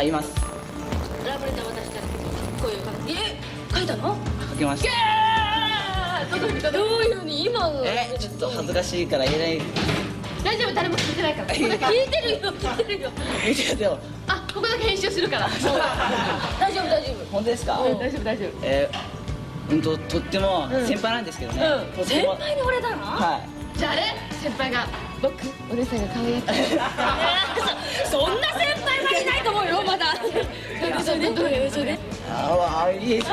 あ、います。ラブレター渡したら声をかけて書いたの？かけました。どういうふうに今のちょっと恥ずかしいから言えない。大丈夫、誰も聞いてないから。聞いてるよ、聞いてるよ。見ててよ。あ、ここだけ編集するから。大丈夫、大丈夫。本当ですか？大丈夫、大丈夫。とっても先輩なんですけどね。先輩に惚れたの？はい。じゃあね、先輩が僕、お姉さんが可愛いやつ。そんな先輩はいないと思うよ、まだ。それで、どういう、それで。あ、いいです。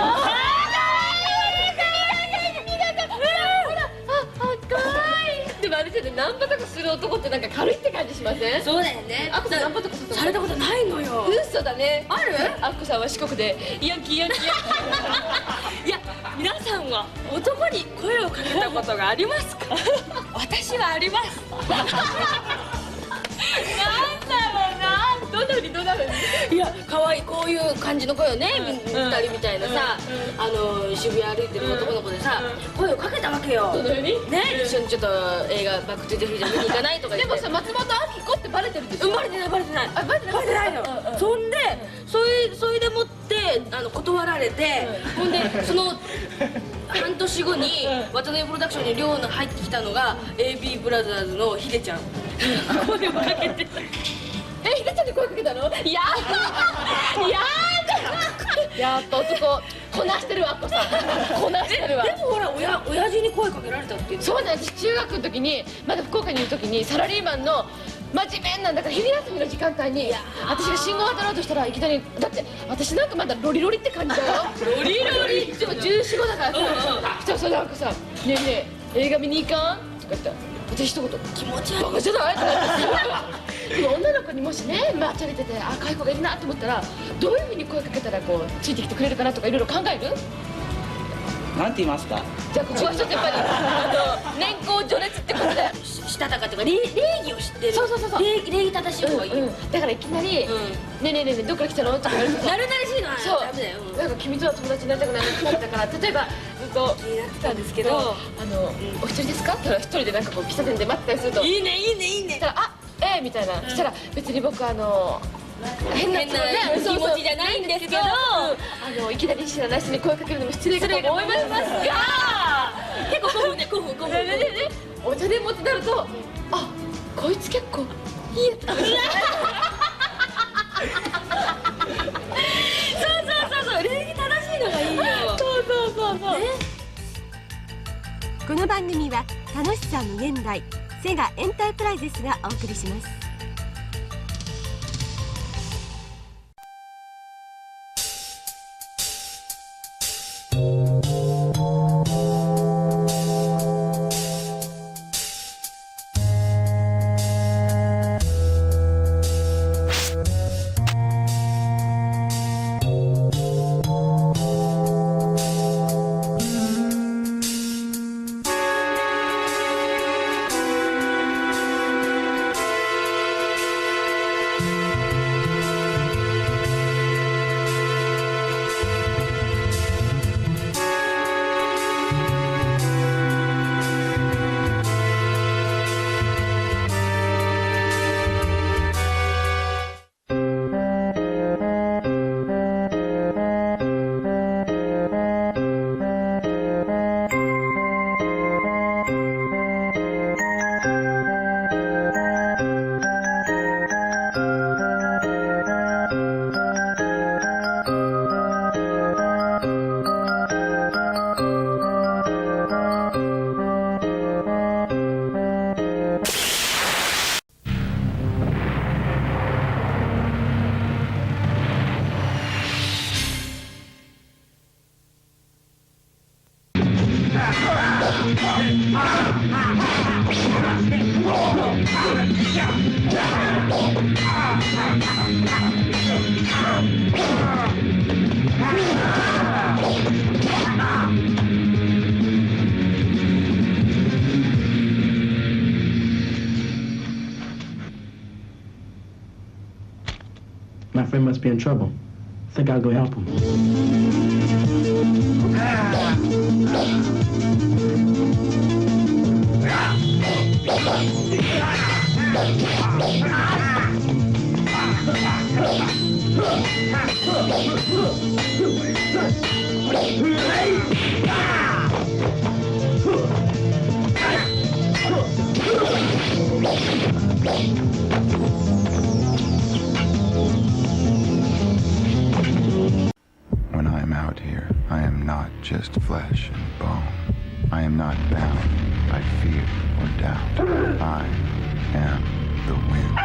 ある程度ナンパとかする男ってなんか軽いって感じしません？そうだよね。あっこさんナンパとかされたことないのよ。嘘だね。ある？あっこさんは四国でヤンキーヤンキーいや、皆さんは男に声をかけたことがありますか？私はあります。なんだろうな、どんなふうにどんなふうに。いや、可愛いこういう感じの声をね、二人みたいなさ、渋谷歩いてる男の子でさ、声をかけたわけよ。どのように？ね、一緒にちょっと映画バックトゥザフューチャー見に行かないとか言って。でもさ、松本明子ってバレてるんですよ。バレてない、バレてない。あ、バレてないの。そんで、それでもって断られて、ほんでその半年後に渡辺プロダクションに寮の入ってきたのが AB ブラザーズのヒデちゃん。声をかけて。ヒデちゃんに声かけたの？やだやっぱ男こなしてるわ、あっこさん。こなしてるわ。でもほら、親父に声かけられたっていう。そうだよ、私中学の時にまだ福岡にいる時にサラリーマンの真面目なんだから昼休みの時間帯に私が信号渡ろうとしたらいきなり、だって私なんかまだロリロリって感じだよ。ロリロリでも14、15だからさ、そしたらさ、なんかさ「ねえねえ映画見に行かん？」とか言ったら私一言「気持ち悪いバカじゃない？」とか言ってでも女の子にもしね、街歩いててあ、可愛い子がいるなと思ったらどういうふうに声かけたらこうついてきてくれるかなとかいろいろ考える？なんて言いますか？じゃあここはちょっとやっぱり年功序列ってことでしたたかとか礼儀を知ってる。そう礼儀正しい方がいい。だからいきなり「ねえねえねえどっから来たの？」とか言われるとなるなるしいのはダメだよ。なんか君とは友達になりたくなったから、例えばずっと気になってたんですけど「お一人ですか？」って言ったら一人でなんかこう喫茶店で待ってたりすると「いいねいいねいいね」そしたら「あみたいな。そしたら別に僕変な気持ちじゃないんですけど、いきなり知らない人に声かけるのも失礼かと思いますが、結構興奮ね、興奮お茶でもってなると、あ、こいつ結構いいやつだ。そう礼儀正しいのがいいよ。そうこの番組は楽しさ無限大セガエンタープライゼスがお送りします。My friend must be in trouble. I think I'll go help him. When I am out here, I am not just flesh and bone. I am not bound by fear or doubt. I am the wind.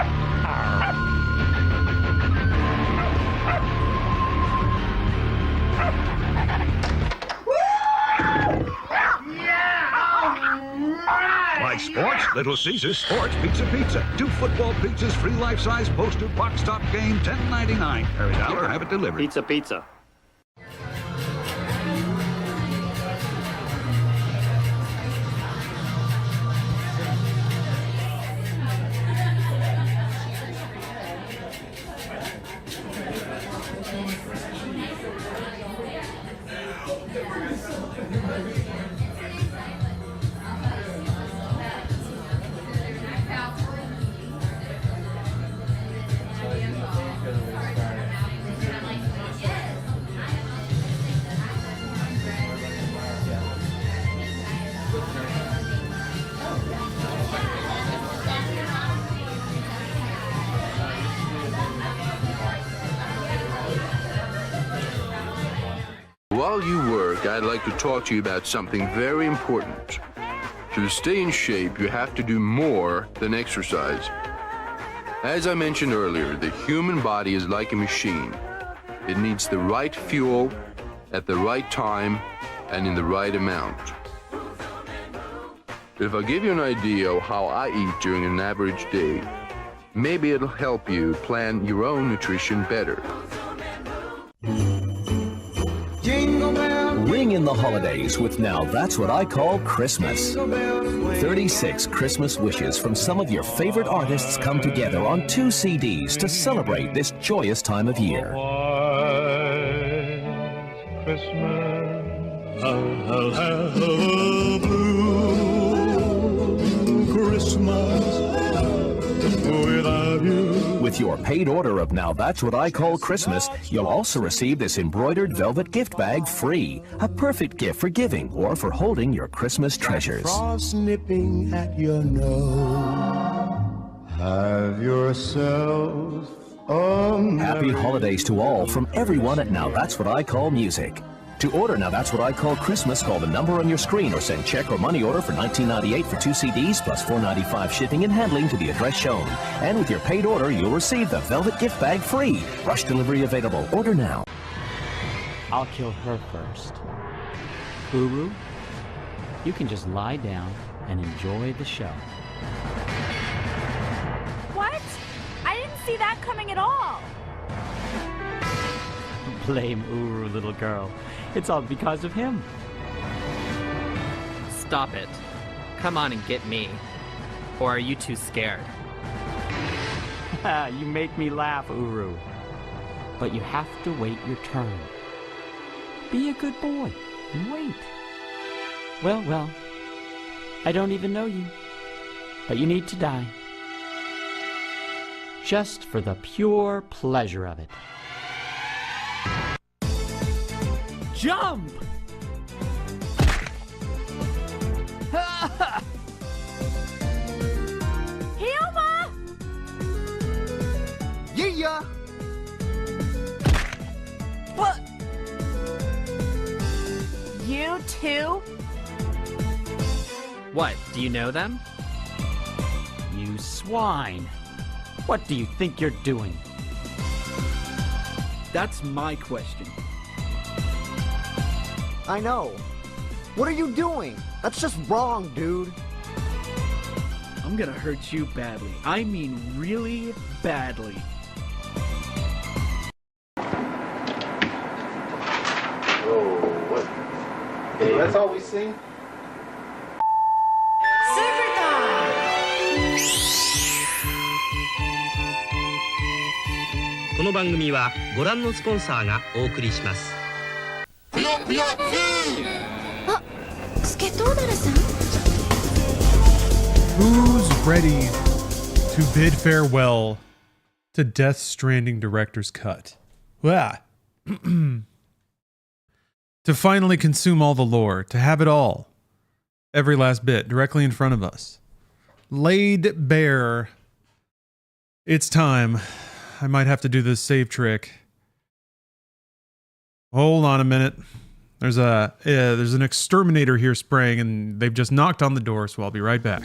Like sports, Little Caesars Sports Pizza. 2 football pizzas, free life-size poster, box top game, $10.99. Hurry down or have it delivered. Pizza. While you work, I'd like to talk to you about something very important. To stay in shape, you have to do more than exercise. As I mentioned earlier, the human body is like a machine. It needs the right fuel at the right time and in the right amount. If I give you an idea of how I eat during an average day, maybe it'll help you plan your own nutrition better. Ring in the holidays with Now That's What I Call Christmas. 36 Christmas wishes from some of your favorite artists come together on 2 CDs to celebrate this joyous time of year. Christmas, I'll have a blue Christmas without you. With your paid order of Now That's What I Call Christmas, you'll also receive this embroidered velvet gift bag free. A perfect gift for giving or for holding your Christmas treasures. Frost nipping at your nose. Have yourself a Happy holidays to all from everyone at Now That's What I Call Music. To order Now That's What I Call Christmas, call the number on your screen or send check or money order for $19.98 for 2 CDs plus $4.95 shipping and handling to the address shown. And with your paid order, you'll receive the velvet gift bag free. Rush delivery available. Order now. I'll kill her first. Uru, you can just lie down and enjoy the show. What? I didn't see that coming at all. Blame Uru, little girl. It's all because of him. Stop it. Come on and get me. Or are you too scared? You make me laugh, Uru. But you have to wait your turn. Be a good boy and wait. Well, I don't even know you. But you need to die. Just for the pure pleasure of it. Jump! Hilma! Yeah! What? You too? What, do you know them? You swine. What do you think you're doing? That's my question. I know. What are you doing? That's just wrong, dude. I'm gonna hurt you badly. I mean really badly. Oh, what? That's all we see? Super time! この番組はご覧のスポンサーがお送りします。あ、スケトウダラさん Who's ready to bid farewell to Death Stranding Director's Cut? Yeah. To finally consume all the lore, to have it all, every last bit, directly in front of us. Laid bare. It's time. I might have to do this save trick. Hold on a minute. There's an exterminator here spraying, and they've just knocked on the door, so I'll be right back.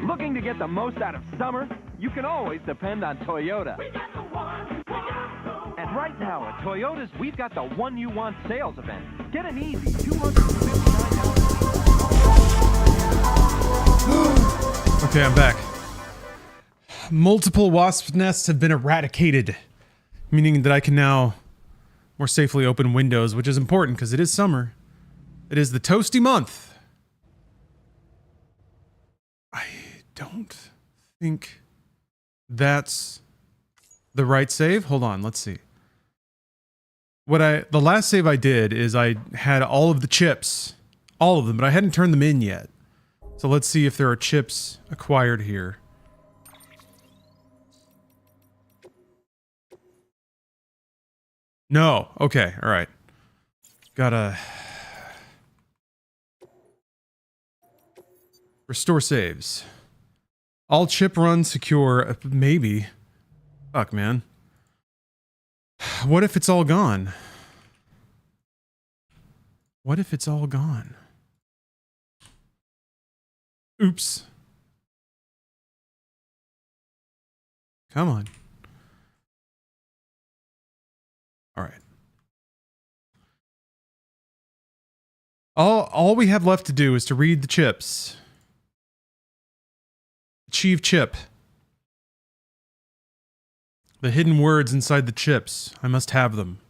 Looking to get the most out of summer? You can always depend on Toyota. And right now at Toyota's, we've got the One You Want sales event. Get an easy $259. Okay, I'm back. Multiple wasp nests have been eradicated, meaning that I can now more safely open windows, which is important because it is summer. It is the toasty month. I don't think that's the right save. Hold on, let's see. The last save I did is I had all of the chips, all of them, but I hadn't turned them in yet. So let's see if there are chips acquired here. No. Okay. All right. Gotta restore saves. All chip runs secure. Maybe. Fuck, man. What if it's all gone? What if it's all gone? Oops. Come on. All right. All we have left to do is to read the chips. Achieve chip. The hidden words inside the chips. I must have them.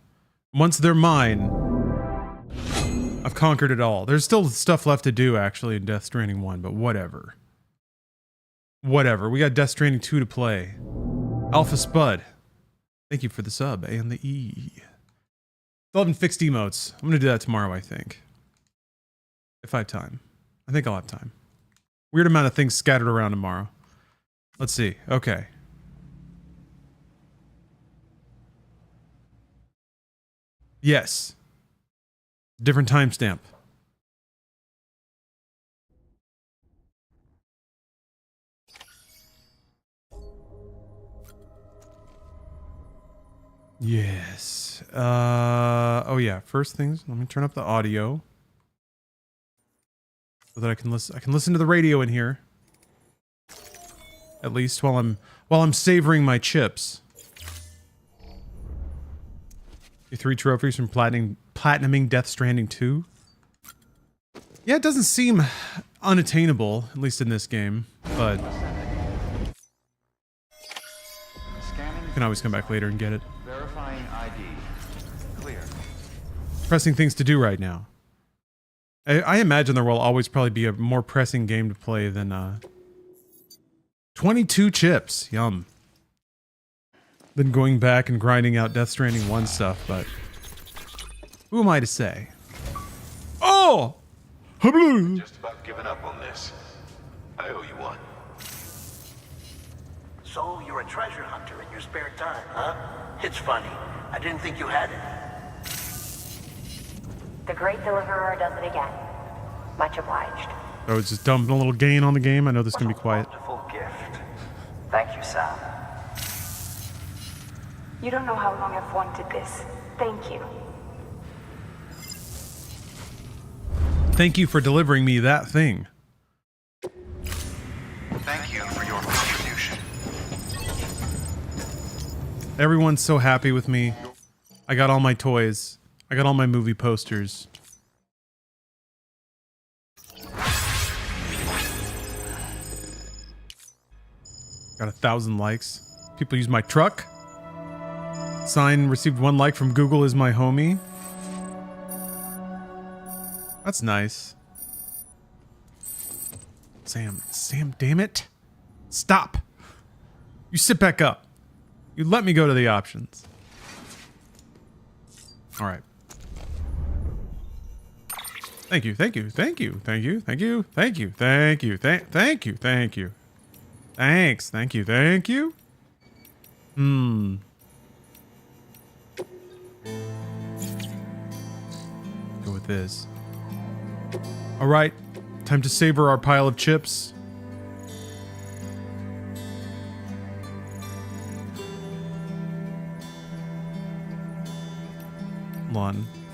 Once they're mine, I've conquered it all. There's still stuff left to do, actually, in Death Stranding 1, but whatever. Whatever. We got Death Stranding 2 to play. Alpha Spud. Thank you for the sub and the E. Still haven't fixed emotes. I'm gonna do that tomorrow, I think. If I have time. I think I'll have time. Weird amount of things scattered around tomorrow. Let's see. Okay. Yes. Different timestamp. Yes. Oh yeah, first things, let me turn up the audio. so that I can listen to the radio in here. At least while I'm savoring my chips. 3 trophies from platinuming Death Stranding 2. Yeah, it doesn't seem unattainable, at least in this game, but you can always come back later and get it. Verifying ID. Clear. Pressing things to do right now. I imagine there will always probably be a more pressing game to play than 22 chips. Yum. Than going back and grinding out Death Stranding 1 stuff, but who am I to say? Oh! Just about given up on this. I owe you one. So you're a treasure hunter in your spare time, huh? It's funny. I didn't think you had it. The great deliverer does it again. Much obliged. I was just dumping a little gain on the game. I know this is going to be quiet. Wonderful gift. Thank you, Sam. You don't know how long I've wanted this. Thank you. Thank you for delivering me that thing. Thank you for your contribution. Everyone's so happy with me. I got all my toys. I got all my movie posters. Got 1,000 likes. People use my truck. Sign received 1 like from Google is my homie. That's nice. Sam, damn it. Stop. You sit back up. You let me go to the options. All right. Thank you. Thanks. Go with this. All right, time to savor our pile of chips.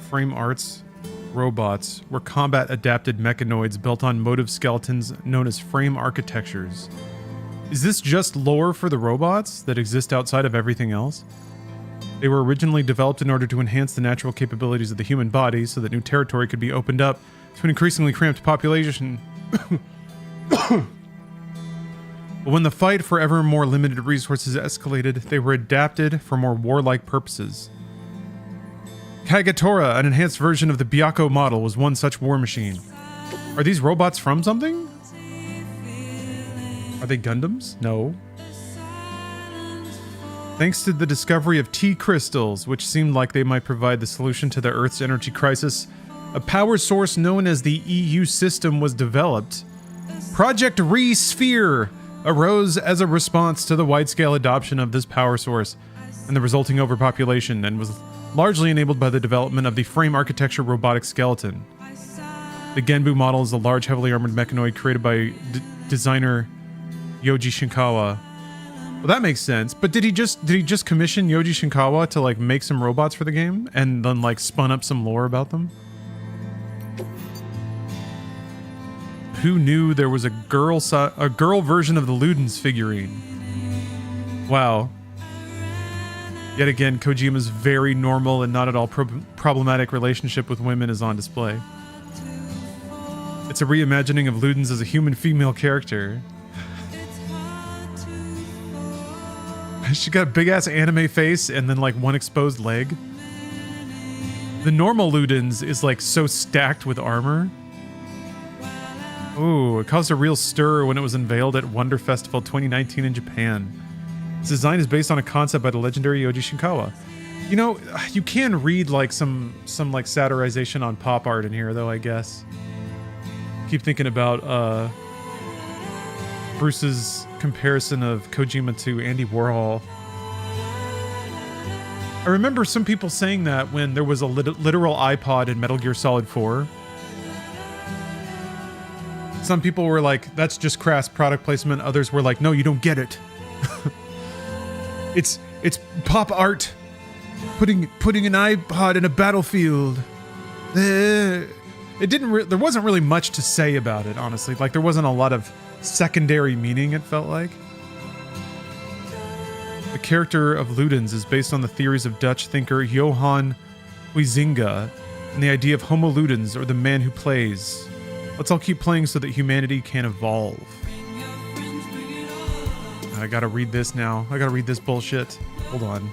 Frame arts, robots, were combat adapted mechanoids built on motive skeletons known as frame architectures. Is this just lore for the robots that exist outside of everything else? They were originally developed in order to enhance the natural capabilities of the human body so that new territory could be opened up to an increasingly cramped population. But when the fight for ever more limited resources escalated, they were adapted for more warlike purposes. Kagatora, an enhanced version of the Byakko model, was one such war machine. Are these robots from something? Are they Gundams? No. Thanks to the discovery of T crystals, which seemed like they might provide the solution to the Earth's energy crisis, a power source known as the EU system was developed. Project Re-Sphere arose as a response to the wide-scale adoption of this power source and the resulting overpopulation, and was largely enabled by the development of the frame architecture robotic skeleton. The Genbu model is a large, heavily armored mechanoid created by designer Yoji Shinkawa. Well, that makes sense. But did he just commission Yoji Shinkawa to like make some robots for the game and then like spun up some lore about them? Who knew there was a girl version of the Ludens figurine? Wow. Yet again, Kojima's very normal and not at all problematic relationship with women is on display. It's a reimagining of Ludens as a human female character. She got a big ass anime face and then like one exposed leg. The normal Ludens is like so stacked with armor. Ooh, it caused a real stir when it was unveiled at Wonder Festival 2019 in Japan. Its design is based on a concept by the legendary Yoji Shinkawa. You know, you can read like some like satirization on pop art in here though, I guess. Keep thinking about Bruce's comparison of Kojima to Andy Warhol. I remember some people saying that when there was a literal iPod in Metal Gear Solid 4. Some people were like, that's just crass product placement. Others were like, no, you don't get it. It's pop art. Putting an iPod in a battlefield. it didn't. There wasn't really much to say about it, honestly. Like there wasn't a lot of secondary meaning. It felt like the character of Ludens is based on the theories of Dutch thinker Johan Huizinga and the idea of Homo Ludens, or the man who plays. Let's all keep playing so that humanity can evolve. I gotta read this now. I gotta read this bullshit. Hold on.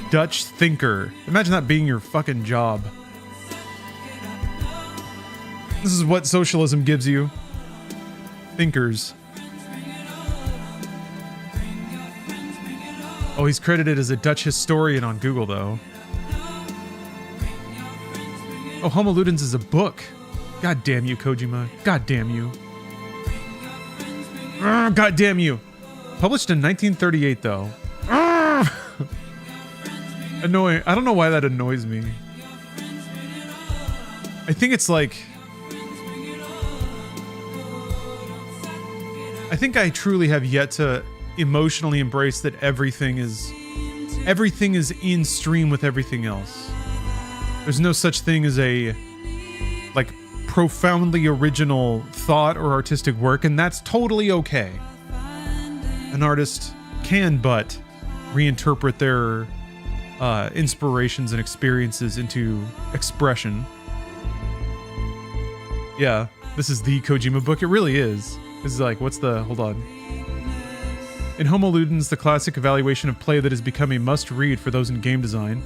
Dutch thinker. Imagine that being your fucking job. This is what socialism gives you. Thinkers. Oh, he's credited as a Dutch historian on Google, though. Oh, Homo Ludens is a book. God damn you, Kojima. God damn you. God damn you. Published in 1938, though. Annoying. I don't know why that annoys me. I think it's like... I think I truly have yet to emotionally embrace that everything is in stream with everything else. There's no such thing as a like profoundly original thought or artistic work, and that's totally okay. An artist can but reinterpret their inspirations and experiences into expression. Yeah, this is the Kojima book. It really is. This is like, what's the... Hold on. In Homo Ludens, the classic evaluation of play that has become a must-read for those in game design,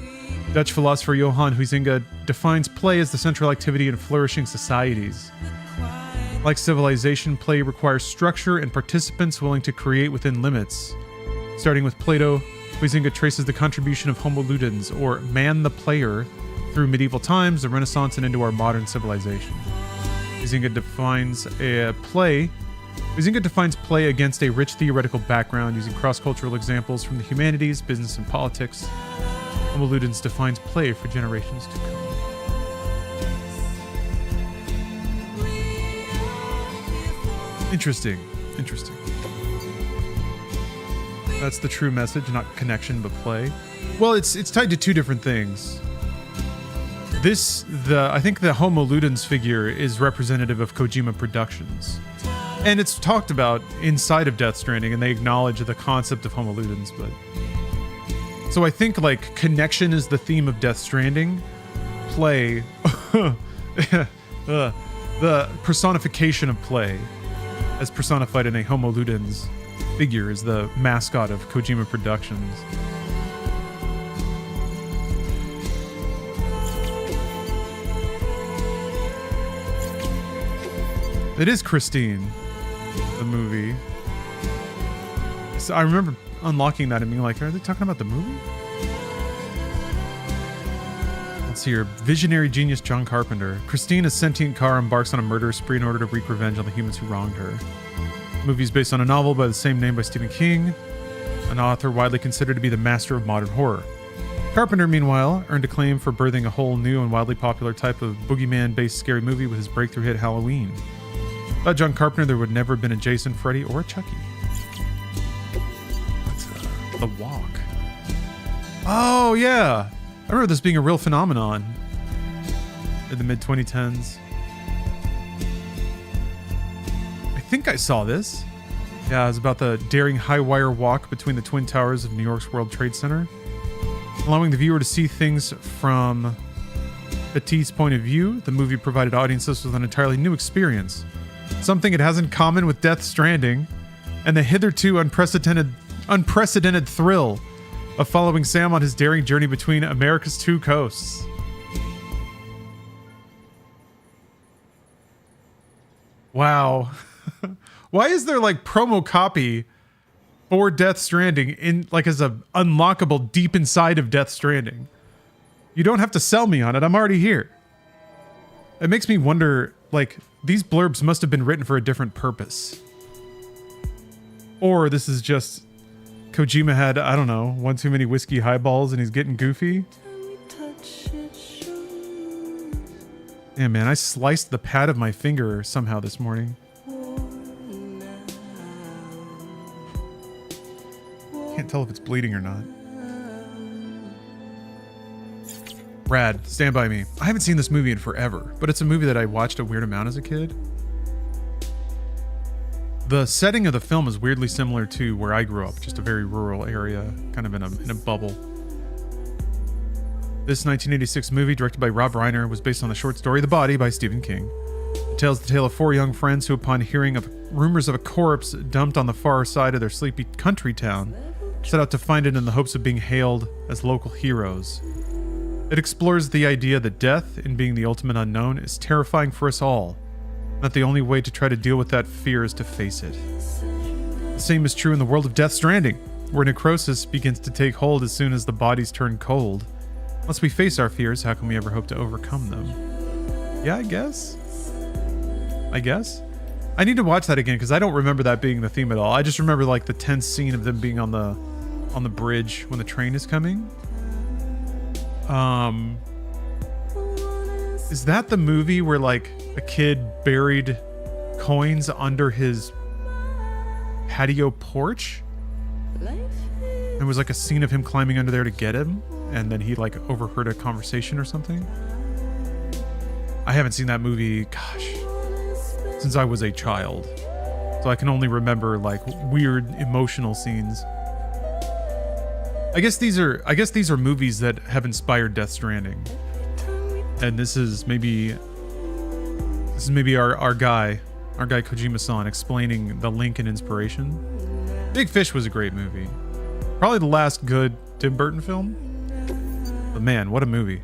Dutch philosopher Johan Huizinga defines play as the central activity in flourishing societies. Like civilization, play requires structure and participants willing to create within limits. Starting with Plato, Huizinga traces the contribution of Homo Ludens, or man the player, through medieval times, the Renaissance, and into our modern civilization. Huizinga defines play against a rich theoretical background using cross-cultural examples from the humanities, business, and politics. Homo Ludens defines play for generations to come. Interesting. Interesting. That's the true message, not connection, but play. Well, it's tied to two different things. I think the Homo Ludens figure is representative of Kojima Productions. And it's talked about inside of Death Stranding, and they acknowledge the concept of Homo Ludens, but... So I think, like, connection is the theme of Death Stranding. Play... the personification of play, as personified in a Homo Ludens figure, is the mascot of Kojima Productions. It is Christine, the movie. So I remember unlocking that and being like, are they talking about the movie? Let's see here. Visionary genius John Carpenter. Christine, a sentient car, embarks on a murder spree in order to wreak revenge on the humans who wronged her. The movie is based on a novel by the same name by Stephen King, an author widely considered to be the master of modern horror. Carpenter, meanwhile, earned acclaim for birthing a whole new and wildly popular type of boogeyman-based scary movie with his breakthrough hit Halloween. Without John Carpenter, there would never have been a Jason, Freddy, or a Chucky. What's The Walk? Oh, yeah. I remember this being a real phenomenon in the mid-2010s. I think I saw this. Yeah, it was about the daring high-wire walk between the Twin Towers of New York's World Trade Center, allowing the viewer to see things from Batiste's point of view. The movie provided audiences with an entirely new experience. Something it has in common with Death Stranding, and the hitherto unprecedented thrill of following Sam on his daring journey between America's two coasts. Wow. Why is there like promo copy for Death Stranding in like as a unlockable deep inside of Death Stranding? You don't have to sell me on it. I'm already here. It makes me wonder, like, these blurbs must have been written for a different purpose. Or this is just Kojima had, I don't know, one too many whiskey highballs and he's getting goofy. Yeah, man, I sliced the pad of my finger somehow this morning. Can't tell if it's bleeding or not. Rad, Stand By Me. I haven't seen this movie in forever, but it's a movie that I watched a weird amount as a kid. The setting of the film is weirdly similar to where I grew up, just a very rural area, kind of in a bubble. This 1986 movie, directed by Rob Reiner, was based on the short story The Body by Stephen King. It tells the tale of 4 young friends who, upon hearing of rumors of a corpse dumped on the far side of their sleepy country town, set out to find it in the hopes of being hailed as local heroes. It explores the idea that death, in being the ultimate unknown, is terrifying for us all, and that the only way to try to deal with that fear is to face it. The same is true in the world of Death Stranding, where necrosis begins to take hold as soon as the bodies turn cold. Unless we face our fears, how can we ever hope to overcome them? Yeah, I guess. I need to watch that again because I don't remember that being the theme at all. I just remember like the tense scene of them being on the bridge when the train is coming. Is that the movie where like a kid buried coins under his patio porch? There was like a scene of him climbing under there to get him, and then he like overheard a conversation or something. I haven't seen that movie, gosh, since I was a child. So I can only remember like weird emotional scenes. I guess these are movies that have inspired Death Stranding. And this is maybe our guy Kojima-san explaining the link and inspiration. Big Fish was a great movie. Probably the last good Tim Burton film. But man, what a movie.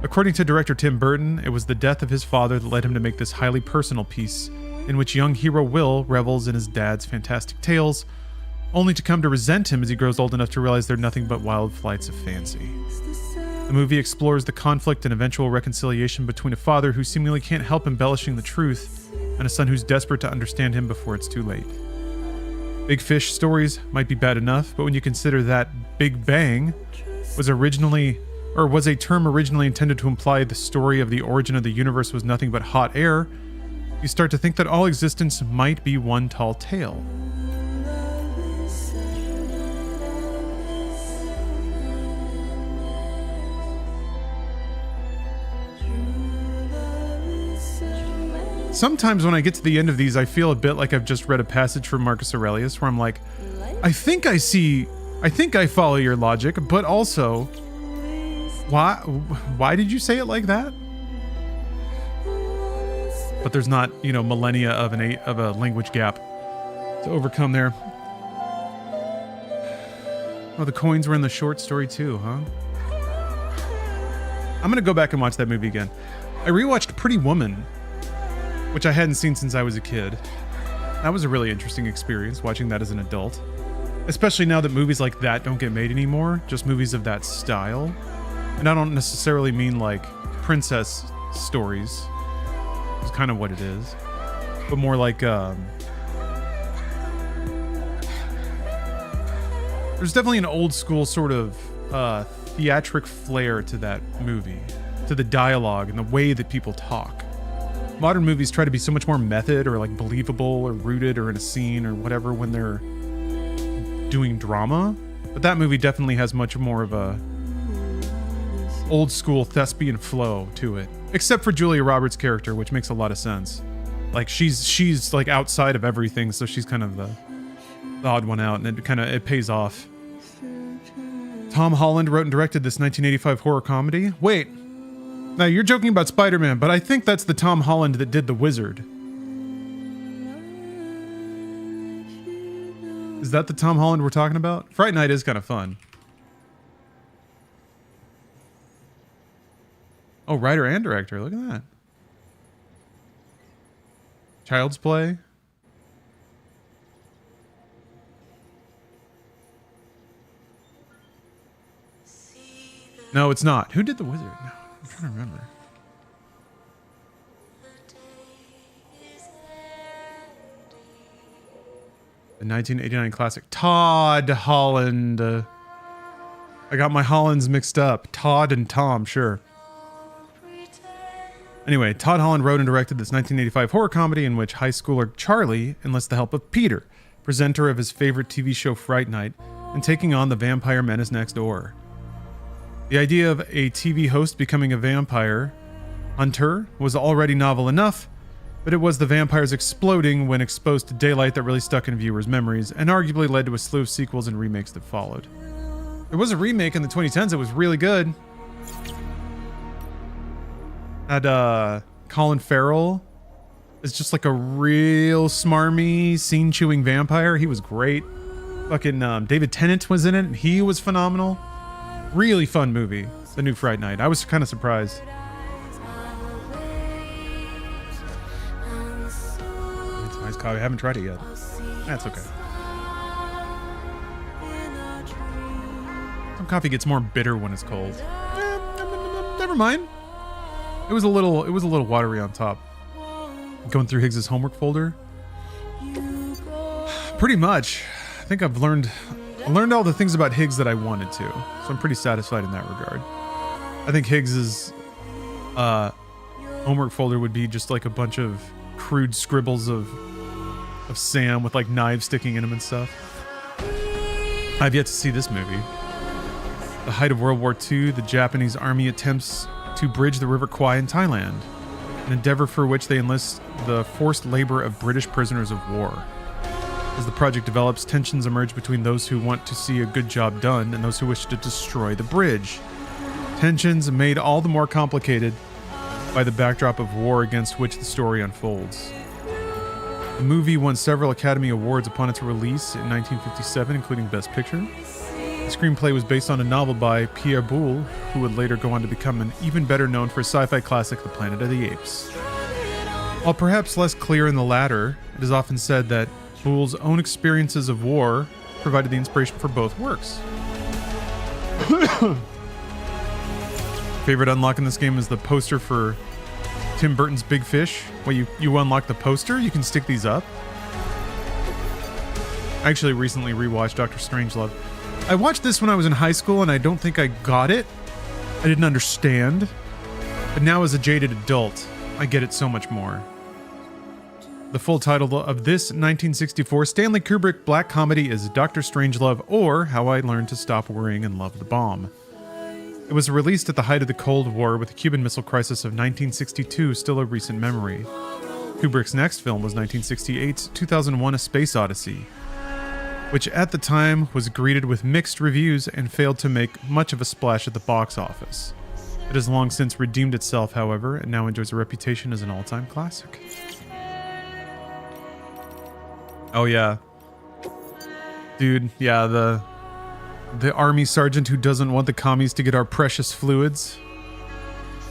According to director Tim Burton, it was the death of his father that led him to make this highly personal piece, in which young hero Will revels in his dad's fantastic tales, only to come to resent him as he grows old enough to realize they're nothing but wild flights of fancy. The movie explores the conflict and eventual reconciliation between a father who seemingly can't help embellishing the truth, and a son who's desperate to understand him before it's too late. Big Fish stories might be bad enough, but when you consider that Big Bang was a term originally intended to imply the story of the origin of the universe was nothing but hot air, you start to think that all existence might be one tall tale. Sometimes when I get to the end of these, I feel a bit like I've just read a passage from Marcus Aurelius where I'm like, I think I follow your logic, but also, why did you say it like that? But there's not, millennia of a language gap to overcome there. Oh, the coins were in the short story too, huh? I'm gonna go back and watch that movie again. I rewatched Pretty Woman, which I hadn't seen since I was a kid. That was a really interesting experience, watching that as an adult. Especially now that movies like that don't get made anymore, just movies of that style. And I don't necessarily mean like princess stories, is kind of what it is, but more like there's definitely an old school sort of theatric flair to that movie, to the dialogue and the way that people talk. Modern movies try to be so much more method or like believable or rooted or in a scene or whatever when they're doing drama, but that movie definitely has much more of a old school thespian flow to it, except for Julia Roberts' character, which makes a lot of sense. Like she's like outside of everything, so she's kind of the odd one out, and it pays off. Tom Holland wrote and directed this 1985 horror comedy. Wait, now you're joking about Spider-Man, but I think that's the Tom Holland that did The Wizard. Is that the Tom Holland we're talking about? Fright Night is kind of fun. Oh, writer and director. Look at that. Child's Play. No, it's not. Who did The Wizard? No, I'm trying to remember. The 1989 classic. Todd Holland. I got my Hollands mixed up. Todd and Tom, sure. Anyway, Todd Holland wrote and directed this 1985 horror comedy in which high schooler Charlie enlists the help of Peter, presenter of his favorite TV show Fright Night, in taking on the vampire menace next door. The idea of a TV host becoming a vampire hunter was already novel enough, but it was the vampires exploding when exposed to daylight that really stuck in viewers' memories and arguably led to a slew of sequels and remakes that followed. There was a remake in the 2010s that was really good. Had Colin Farrell is just like a real smarmy, scene-chewing vampire. He was great. Fucking David Tennant was in it, and he was phenomenal. Really fun movie, the new Fright Night. I was kind of surprised. It's a nice coffee. I haven't tried it yet. That's okay. Some coffee gets more bitter when it's cold. Never mind. It was a little watery on top. Going through Higgs's homework folder. Pretty much. I think I learned all the things about Higgs that I wanted to. So I'm pretty satisfied in that regard. I think Higgs's homework folder would be just like a bunch of crude scribbles of Sam with like knives sticking in him and stuff. I've yet to see this movie. The height of World War II, the Japanese army attempts to bridge the River Kwai in Thailand, an endeavor for which they enlist the forced labor of British prisoners of war. As the project develops, tensions emerge between those who want to see a good job done and those who wish to destroy the bridge. Tensions made all the more complicated by the backdrop of war against which the story unfolds. The movie won several Academy Awards upon its release in 1957, including Best Picture. The screenplay was based on a novel by Pierre Boulle, who would later go on to become an even better known for sci-fi classic The Planet of the Apes. While perhaps less clear in the latter, it is often said that Boulle's own experiences of war provided the inspiration for both works. Favorite unlock in this game is the poster for Tim Burton's Big Fish. When you unlock the poster, you can stick these up. I actually recently rewatched Dr. Strangelove. I watched this when I was in high school and I don't think I got it. I didn't understand. But now as a jaded adult, I get it so much more. The full title of this 1964 Stanley Kubrick black comedy is Dr. Strangelove, or How I Learned to Stop Worrying and Love the Bomb. It was released at the height of the Cold War, with the Cuban Missile Crisis of 1962 still a recent memory. Kubrick's next film was 1968's 2001: A Space Odyssey, which at the time was greeted with mixed reviews and failed to make much of a splash at the box office. It has long since redeemed itself, however, and now enjoys a reputation as an all-time classic. Oh yeah. Dude, yeah, the army sergeant who doesn't want the commies to get our precious fluids.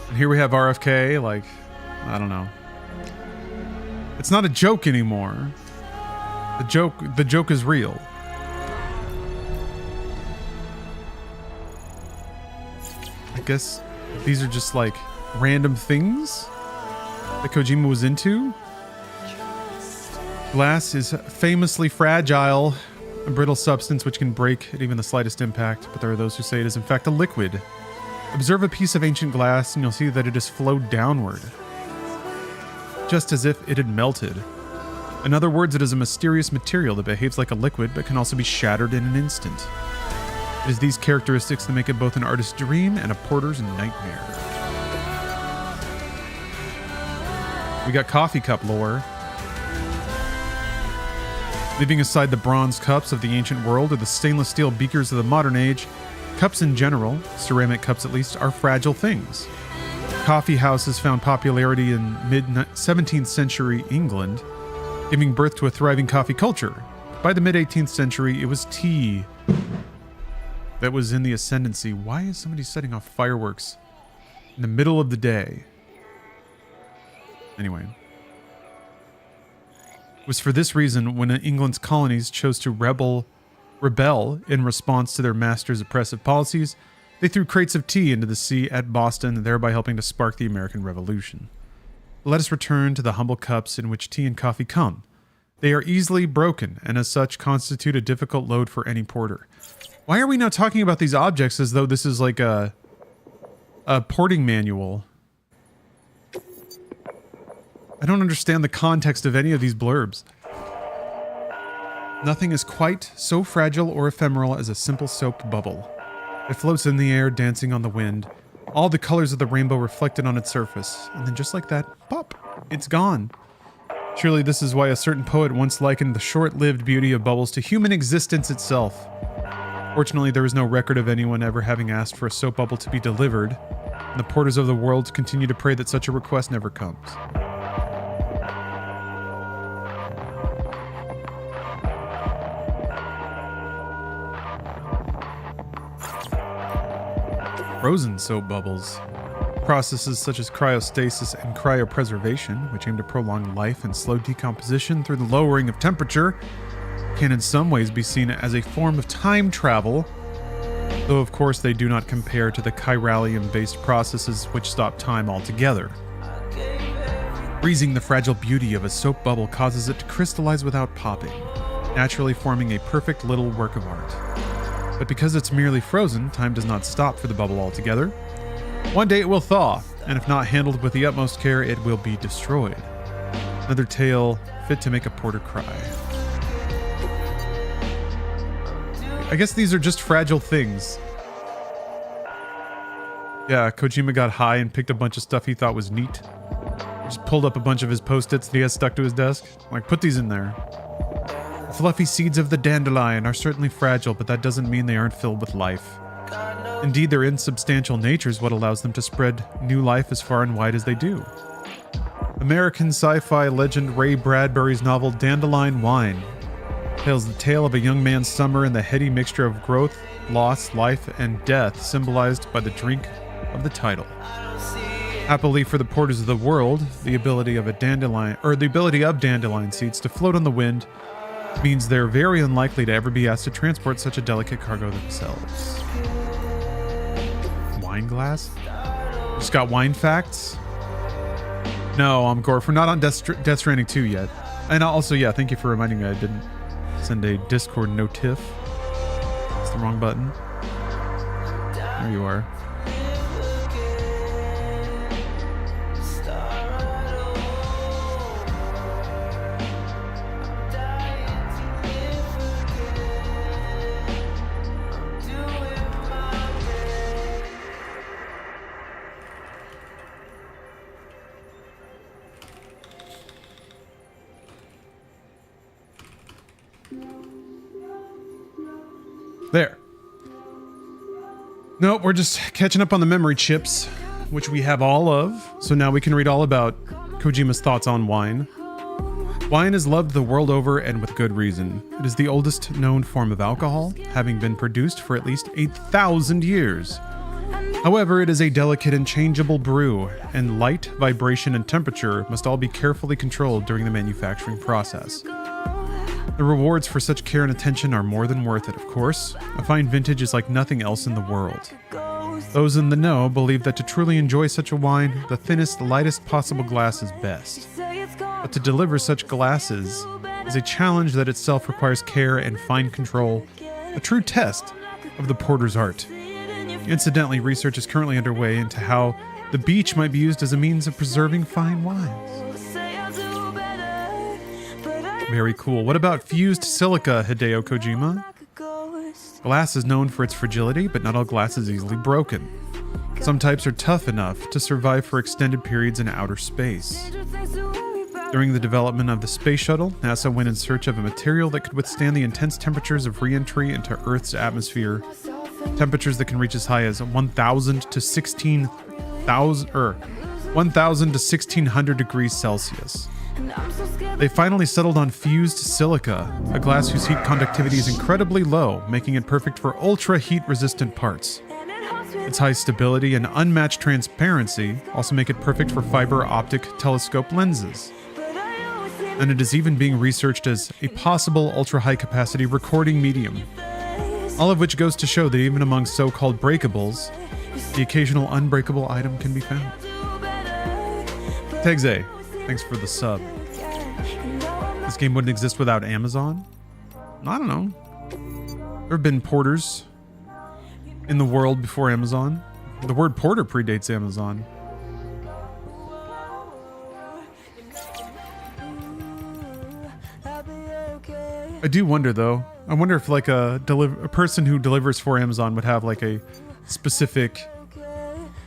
And here we have RFK, like, I don't know. It's not a joke anymore. The joke is real. I guess these are just like random things that Kojima was into. Glass is famously fragile, a brittle substance which can break at even the slightest impact, but there are those who say it is in fact a liquid. Observe a piece of ancient glass and you'll see that it has flowed downward, just as if it had melted. In other words, it is a mysterious material that behaves like a liquid but can also be shattered in an instant. It is these characteristics that make it both an artist's dream and a porter's nightmare. We got coffee cup lore. Leaving aside the bronze cups of the ancient world or the stainless steel beakers of the modern age, cups in general, ceramic cups at least, are fragile things. Coffee houses found popularity in mid-17th century England, giving birth to a thriving coffee culture. By the mid-18th century, it was tea that was in the ascendancy. Why is somebody setting off fireworks in the middle of the day? Anyway. It was for this reason when England's colonies chose to rebel in response to their masters' oppressive policies, they threw crates of tea into the sea at Boston, thereby helping to spark the American Revolution. Let us return to the humble cups in which tea and coffee come. They are easily broken, and as such constitute a difficult load for any porter. Why are we now talking about these objects as though this is like a porting manual? I don't understand the context of any of these blurbs. Nothing is quite so fragile or ephemeral as a simple soap bubble. It floats in the air, dancing on the wind. All the colors of the rainbow reflected on its surface. And then just like that, pop, it's gone. Surely this is why a certain poet once likened the short-lived beauty of bubbles to human existence itself. Fortunately, there is no record of anyone ever having asked for a soap bubble to be delivered, and the porters of the world continue to pray that such a request never comes. Frozen soap bubbles. Processes such as cryostasis and cryopreservation, which aim to prolong life and slow decomposition through the lowering of temperature, can in some ways be seen as a form of time travel, though of course they do not compare to the chiralium-based processes which stop time altogether. Freezing the fragile beauty of a soap bubble causes it to crystallize without popping, naturally forming a perfect little work of art. But because it's merely frozen, time does not stop for the bubble altogether. One day it will thaw, and if not handled with the utmost care, it will be destroyed. Another tale fit to make a porter cry. I guess these are just fragile things. Yeah, Kojima got high and picked a bunch of stuff he thought was neat. Just pulled up a bunch of his post-its that he has stuck to his desk. Like, put these in there. The fluffy seeds of the dandelion are certainly fragile, but that doesn't mean they aren't filled with life. Indeed, their insubstantial nature is what allows them to spread new life as far and wide as they do. American sci-fi legend Ray Bradbury's novel Dandelion Wine tells the tale of a young man's summer and the heady mixture of growth, loss, life, and death symbolized by the drink of the title. Happily for the porters of the world, the ability of dandelion seeds to float on the wind means they're very unlikely to ever be asked to transport such a delicate cargo themselves. Wine glass? Just got wine facts? No, Gorf, we're not on Death Stranding 2 yet. And also, yeah, thank you for reminding me I didn't send a Discord notif. It's the wrong button. There you are. There. Nope, we're just catching up on the memory chips, which we have all of, so now we can read all about Kojima's thoughts on wine. Wine is loved the world over and with good reason. It is the oldest known form of alcohol, having been produced for at least 8,000 years. However, it is a delicate and changeable brew, and light, vibration, and temperature must all be carefully controlled during the manufacturing process. The rewards for such care and attention are more than worth it, of course. A fine vintage is like nothing else in the world. Those in the know believe that to truly enjoy such a wine, the thinnest, lightest possible glass is best. But to deliver such glasses is a challenge that itself requires care and fine control, a true test of the porter's art. Incidentally, research is currently underway into how the beach might be used as a means of preserving fine wines. Very cool. What about fused silica, Hideo Kojima? Glass is known for its fragility, but not all glass is easily broken. Some types are tough enough to survive for extended periods in outer space. During the development of the space shuttle, NASA went in search of a material that could withstand the intense temperatures of re-entry into Earth's atmosphere. Temperatures that can reach as high as 1,000 to 1,600 degrees Celsius. They finally settled on fused silica, a glass whose heat conductivity is incredibly low, making it perfect for ultra heat-resistant parts. Its high stability and unmatched transparency also make it perfect for fiber optic telescope lenses. And it is even being researched as a possible ultra-high capacity recording medium. All of which goes to show that even among so-called breakables, the occasional unbreakable item can be found. Tegze, thanks for the sub. This game wouldn't exist without Amazon? I don't know. There have been porters in the world before Amazon. The word porter predates Amazon. I do wonder though. I wonder if like a person who delivers for Amazon would have like a specific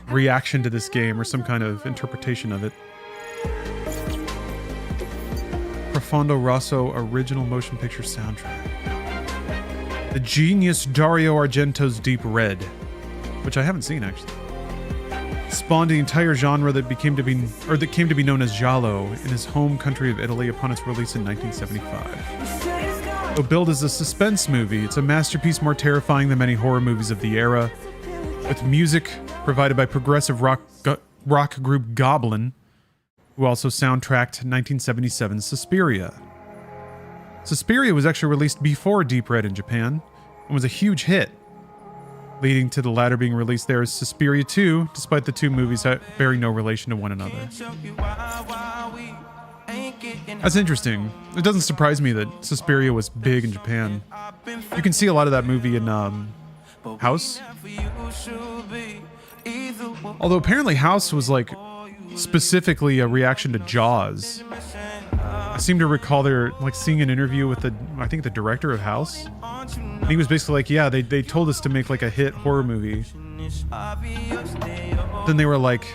reaction to this game or some kind of interpretation of it. Profondo Rosso original motion picture soundtrack. The genius Dario Argento's Deep Red, which I haven't seen actually, spawned the entire genre that came to be known as giallo in his home country of Italy upon its release in 1975. Though billed as a suspense movie, it's a masterpiece more terrifying than many horror movies of the era, with music provided by progressive rock group Goblin, who also soundtracked 1977's Suspiria. Suspiria was actually released before Deep Red in Japan and was a huge hit, leading to the latter being released there as Suspiria 2, despite the two movies bearing no relation to one another. That's interesting. It doesn't surprise me that Suspiria was big in Japan. You can see a lot of that movie in House. Although apparently House was like specifically a reaction to Jaws. I seem to recall there like seeing an interview with the director of House. And he was basically like, yeah, they told us to make like a hit horror movie. Then they were like,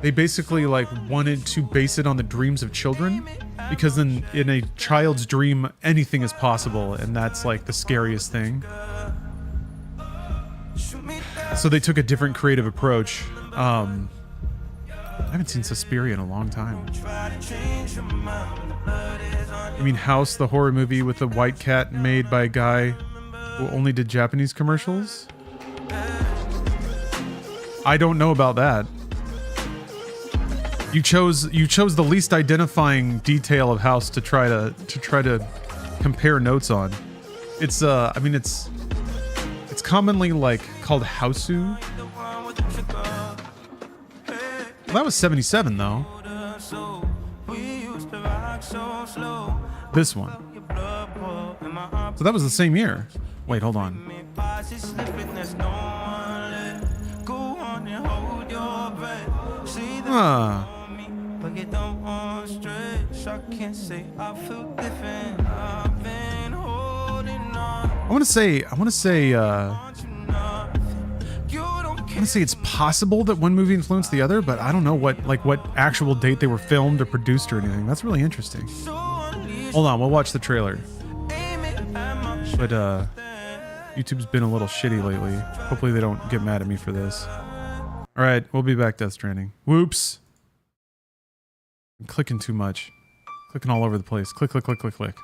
they basically like wanted to base it on the dreams of children, because in a child's dream anything is possible, and that's like the scariest thing. So they took a different creative approach. I haven't seen Suspiria in a long time. I mean, House, the horror movie with the white cat made by a guy who only did Japanese commercials? I don't know about that. You chose the least identifying detail of House to try to compare notes on. It's I mean it's commonly like called Hausu. Well, that was 77 though. This one. So that was the same year. Wait, hold on. Huh. I want to say it's possible that one movie influenced the other, but I don't know what actual date they were filmed or produced or anything. That's really interesting. Hold on, we'll watch the trailer. But YouTube's been a little shitty lately. Hopefully they don't get mad at me for this. All right, we'll be back. Death Stranding. Whoops. I'm clicking too much. Clicking all over the place. Click, click, click, click, click.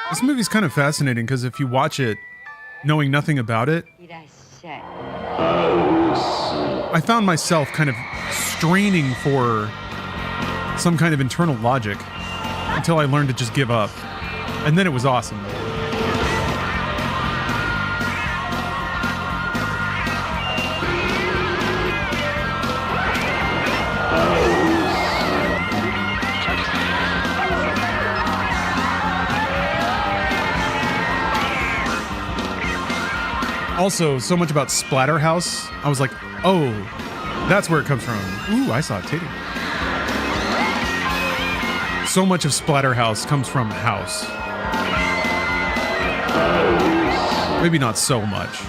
This movie's kind of fascinating because if you watch it knowing nothing about it, I found myself kind of straining for some kind of internal logic until I learned to just give up. And then it was awesome. Also, so much about Splatterhouse. I was like, oh, that's where it comes from. Ooh, I saw a titty. So much of Splatterhouse comes from House. Maybe not so much.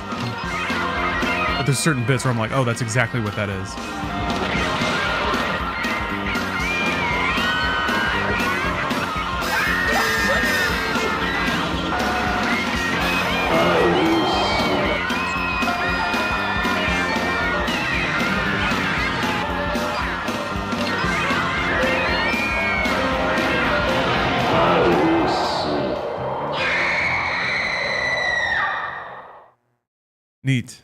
But there's certain bits where I'm like, oh, that's exactly what that is. Neat.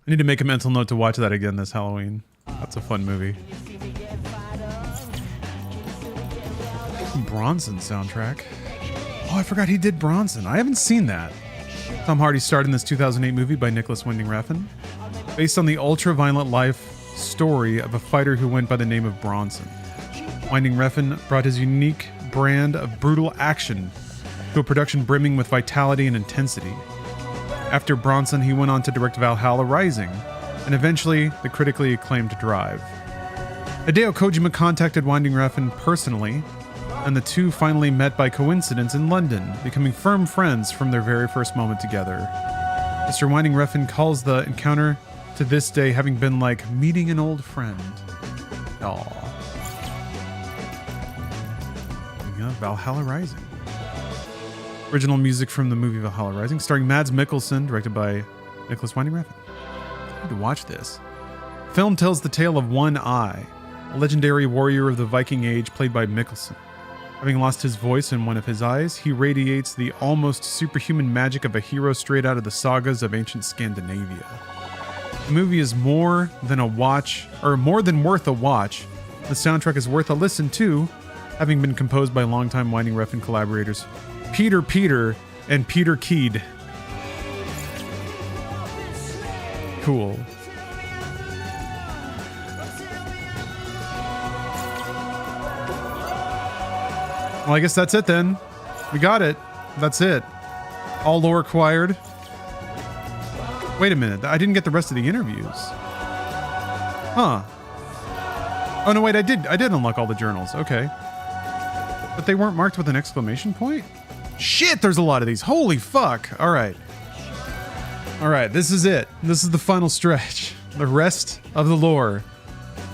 I need to make a mental note to watch that again this Halloween. That's a fun movie. Bronson soundtrack. Oh, I forgot he did Bronson. I haven't seen that. Tom Hardy starred in this 2008 movie by Nicholas Winding Refn, based on the ultra-violent life story of a fighter who went by the name of Bronson. Winding Refn brought his unique brand of brutal action to a production brimming with vitality and intensity. After Bronson, he went on to direct Valhalla Rising, and eventually the critically acclaimed Drive. Hideo Kojima contacted Winding Refn personally, and the two finally met by coincidence in London, becoming firm friends from their very first moment together. Mr. Winding Refn calls the encounter to this day having been like meeting an old friend. Aww. Yeah, Valhalla Rising. Original music from the movie Valhalla Rising, starring Mads Mikkelsen, directed by Nicholas Winding Refn. I need to watch this. The film tells the tale of One Eye, a legendary warrior of the Viking Age played by Mikkelsen. Having lost his voice in one of his eyes, he radiates the almost superhuman magic of a hero straight out of the sagas of ancient Scandinavia. The movie is more than worth a watch. The soundtrack is worth a listen to, having been composed by longtime Winding Refn collaborators Peter and Peter Keed. Cool. Well, I guess that's it then. We got it. That's it. All lore acquired. Wait a minute. I didn't get the rest of the interviews. Huh. Oh, no, wait. I did unlock all the journals. Okay. But they weren't marked with an exclamation point? Shit, there's a lot of these. Holy fuck. All right. All right. This is it. This is the final stretch. The rest of the lore.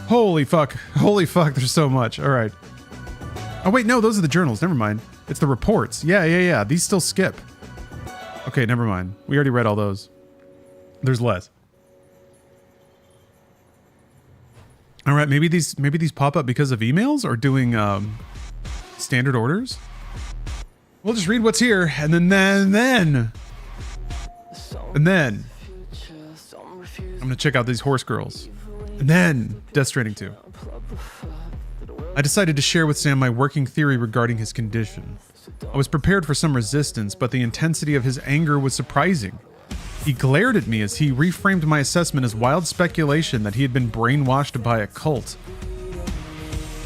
Holy fuck. Holy fuck. There's so much. All right. Oh, wait, no, those are the journals. Never mind. It's the reports. Yeah. These still skip. Okay, never mind. We already read all those. There's less. All right, maybe these pop up because of emails or doing standard orders. We'll just read what's here, and then I'm gonna check out these horse girls, and then Death Stranding 2. I decided to share with Sam my working theory regarding his condition. I was prepared for some resistance, but the intensity of his anger was surprising. He glared at me as he reframed my assessment as wild speculation that he had been brainwashed by a cult.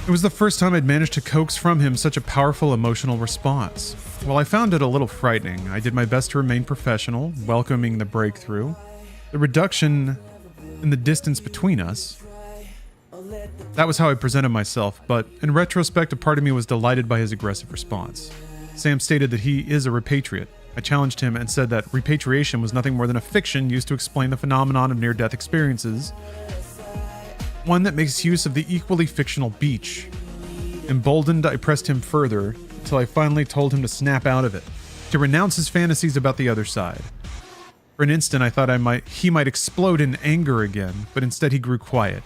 It was the first time I'd managed to coax from him such a powerful emotional response. While I found it a little frightening, I did my best to remain professional, welcoming the breakthrough, the reduction in the distance between us. That was how I presented myself, but in retrospect, a part of me was delighted by his aggressive response. Sam stated that he is a repatriate. I challenged him and said that repatriation was nothing more than a fiction used to explain the phenomenon of near-death experiences, one that makes use of the equally fictional beach. Emboldened, I pressed him further until I finally told him to snap out of it, to renounce his fantasies about the other side. For an instant, I thought he might explode in anger again, but instead he grew quiet.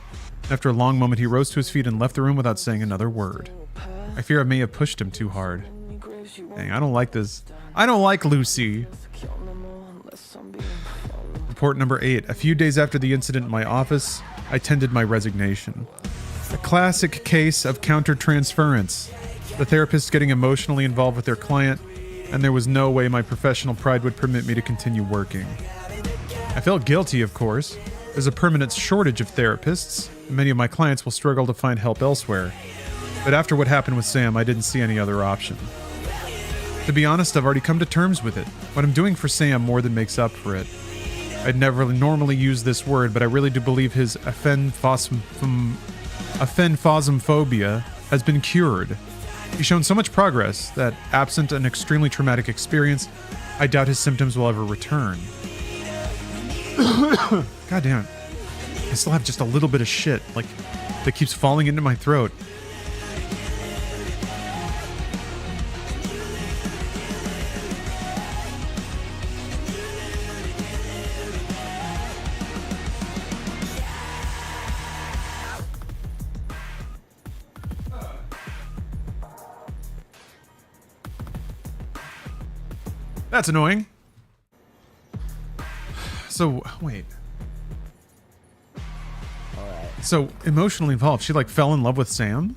After a long moment, he rose to his feet and left the room without saying another word. I fear I may have pushed him too hard. Dang, I don't like this. I don't like Lucy. Report number 8. A few days after the incident in my office, I tendered my resignation. A classic case of countertransference. The therapist getting emotionally involved with their client, and there was no way my professional pride would permit me to continue working. I felt guilty, of course. There's a permanent shortage of therapists, and many of my clients will struggle to find help elsewhere. But after what happened with Sam, I didn't see any other option. To be honest, I've already come to terms with it. What I'm doing for Sam more than makes up for it. I'd never normally use this word, but I really do believe his aphenphosmophobia has been cured. He's shown so much progress that, absent an extremely traumatic experience, I doubt his symptoms will ever return. God damn it. I still have just a little bit of shit, like, that keeps falling into my throat. That's annoying. So, wait. So, emotionally involved. She, like, fell in love with Sam?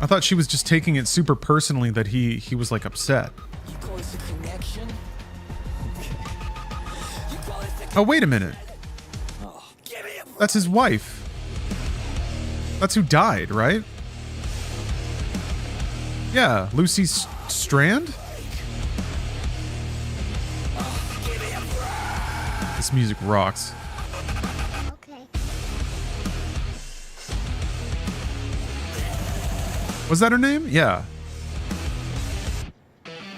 I thought she was just taking it super personally that he was, like, upset. Oh, wait a minute. That's his wife. That's who died, right? Yeah, Lucy Strand? This music rocks. Was that her name? Yeah.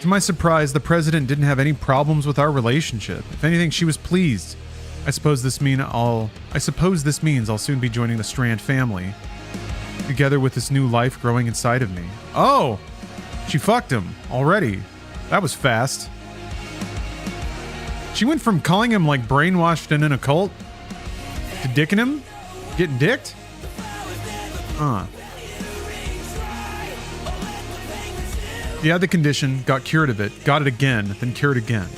To my surprise, the president didn't have any problems with our relationship. If anything, she was pleased. I suppose this means I'll soon be joining the Strand family, together with this new life growing inside of me. Oh, she fucked him already. That was fast. She went from calling him like brainwashed and in a cult to dicking him, getting dicked. He had the condition, got cured of it, got it again, then cured again.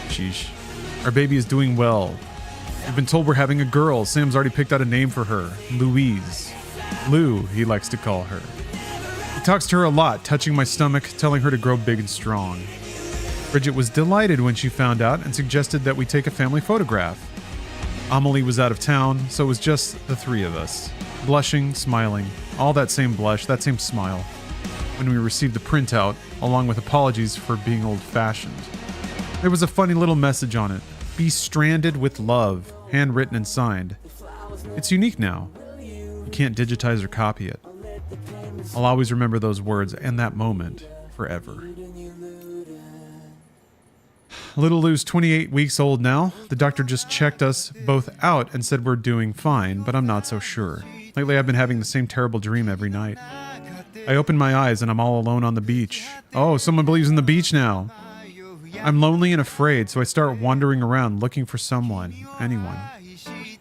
Sheesh. Our baby is doing well. We've been told we're having a girl. Sam's already picked out a name for her. Louise. Lou, he likes to call her. He talks to her a lot, touching my stomach, telling her to grow big and strong. Bridget was delighted when she found out and suggested that we take a family photograph. Amelie was out of town, so it was just the three of us. Blushing, smiling, all that same blush, that same smile. When we received the printout, along with apologies for being old-fashioned. There was a funny little message on it. Be stranded with love, handwritten and signed. It's unique now. You can't digitize or copy it. I'll always remember those words and that moment forever. Little Lou's 28 weeks old now. The doctor just checked us both out and said we're doing fine, but I'm not so sure. Lately I've been having the same terrible dream every night. I open my eyes and I'm all alone on the beach. Oh, someone believes in the beach now. I'm lonely and afraid, so I start wandering around looking for someone, anyone.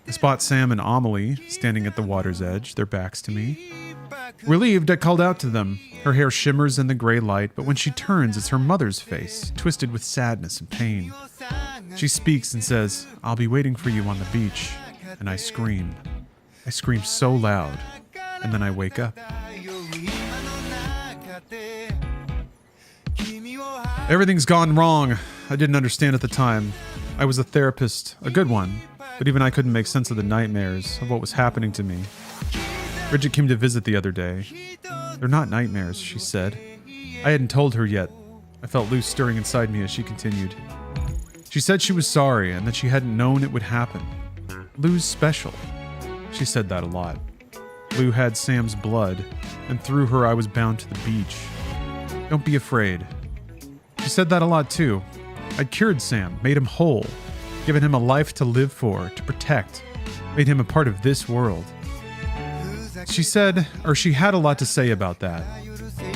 I spot Sam and Amelie standing at the water's edge, their backs to me. Relieved, I called out to them. Her hair shimmers in the gray light, but when she turns, it's her mother's face, twisted with sadness and pain. She speaks and says, "I'll be waiting for you on the beach." And I scream. I scream so loud, and then I wake up. Everything's gone wrong. I didn't understand at the time. I was a therapist, a good one, but even I couldn't make sense of the nightmares, of what was happening to me. Bridget came to visit the other day. "They're not nightmares," she said. I hadn't told her yet. I felt Lou stirring inside me as she continued. She said she was sorry and that she hadn't known it would happen. Lou's special. She said that a lot. Lou had Sam's blood, and through her I was bound to the beach. Don't be afraid. She said that a lot too. I'd cured Sam, made him whole, given him a life to live for, to protect, made him a part of this world. She said, or she had a lot to say about that,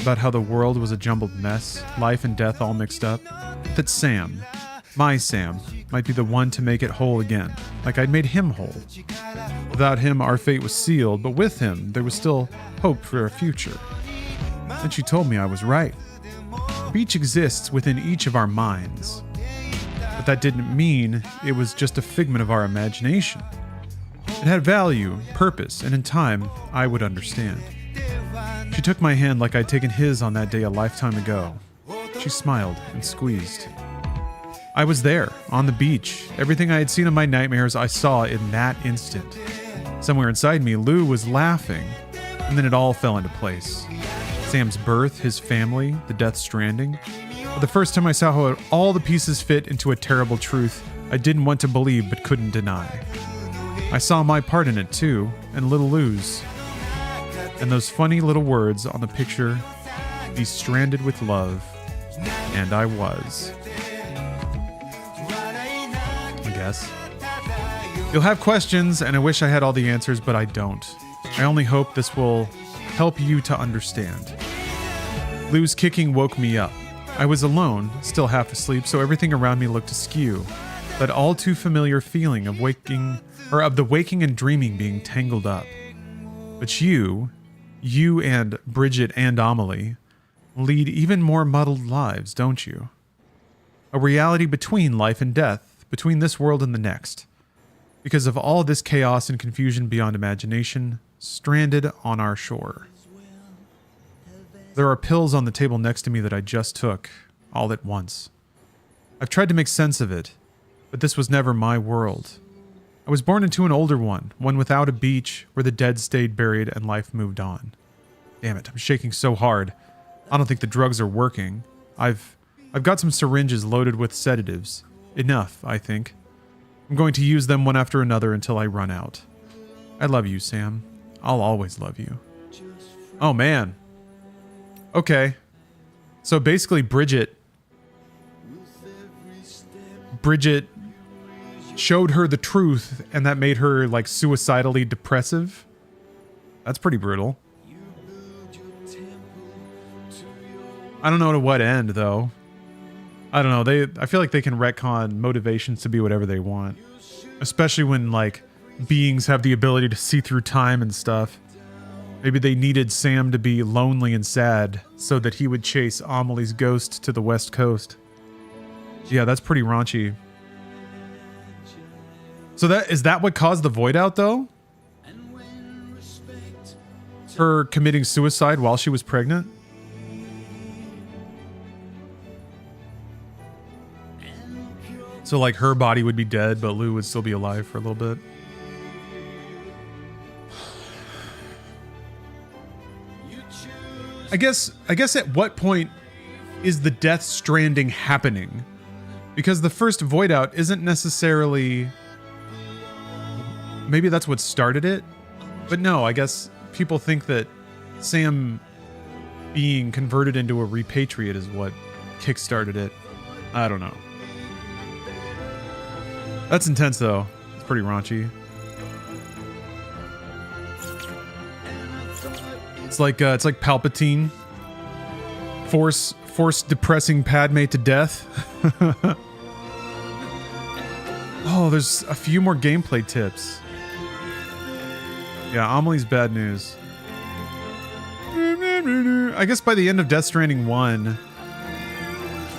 about how the world was a jumbled mess, life and death all mixed up, that Sam, my Sam, might be the one to make it whole again, like I'd made him whole. Without him, our fate was sealed, but with him, there was still hope for a future. And she told me I was right. Beach exists within each of our minds. But that didn't mean it was just a figment of our imagination. It had value, purpose, and in time, I would understand. She took my hand like I'd taken his on that day a lifetime ago. She smiled and squeezed. I was there, on the beach. Everything I had seen in my nightmares, I saw in that instant. Somewhere inside me, Lou was laughing, and then it all fell into place. Sam's birth, his family, the death stranding. For the first time I saw how all the pieces fit into a terrible truth I didn't want to believe but couldn't deny. I saw my part in it too, and little Lou's. And those funny little words on the picture, "Be stranded with love," and I was. I guess. You'll have questions, and I wish I had all the answers, but I don't. I only hope this will help you to understand. Lou's kicking woke me up. I was alone, still half asleep, so everything around me looked askew. That all too familiar feeling of the waking and dreaming being tangled up. But you and Bridget and Amelie lead even more muddled lives, don't you? A reality between life and death, between this world and the next. Because of all this chaos and confusion beyond imagination, stranded on our shore. There are pills on the table next to me that I just took, all at once. I've tried to make sense of it, but this was never my world. I was born into an older one without a beach, where the dead stayed buried and life moved on. Damn it, I'm shaking so hard. I don't think the drugs are working. I've got some syringes loaded with sedatives. Enough, I think. I'm going to use them one after another until I run out. I love you, Sam. I'll always love you. Oh, man. Okay. So basically, Bridget showed her the truth, and that made her, like, suicidally depressive. That's pretty brutal. I don't know to what end, though. I don't know. I feel like they can retcon motivations to be whatever they want. Especially when, like, beings have the ability to see through time and stuff. Maybe they needed Sam to be lonely and sad so that he would chase Amelie's ghost to the West Coast. Yeah, that's pretty raunchy. So is that what caused the void out, though? Her committing suicide while she was pregnant? So, like, her body would be dead, but Lou would still be alive for a little bit. I guess at what point is the Death Stranding happening? Because the first void out isn't necessarily... Maybe that's what started it? But no, I guess people think that Sam being converted into a repatriate is what kickstarted it. I don't know. That's intense, though. It's pretty raunchy. It's like Palpatine force depressing Padme to death. Oh, there's a few more gameplay tips. Yeah, Amelie's bad news. I guess by the end of Death Stranding 1,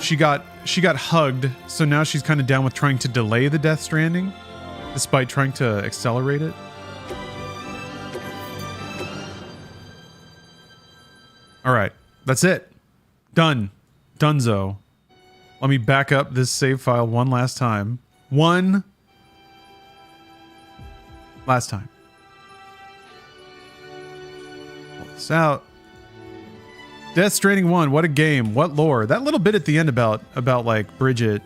she got hugged, so now she's kind of down with trying to delay the Death Stranding, despite trying to accelerate it. Alright, that's it. Done. Dunzo. Let me back up this save file one last time. One last time. Pull this out. Death Stranding 1, what a game. What lore. That little bit at the end about like Bridget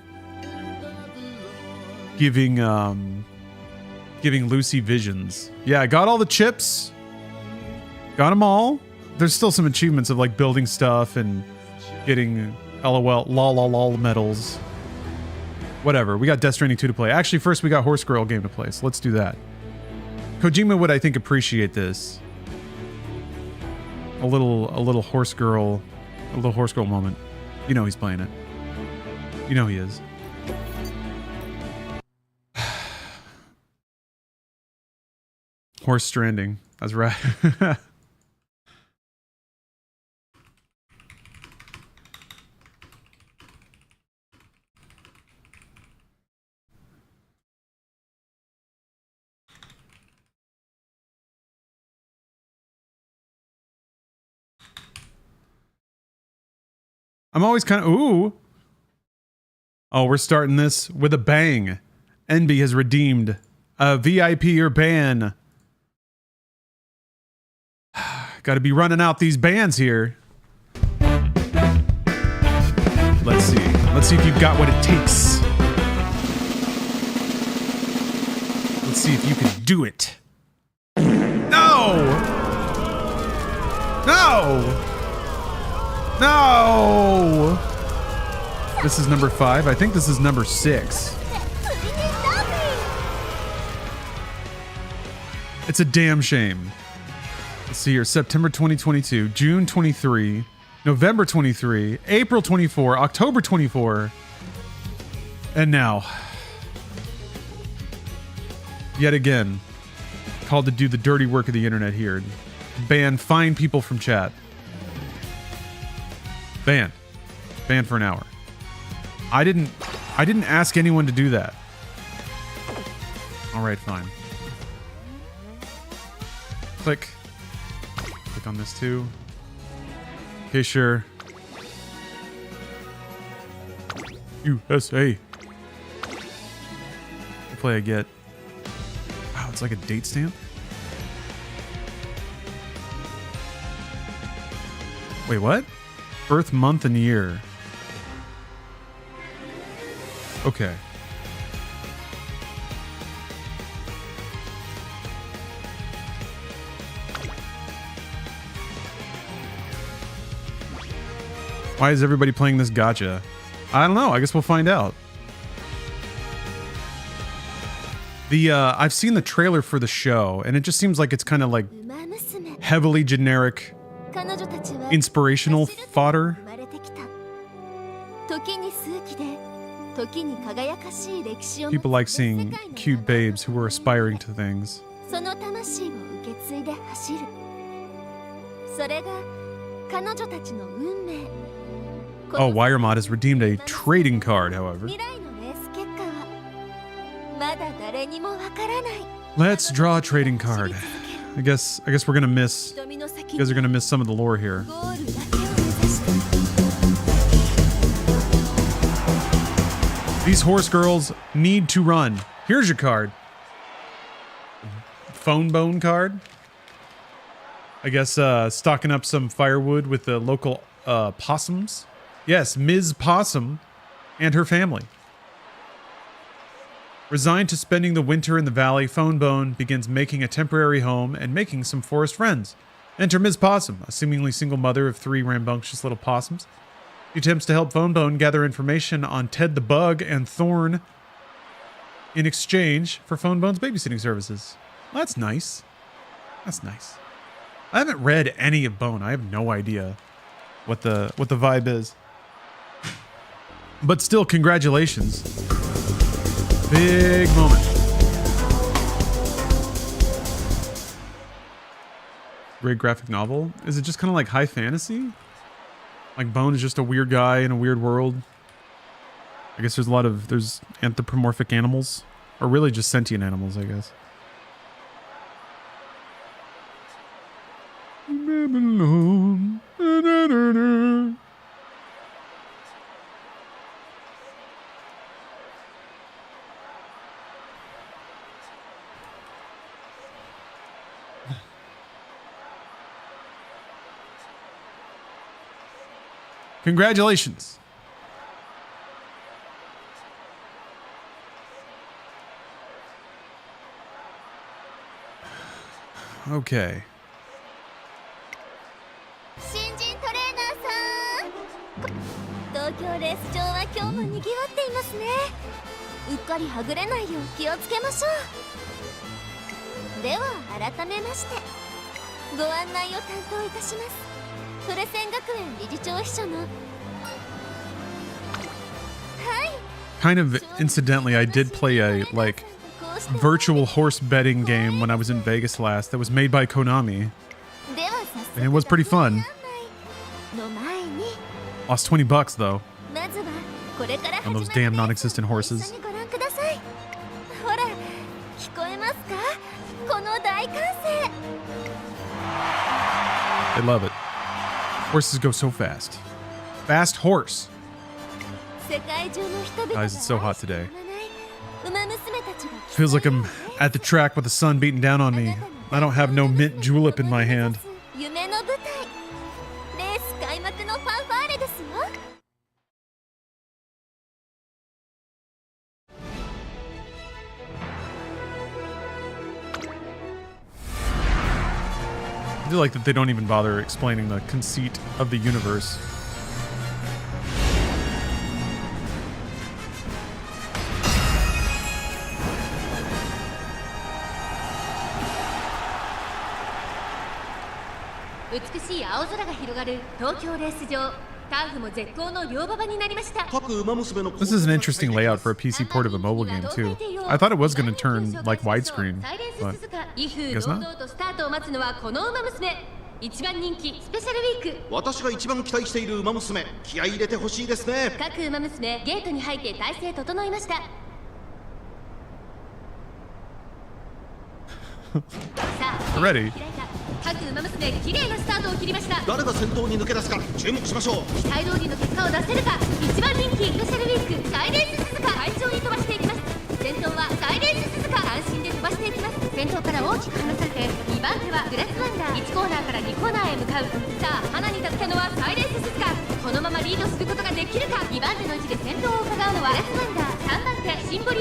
giving Lucy visions. Yeah, I got all the chips. Got them all. There's still some achievements of like building stuff and getting LOL medals. Whatever. We got Death Stranding 2 to play. Actually, first we got Horse Girl game to play, so let's do that. Kojima would, I think, appreciate this. A little horse girl moment. You know he's playing it. You know he is. Horse Stranding. That's right. I'm always kind of... Ooh. Oh, we're starting this with a bang. Enby has redeemed a VIP or ban. Got to be running out these bans here. Let's see. Let's see if you've got what it takes. Let's see if you can do it. No! No! No! This is number 5. I think this is number 6. It's a damn shame. Let's see here. September 2022, June 23, November 23, April 24, October 24, and now, yet again, called to do the dirty work of the internet here. Ban fine people from chat. Banned. Banned for an hour. I didn't ask anyone to do that. All right, fine. Click. Click on this too. Okay, sure. USA. Hopefully I get... Wow, it's like a date stamp? Wait, what? Birth month and year. Okay. Why is everybody playing this gacha? I don't know. I guess we'll find out. I've seen the trailer for the show, and it just seems like it's kind of like heavily generic, inspirational fodder. People like seeing cute babes who are aspiring to things. Oh, WireMod has redeemed a trading card, however. Let's draw a trading card. I guess we're gonna miss. You guys are gonna miss some of the lore here. These horse girls need to run. Here's your card. Phone bone card. I guess stocking up some firewood with the local possums. Yes, Ms. Possum and her family. Resigned to spending the winter in the valley, Phone Bone begins making a temporary home and making some forest friends. Enter Ms. Possum, a seemingly single mother of 3 rambunctious little possums. She attempts to help Phone Bone gather information on Ted the Bug and Thorn in exchange for Phone Bone's babysitting services. Well, that's nice. That's nice. I haven't read any of Bone. I have no idea what the vibe is. But still, congratulations. Big moment. Great graphic novel. Is it just kind of like high fantasy? Like Bone is just a weird guy in a weird world. I guess there's anthropomorphic animals. Or really just sentient animals, I guess. Babylon. Congratulations. Okay. 新人トレーナーさん、東京レース場は今日も賑わっていますね。うっかりはぐれないよう気をつけましょう。では改めましてご案内を担当いたします。トレセン学園理事長秘書の。はい。 Kind of incidentally, I did play a virtual horse betting game when I was in Vegas last that was made by Konami. And it was pretty fun. Lost $20 though. On those damn non-existent horses. I love it. Horses go so fast. Fast horse. Guys, it's so hot today. Feels like I'm at the track with the sun beating down on me. I don't have no mint julep in my hand. I feel like that they don't even bother explaining the conceit of the universe. This is an interesting layout for a PC port of a mobile game too. I thought it was going to turn like widescreen, but I guess not. 一番人気スペシャルウィーク、私が一番期待しているウマ娘、気合い入れてほしいですね。各ウマ娘ゲートに入って体勢整いました。さあ、Ready? 各ウマ娘綺麗なスタートを切りました。誰が先頭に抜け出すか注目しましょう。期待通りの結果を出せるか。一番人気スペシャルウィーク、サイレンス鈴鹿快調に飛ばしていきます。先頭はサイレンス鈴鹿、安心で飛ばしていきます。先頭から大きく離されて2番手はブレスワンダー、1コーナーから2コーナーへ向かう。さあ、花に立ったのはサイレンス鈴鹿。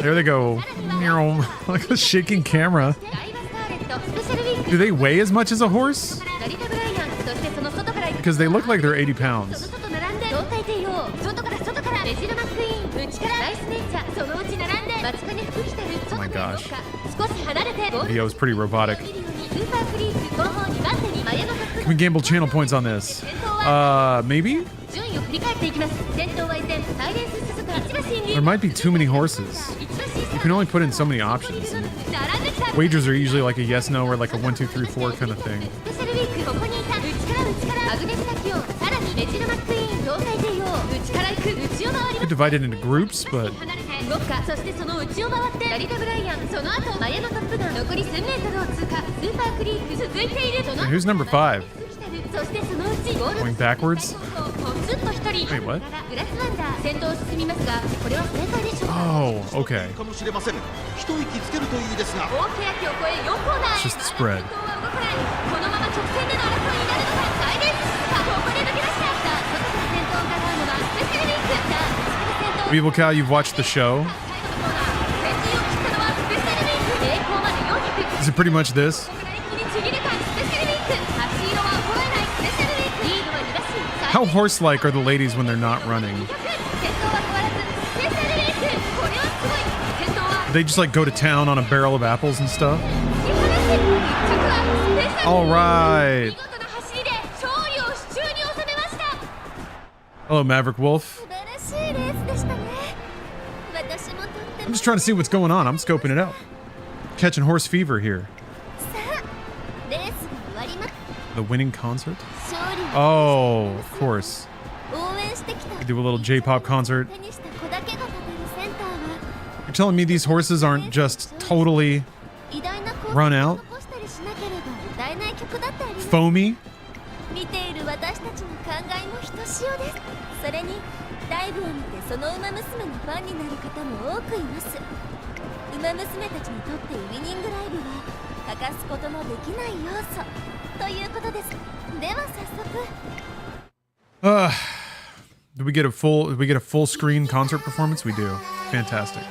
There they go. Like a shaking camera. Do they weigh as much as a horse? Because they look like they're 80 pounds. Oh my gosh. The video is pretty robotic. Can we gamble channel points on this? Maybe? There might be too many horses. You can only put in so many options. Wagers are usually like a yes, no, or like a 1, 2, 3, 4 kind of thing. We divide it into groups, but who's number 5? Going backwards? Wait, what? Oh, okay. It's just the spread. Weevil Cow, you've watched the show? Is it pretty much this? How horse-like are the ladies when they're not running? They just like go to town on a barrel of apples and stuff? All right. Hello, Maverick Wolf. I'm just trying to see what's going on. I'm scoping it out. Catching horse fever here. The winning concert? Oh, of course. We do a little J-pop concert. You're telling me these horses aren't just totally run out? Foamy? Do we get a full screen concert performance? We do. Fantastic.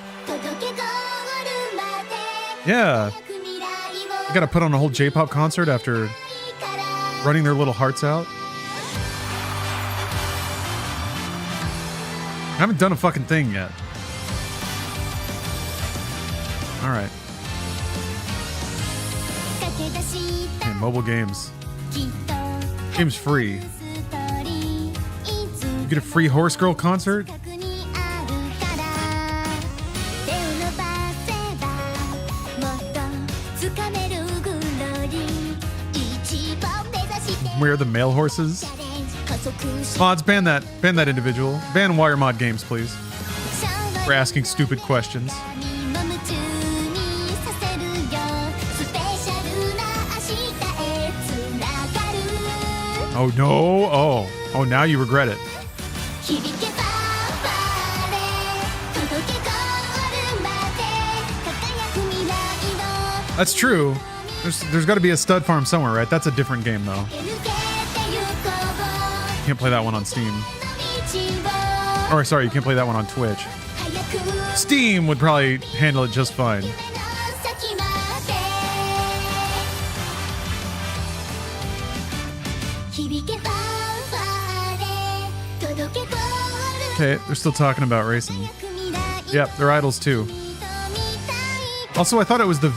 Yeah. You gotta put on a whole J-pop concert after running their little hearts out. I haven't done a fucking thing yet. Alright. Okay, mobile games. Game's free. You get a free Horse Girl concert? Where are the male horses? Mods, ban that individual. Ban Wire Mod Games, please. We're asking stupid questions. Oh no! Oh, now you regret it. That's true. There's got to be a stud farm somewhere, right? That's a different game, though. You can't play that one on Steam. Or, sorry, you can't play that one on Twitch. Steam would probably handle it just fine. Okay, they're still talking about racing. Yep, they're idols too. Also, I thought it was the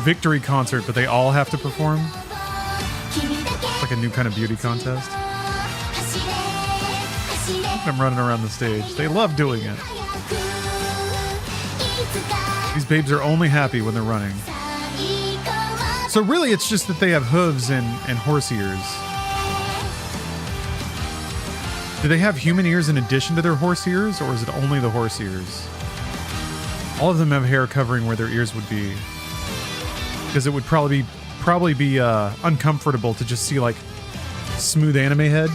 victory concert, but they all have to perform. It's like a new kind of beauty contest. I'm running around the stage. They love doing it. These babes are only happy when they're running. So really, it's just that they have hooves and horse ears. Do they have human ears in addition to their horse ears, or is it only the horse ears? All of them have hair covering where their ears would be, because it would probably be uncomfortable to just see like smooth anime head.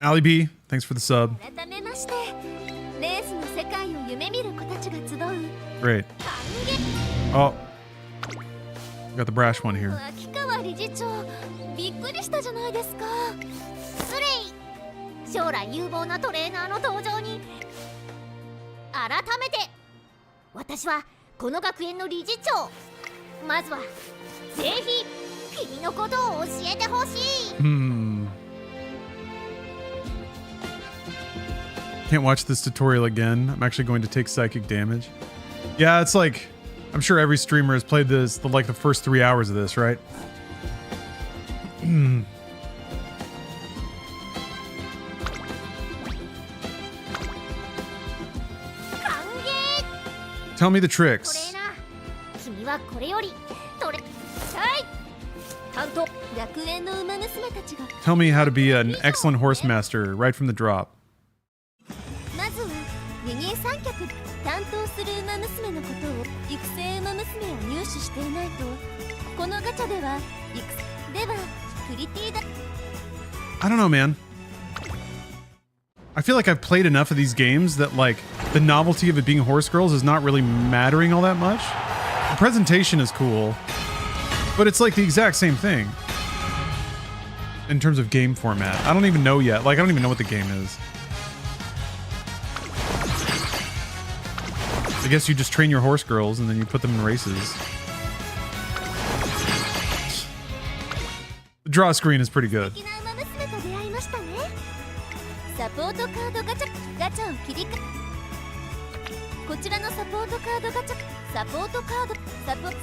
Ali B, thanks for the sub. 改めましてレースの世界を夢見る子たちが集う Great. Oh. Got the brash one here. 秋川理事長びっくりしたじゃないですか。失礼。将来有望なトレーナーの登場に改めて私はこの学園の理事長。まずはぜひ君のことを教えてほしい。Can't watch this tutorial again. I'm actually going to take psychic damage. Yeah, it's like, I'm sure every streamer has played this, like the first 3 hours of this, right? Tell me the tricks. 君はこれよりトレはい担当学園の馬娘たちが Tell me how to be an excellent horse master right from the drop. まずは二人三脚担当する馬娘のことを育成馬娘を入手していないとこのガチャでは育成ではプリティだ I don't know, man. I feel like I've played enough of these games that like the novelty of it being horse girls is not really mattering all that much. The presentation is cool, but it's like the exact same thing in terms of game format. I don't even know yet. Like, I don't even know what the game is. I guess you just train your horse girls and then you put them in races. The draw screen is pretty good. サポートカードガチャを切り替えこちらのサポートカードガチャサポートカードサポさ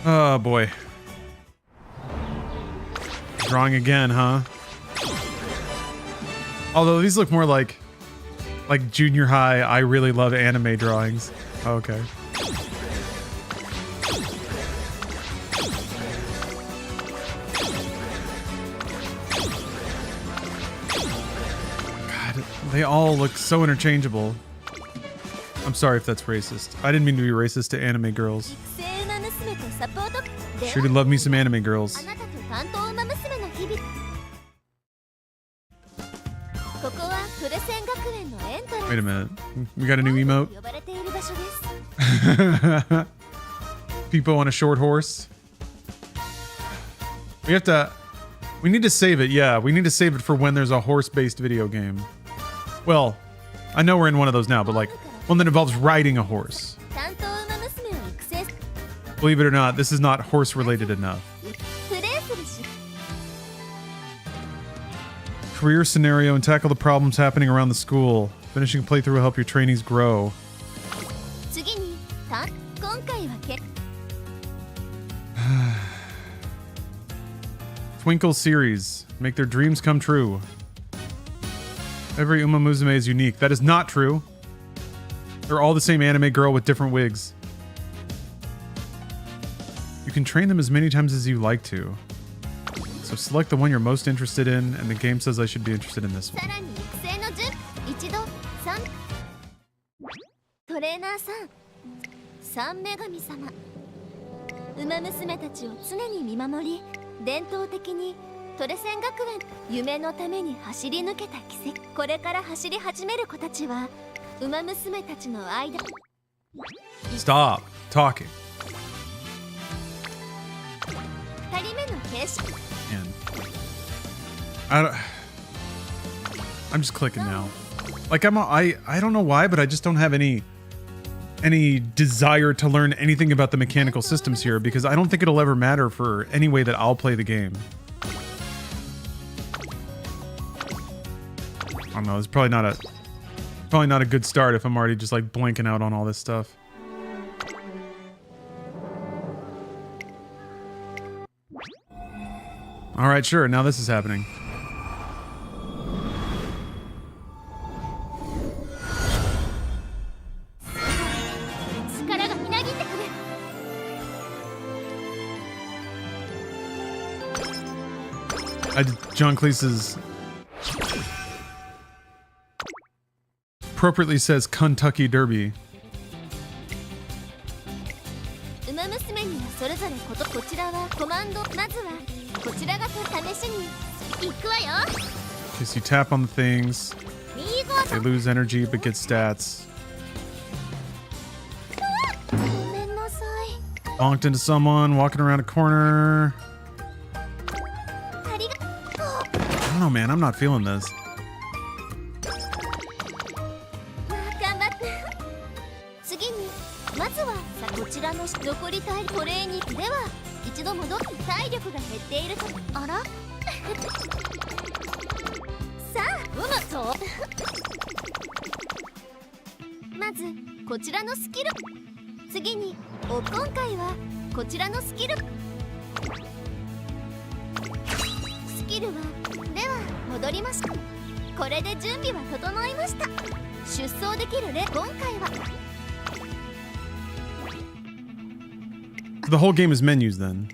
あ Oh boy. Drawing again, huh? Although these look more like junior high, I really love anime drawings. Oh, okay. God, they all look so interchangeable. I'm sorry if that's racist. I didn't mean to be racist to anime girls. Sure to love me some anime girls. Wait a minute. We got a new emote? People on a short horse. We need to save it. Yeah, we need to save it for when there's a horse-based video game. Well, I know we're in one of those now, but like one that involves riding a horse. Believe it or not, this is not horse-related enough. Career scenario and tackle the problems happening around the school. Finishing a playthrough will help your trainees grow. Twinkle series. Make their dreams come true. Every Uma Musume is unique. That is not true. They're all the same anime girl with different wigs. You can train them as many times as you like to. So select the one you're most interested in, and the game says I should be interested in this one. トレーナーさん、三女神様。馬娘たちを常に見守り、伝統的にトレセン学園夢のために走り抜けた奇跡。これから走り始める子たちは馬娘たちの間。Stop talking. 2人目の形式。I'm just clicking now. Like I don't know why, but I just don't have any desire to learn anything about the mechanical systems here because I don't think it'll ever matter for any way that I'll play the game. I don't know. It's probably not a good start if I'm already just like blanking out on all this stuff. All right, sure. Now this is happening. John Cleese's appropriately says Kentucky Derby. 馬娘にはそれぞれこちらはコマンドまずはこちらが試しに Okay, so you tap on the things. They lose energy but get stats. Bonked into someone, walking around a corner. I don't know, man. I'm not feeling this. The whole game is menus then.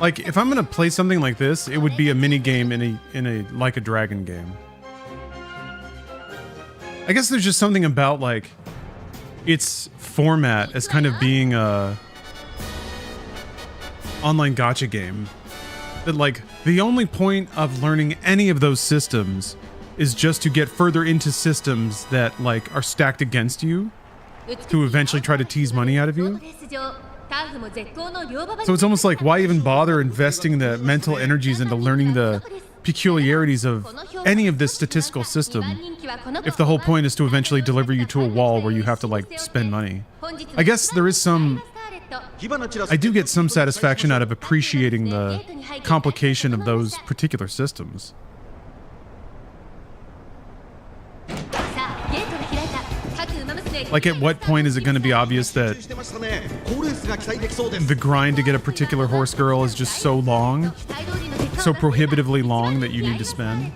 Like, if I'm gonna play something like this, it would be a mini game in a Like a Dragon game. I guess there's just something about like its format as kind of being a online gacha game that like the only point of learning any of those systems is just to get further into systems that like are stacked against you to eventually try to tease money out of you. So it's almost like, why even bother investing the mental energies into learning the peculiarities of any of this statistical system if the whole point is to eventually deliver you to a wall where you have to like spend money? I guess there is some... I do get some satisfaction out of appreciating the complication of those particular systems. Like, at what point is it going to be obvious that the grind to get a particular horse girl is just so long, so prohibitively long that you need to spend?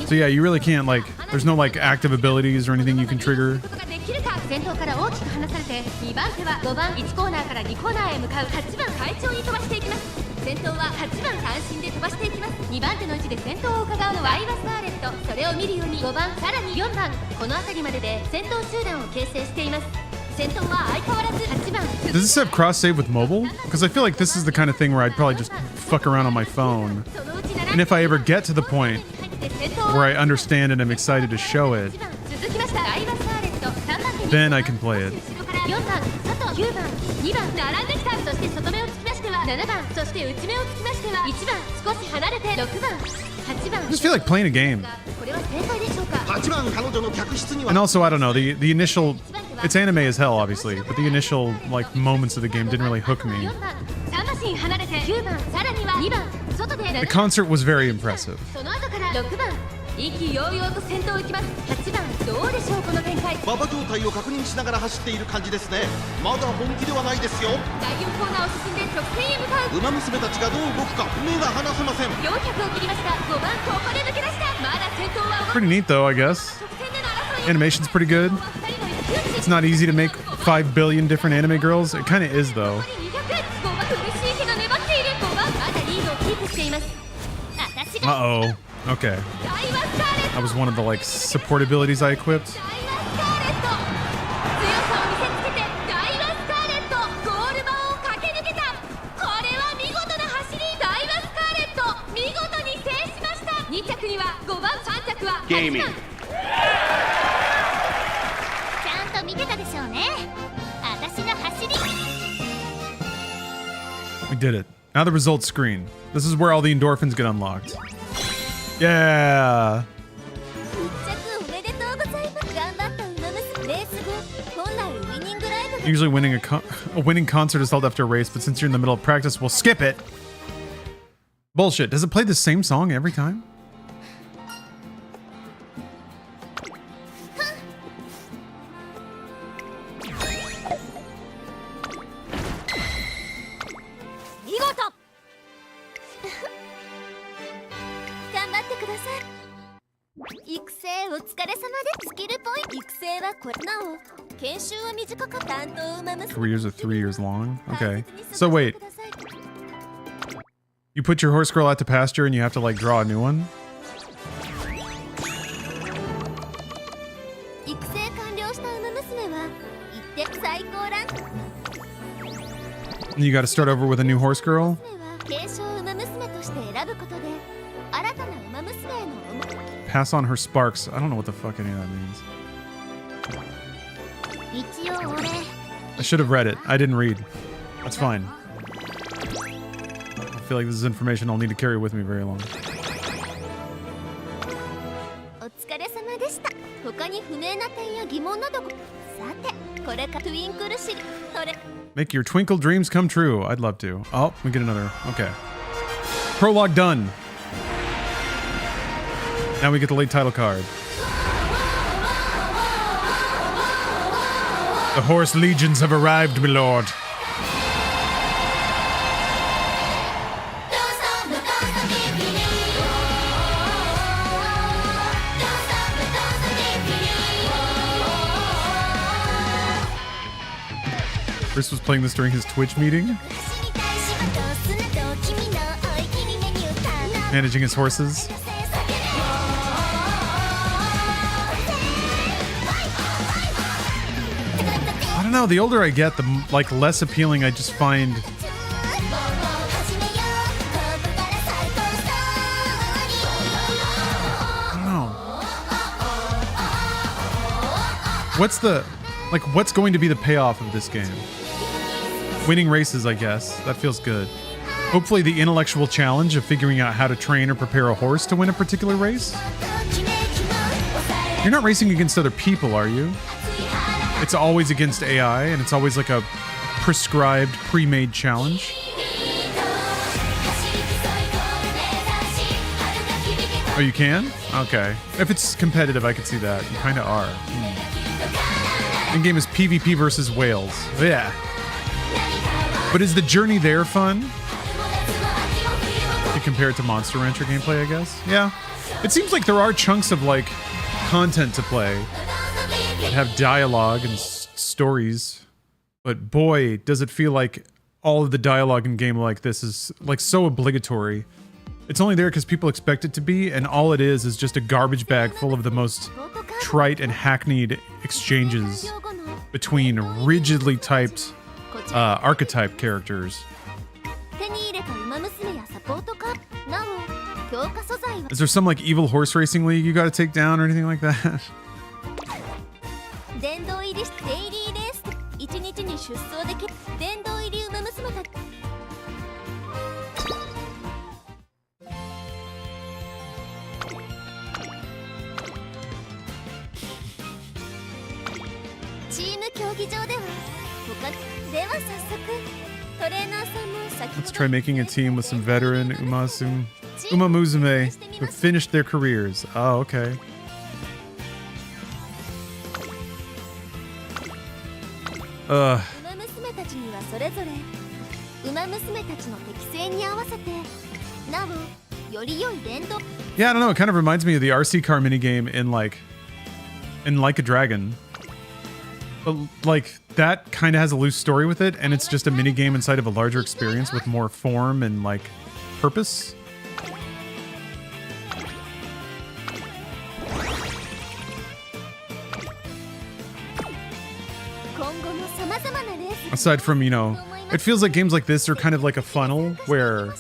So yeah, you really can't, like, there's no like active abilities or anything you can trigger. Does this have cross save with mobile? Because I feel like this is the kind of thing where I'd probably just fuck around on my phone. And if I ever get to the point where I understand and I'm excited to show it, then I can play it. I just feel like playing a game. And also, I don't know, the initial... It's anime as hell, obviously, but the initial, like, moments of the game didn't really hook me. The concert was very impressive. Pretty neat though, I guess. Animation's pretty good. It's not easy to make 5 billion different anime girls. It kind of is though. Uh-oh. Okay. That was one of the like support abilities I equipped. Gaming. We did it. Now the results screen. This is where all the endorphins get unlocked. Yeah. Usually winning a winning concert is held after a race, but since you're in the middle of practice, we'll skip it. Bullshit. Does it play the same song every time? Careers are 3 years long? Okay. So wait. You put your horse girl out to pasture and you have to like draw a new one? 育成完了した馬娘は行って最高ランク You got to start over with a new horse girl? 継承馬娘として選ぶことで新たな馬娘への Pass on her sparks. I don't know what the fuck any of that means. 一応俺 I should have read it. I didn't read. That's fine. I feel like this is information I'll need to carry with me very long. お疲れ様でした。他に不明な点や疑問などさてこれかトゥインクルシルそれ Make your twinkle dreams come true. I'd love to. Oh, we get another. Okay. Prologue done. Now we get the late title card. The horse legions have arrived, my lord. Chris was playing this during his Twitch meeting. Managing his horses. I don't know, the older I get, the like less appealing I just find. I don't know. What's going to be the payoff of this game? Winning races, I guess. That feels good. Hopefully the intellectual challenge of figuring out how to train or prepare a horse to win a particular race. You're not racing against other people, are you? It's always against AI, and it's always like a prescribed, pre-made challenge. Oh, you can? Okay. If it's competitive, I could see that. You kind of are. In-game is PvP versus whales. Yeah. But is the journey there fun? To compare it to Monster Rancher gameplay, I guess? Yeah. It seems like there are chunks of, like, content to play that have dialogue and stories. But boy, does it feel like all of the dialogue in a game like this is, like, so obligatory. It's only there because people expect it to be, and all it is just a garbage bag full of the most trite and hackneyed exchanges between rigidly typed archetype characters. Is there some like evil horse racing league you gotta take down or anything like that? Let's try making a team with some veteran Umamusume who finished their careers. Oh, okay. Yeah, I don't know. It kind of reminds me of the RC car minigame in Like a Dragon. But like that kind of has a loose story with it, and it's just a mini game inside of a larger experience with more form and like purpose. Aside from, you know, it feels like games like this are kind of like a funnel where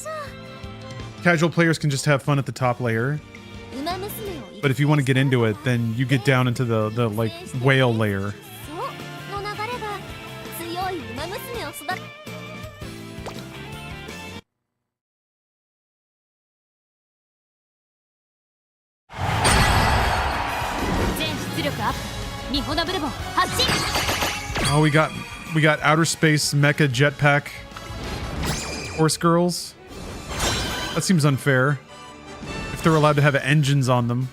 casual players can just have fun at the top layer. But if you want to get into it, then you get down into the like whale layer. Oh, we got outer space mecha jetpack horse girls. That seems unfair. If they're allowed to have engines on them.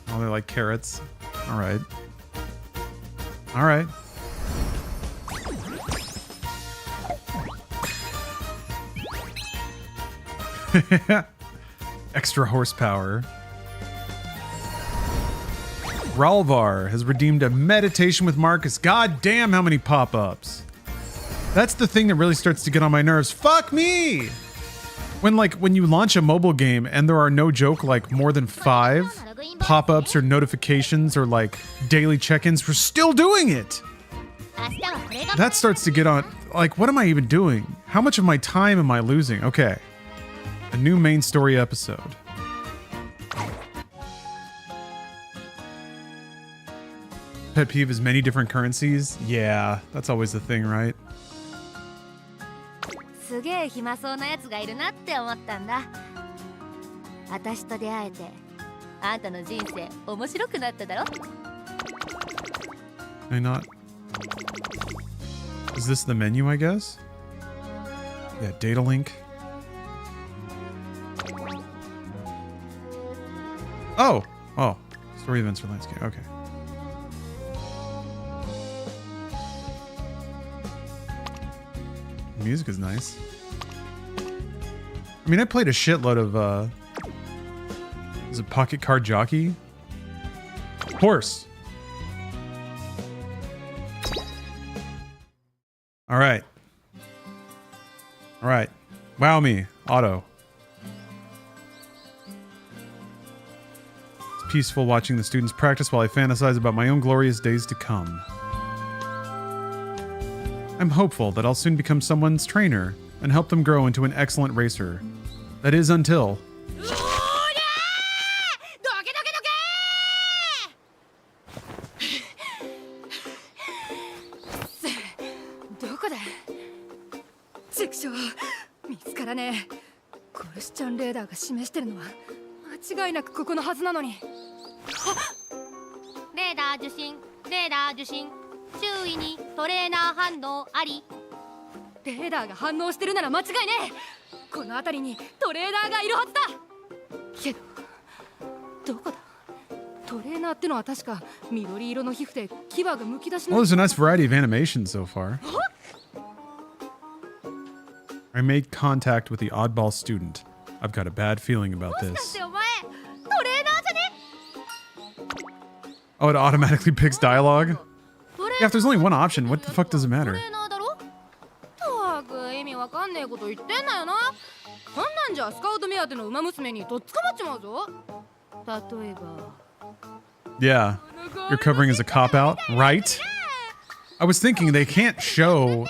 Oh, they're like carrots. All right. All right. Extra horsepower. Ralvar has redeemed a meditation with Marcus. God damn, how many pop-ups. That's the thing that really starts to get on my nerves. Fuck me! When you launch a mobile game and there are no joke like more than 5 pop-ups or notifications or like daily check-ins, we're still doing it. That starts to get on, like, what am I even doing? How much of my time am I losing? Okay. A new main story episode. Pet peeve is many different currencies? Yeah, that's always the thing, right? すげえ暇そうなやつがいるなって思ったんだ。私と出会えて、あんたの人生面白くなっただろ? Can I not? Is this the menu, I guess? Yeah, data link. Oh! Oh. Story events for landscape. Okay. The music is nice. I mean, I played a shitload of, is it Pocket Card Jockey? Horse! Alright. Alright. Wow me. Auto. It's peaceful watching the students practice while I fantasize about my own glorious days to come. I'm hopeful that I'll soon become someone's trainer and help them grow into an excellent racer. That is until... Well, there's a nice variety of animations so far. I made contact with the oddball student. I've got a bad feeling about this. Oh, it automatically picks dialogue? Yeah, if there's only one option, what the fuck does it matter? Yeah, you're covering as a cop-out, right? I was thinking they can't show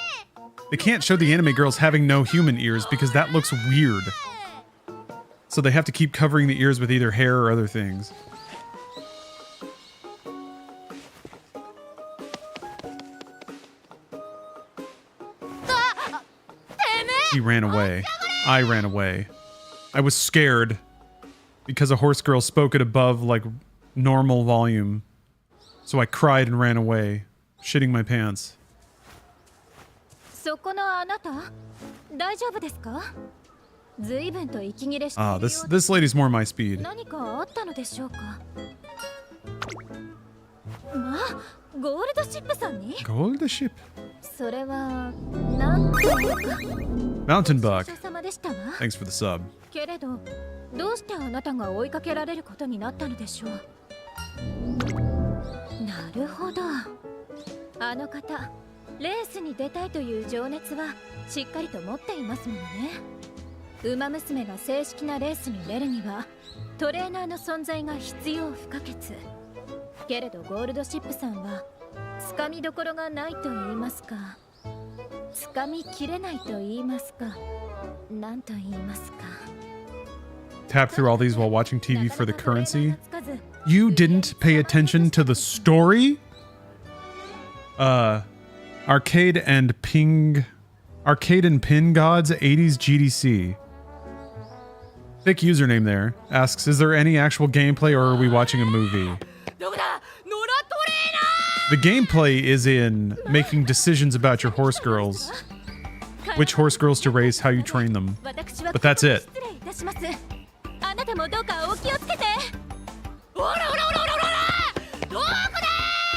the anime girls having no human ears because that looks weird. So they have to keep covering the ears with either hair or other things. He ran away. I ran away. I was scared because a horse girl spoke it above like normal volume. So I cried and ran away, shitting my pants. Ah, this lady's more my speed. Gold ship? Mountain Buck. Thanks for the sub. どうしてあなたが追いかけられることになったのでしょう。なるほど。あの方、レースに出たいという情熱はしっかりと持っていますものね。ウマ娘が正式なレースに出るにはトレーナーの存在が必要不可欠。けれどゴールドシップさんはつかみどころがないと言いますか、つかみきれないと言いますか、なんと言いますか。Tap through all these while watching TV for the currency. You didn't pay attention to the story? Arcade and Pin Gods 80s GDC. Thick username there. Asks, is there any actual gameplay or are we watching a movie? The gameplay is in making decisions about your horse girls. Which horse girls to race, how you train them. But that's it.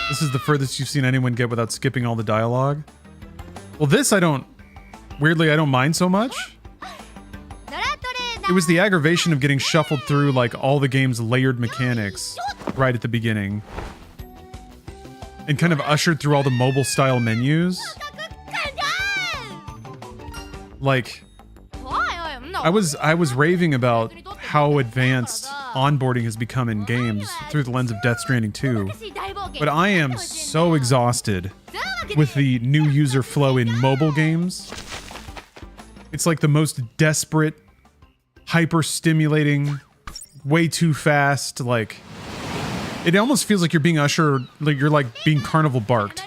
This is the furthest you've seen anyone get without skipping all the dialogue. Well, this I don't mind so much. It was the aggravation of getting shuffled through like all the game's layered mechanics right at the beginning. And kind of ushered through all the mobile style menus. Like, I was raving about how advanced onboarding has become in games through the lens of Death Stranding 2, but I am so exhausted with the new user flow in mobile games. It's like the most desperate, hyper-stimulating, way too fast, like... It almost feels like you're being ushered, like you're like being carnival barked.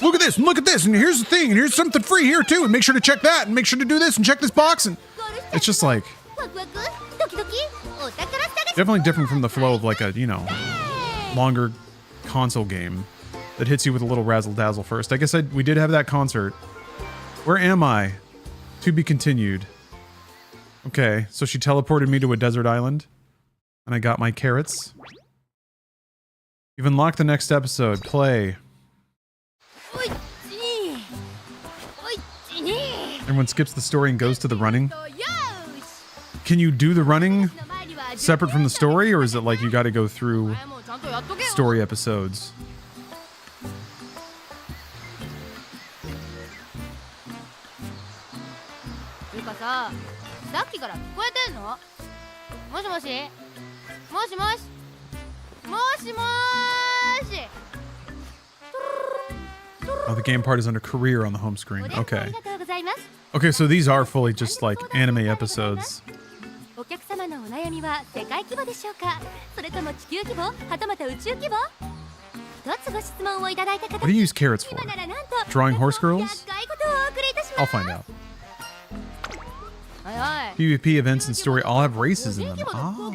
Look at this, and look at this, and here's the thing, and here's something free here too, and make sure to check that, and make sure to do this, and check this box, and... It's just like... Definitely different from the flow of like a, you know, longer console game that hits you with a little razzle-dazzle first. I guess we did have that concert. Where am I? To be continued. Okay, so she teleported me to a desert island, and I got my carrots. You've unlocked the next episode. Play. Everyone skips the story and goes to the running. Can you do the running separate from the story, or is it like you got to go through story episodes? Oh, the game part is under career on the home screen. Okay. Okay, so these are fully just like anime episodes. What do you use carrots for? Drawing horse girls? I'll find out. PvP events and story all have races in them. Oh.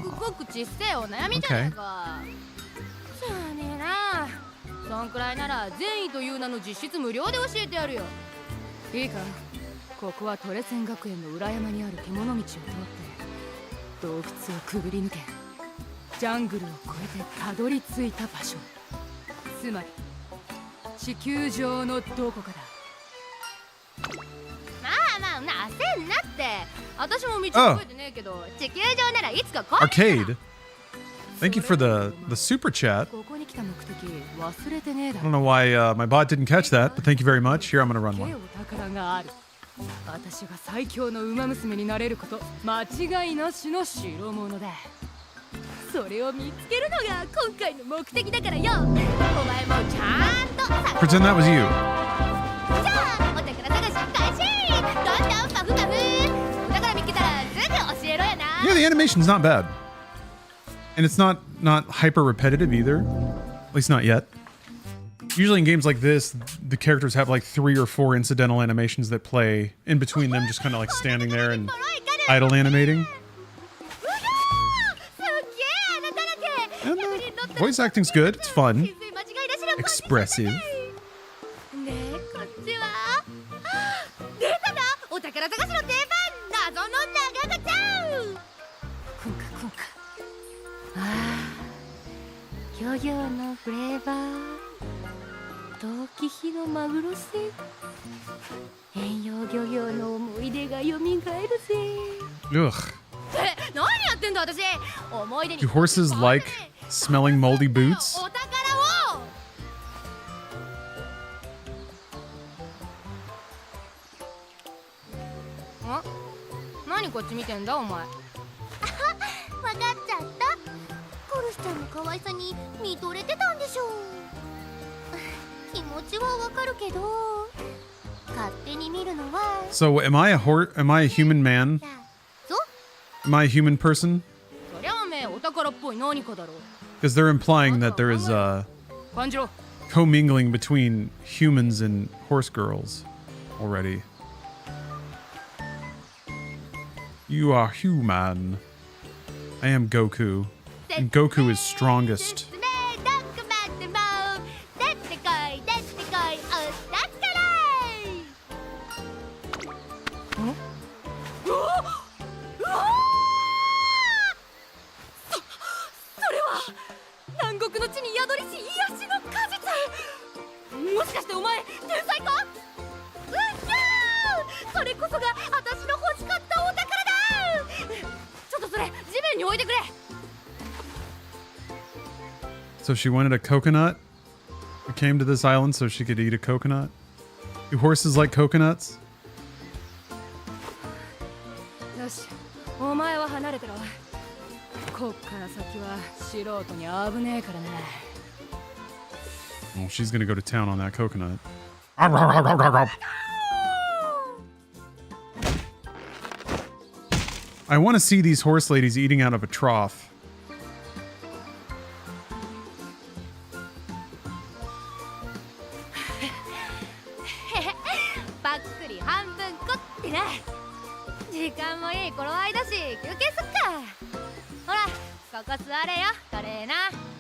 Okay. そんくらいなら善意という名の実質無料で教えてやるよ。いいか、ここはトレセン学園の裏山にある獣道を通って洞窟をくぐり抜けジャングルを越えてたどり着いた場所。つまり地球上のどこかだ。まあまあ焦んなって。私も道覚えてねえけど、地球上ならいつか来る。Arcade. Thank you for the super chat. I don't know why my bot didn't catch that, but thank you very much. Here, I'm going to run one. Pretend that was you. Yeah, the animation's not bad. And it's not hyper repetitive either. At least not yet. Usually in games like this, the characters have like 3 or 4 incidental animations that play in between them, just kind of like standing there and idle animating. And the voice acting's good. It's fun. Expressive. Ugh. Do horses like smelling moldy boots? So am I a human man? Am I a human person? Because they're implying that there is commingling between humans and horse girls already. You are human. I am Goku. And Goku is strongest. So she wanted a coconut? We came to this island so she could eat a coconut? Do horses like coconuts? よし、お前は離れてろ。こっから先は素人に危ねえからね。 Oh, she's gonna go to town on that coconut. I want to see these horse ladies eating out of a trough. ばっくり半分こってな。時間もいい頃合いだし、休憩すっか。ほら、ここ座れよ、トレーナー。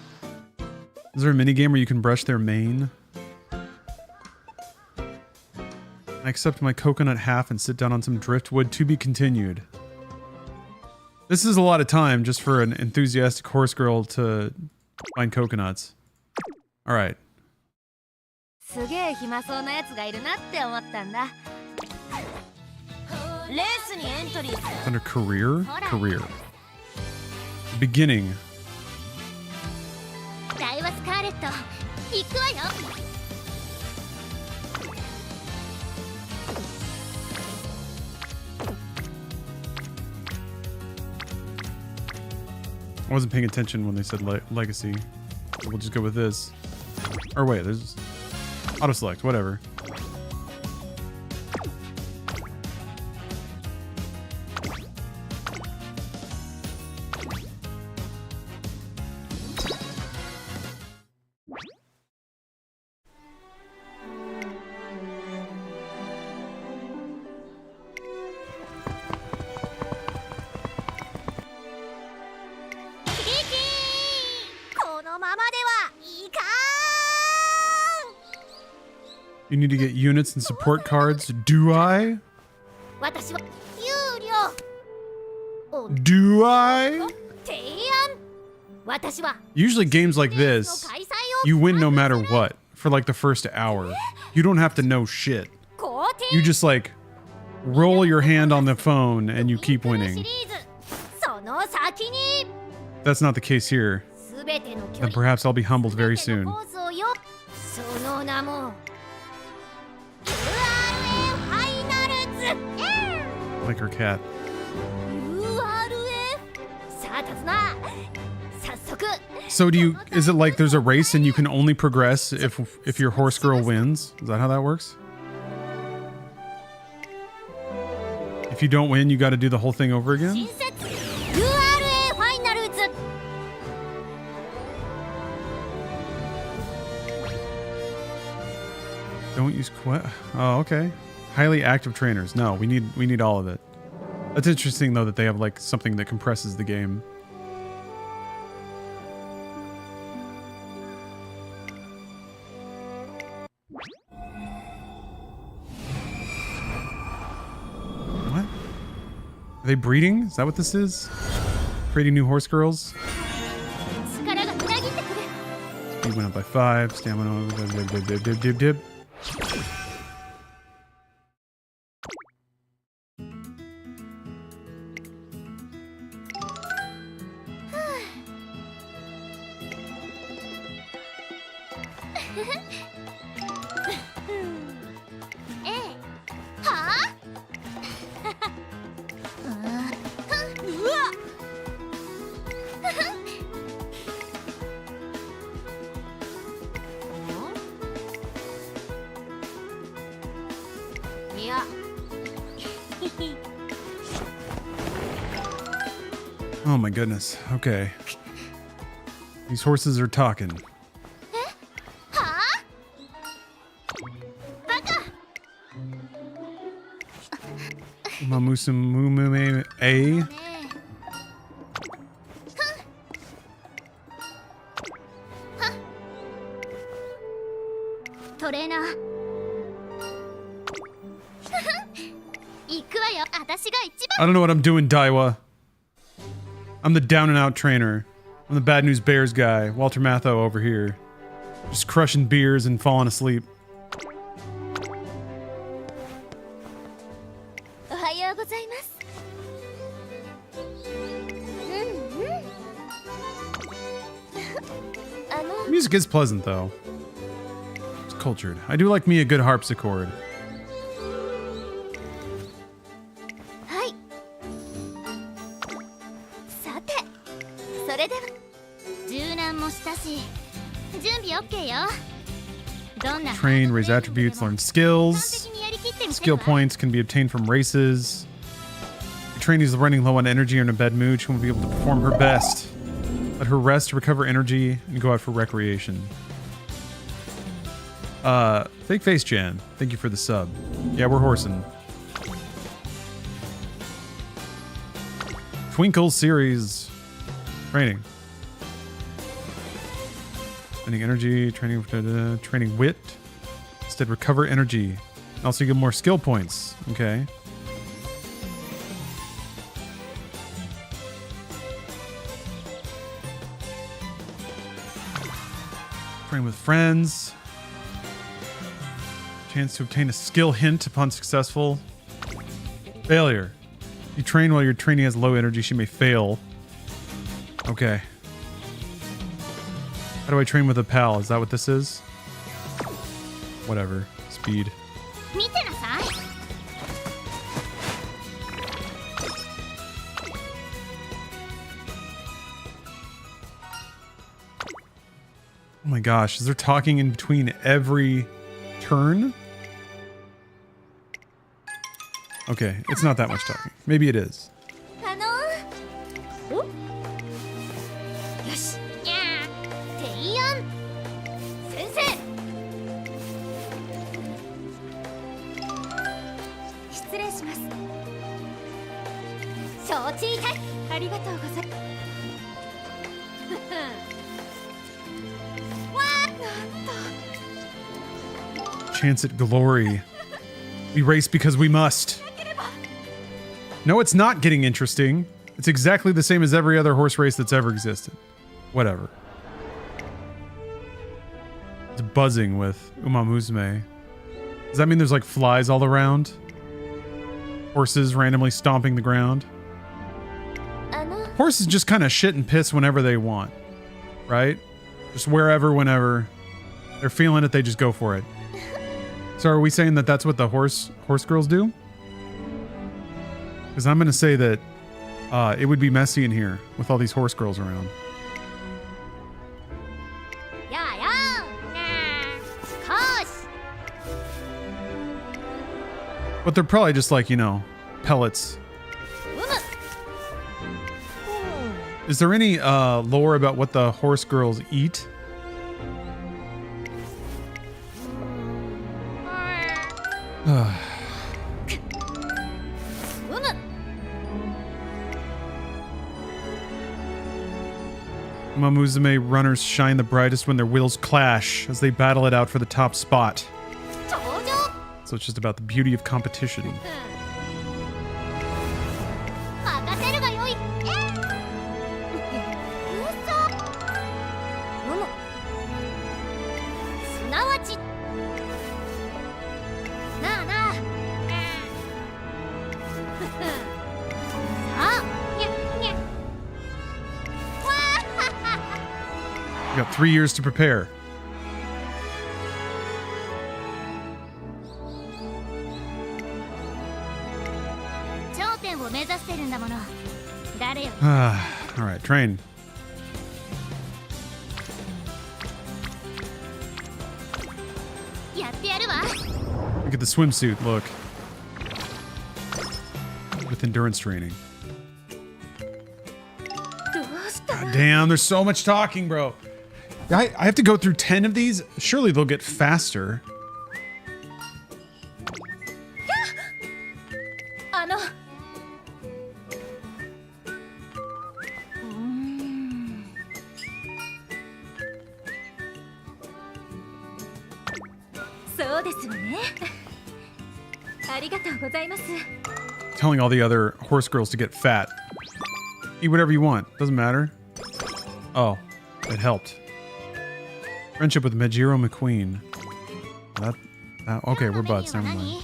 Is there a minigame where you can brush their mane? I accept my coconut half and sit down on some driftwood to be continued. This is a lot of time just for an enthusiastic horse girl to find coconuts. Alright. すげえ暇そうなやつがいるなって思ったんだ。レースにエントリー。 Under career? Career. Beginning. ダイワスカーレット、行くわよ。 I wasn't paying attention when they said legacy. So we'll just go with this. Or wait, there's auto select, whatever. You need to get units and support cards. Do I? Do I? Usually games like this, you win no matter what for like the first hour. You don't have to know shit. You just like roll your hand on the phone and you keep winning. That's not the case here. Then perhaps I'll be humbled very soon. Like her cat. So is it like there's a race and you can only progress if your horse girl wins? Is that how that works? If you don't win, you got to do the whole thing over again? Don't use oh, okay. Highly active trainers. No, we need all of it. That's interesting though that they have like something that compresses the game. What? Are they breeding? Is that what this is? Creating new horse girls? Speed went up by 5. Stamina. Dib. Oh my goodness. Okay. These horses are talking. Mamusumume A. I don't know what I'm doing, Daiwa. I'm the down and out trainer. I'm the Bad News Bears guy, Walter Matthau over here. Just crushing beers and falling asleep. Music is pleasant though. It's cultured. I do like me a good harpsichord. それでは柔軟もしたし準備 OK よ。どんな Train, raise attributes, learn skills. Skill points can be obtained from races. Your trainee is running low on energy or in a bad mood. She won't be able to perform her best. Let her rest to recover energy and go out for recreation. Fake Face Jan, thank you for the sub. Yeah, we're horsing. Twinkle series. Training. Training energy, training wit. Instead, recover energy. Also get more skill points. Okay. Train with friends. Chance to obtain a skill hint upon successful failure. You train while your trainee has low energy. She may fail. Okay. How do I train with a pal? Is that what this is? Whatever. Speed. Oh my gosh, is there talking in between every turn? Okay, it's not that much talking. Maybe it is. Chance at glory. We race because we must. No, it's not getting interesting. It's exactly the same as every other horse race that's ever existed. Whatever. It's buzzing with Umamusume. Does that mean there's like flies all around? Horses randomly stomping the ground? Horses just kind of shit and piss whenever they want. Right? Just wherever, whenever. They're feeling it, they just go for it. So are we saying that that's what the horse girls do? Because I'm going to say that it would be messy in here with all these horse girls around. But they're probably just like, you know, pellets. Is there any lore about what the horse girls eat? Umamusume runners shine the brightest when their wheels clash as they battle it out for the top spot. So it's just about the beauty of competition. You got 3 years to prepare. All right, train. Look at the swimsuit, look. With endurance training. God damn, there's so much talking, bro. I have to go through 10 of these? Surely they'll get faster. Telling all the other horse girls to get fat. Eat whatever you want. Doesn't matter. Oh, it helped. Friendship with Majiro McQueen. Okay, we're buds. Never mind.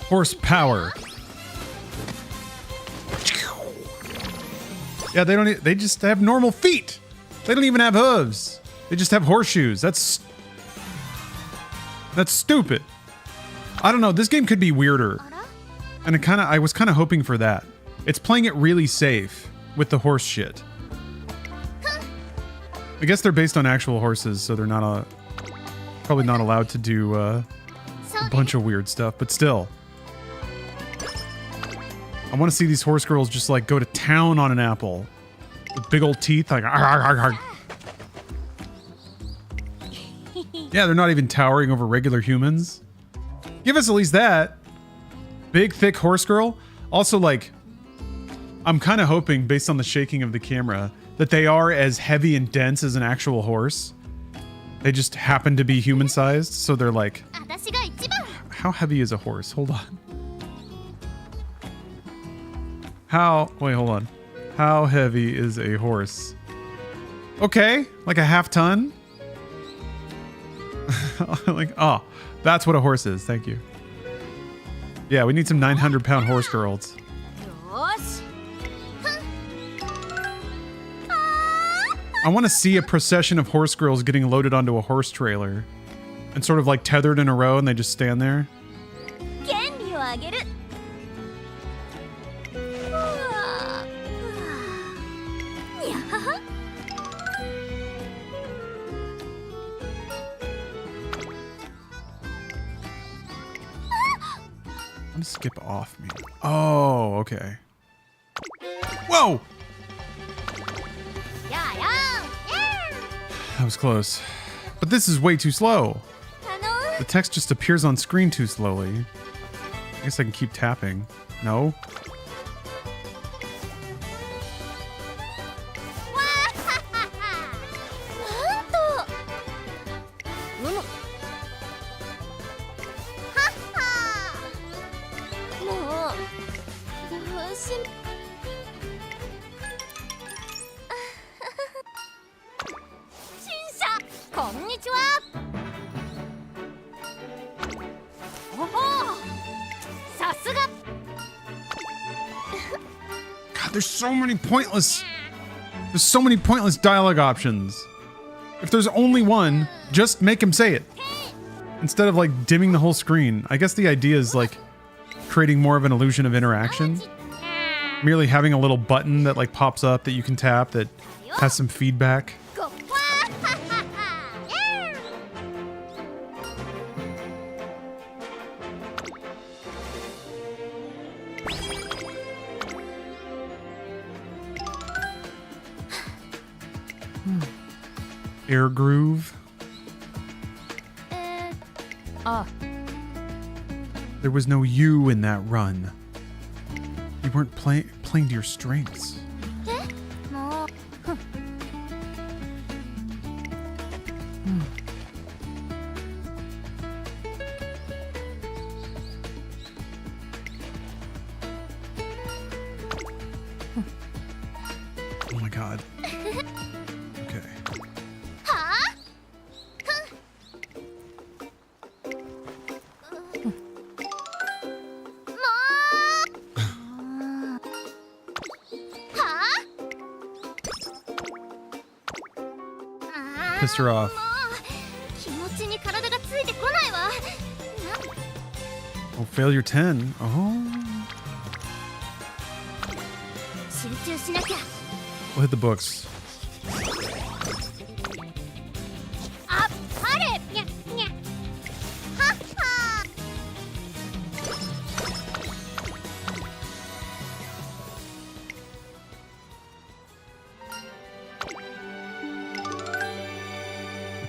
Horsepower. Yeah, they just have normal feet. They don't even have hooves. They just have horseshoes. That's That's stupid. I don't know. This game could be weirder. And I was kind of hoping for that. It's playing it really safe with the horse shit. I guess they're based on actual horses, so they're not probably not allowed to do a bunch of weird stuff, but still. I want to see these horse girls just like go to town on an apple with big old teeth, like arg, arg, arg. Yeah, they're not even towering over regular humans. Give us at least that. Big, thick horse girl. Also, like, I'm kind of hoping, based on the shaking of the camera, that they are as heavy and dense as an actual horse. They just happen to be human-sized, so they're like... How heavy is a horse? Hold on. Wait, hold on. How heavy is a horse? Okay, like a half ton? Like, oh, that's what a horse is. Thank you. Yeah, we need some 900-pound horse girls. I want to see a procession of horse girls getting loaded onto a horse trailer and sort of like tethered in a row, and they just stand there. I'm gonna skip off me. Oh, okay. Whoa! That was close. But this is way too slow. The text just appears on screen too slowly. I guess I can keep tapping. No? There's so many pointless dialogue options. If there's only one, just make him say it. Instead of like dimming the whole screen. I guess the idea is like creating more of an illusion of interaction. Merely having a little button that like pops up that you can tap that has some feedback. Air groove. There was no you in that run. You weren't playing to your strengths. Oh my god. Okay. Pissed her off. Oh, failure 10. Oh. We'll hit the books.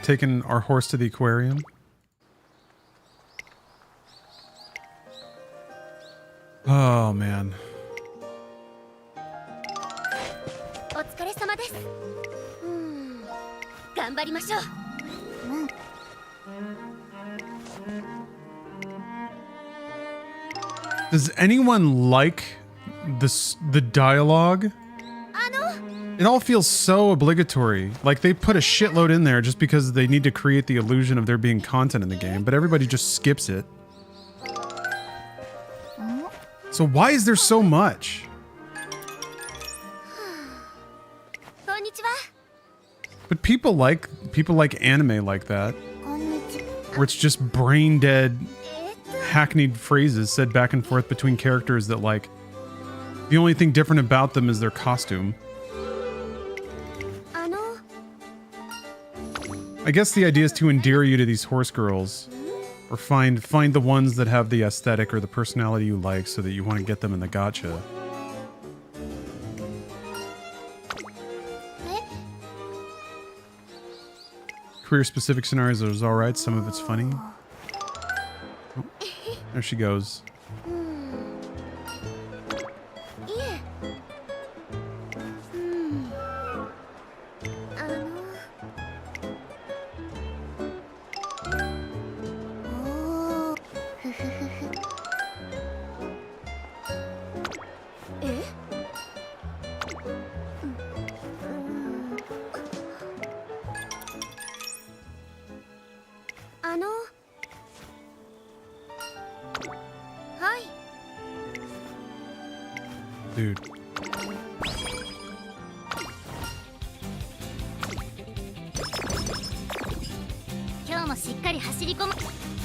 Taking our horse to the aquarium. Oh man. Does anyone like the dialogue? It all feels so obligatory. Like they put a shitload in there just because they need to create the illusion of there being content in the game, but everybody just skips it. So why is there so much? But people like anime like that. where it's just brain dead, hackneyed phrases said back and forth between characters that, like, the only thing different about them is their costume. I guess the idea is to endear you to these horse girls, or find the ones that have the aesthetic or the personality you like, so that you want to get them in the gacha. Career-specific scenarios is alright, some of it's funny. Oh, there she goes. Dude.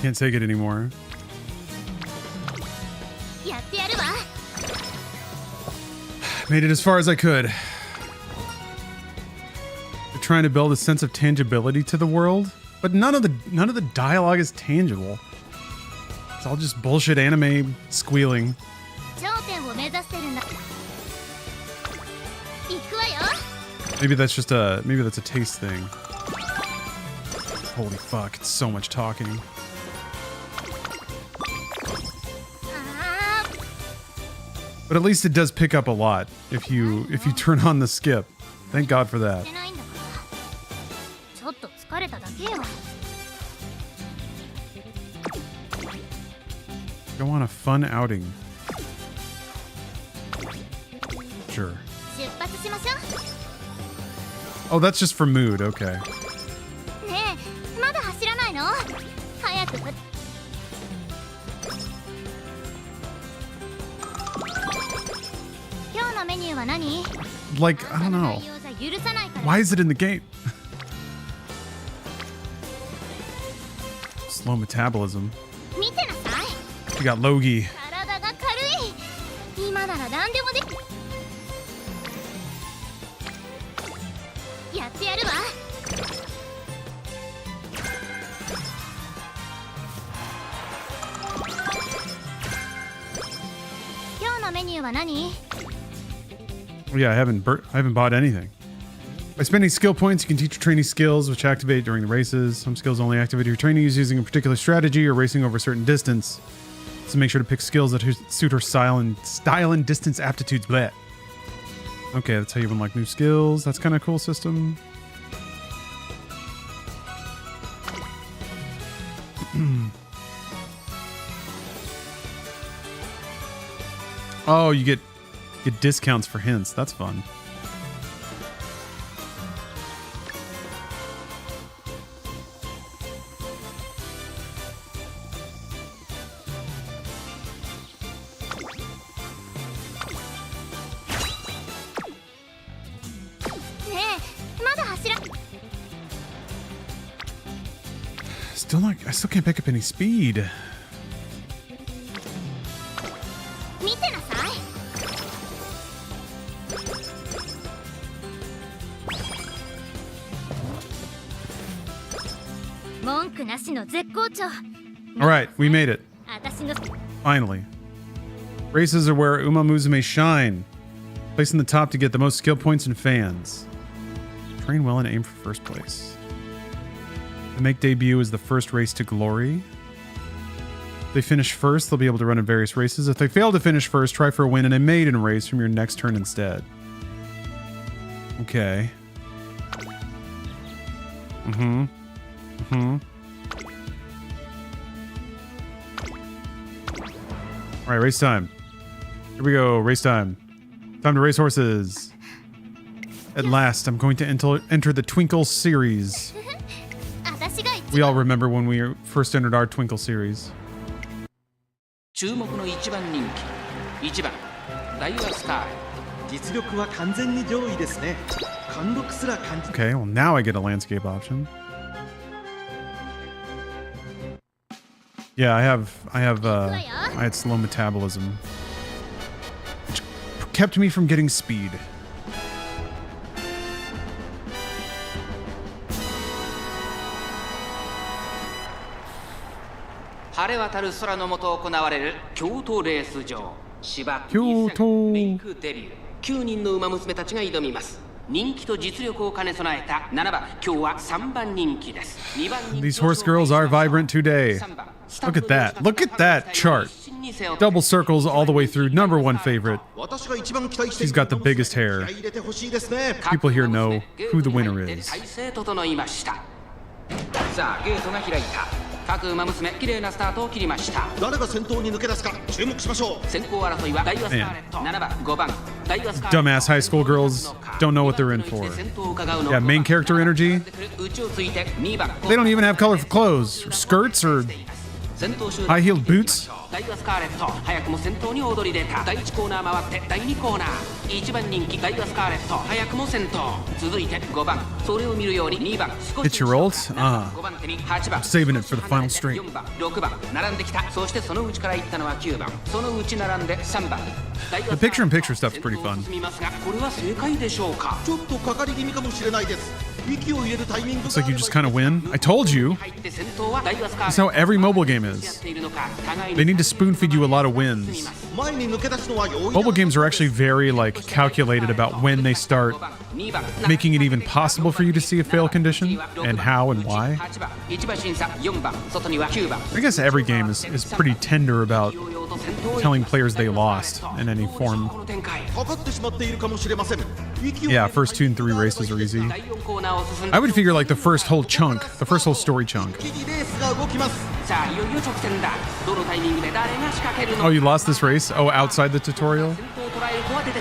Can't take it anymore. Made it as far as I could. They're trying to build a sense of tangibility to the world, but none of the dialogue is tangible. It's all just bullshit anime squealing. Maybe that's a taste thing. Holy fuck, it's so much talking. But at least it does pick up a lot if you turn on the skip. Thank God for that. Go on a fun outing. Sure. Oh, that's just for mood, okay. Like, I don't know. Why is it in the game? Slow metabolism. You got Logi. Yeah, I haven't bought anything. By spending skill points, you can teach your trainee skills, which activate during the races. Some skills only activate your trainees using a particular strategy or racing over a certain distance. So make sure to pick skills that suit her style and distance aptitudes. Bleh. Okay, that's how you unlock new skills. That's kind of a cool system. Oh, you get discounts for hints. That's fun. I still can't pick up any speed. Alright, we made it. Finally. Races are where Uma Musume shine. Place in the top to get the most skill points and fans. Train well and aim for first place. The make debut is the first race to glory. If they finish first, they'll be able to run in various races. If they fail to finish first, try for a win in a maiden race from your next turn instead. Okay. Alright, race time. Here we go, race time. Time to race horses. At last, I'm going to enter the Twinkle series. We all remember when we first entered our Twinkle series. Okay, well now I get a landscape option. Yeah, I had slow metabolism, which kept me from getting speed. Kyoto. 9人の馬娘たちが挑みます。人気と実力を兼ね備えた7番、今日は3番人気です。2番人気 These horse girls are vibrant today. Look at that. Look at that chart. Double circles all the way through. Number one favorite. She's got the biggest hair. People here know who the winner is. さあゲートが開いた。各馬娘綺麗なスタートを切りました。誰が先頭に抜け出すか注目しましょう。先行争いはダイワスカーレット7番5番ダイワスカーレット Dumbass high school girls don't know what they're in for. Yeah, main character energy. They don't even have colorful clothes, or skirts, or high-heeled boots. ダイワスカーレット早くも先頭に躍り出た。第1コーナー回って第2コーナー1番人気ダイワスカーレット早くも先頭。続いて5番それを見るように2番少し Hit your ult? 5番手に8番 Saving it for the final straight. 4番6番並んできた。そしてその内から行ったのは9番その内並んで3番 The picture-in-picture stuff's pretty fun. これは正解でしょうか。ちょっとかかり気味かもしれないです。 Looks like you just kind of win. I told you. That's how every mobile game is. They need to spoon-feed you a lot of wins. Mobile games are actually very calculated about when they start making it even possible for you to see a fail condition and how and why. I guess every game is pretty tender about telling players they lost in any form. Yeah, first 2 and 3 races are easy. I would figure the first whole story chunk. Oh, you lost this race? Oh, outside the tutorial?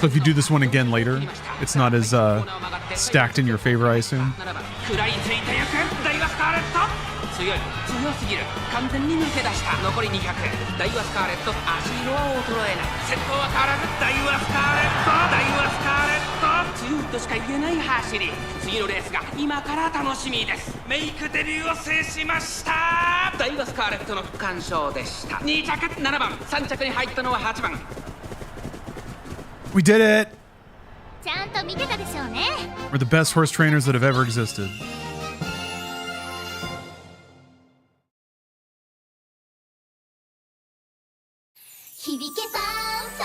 So if you do this one again later, it's not as stacked in your favor, I assume. 強すぎる完全に抜け出した残り200ダイワスカーレット足色は衰えない先頭は変わらずダイワスカーレットダイワスカーレット強いとしか言えない走り次のレースが今から楽しみですメイクデビューを制しましたダイワスカーレットの区間賞でした2着7番3着に入ったのは8番 We did it! ちゃんと見てたでしょうね We're the best horse trainers that have ever existed.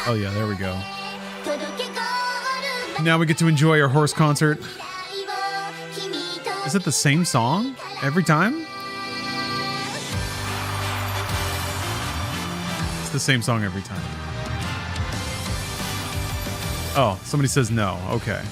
Oh yeah, there we go. Now we get to enjoy our horse concert. Is it the same song every time? It's the same song every time. Oh, somebody says no. Okay.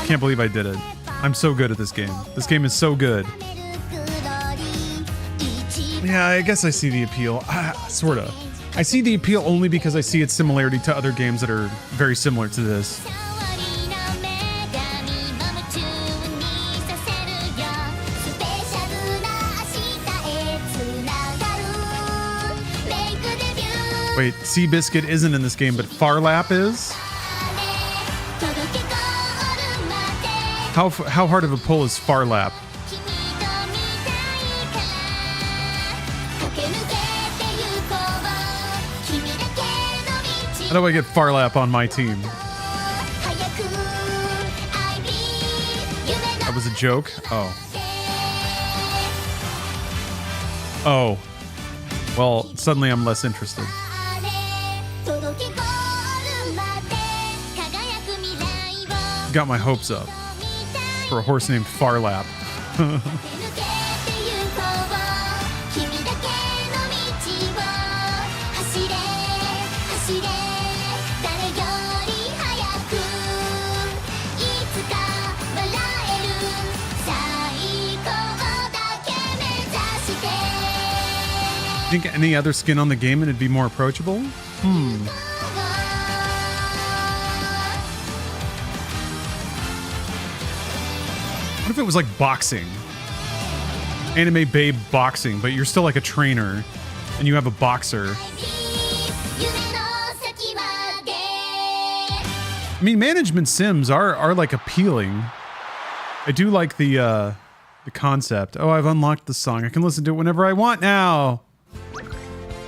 Can't believe I did it. I'm so good at this game. This game is so good. Yeah, I guess I see the appeal. Sorta. I see the appeal only because I see its similarity to other games that are very similar to this. Wait, Seabiscuit isn't in this game, but Farlap is? How hard of a pull is Farlap? How do I get Farlap on my team? That was a joke? Oh. Oh. Well, suddenly I'm less interested. Got my hopes up for a horse named Farlap. Think any other skin on the game and it'd be more approachable? What if it was like boxing? Anime babe boxing, but you're still like a trainer and you have a boxer. I mean, management sims are like appealing. I do like the concept. Oh, I've unlocked the song. I can listen to it whenever I want now.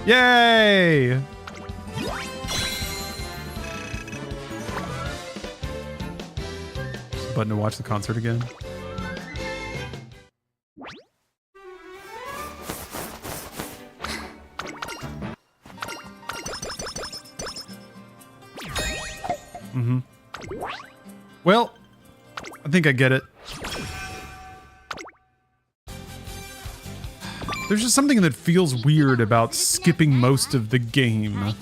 Yay! Button to watch the concert again. Mm-hmm. Well, I think I get it. There's just something that feels weird about skipping most of the game.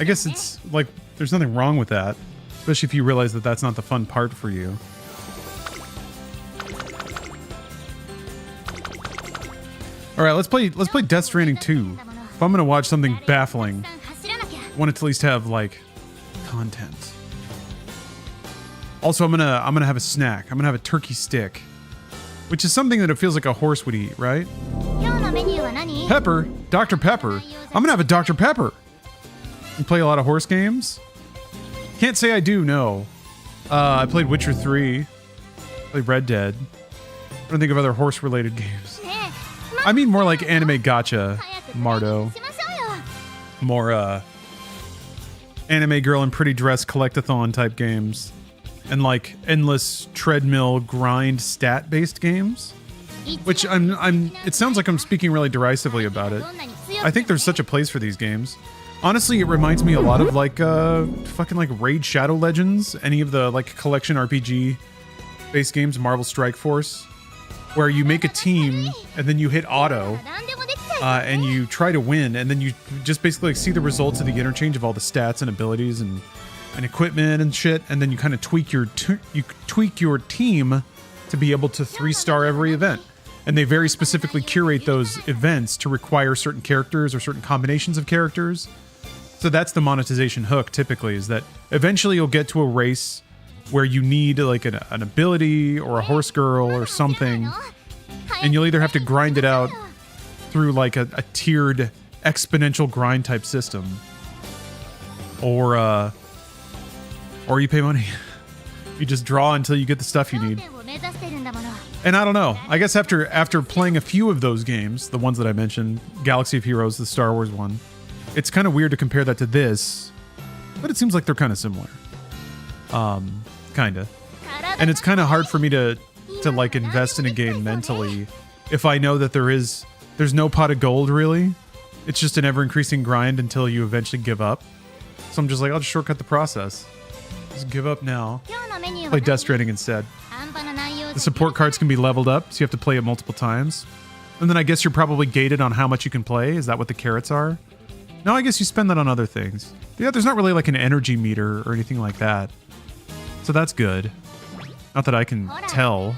I guess it's like, there's nothing wrong with that. Especially if you realize that that's not the fun part for you. Alright, let's play Death Stranding 2. If I'm gonna watch something baffling, I want it to at least have, like, content. Also, I'm gonna have a snack. I'm gonna have a turkey stick. Which is something that it feels like a horse would eat, right? Pepper? Dr. Pepper? I'm gonna have a Dr. Pepper! You play a lot of horse games? Can't say I do, no. I played Witcher 3. Played Red Dead. I don't think of other horse-related games. I mean more like anime gacha, Mardo. More, anime girl in pretty dress collectathon type games. And like endless treadmill grind stat-based games. Which it sounds like I'm speaking really derisively about it. I think there's such a place for these games. Honestly, it reminds me a lot of like fucking like Raid Shadow Legends, any of the like collection RPG based games, Marvel Strike Force, where you make a team and then you hit auto and you try to win, and then you just basically like see the results of the interchange of all the stats and abilities and equipment and shit, and then you kind of tweak your team to be able to 3-star every event. And they very specifically curate those events to require certain characters or certain combinations of characters. So that's the monetization hook, typically, is that eventually you'll get to a race where you need like an ability or a horse girl or something, and you'll either have to grind it out through like a tiered exponential grind type system, or you pay money. You just draw until you get the stuff you need. And I don't know. I guess after playing a few of those games, the ones that I mentioned, Galaxy of Heroes, the Star Wars one, it's kind of weird to compare that to this, but it seems like they're kind of similar. Kind of. And it's kind of hard for me to like invest in a game mentally if I know that there's no pot of gold, really. It's just an ever-increasing grind until you eventually give up. So I'm just like, I'll just shortcut the process. Just give up now. Play Death Stranding instead. The support cards can be leveled up, so you have to play it multiple times. And then I guess you're probably gated on how much you can play. Is that what the carrots are? No, I guess you spend that on other things. Yeah, there's not really like an energy meter or anything like that. So that's good. Not that I can tell.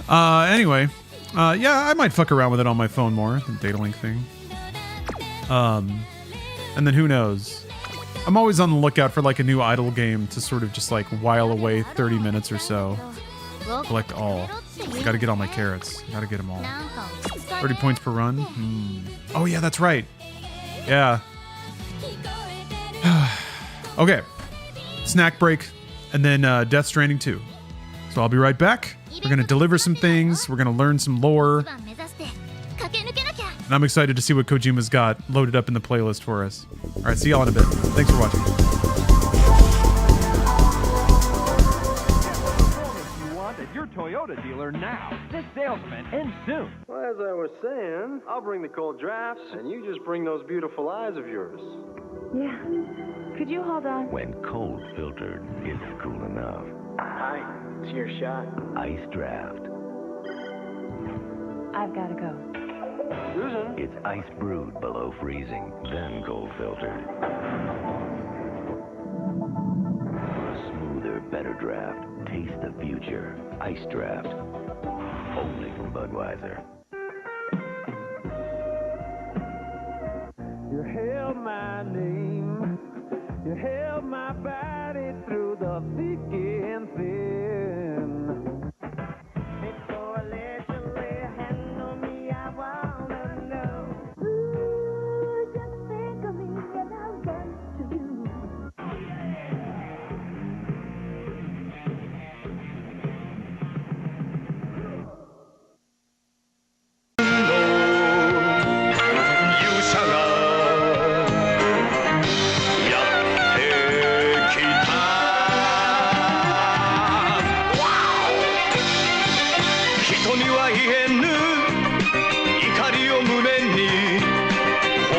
Anyway. Yeah, I might fuck around with it on my phone more. The data link thing. And then who knows? I'm always on the lookout for like a new idle game to sort of just like while away 30 minutes or so. Collect all. Gotta get all my carrots. Gotta get them all. 30 points per run? Oh yeah, that's right. Yeah. Okay. Snack break. And then Death Stranding 2. So I'll be right back. We're gonna deliver some things. We're gonna learn some lore. And I'm excited to see what Kojima's got loaded up in the playlist for us. All right, see y'all in a bit. Thanks for watching. You want at your Toyota dealer now. This sales event ends soon. Well, as I was saying, I'll bring the cold drafts, and you just bring those beautiful eyes of yours. Yeah. Could you hold on? When cold filtered is cool enough. Hi, it's your shot. Ice draft. I've got to go. Susan? It's ice brewed below freezing, then cold filtered. For a smoother, better draft, taste the future. Ice draft. Only from Budweiser. You held my name. You held my body through the thick and thin. Before I let you lay a hand on me, I wanna know. えぬ怒りを胸に微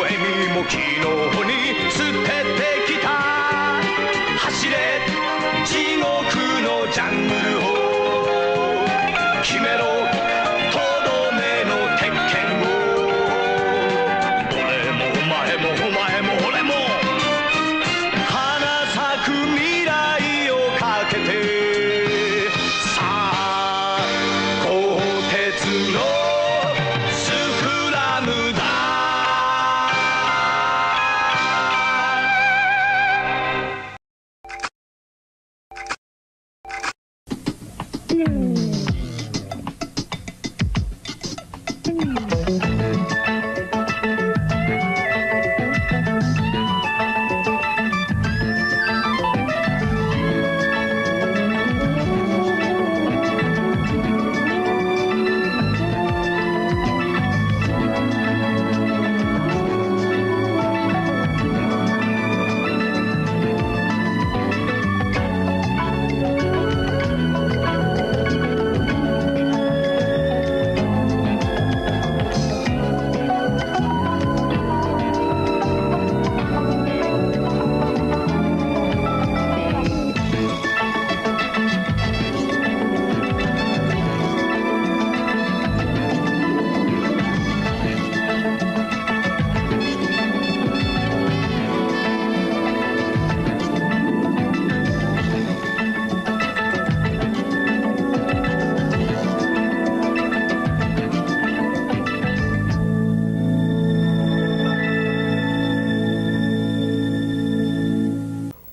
笑みも昨日に捨ててきた走れ地獄のジャングルを決めろとどめの鉄拳を俺もお前もお前も俺も花咲く未来をかけてさあ鋼鉄のスクラムだ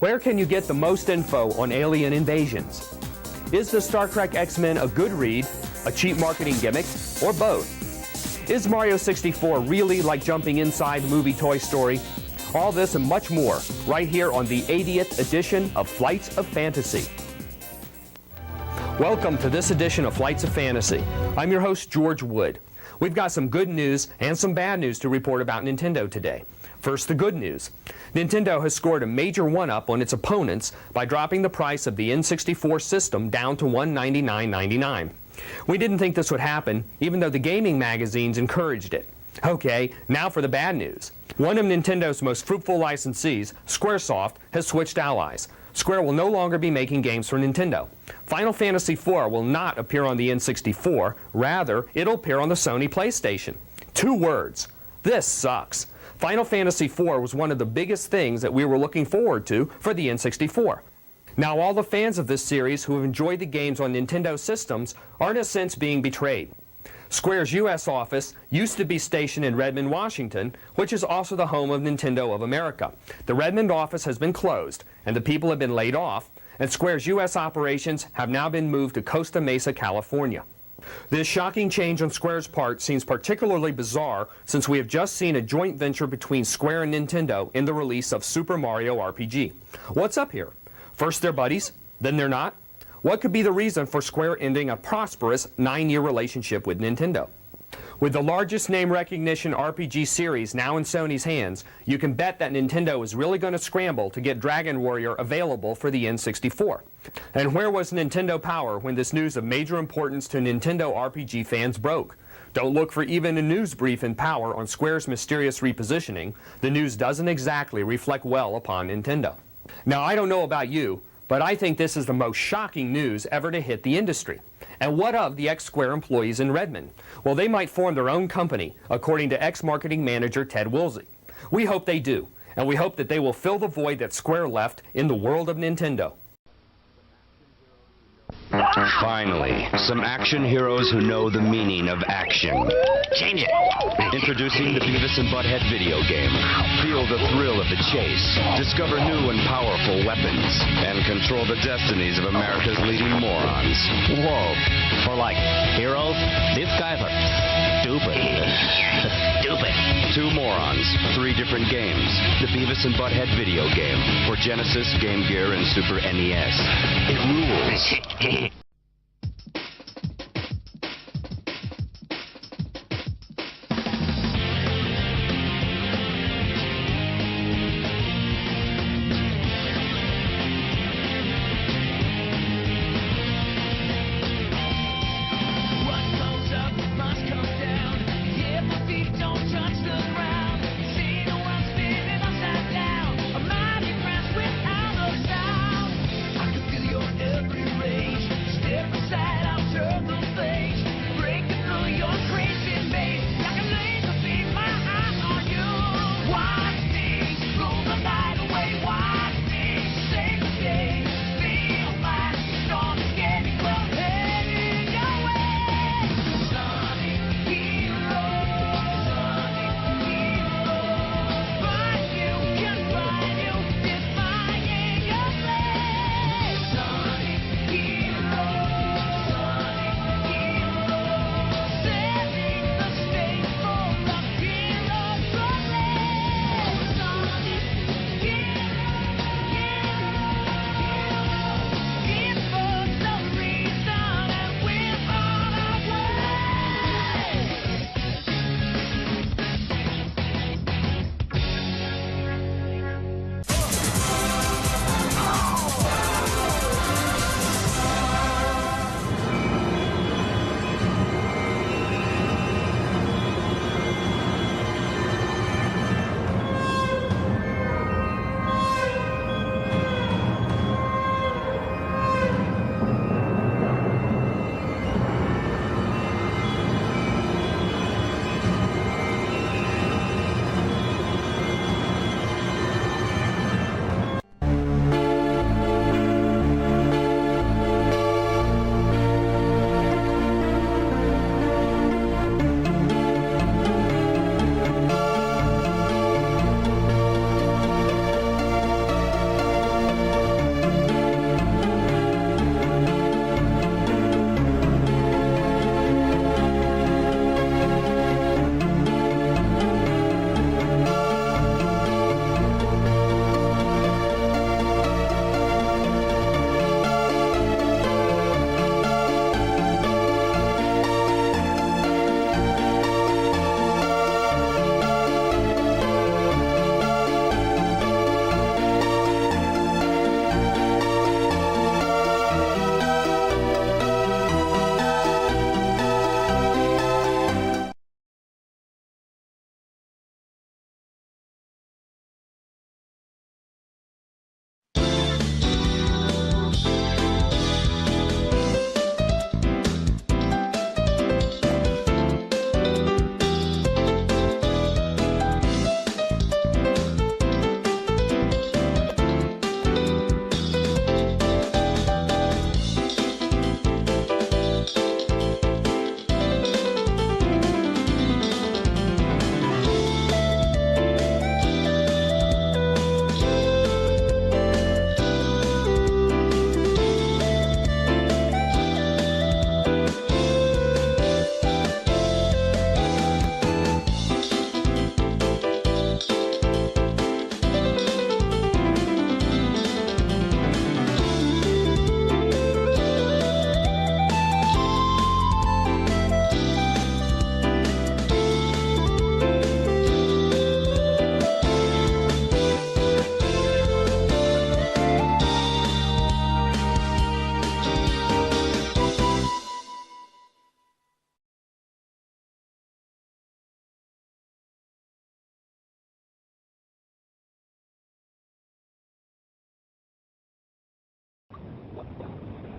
Where can you get the most info on alien invasions? Is the Star Trek X-Men a good read, a cheap marketing gimmick, or both? Is Mario 64 really like jumping inside the movie Toy Story? All this and much more right here on the 80th edition of Flights of Fantasy. Welcome to this edition of Flights of Fantasy. I'm your host, George Wood. We've got some good news and some bad news to report about Nintendo today. First, the good news. Nintendo has scored a major one-up on its opponents by dropping the price of the N64 system down to $199.99. We didn't think this would happen, even though the gaming magazines encouraged it. Okay, now for the bad news. One of Nintendo's most fruitful licensees, Squaresoft, has switched allies. Square will no longer be making games for Nintendo. Final Fantasy IV will not appear on the N64, rather, it'll appear on the Sony PlayStation. 2 words. This sucks. Final Fantasy IV was one of the biggest things that we were looking forward to for the N64. Now all the fans of this series who have enjoyed the games on Nintendo systems are in a sense being betrayed. Square's US office used to be stationed in Redmond, Washington, which is also the home of Nintendo of America. The Redmond office has been closed, and the people have been laid off, and Square's US operations have now been moved to Costa Mesa, California. This shocking change on Square's part seems particularly bizarre since we have just seen a joint venture between Square and Nintendo in the release of Super Mario RPG. What's up here? First they're buddies, then they're not? What could be the reason for Square ending a prosperous 9-year relationship with Nintendo? With the largest name recognition RPG series now in Sony's hands, you can bet that Nintendo is really going to scramble to get Dragon Warrior available for the N64. And where was Nintendo Power when this news of major importance to Nintendo RPG fans broke? Don't look for even a news brief in Power on Square's mysterious repositioning. The news doesn't exactly reflect well upon Nintendo. Now, I don't know about you, but I think this is the most shocking news ever to hit the industry. And what of the ex-Square employees in Redmond? Well, they might form their own company, according to ex-marketing manager Ted Woolsey. We hope they do, and we hope that they will fill the void that Square left in the world of Nintendo. Finally, some action heroes who know the meaning of action. Change it. Introducing the Beavis and Butthead video game. Feel the thrill of the chase, discover new and powerful weapons, and control the destinies of America's leading morons. Whoa. For like, heroes? These guys are stupid. Stupid. 2 morons, 3 different games. The Beavis and Butthead video game for Genesis, Game Gear, and Super NES. It rules. What's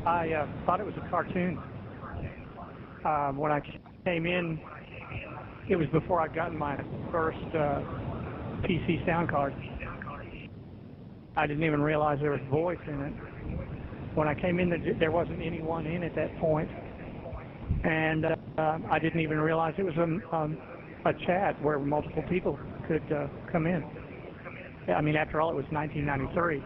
I thought it was a cartoon. When I came in, it was before I'd gotten my first PC sound card. I didn't even realize there was voice in it. When I came in, there wasn't anyone in at that point, and I didn't even realize it was a chat where multiple people could come in. I mean, after all, it was 1993.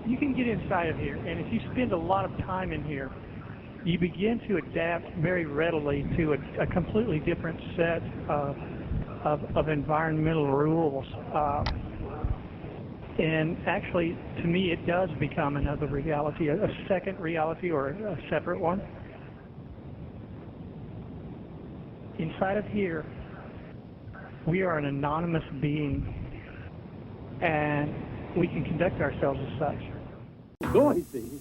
You can get inside of here, and if you spend a lot of time in here, you begin to adapt very readily to a completely different set of environmental rules. And actually, to me, it does become another reality, a second reality or a separate one. Inside of here, we are an anonymous being, and we can conduct ourselves as such. Noisy.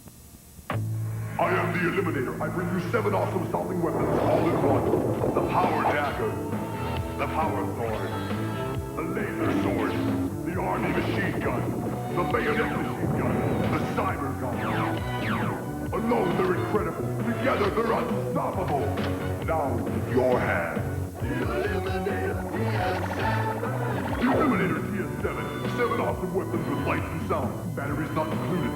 I am the Eliminator. I bring you 7 awesome assaulting weapons all in one. The Power Dagger, the Power Sword, the Laser Sword, the Army Machine Gun, the Bayonet Machine Gun, the Cyber Gun. Alone they're incredible. Together they're unstoppable. Now in your hands. The Eliminator TS7. The Eliminator TS7. 7 awesome weapons with lights and sound. Batteries not included.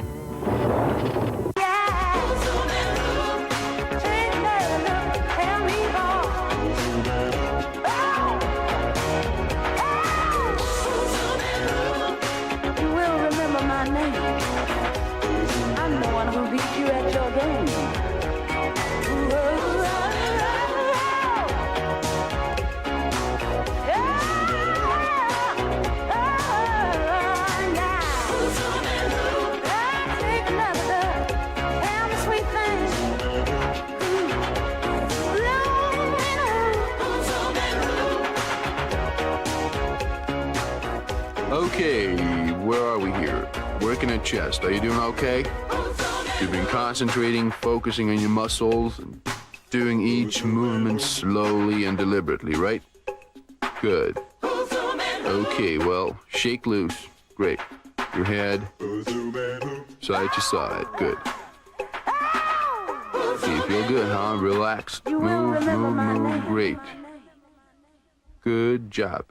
I'm the one who beat you at your game. Okay, where are we here? Working at chest. Are you doing okay? You've been concentrating, focusing on your muscles, and doing each movement slowly and deliberately, right? Good. Okay, well, shake loose. Great. Your head, side to side. Good. Okay, you feel good, huh? Relaxed. Move. Great. Good job.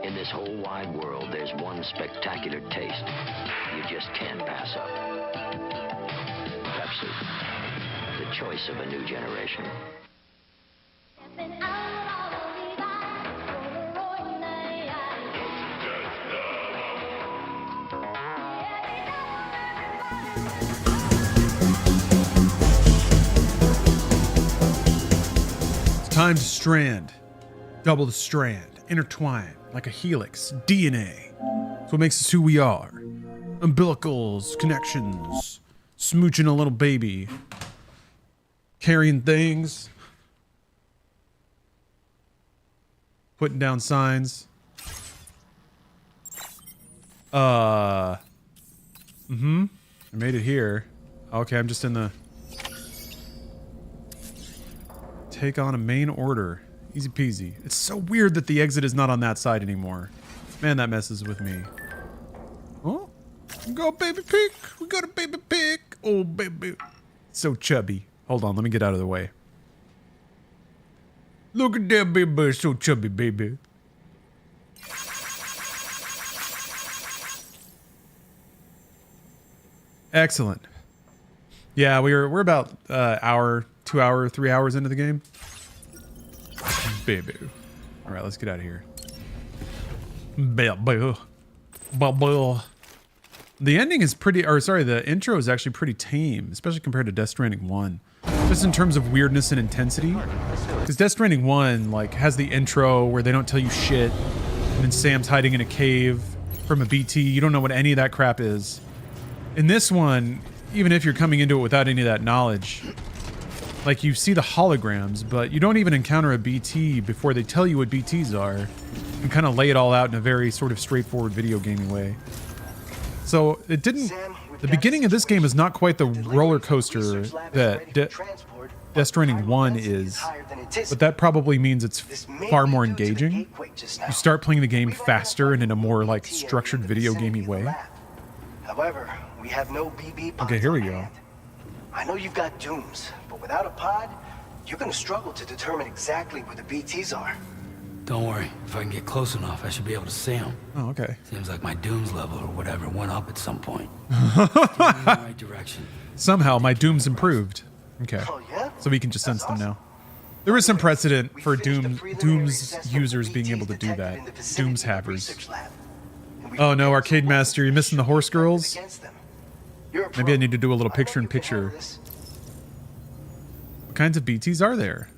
In this whole wide world, there's one spectacular taste you just can't pass up. Pepsi, the choice of a new generation. It's time to strand. Double the strand. Intertwine like a helix. DNA. It's what makes us who we are. Umbilicals, connections, smooching a little baby, carrying things, putting down signs. I made it here. Okay, I'm just in the take on a main order. Easy peasy. It's so weird that the exit is not on that side anymore. Man, that messes with me. Oh, go baby pig. We got a baby pig. Oh, baby. So chubby. Hold on, let me get out of the way. Look at that baby, so chubby, baby. Excellent. Yeah, we're about hour, 2 hour, 3 hours into the game. Baby. All right, let's get out of here. Baby. The ending is pretty, or sorry, the intro is actually pretty tame, especially compared to Death Stranding 1. Just in terms of weirdness and intensity. Because Death Stranding 1, like, has the intro where they don't tell you shit, and then Sam's hiding in a cave from a BT. You don't know what any of that crap is. In this one, even if you're coming into it without any of that knowledge, Like, you see the holograms, but you don't even encounter a BT before they tell you what BTs are. And kind of lay it all out in a very sort of straightforward video gaming way. So, it didn't... The beginning of this game is not quite the roller coaster that Death Stranding 1 is, but that probably means it's far more engaging. You start playing the game faster and in a more, like, structured video gamey way. However, we have no BB pods. Okay, here we go. I know you've got dooms, but without a pod, you're gonna struggle to determine exactly where the BTs are. Don't worry. If I can get close enough, I should be able to see them. Oh, okay. Seems like my dooms level or whatever went up at some point. In the right direction. Somehow my dooms improved. Okay. So we can just sense them now. There is some precedent for Doom's users being able to do that. Doom's havers. Oh no, Arcade Master, you're missing the horse girls? Maybe I need to do a little picture-in-picture. What kinds of BTs are there?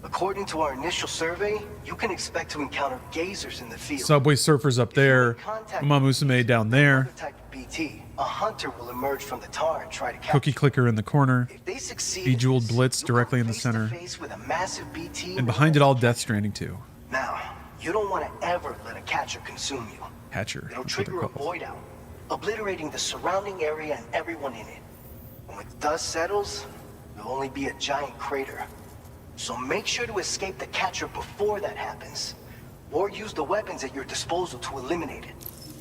According to our initial survey, you can expect to encounter gazers in the field. Subway surfers up there. Uma Musume down there. BT, a hunter will emerge from the tar and try to capture. Cookie clicker in the corner. If they succeed, Bejeweled Blitz directly in the center. with a massive BT And behind it all, Death Stranding 2. Now, you don't want to ever let a catcher consume you. Catcher. It'll trigger a void out, obliterating the surrounding area and everyone in it. And when the dust settles, there'll only be a giant crater. So make sure to escape the catcher before that happens. Or use the weapons at your disposal to eliminate it.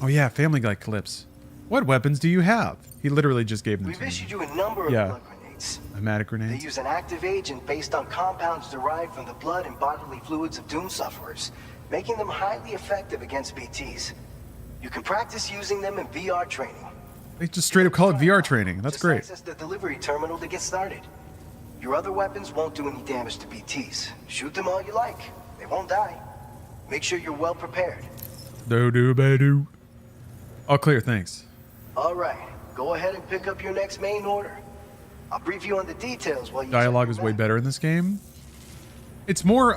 Oh yeah, Family Guy clips. What weapons do you have? He literally just gave them to me. We've issued you a number of blood grenades. Pneumatic They grenades. use an active agent based on compounds derived from the blood and bodily fluids of Doom sufferers, making them highly effective against BTs. You can practice using them in VR training. They just straight up call it VR training. That's great. Access the delivery terminal to get started. Your other weapons won't do any damage to BTs. Shoot them all you like. They won't die. Make sure you're well prepared. Do-do-ba-do. All clear, thanks. All right. Go ahead and pick up your next main order. I'll brief you on the details while you Dialogue is way better in this game. It's more,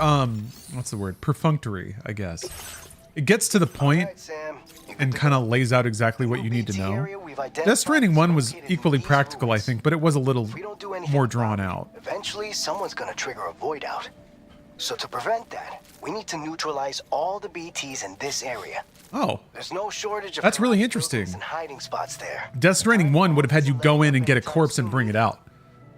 what's the word? Perfunctory, I guess. It gets to the point and kind of lays out exactly what you need to know. Death Stranding 1 was equally practical, I think, but it was a little more drawn out. Eventually, someone's gonna trigger a void out. So to prevent that, we need to neutralize all the BTs in this area. Oh. There's no shortage of That's really interesting. and hiding spots there. Death Stranding 1 would have had you go in and get a corpse and bring it out.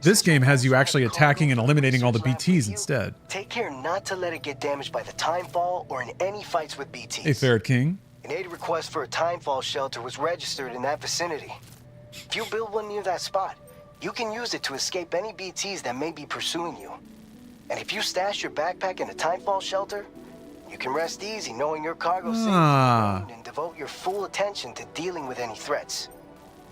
This game has you actually attacking and eliminating all the BTs instead. Take care not to let it get damaged by the timefall or in any fights with BTs. Hey, Ferret King. An aid request for a timefall shelter was registered in that vicinity. If you build one near that spot, you can use it to escape any BTs that may be pursuing you. And if you stash your backpack in a timefall shelter, you can rest easy knowing your cargo's safe and devote your full attention to dealing with any threats.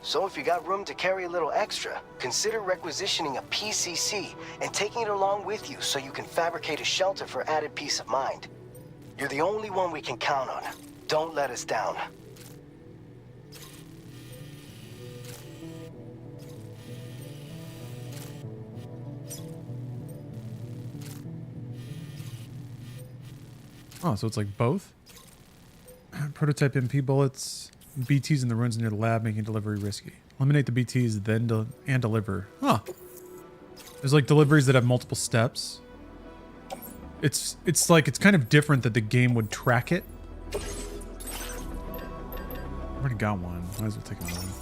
So if you got room to carry a little extra, consider requisitioning a PCC and taking it along with you so you can fabricate a shelter for added peace of mind. You're the only one we can count on. Don't let us down. Oh, so it's like both? Prototype MP bullets. BTs in the ruins near the lab, making delivery risky. Eliminate the BTs, then and deliver. Huh. There's like deliveries that have multiple steps. It's like, it's kind of different that the game would track it. I've already got one. Might as well take another one.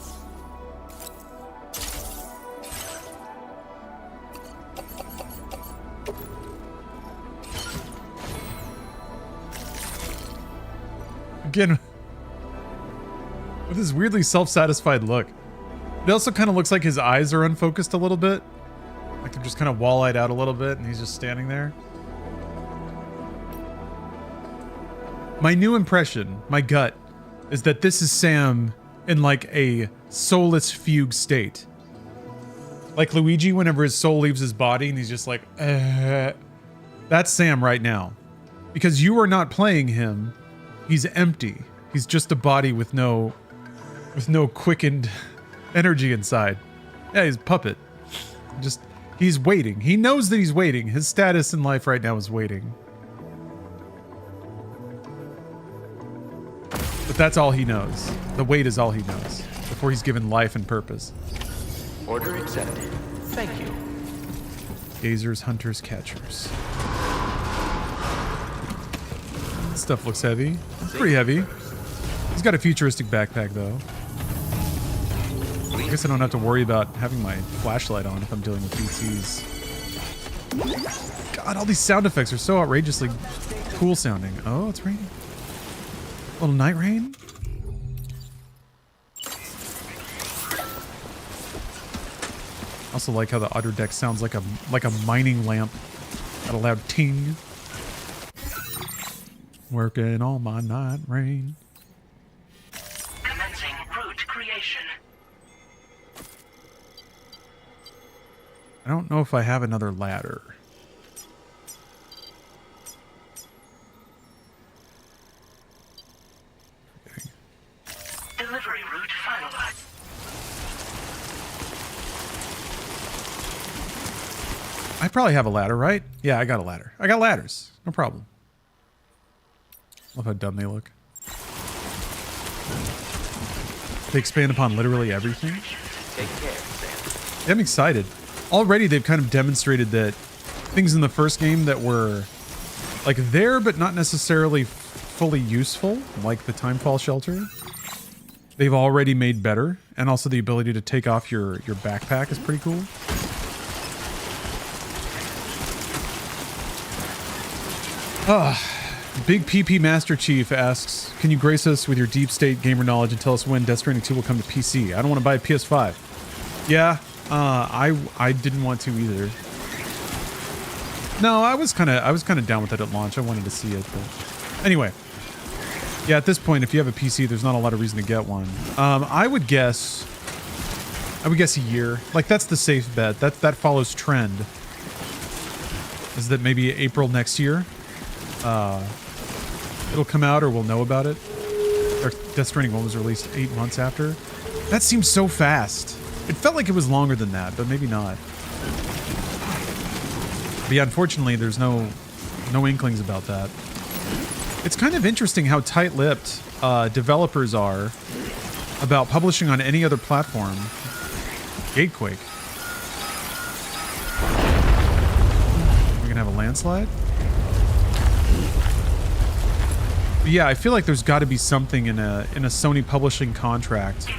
Again, with this weirdly self-satisfied look. It also kind of looks like his eyes are unfocused a little bit. Like they're just kind of wall-eyed out a little bit and he's just standing there. My new impression, my gut, is that this is Sam in like a soulless fugue state. Like Luigi whenever his soul leaves his body and he's just like, That's Sam right now. Because you are not playing him. He's empty. He's just a body with no quickened energy inside. Yeah, he's a puppet. He's waiting. He knows that he's waiting. His status in life right now is waiting. But that's all he knows. The wait is all he knows before he's given life and purpose. Order accepted. Thank you. Gazers, hunters, catchers. This stuff looks heavy. It's pretty heavy. He's got a futuristic backpack though. I guess I don't have to worry about having my flashlight on if I'm dealing with BTs. God, all these sound effects are so outrageously cool sounding. Oh, it's raining. A little night rain? Also like how the outer deck sounds like a mining lamp. Got a loud ting. Working all my night rain. Commencing route creation. I don't know if I have another ladder. Delivery route finalized. I probably have a ladder, right? Yeah, I got a ladder. I got ladders. No problem. Love how dumb they look. They expand upon literally everything. Take care, Sam. Yeah, I'm excited. Already they've kind of demonstrated that things in the first game that were like there but not necessarily fully useful, like the timefall shelter, they've already made better. And also the ability to take off your backpack is pretty cool. Big PP Master Chief asks, can you grace us with your deep state gamer knowledge and tell us when Death Stranding 2 will come to PC? I don't want to buy a PS5. Yeah, I didn't want to either. No, I was kind of down with it at launch. I wanted to see it, but anyway. Yeah, at this point, if you have a PC, there's not a lot of reason to get one. I would guess a year. Like that's the safe bet. That follows trend. Is that maybe April next year? It'll come out or we'll know about it. Or Death Stranding 1 was released 8 months after. That seems so fast. It felt like it was longer than that, but maybe not. But yeah, unfortunately, there's no inklings about that. It's kind of interesting how tight-lipped developers are about publishing on any other platform. Gatequake. We're gonna have a landslide? But yeah, I feel like there's got to be something in a Sony publishing contract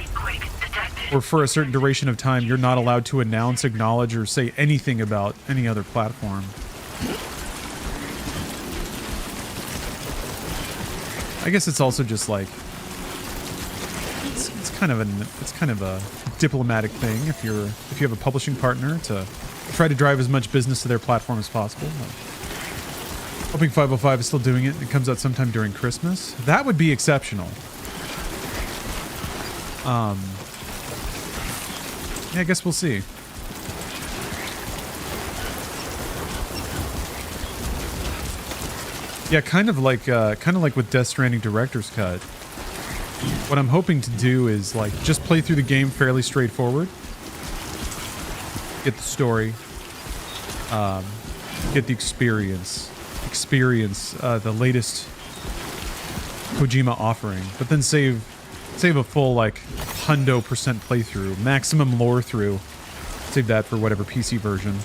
where for a certain duration of time you're not allowed to announce, acknowledge, or say anything about any other platform. I guess it's also just like it's kind of a diplomatic thing if you have a publishing partner to try to drive as much business to their platform as possible. Hoping 505 is still doing it and it comes out sometime during Christmas. That would be exceptional. Yeah, I guess we'll see. Yeah, kind of like with Death Stranding Director's Cut. What I'm hoping to do is like just play through the game fairly straightforward. Get the story. Get the experience the latest Kojima offering, but then save a full like 100% playthrough, maximum lore through. Save that for whatever PC version.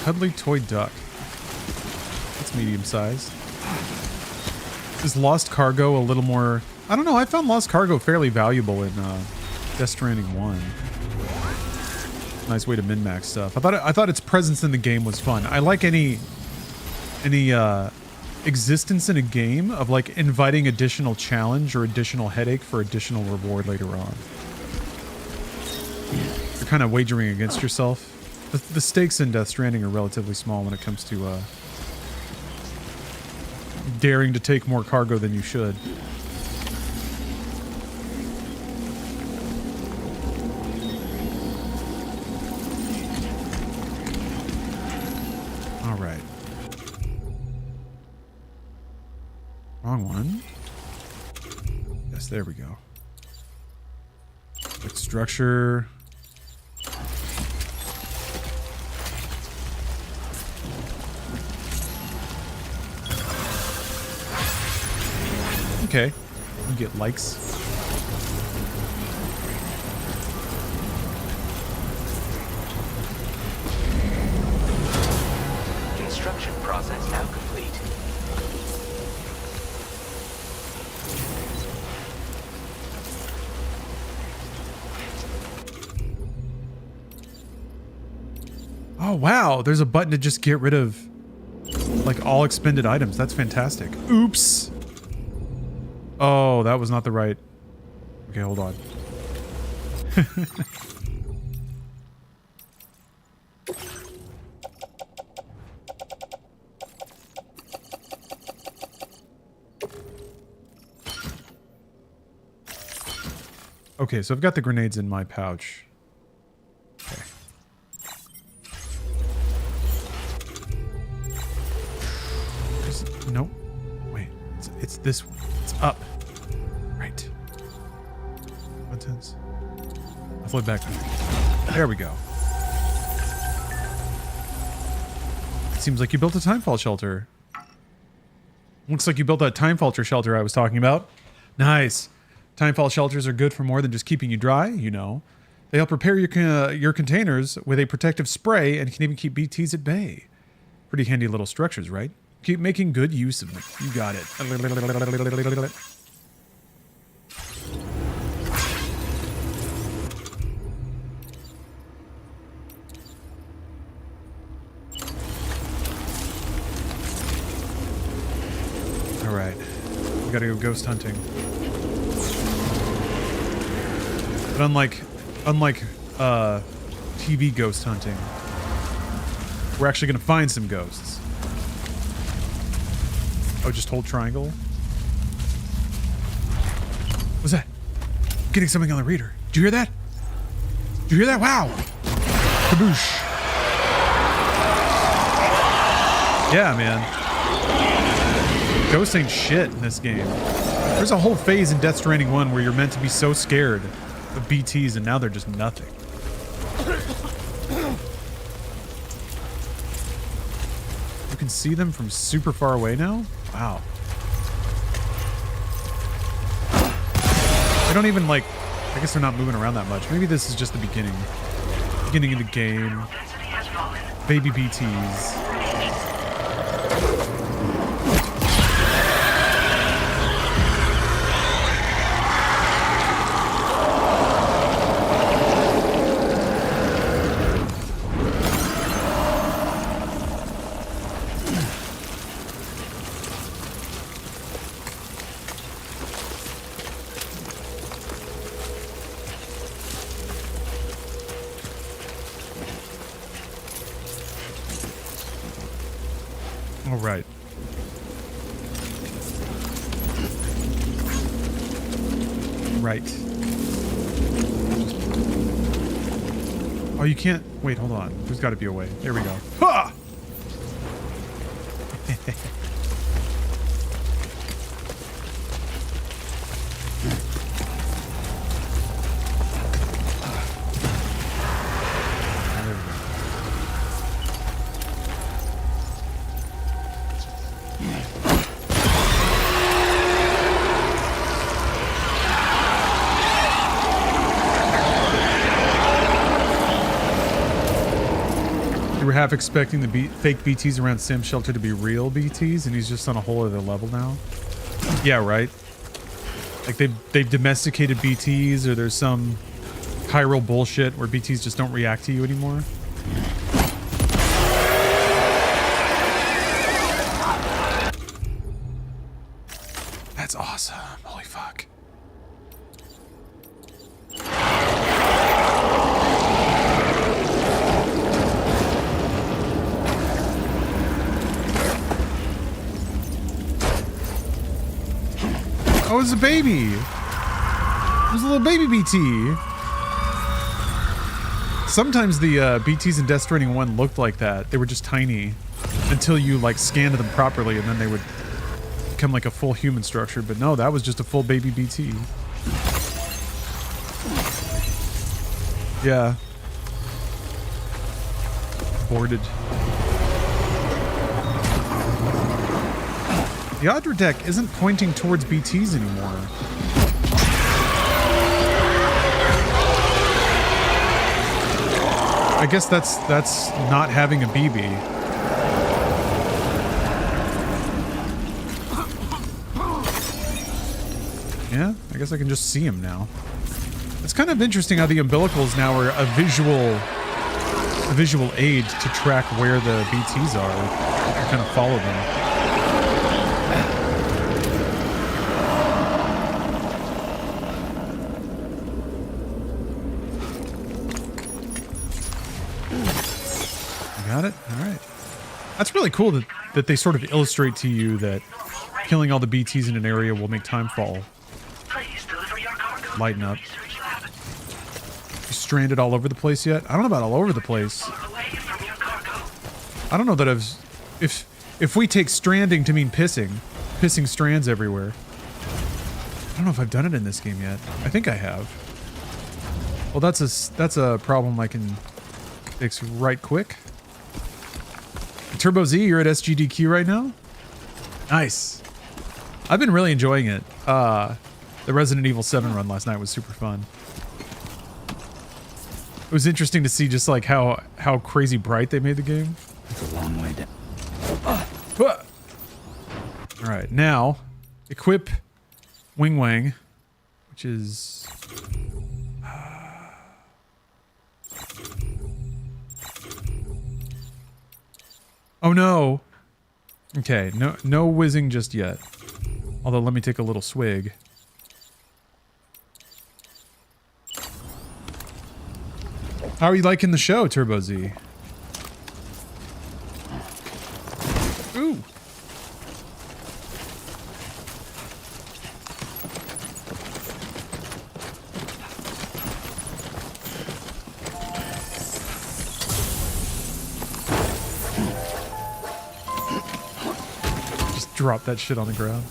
Cuddly toy duck. That's medium sized. Is Lost Cargo a little more... I don't know, I found Lost Cargo fairly valuable in Death Stranding 1. Nice way to min-max stuff. I thought its presence in the game was fun. I like any existence in a game of like inviting additional challenge or additional headache for additional reward later on. You're kind of wagering against yourself. The stakes in Death Stranding are relatively small when it comes to daring to take more cargo than you should. All right. Wrong one. Yes, there we go. Like structure. Okay. You get likes. Construction process now complete. Oh, wow. There's a button to just get rid of, like, all expended items. That's fantastic. Oops. Oh, that was not the right... Okay, hold on. Okay, so I've got the grenades in my pouch. Okay. Nope. Wait, it's this one. It's up. Right. Contents. I'll flip back. There we go. Seems like you built a timefall shelter. Looks like you built that timefall shelter I was talking about. Nice. Timefall shelters are good for more than just keeping you dry, you know. They help repair your containers with a protective spray and can even keep BTs at bay. Pretty handy little structures, right? Keep making good use of them. You got it. All right. We gotta go ghost hunting. But unlike TV ghost hunting, we're actually gonna find some ghosts. Oh, just hold triangle. What's that? I'm getting something on the reader. Did you hear that? Did you hear that? Wow! Kaboosh! Yeah, man. Ghosts ain't shit in this game. There's a whole phase in Death Stranding 1 where you're meant to be so scared of BTs, and now they're just nothing. You can see them from super far away now? Wow. They don't even, like... I guess they're not moving around that much. Maybe this is just the beginning. Beginning of the game. Baby BTs. Right. Right. Oh, you can't... Wait, hold on. There's got to be a way. There we go. Ha! Half expecting the fake BTs around Sim Shelter to be real BTs, and he's just on a whole other level now. Yeah, right. Like they've domesticated BTs, or there's some Hyrule bullshit where BTs just don't react to you anymore. That's awesome. Holy fuck. Oh, it's a baby. It was a little baby BT. Sometimes the BTs in Death Stranding 1 looked like that. They were just tiny until you like scanned them properly, and then they would become like a full human structure. But no, that was just a full baby BT. Yeah. Boarded. The Audra deck isn't pointing towards BTs anymore. I guess that's not having a BB. Yeah, I guess I can just see him now. It's kind of interesting how the umbilicals now are a visual aid to track where the BTs are. You kind of follow them. Got it? Alright. That's really cool that they sort of illustrate to you that killing all the BTs in an area will make time fall. Lighten up. You stranded all over the place yet? I don't know about all over the place. I don't know that if we take stranding to mean pissing strands everywhere. I don't know if I've done it in this game yet. I think I have. Well, that's a problem I can fix right quick. Turbo Z, you're at SGDQ right now? Nice. I've been really enjoying it. The Resident Evil 7 run last night was super fun. It was interesting to see just like how crazy bright they made the game. It's a long way down. Alright, now equip Wing Wang, which is oh no. Okay, no whizzing just yet. Although let me take a little swig. How are you liking the show, Turbo Z? Ooh. Just drop that shit on the ground.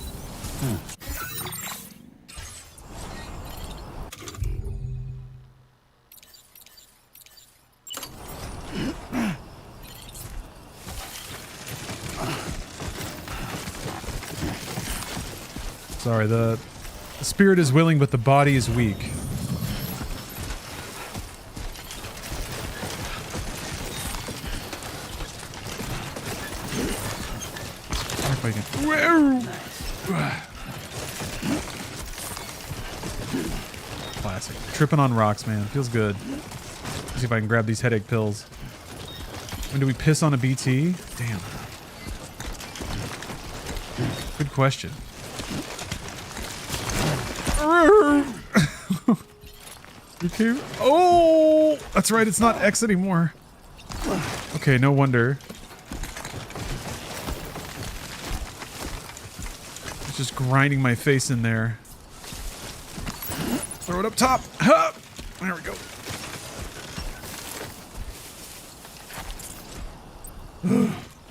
Sorry, the spirit is willing, but the body is weak. If I can. Classic. Tripping on rocks, man. Feels good. Let's see if I can grab these headache pills. When do we piss on a BT? Damn. Good question. Okay. Oh, that's right. It's not X anymore. Okay, no wonder. It's just grinding my face in there. Throw it up top. Ha! There we go.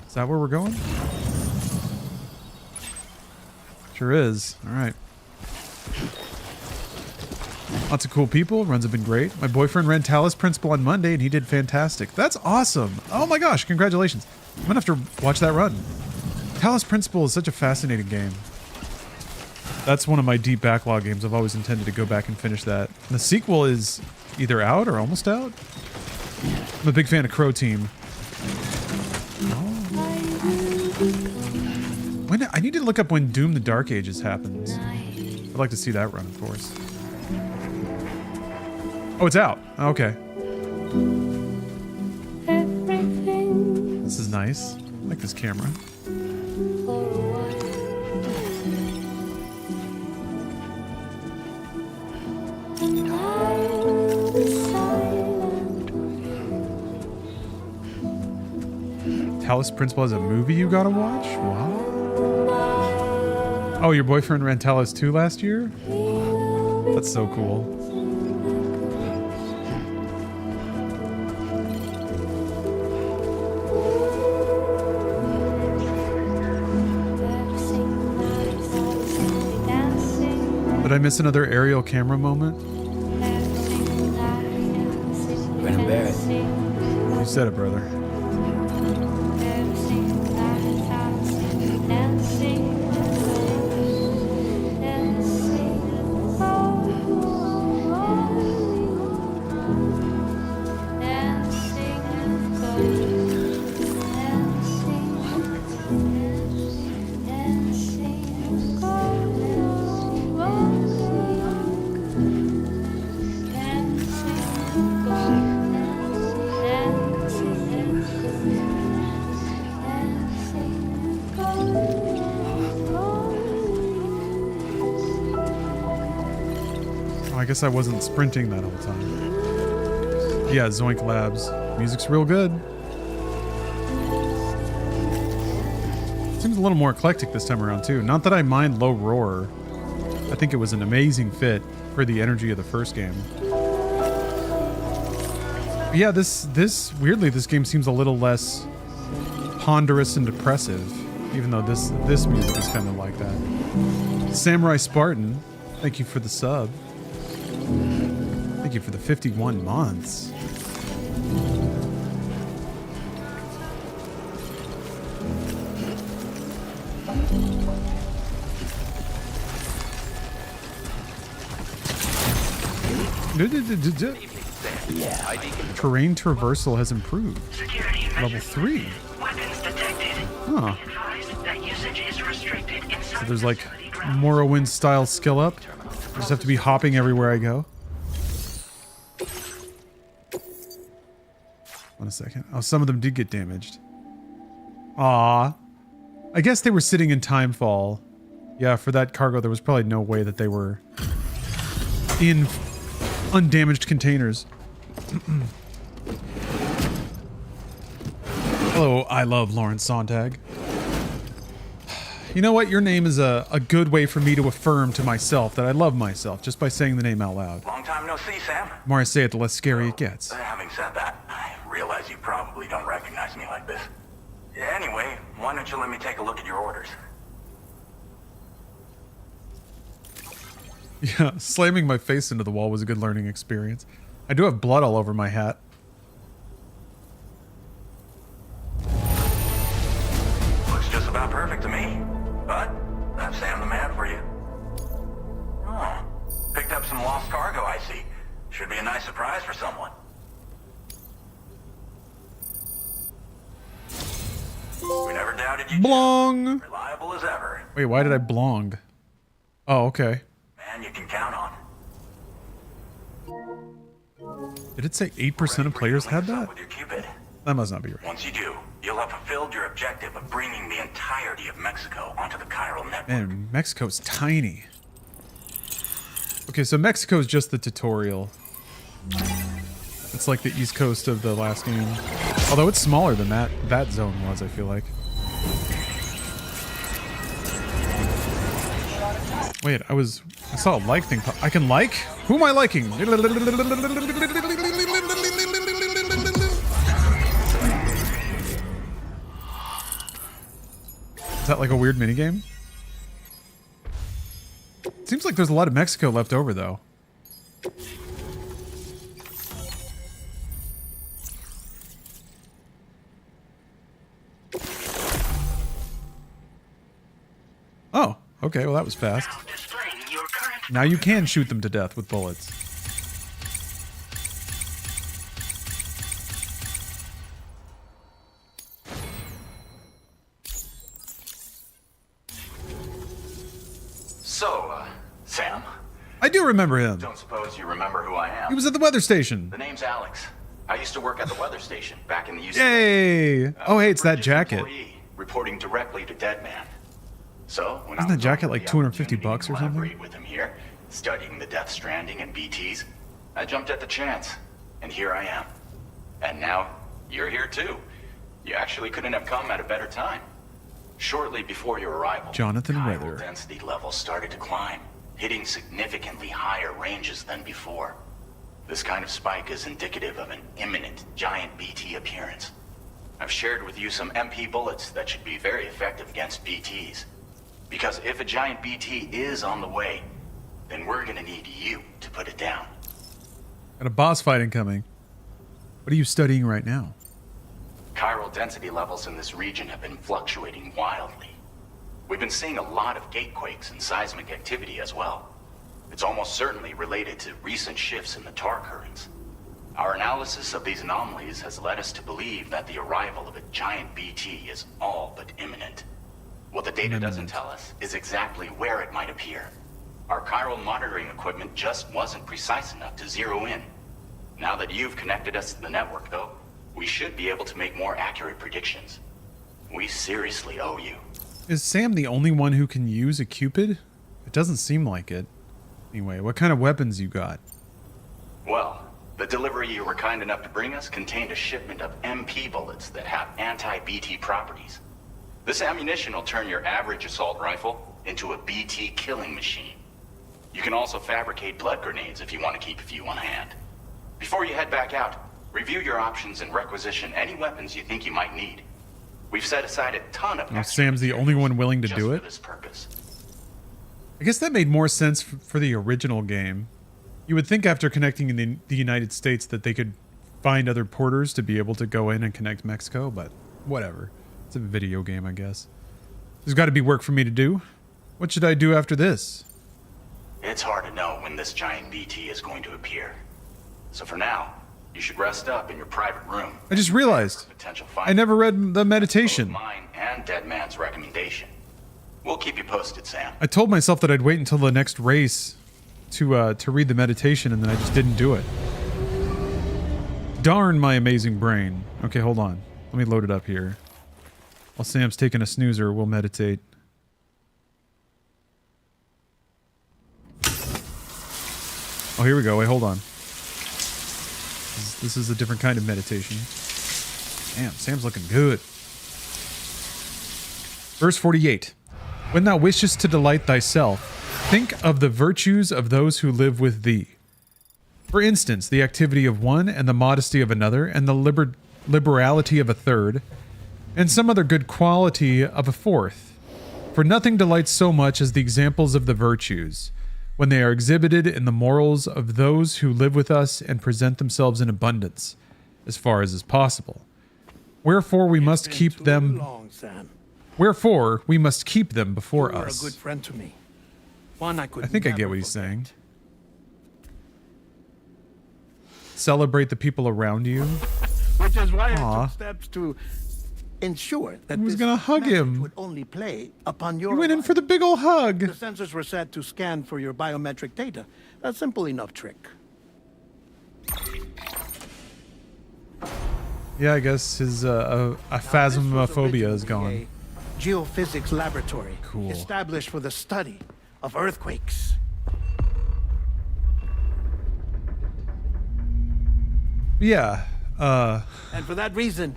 Is that where we're going? Sure is. All right. Lots of cool people. Runs have been great. My boyfriend ran Talos Principle on Monday, and he did fantastic. That's awesome. Oh my gosh, congratulations. I'm gonna have to watch that run. Talos Principle is such a fascinating game. That's one of my deep backlog games. I've always intended to go back and finish that. And the sequel is either out or almost out. I'm a big fan of Crow Team. When I need to look up when Doom the Dark Ages happens. I'd like to see that run, of course. Oh, it's out. Okay. This is nice. I like this camera. Talos Principle is a movie you gotta watch? Wow. Oh, your boyfriend ran Talos 2 last year? That's so cool. Did I miss another aerial camera moment? said it, brother. I guess I wasn't sprinting that whole time. Yeah, Zoink Labs. Music's real good. Seems a little more eclectic this time around, too. Not that I mind low roar. I think it was an amazing fit for the energy of the first game. But yeah, weirdly, this game seems a little less ponderous and depressive, even though this music is kind of like that. Samurai Spartan, thank you for the sub. Thank you for the 51 months. Terrain traversal has improved. Level 3. Huh. So there's like Morrowind style skill up. I just have to be hopping everywhere I go. One a second. Oh, some of them did get damaged. Aw. I guess they were sitting in Timefall. Yeah, for that cargo, there was probably no way that they were in undamaged containers. Hello, I love Lawrence Sontag. You know what? Your name is a good way for me to affirm to myself that I love myself just by saying the name out loud. Long time no see, Sam. The more I say it, the less scary it gets. Having said that, I realize you probably don't recognize me like this. Anyway, why don't you let me take a look at your orders? Yeah, slamming my face into the wall was a good learning experience. I do have blood all over my hat. Looks just about perfect to me. But that's Sam the Man for you. Oh, picked up some lost cargo, I see. Should be a nice surprise for someone. We never doubted you. Blong! Reliable as ever. Wait, why did I blong? Oh, okay. Man you can count on. Did it say 8% of players had that? That must not be right. Once you do, you'll have fulfilled your objective of bringing the entirety of Mexico onto the chiral network. Man, Mexico's tiny. Okay, so Mexico's just the tutorial. It's like the east coast of the last game. Although it's smaller than that zone was, I feel like. Wait, I saw a like thing. I can like? Who am I liking? Is that like a weird minigame? Seems like there's a lot of Mexico left over, though. Oh, okay, well that was fast. Now you can shoot them to death with bullets. So, Sam? I do remember him. Don't suppose you remember who I am? He was at the weather station. The name's Alex. I used to work at the weather station back in the UC. Yay! Oh, hey, it's that jacket. Reporting directly to Deadman. So, when Isn't that jacket like 250 bucks or something? With him here, studying the Death Stranding and BTs, I jumped at the chance, and here I am. And now, you're here too. You actually couldn't have come at a better time. Shortly before your arrival, Jonathan chiral Weather. density levels started to climb, hitting significantly higher ranges than before. This kind of spike is indicative of an imminent giant BT appearance. I've shared with you some MP bullets that should be very effective against BTs. Because if a giant BT is on the way, then we're gonna need you to put it down. Got a boss fight incoming. What are you studying right now? Chiral density levels in this region have been fluctuating wildly. We've been seeing a lot of gatequakes and seismic activity as well. It's almost certainly related to recent shifts in the tar currents. Our analysis of these anomalies has led us to believe that the arrival of a giant BT is all but imminent. What the data doesn't tell us is exactly where it might appear. Our chiral monitoring equipment just wasn't precise enough to zero in. Now that you've connected us to the network, though, we should be able to make more accurate predictions. We seriously owe you. Is Sam the only one who can use a Cupid? It doesn't seem like it. Anyway, what kind of weapons you got? Well, the delivery you were kind enough to bring us contained a shipment of MP bullets that have anti-BT properties. This ammunition will turn your average assault rifle into a BT killing machine. You can also fabricate blood grenades if you want to keep a few on hand. Before you head back out, review your options and requisition any weapons you think you might need. We've set aside a ton of Now, Sam's the only one willing to do it? for this purpose. I guess that made more sense for the original game. You would think after connecting in the United States that they could find other porters to be able to go in and connect Mexico, but whatever. It's a video game, I guess. There's got to be work for me to do. What should I do after this? It's hard to know when this giant BT is going to appear. So for now, you should rest up in your private room. I just realized I never read the meditation. Mine and Dead Man's recommendation. We'll keep you posted, Sam. I told myself that I'd wait until the next race to read the meditation, and then I just didn't do it. Darn my amazing brain. Okay, hold on. Let me load it up here. While Sam's taking a snoozer, we'll meditate. Oh, here we go. Wait, hold on. This is a different kind of meditation. Damn, Sam's looking good. Verse 48. When thou wishest to delight thyself, think of the virtues of those who live with thee. For instance, the activity of one and the modesty of another and the liberality of a third, and some other good quality of a fourth. For nothing delights so much as the examples of the virtues, when they are exhibited in the morals of those who live with us and present themselves in abundance, as far as is possible. Wherefore we must keep them. Wherefore we must keep them before us. You are a good friend to me. One I could. I think I get what he's saying. Celebrate the people around you. Which is why I took steps to ensure that I was this gonna hug message him. would only play upon your. You went in for the big ol' hug. The sensors were set to scan for your biometric data. A simple enough trick. Yeah, I guess his phasmophobia is gone. Geophysics laboratory Cool. established for the study of earthquakes. Yeah. And for that reason,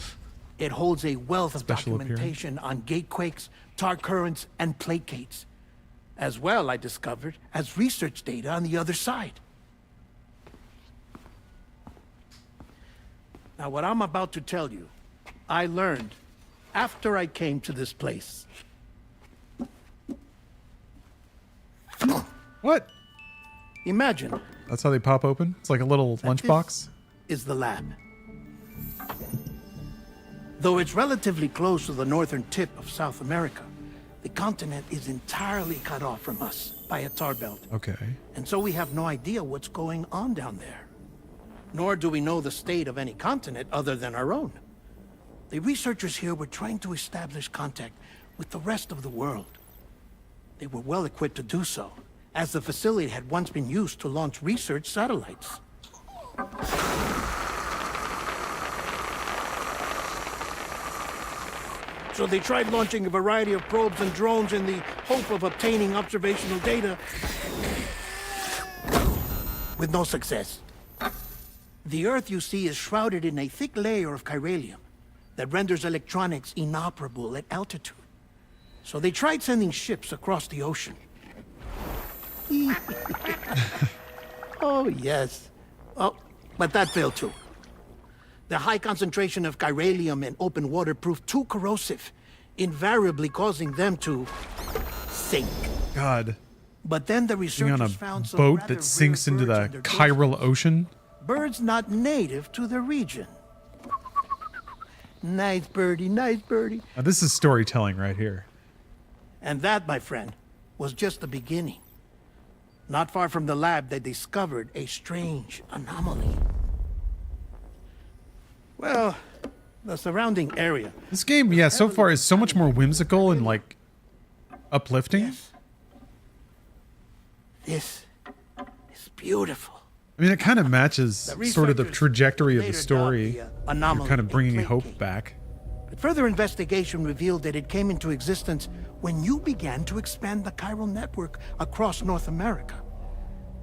it holds a wealth of Special documentation on gatequakes, tar currents, and placates. As well, I discovered, as research data on the other side. Now, what I'm about to tell you, I learned after I came to this place. What? Imagine. That's how they pop open? It's like a little lunchbox? Is the lab. Though it's relatively close to the northern tip of South America, the continent is entirely cut off from us by a tar belt. Okay. And so we have no idea what's going on down there. Nor do we know the state of any continent other than our own. The researchers here were trying to establish contact with the rest of the world. They were well equipped to do so, as the facility had once been used to launch research satellites. So they tried launching a variety of probes and drones in the hope of obtaining observational data, with no success. The Earth, you see, is shrouded in a thick layer of chiralium that renders electronics inoperable at altitude. So they tried sending ships across the ocean. Oh, yes. Oh, but that failed too. The high concentration of chiralium in open water proved too corrosive, invariably causing them to sink. God. But then the Being researchers on found a some boat rather that sinks rare into birds the under chiral ocean? birds not native to the region. Nice birdie, nice birdie. Now, this is storytelling right here. And that, my friend, was just the beginning. Not far from the lab, they discovered a strange anomaly. Well, the surrounding area. This game, yeah, so far is so much more whimsical and like uplifting. Yes. This is beautiful. I mean, it kind of matches sort of the trajectory of the story. You're kind of bringing hope back. But further investigation revealed that it came into existence when you began to expand the chiral network across North America,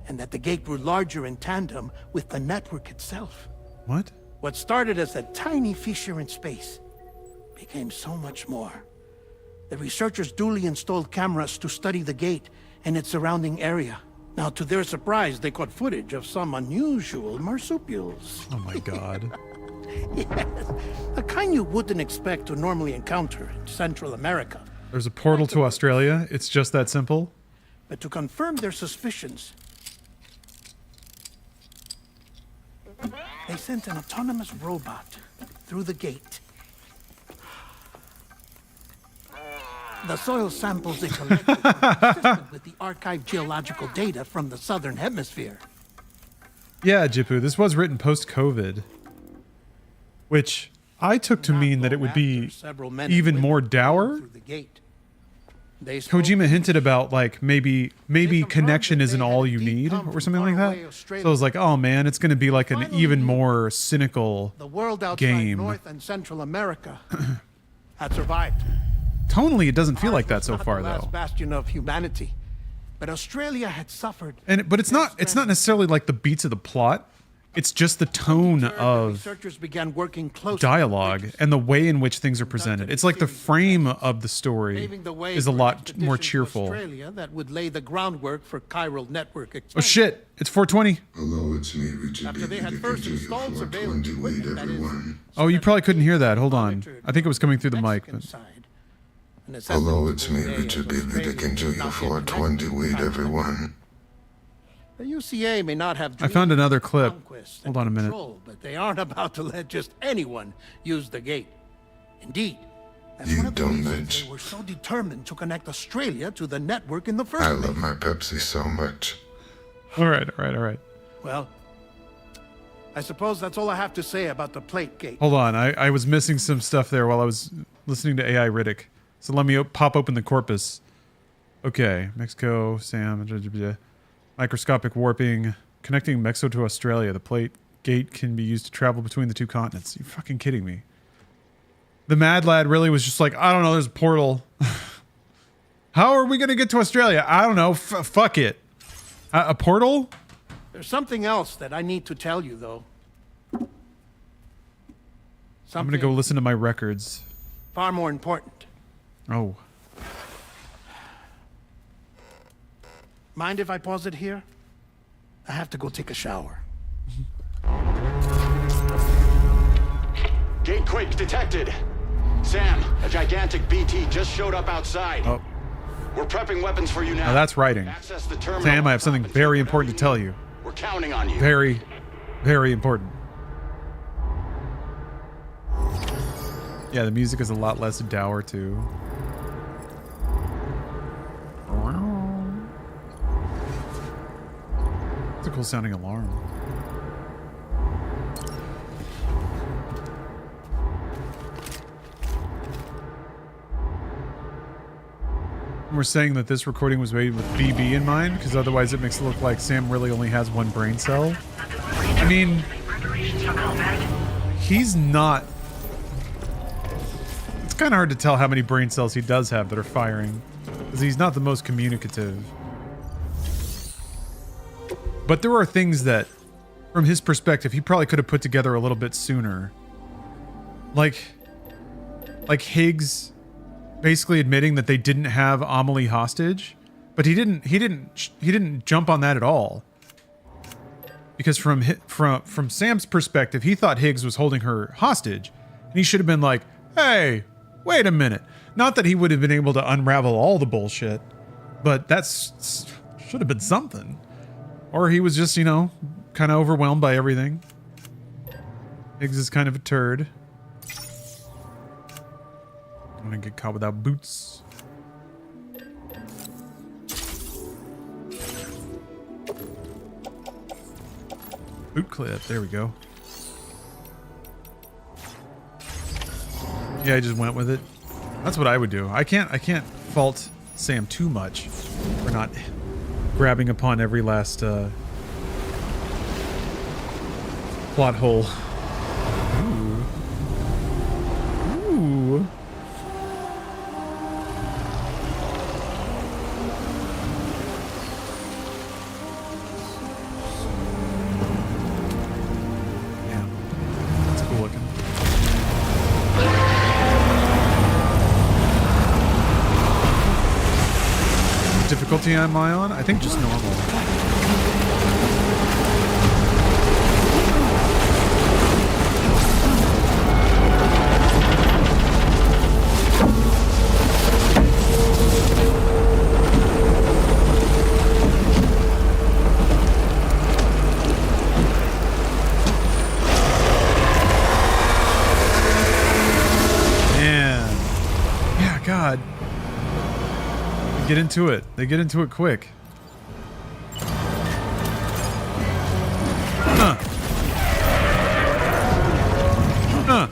and that the gate grew larger in tandem with the network itself. What? What started as a tiny fissure in space became so much more. The researchers duly installed cameras to study the gate and its surrounding area. Now, to their surprise, they caught footage of some unusual marsupials. Oh my god. Yes, the kind you wouldn't expect to normally encounter in Central America. There's a portal to Australia. It's just that simple. But to confirm their suspicions, they sent an autonomous robot through the gate. The soil samples they collected were consistent with the archived geological data from the southern hemisphere. Yeah, Jipu, this was written post-COVID, which I took to mean that it would be even more dour. Kojima hinted about like maybe connection isn't all you need or something like that. So I was like, oh man, it's going to be like an even more cynical The world outside game. North and Central America had survived. Tonally, it doesn't feel like that so far, The last though. bastion of humanity, but Australia had suffered. But it's not necessarily like the beats of the plot. It's just the tone of Researchers began working closely. dialogue and the way in which things are presented. It's like the frame of the story Paving the way is a for lot more expeditions to cheerful. Australia that would lay the groundwork for chiral network Oh expansion. shit! It's 4:20. Hello, it's me, Richard. After they had first installed surveillance equipment, that is, Oh, you probably couldn't hear that. Hold on. I think it was coming through the mic. But... Hello, it's me, Richard David. I can do you 420 weed, everyone. The UCA may not have I found another clip. conquest Hold on a minute. control, but they aren't about to let just anyone use the gate. Indeed, that's You one of the dumb reasons bitch. they were so determined to connect Australia to the network in the first I place. love my Pepsi so much. All right. Well, I suppose that's all I have to say about the plate gate. Hold on. I was missing some stuff there while I was listening to AI Riddick. So let me pop open the corpus. Okay. Mexico, Sam. Microscopic warping. Connecting Mexico to Australia. The plate gate can be used to travel between the two continents. You're fucking kidding me. The mad lad really was just like, I don't know, there's a portal. How are we going to get to Australia? I don't know. Fuck it. A portal? There's something else that I need to tell you, though. I'm going to go listen to my records. Far more important. Oh. Mind if I pause it here? I have to go take a shower. Gate quake detected. Sam, a gigantic BT just showed up outside. Oh. We're prepping weapons for you now. Now that's writing. Access the terminal. Sam, I have something very important to tell you. We're counting on you. Very, very important. Yeah, the music is a lot less dour, too. It's a cool sounding alarm. We're saying that this recording was made with BB in mind, because otherwise it makes it look like Sam really only has one brain cell. I mean, he's not... It's kind of hard to tell how many brain cells he does have that are firing, because he's not the most communicative. But there are things that, from his perspective, he probably could have put together a little bit sooner. Like Higgs basically admitting that they didn't have Amelie hostage, but he didn't jump on that at all. Because from Sam's perspective, he thought Higgs was holding her hostage, and he should have been like, "Hey, wait a minute." Not that he would have been able to unravel all the bullshit, but that's should have been something. Or he was just, you know, kind of overwhelmed by everything. Higgs is kind of a turd. want to get caught without boots. Boot clip. There we go. Yeah, I just went with it. That's what I would do. I can't fault Sam too much for not grabbing upon every last plot hole. Ooh. Ooh. Yeah. That's cool looking. Difficulty am I on? I think just normal. Man. Yeah, God. Get into it. They get into it quick. Huh. Huh.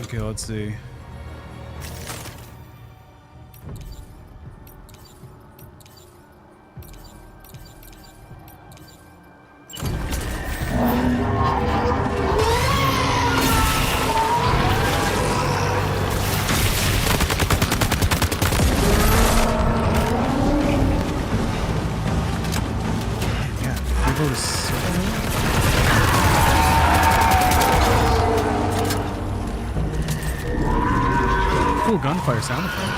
Okay, let's see. Cool gunfire sound effect.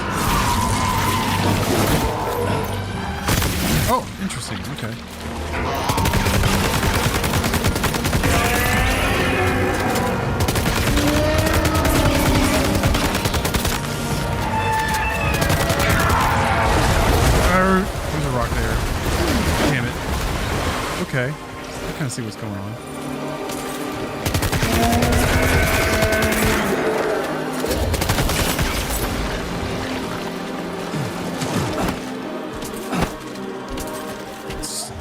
Oh, interesting. Okay. There's a rock there. Damn it. Okay. I kind of see what's going on.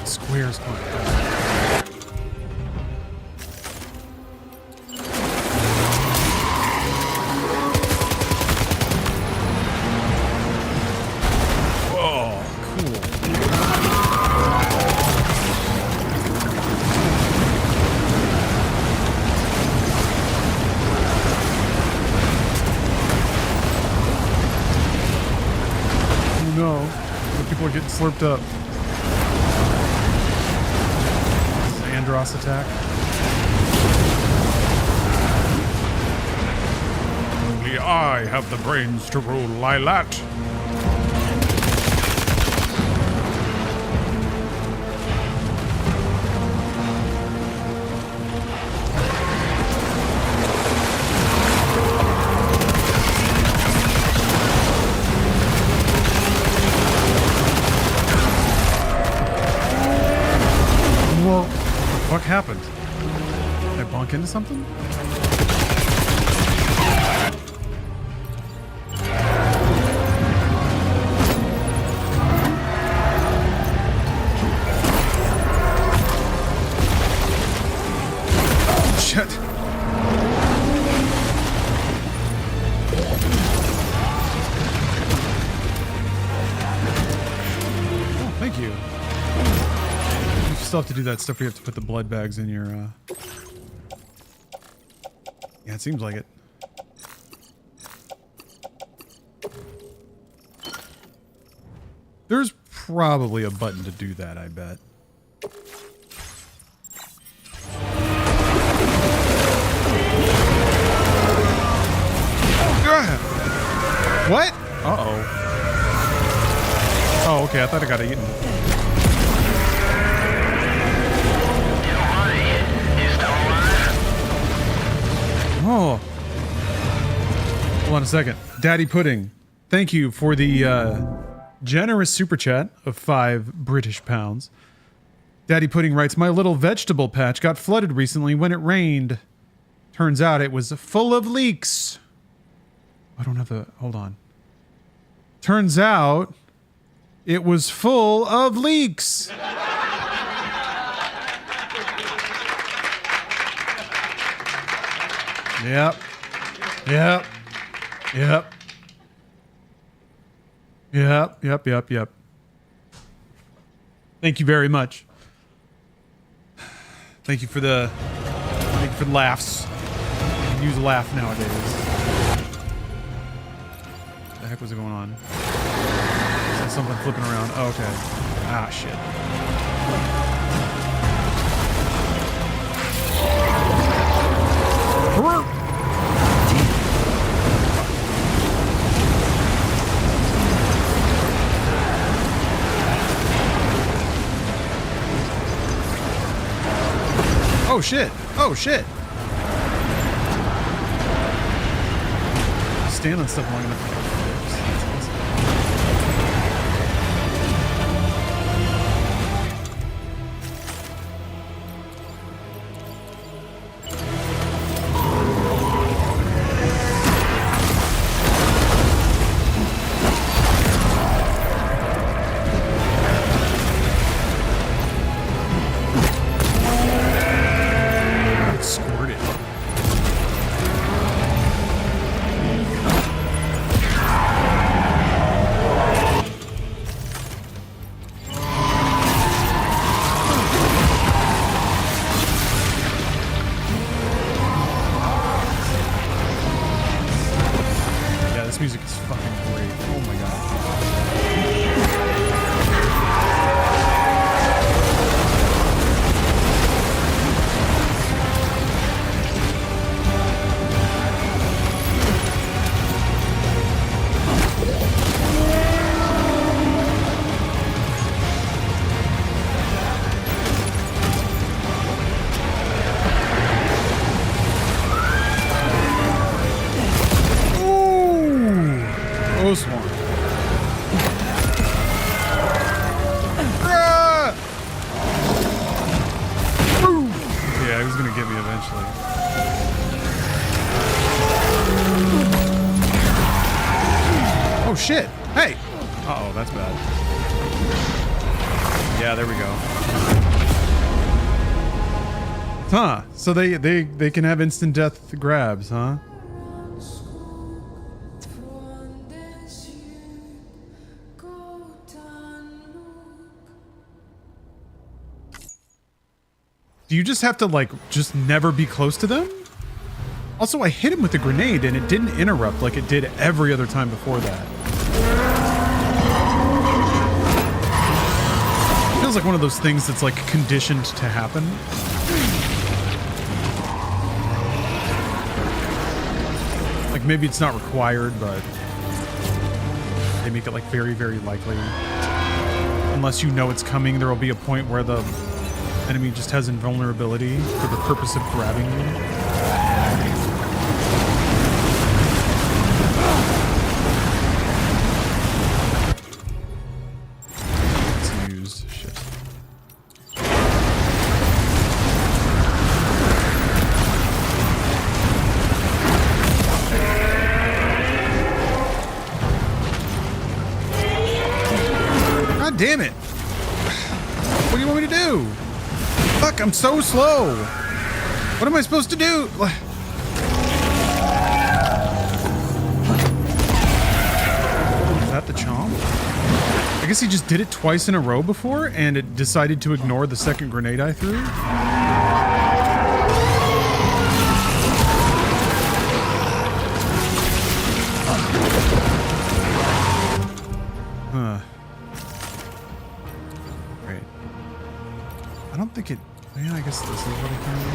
Squares fun. Whoa, cool. Oh no, the people are getting slurped up. Andros attack. Only I have the brains to rule Lilat. What happened? Did I bonk into something? Shit. Oh, thank you. You still have to do that stuff where you have to put the blood bags in your, Yeah, it seems like it. There's probably a button to do that, I bet. What? Uh-oh. Oh, okay, I thought I got eaten. Oh. Hold on a second. Daddy Pudding, thank you for the generous super chat of 5 British pounds. Daddy Pudding writes, my little vegetable patch got flooded recently when it rained. Turns out it was full of leaks. I don't have the... Hold on. Turns out it was full of leaks. Yep. Yep. Yep. Yep. Thank you very much. Thank you for the laughs. You can use a laugh nowadays. What the heck was going on? Is that something flipping around? Oh, okay. Ah, shit. Oh shit! Oh shit! Stand on stuff long enough. Huh. So they can have instant death grabs, huh? Do you just have to, like, just never be close to them? Also, I hit him with a grenade and it didn't interrupt like it did every other time before that. Feels like one of those things that's, like, conditioned to happen. Like, maybe it's not required, but they make it, like, very, very likely. Unless you know it's coming, there will be a point where the enemy just has invulnerability for the purpose of grabbing you. It's used. Shit. God damn it! What do you want me to do? Fuck, I'm so slow. What am I supposed to do? Is that the chomp? I guess he just did it twice in a row before and it decided to ignore the second grenade I threw. Huh. Great. I don't think it... Yeah, I guess this is what I can do.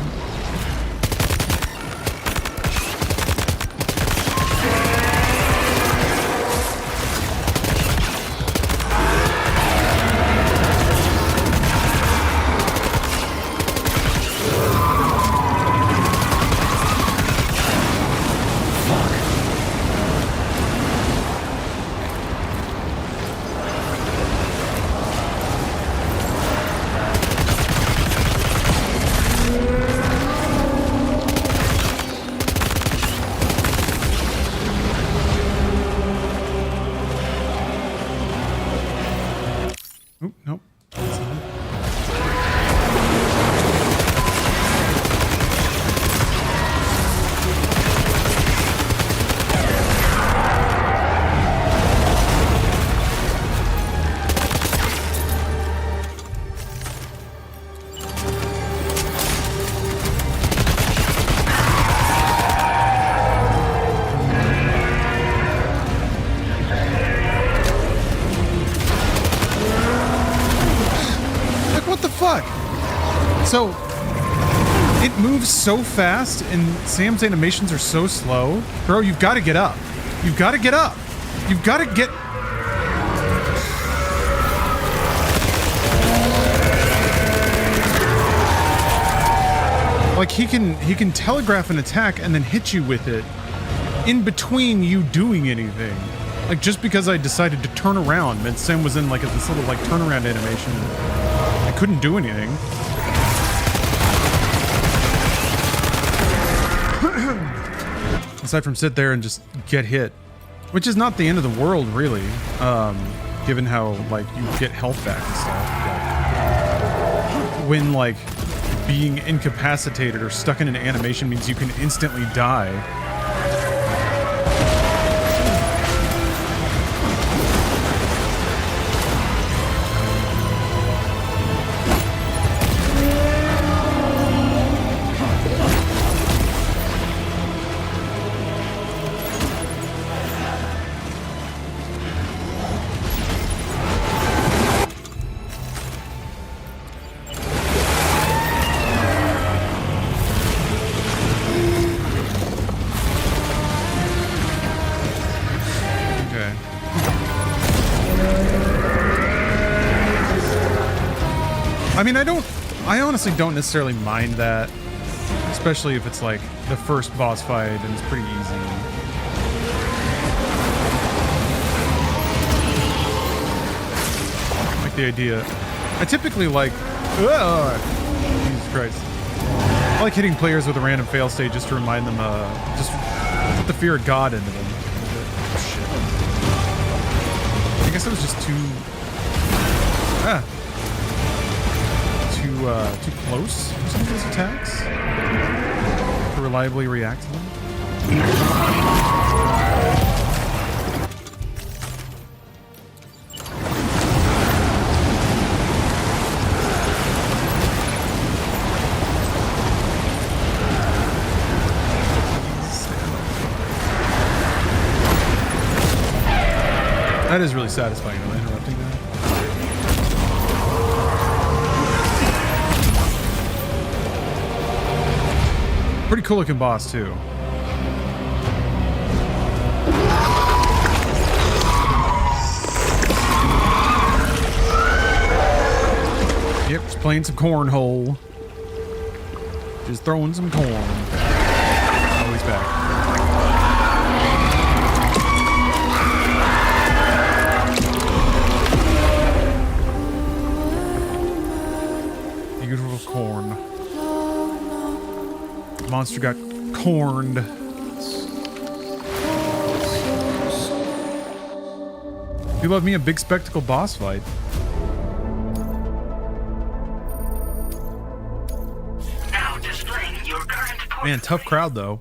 Also, it moves so fast and Sam's animations are so slow. Bro, you've got to get up. You've got to get up. You've got to get... Like, he can telegraph an attack and then hit you with it in between you doing anything. Like, just because I decided to turn around and Sam was in like this little like turnaround animation, I couldn't do anything. Aside from sit there and just get hit, which is not the end of the world, really, given how like you get health back and stuff. But when like being incapacitated or stuck in an animation means you can instantly die. I mean, I honestly don't necessarily mind that, especially if it's like the first boss fight and it's pretty easy. Like the idea. I typically like, Jesus Christ. I like hitting players with a random fail state just to remind them, just put the fear of God into them. Oh, shit. I guess it was just too close to some of those attacks to reliably react to them. That is really satisfying, am I interrupting that? Pretty cool looking boss too. Yep, just playing some cornhole. Just throwing some corn. Oh, he's back. Beautiful corn. Monster got corned. You love me a big spectacle boss fight. Man, tough crowd though.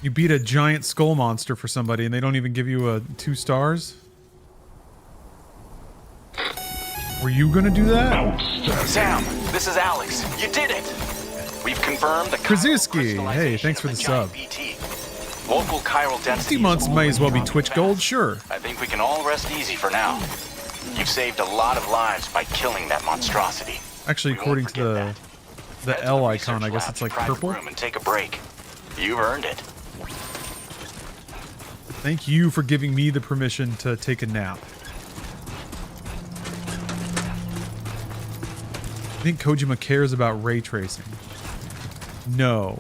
You beat a giant skull monster for somebody and they don't even give you 2 stars? Were you gonna do that? Sam, this is Alex. You did it! We've confirmed the Krasuski, hey, thanks for the sub. BT. Local chiral density. Months may as well be Twitch Gold, sure. I think we can all rest easy for now. You've saved a lot of lives by killing that monstrosity. Actually, according to the L icon, I guess it's like purple. And take a break. You've earned it. Thank you for giving me the permission to take a nap. I think Kojima cares about ray tracing. No.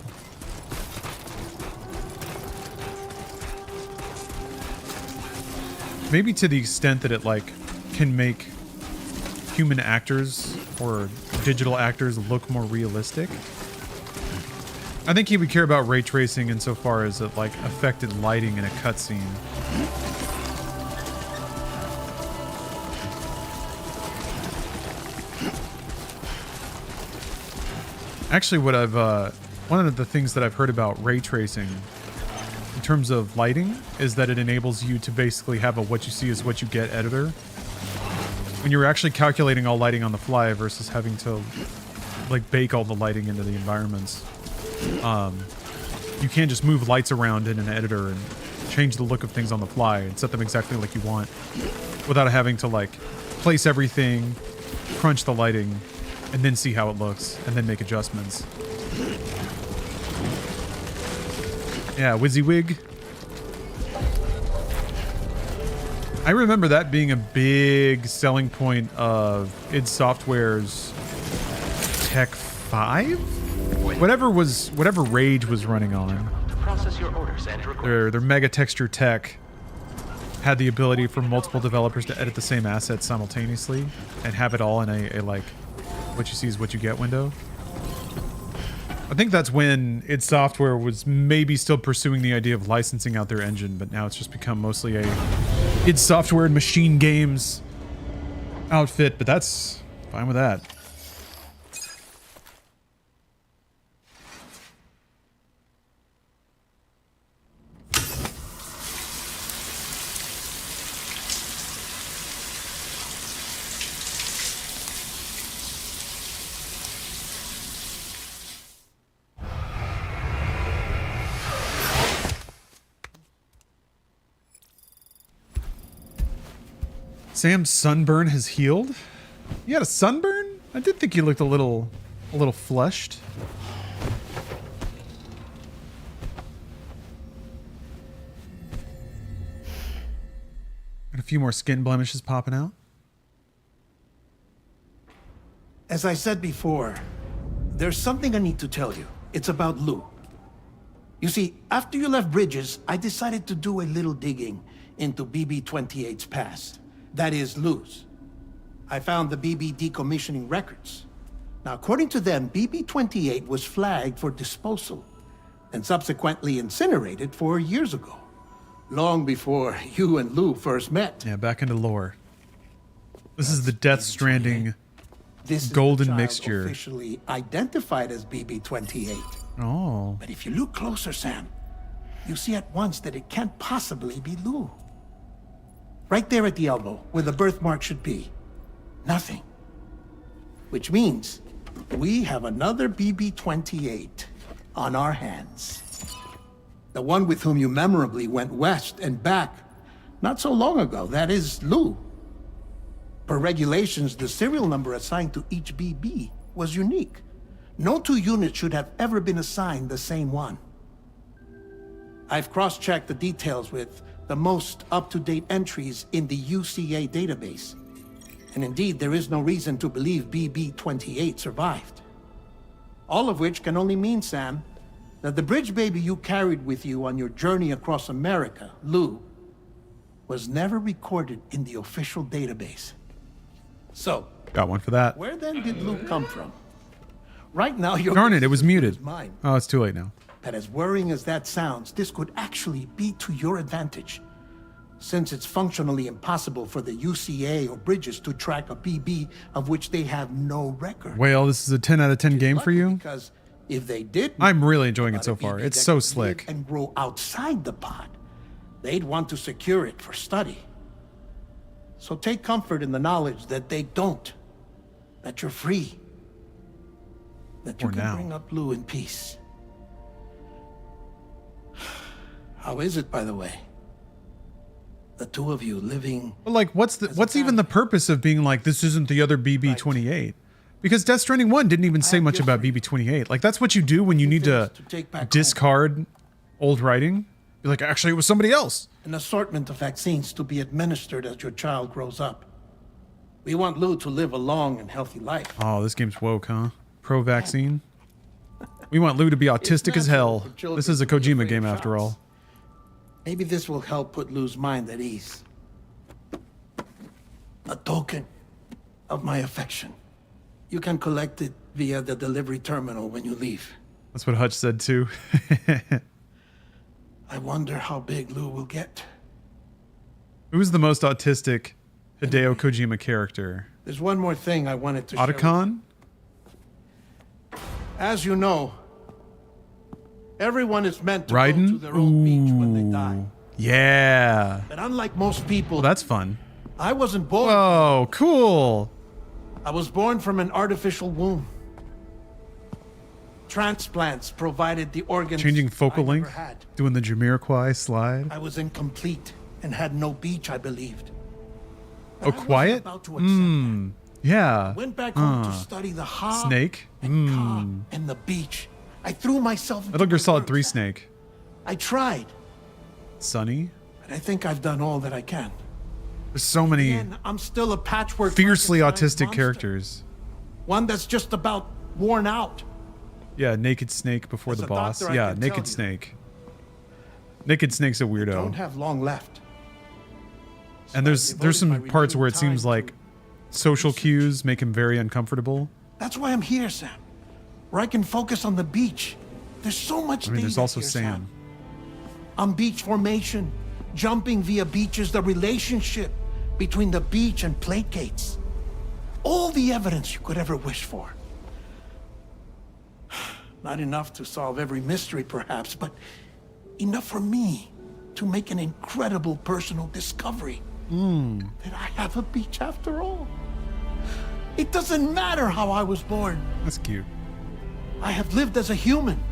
Maybe to the extent that it like can make human actors or digital actors look more realistic. I think he would care about ray tracing insofar as it like affected lighting in a cutscene. Actually, what I've one of the things that I've heard about ray tracing in terms of lighting is that it enables you to basically have a what you see is what you get editor. When you're actually calculating all lighting on the fly versus having to like bake all the lighting into the environments. You can't just move lights around in an editor and change the look of things on the fly and set them exactly like you want without having to like place everything, crunch the lighting, and then see how it looks, and then make adjustments. Yeah, WYSIWYG. I remember that being a big selling point of id Software's Tech 5? Whatever Rage was running on. Process your orders and Their mega texture tech had the ability for multiple developers to edit the same asset simultaneously and have it all in a like what you see is what you get window. I think that's when id Software was maybe still pursuing the idea of licensing out their engine, but now it's just become mostly a id Software and Machine Games outfit, but that's fine with that. Sam's sunburn has healed. You had a sunburn? I did think you looked a little flushed. And a few more skin blemishes popping out. As I said before, there's something I need to tell you. It's about Lou. You see, after you left Bridges, I decided to do a little digging into BB-28's past. That is, Lou's. I found the BB decommissioning records. Now, according to them, BB-28 was flagged for disposal and subsequently incinerated 4 years ago, long before you and Lou first met. Yeah, back into lore. This is the Death Stranding golden mixture. Officially identified as BB-28. Oh. But if you look closer, Sam, you see at once that it can't possibly be Lou. Right there at the elbow, where the birthmark should be. Nothing. Which means we have another BB-28 on our hands. The one with whom you memorably went west and back not so long ago. That is Lou. Per regulations, the serial number assigned to each BB was unique. No two units should have ever been assigned the same one. I've cross-checked the details with the most up-to-date entries in the UCA database. And indeed, there is no reason to believe BB-28 survived. All of which can only mean, Sam, that the bridge baby you carried with you on your journey across America, Lou, was never recorded in the official database. So, got one for that. Where then did Lou come from? Right now, you're... Darn it, it was muted. Oh, it's too late now. That as worrying as that sounds, this could actually be to your advantage, since it's functionally impossible for the UCA or Bridges to track a BB of which they have no record. Well, this is a 10 out of 10 game for you? Because if they did... I'm really enjoying it so far. It's so slick. And grow outside the pod, they'd want to secure it for study. So take comfort in the knowledge that they don't, that you're free, that you can bring up Lou in peace. How is it, by the way? The two of you living... But like, what's even the purpose of being like, this isn't the other BB-28? Because Death Stranding 1 didn't even say much about BB-28. Like, that's what you do when you need to discard old writing. You're like, actually, it was somebody else. An assortment of vaccines to be administered as your child grows up. We want Lou to live a long and healthy life. Oh, this game's woke, huh? Pro-vaccine? We want Lou to be autistic as hell. This is a Kojima game, after all. Maybe this will help put Lou's mind at ease. A token of my affection. You can collect it via the delivery terminal when you leave. That's what Hutch said too. I wonder how big Lou will get. Who's the most autistic Hideo Kojima character? There's one more thing I wanted to Otacon? As you know, everyone is meant to Raiden? go to their own beach when they die. Yeah. But unlike most people... Well, that's fun. I wasn't born... Oh, cool. I was born from an artificial womb. Transplants provided the organs Changing focal I never length? had. Doing the Jamiroquai slide? I was incomplete and had no beach, I believed. Oh, quiet? Yeah. Went back home to study the Ha Snake. and Ka and the beach. I threw myself into Metal Gear the Solid work. 3 Snake. I tried, Sunny. but I think I've done all that I can. There's so many Again, I'm still a patchwork fiercely Frankenstein autistic monster. characters. One that's just about worn out. Yeah, Naked Snake before As the a boss. doctor, I Yeah, can Naked tell you. Snake. Naked Snake's a Don't weirdo. have long left. And there's some parts where it seems like social cues make him very uncomfortable. That's why I'm here, Sam. Where I can focus on the beach. There's so much I mean, there's data also here, Sam. On beach formation, jumping via beaches, the relationship between the beach and plate gates. All the evidence you could ever wish for. Not enough to solve every mystery, perhaps, but enough for me to make an incredible personal discovery. That I have a beach after all. It doesn't matter how I was born. That's cute. I have lived as a human.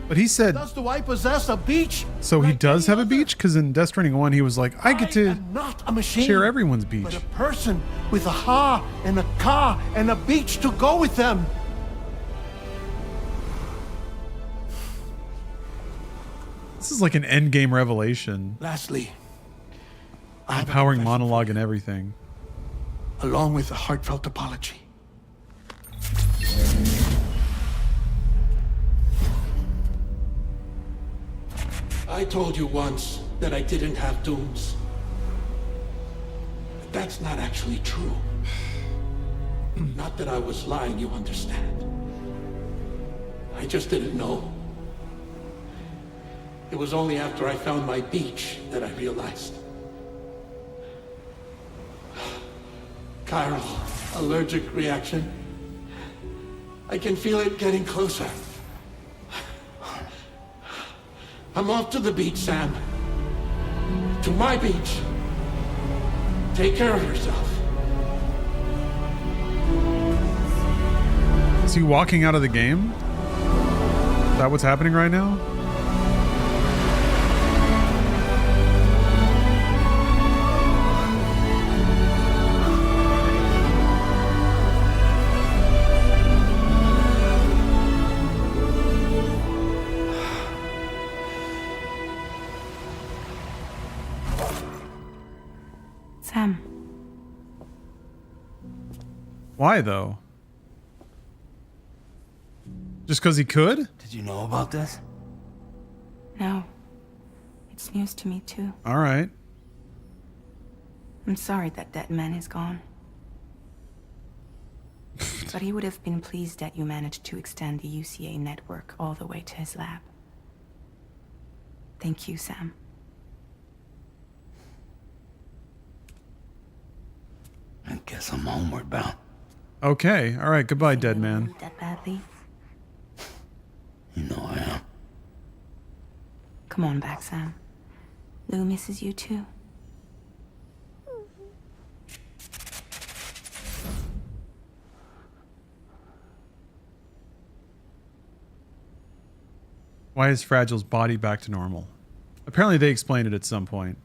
But he said, Thus do I possess a beach. so he does have a beach? Because in Death Stranding 1, he was like, I get to Not a machine. share everyone's beach. But a person with a ha and a ka and a beach to go with them. This is like an endgame revelation. Lastly, I have a Empowering monologue and everything. along with a heartfelt apology. I told you once that I didn't have dooms. But that's not actually true. Not that I was lying, you understand. I just didn't know. It was only after I found my beach that I realized. Chiral allergic reaction. I can feel it getting closer. I'm off to the beach, Sam. To my beach. Take care of yourself. Is he walking out of the game? Is that what's happening right now? Sam. Why, though? Just because he could? Did you know about this? No. It's news to me, too. All right. I'm sorry that that man is gone. But he would have been pleased that you managed to extend the UCA network all the way to his lab. Thank you, Sam. I guess I'm homeward bound. Okay. All right. Goodbye, dead man. That badly? You know I am. Come on back, Sam. Lou misses you, too. Why is Fragile's body back to normal? Apparently they explained it at some point.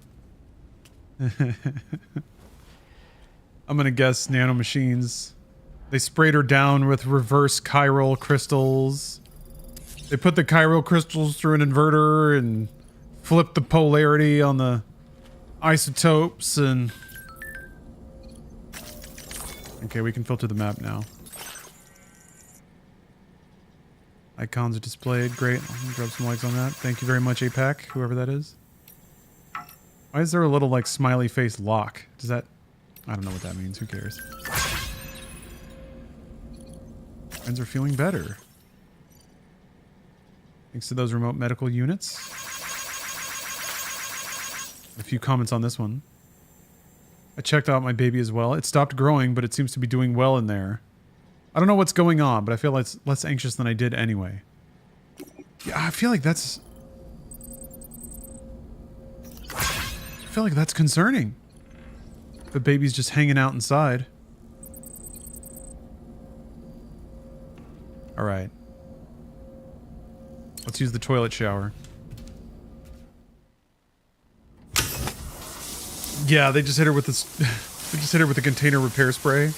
I'm gonna guess nanomachines. They sprayed her down with reverse chiral crystals. They put the chiral crystals through an inverter and flipped the polarity on the isotopes and... Okay, we can filter the map now. Icons are displayed. Great. I'm gonna grab some likes on that. Thank you very much, APAC, whoever that is. Why is there a little, like, smiley face lock? Does that... I don't know what that means. Who cares? Friends are feeling better. Thanks to those remote medical units. A few comments on this one. I checked out my baby as well. It stopped growing, but it seems to be doing well in there. I don't know what's going on, but I feel like less anxious than I did anyway. Yeah, I feel like that's concerning. The baby's just hanging out inside. All right. Let's use the toilet shower. Yeah, they just hit her with this I just hit her with a container repair spray.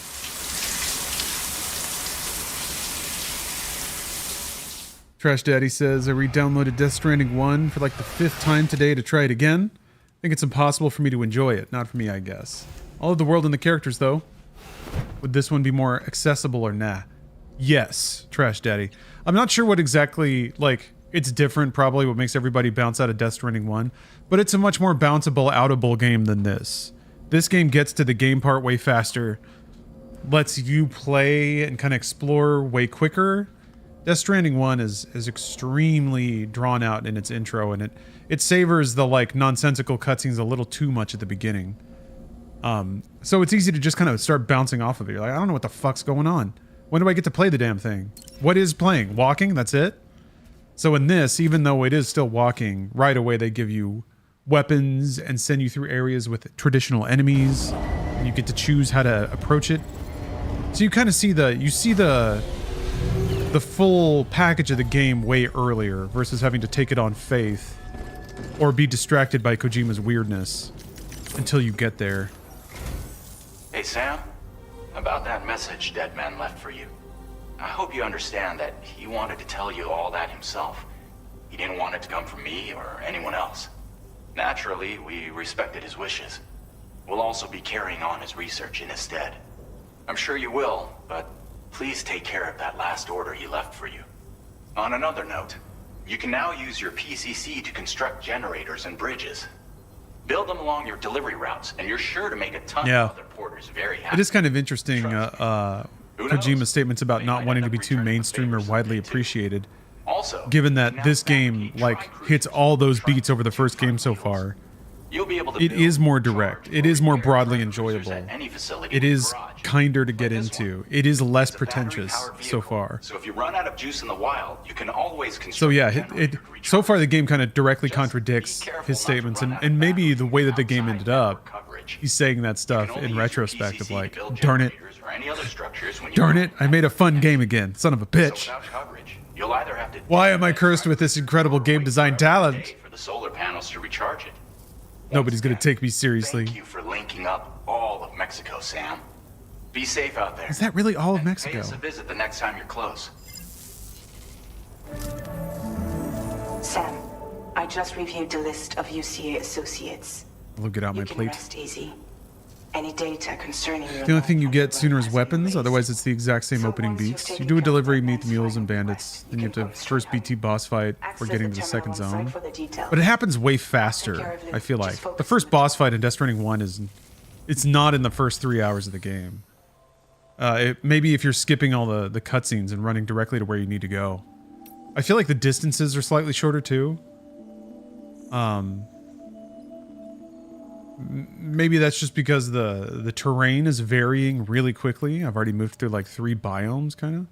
Trash Daddy says, I re-downloaded Death Stranding 1 for like the 5th time today to try it again. I think it's impossible for me to enjoy it. Not for me, I guess. All of the world and the characters, though. Would this one be more accessible or nah? Yes, Trash Daddy. I'm not sure what exactly, like, it's different, probably, what makes everybody bounce out of Death Stranding 1, but it's a much more bounceable, outable game than this. This game gets to the game part way faster, lets you play and kind of explore way quicker. Death Stranding 1 is extremely drawn out in its intro, and it savors the, like, nonsensical cutscenes a little too much at the beginning. So it's easy to just kind of start bouncing off of it. You're like, I don't know what the fuck's going on. When do I get to play the damn thing? What is playing? Walking? That's it? So in this, even though it is still walking, right away they give you weapons and send you through areas with traditional enemies. And you get to choose how to approach it. So you kind of see the full package of the game way earlier versus having to take it on faith or be distracted by Kojima's weirdness until you get there. Hey, Sam. About that message Deadman left for you. I hope you understand that he wanted to tell you all that himself. He didn't want it to come from me or anyone else. Naturally, we respected his wishes. We'll also be carrying on his research in his stead. I'm sure you will, but please take care of that last order he left for you. On another note, you can now use your PCC to construct generators and bridges. Build them along your delivery routes, and you're sure to make a ton of other porters very happy. It is kind of interesting, Kojima's statements about not wanting to be too mainstream or widely appreciated. Also, given that this game, like, hits all those beats over the first game so far, it is more direct. It is more broadly enjoyable. It is kinder to get into. It is less pretentious so far. So if you run out of juice in the wild, you can always construct. So yeah, so far the game kind of directly contradicts his statements, and maybe the way that the game ended up, he's saying that stuff in retrospect of like, darn it, I made a fun game again, son of a bitch. Why am I cursed with this incredible game design talent? For the solar panels to recharge it. Nobody's gonna take me seriously. Thank you for linking up all of Mexico, Sam. Be safe out there. Is that really all of Mexico? Pay us a visit the next time you're close. Sam, I just reviewed the list of UCA associates. I'll get out my plate. Rest easy. Any data concerning your The only thing you get sooner is weapons, otherwise it's the exact same opening beats. You do a delivery, meet the mules and bandits, then you have to first BT boss fight before getting to the second zone. But it happens way faster, I feel like. The first boss fight in Death Stranding 1 it's not in the first 3 hours of the game. Maybe if you're skipping all the cutscenes and running directly to where you need to go. I feel like the distances are slightly shorter too. Maybe that's just because the terrain is varying really quickly. I've already moved through like 3 biomes, kind of.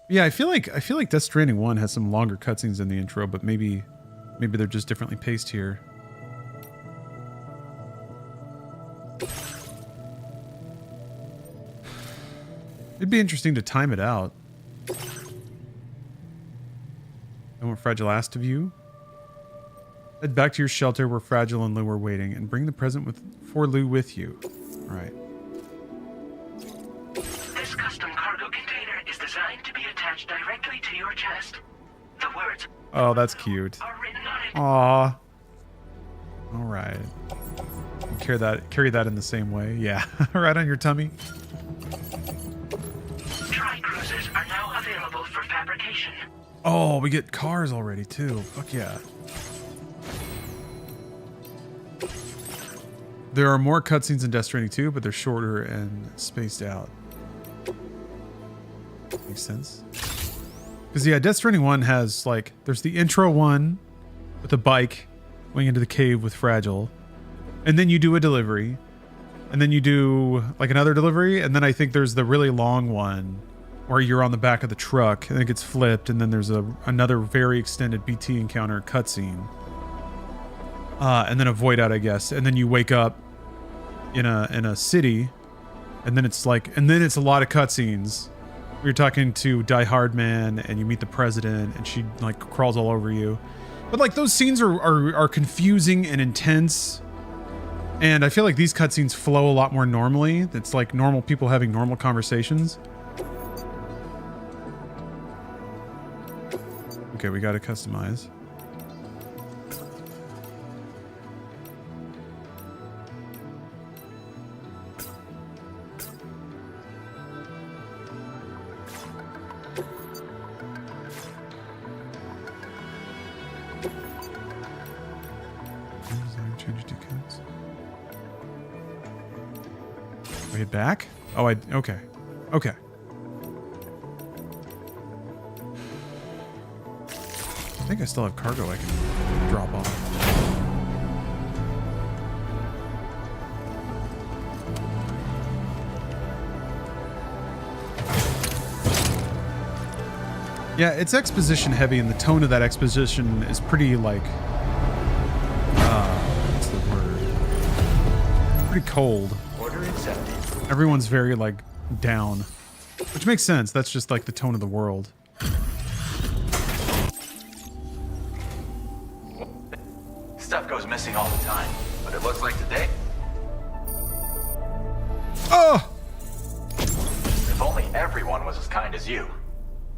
Yeah, I feel like Death Stranding 1 has some longer cutscenes in the intro, but maybe they're just differently paced here. It'd be interesting to time it out. And what Fragile asked of you. Head back to your shelter where Fragile and Lou are waiting, and bring the present for Lou with you. All right. This custom cargo container is designed to be attached directly to your chest. The words Oh, that's cute. are written on it. Aw. All right. Carry that in the same way. Yeah. Right on your tummy. Tri-cruisers are now available for fabrication. Oh, we get cars already too. Fuck yeah. There are more cutscenes in Death Stranding 2, but they're shorter and spaced out. Makes sense. Because yeah, Death Stranding 1 has like, there's the intro one with the bike going into the cave with Fragile, and then you do a delivery, and then you do like another delivery, and then I think there's the really long one where you're on the back of the truck and it gets flipped, and then there's another very extended BT encounter cutscene. And then a void out, I guess, and then you wake up in a city, and then it's a lot of cutscenes. You're talking to Die Hard Man, and you meet the president, and she like crawls all over you. But like those scenes are confusing and intense, And I feel like these cutscenes flow a lot more normally. It's like normal people having normal conversations. Okay, we got to customize. We hit back? Oh, okay. Okay. I think I still have cargo I can drop off. Yeah, it's exposition heavy, and the tone of that exposition is pretty, like, what's the word? Pretty cold. Order accepted. Everyone's very, like, down. Which makes sense. That's just, like, the tone of the world. Stuff goes missing all the time, but it looks like today. Oh! If only everyone was as kind as you.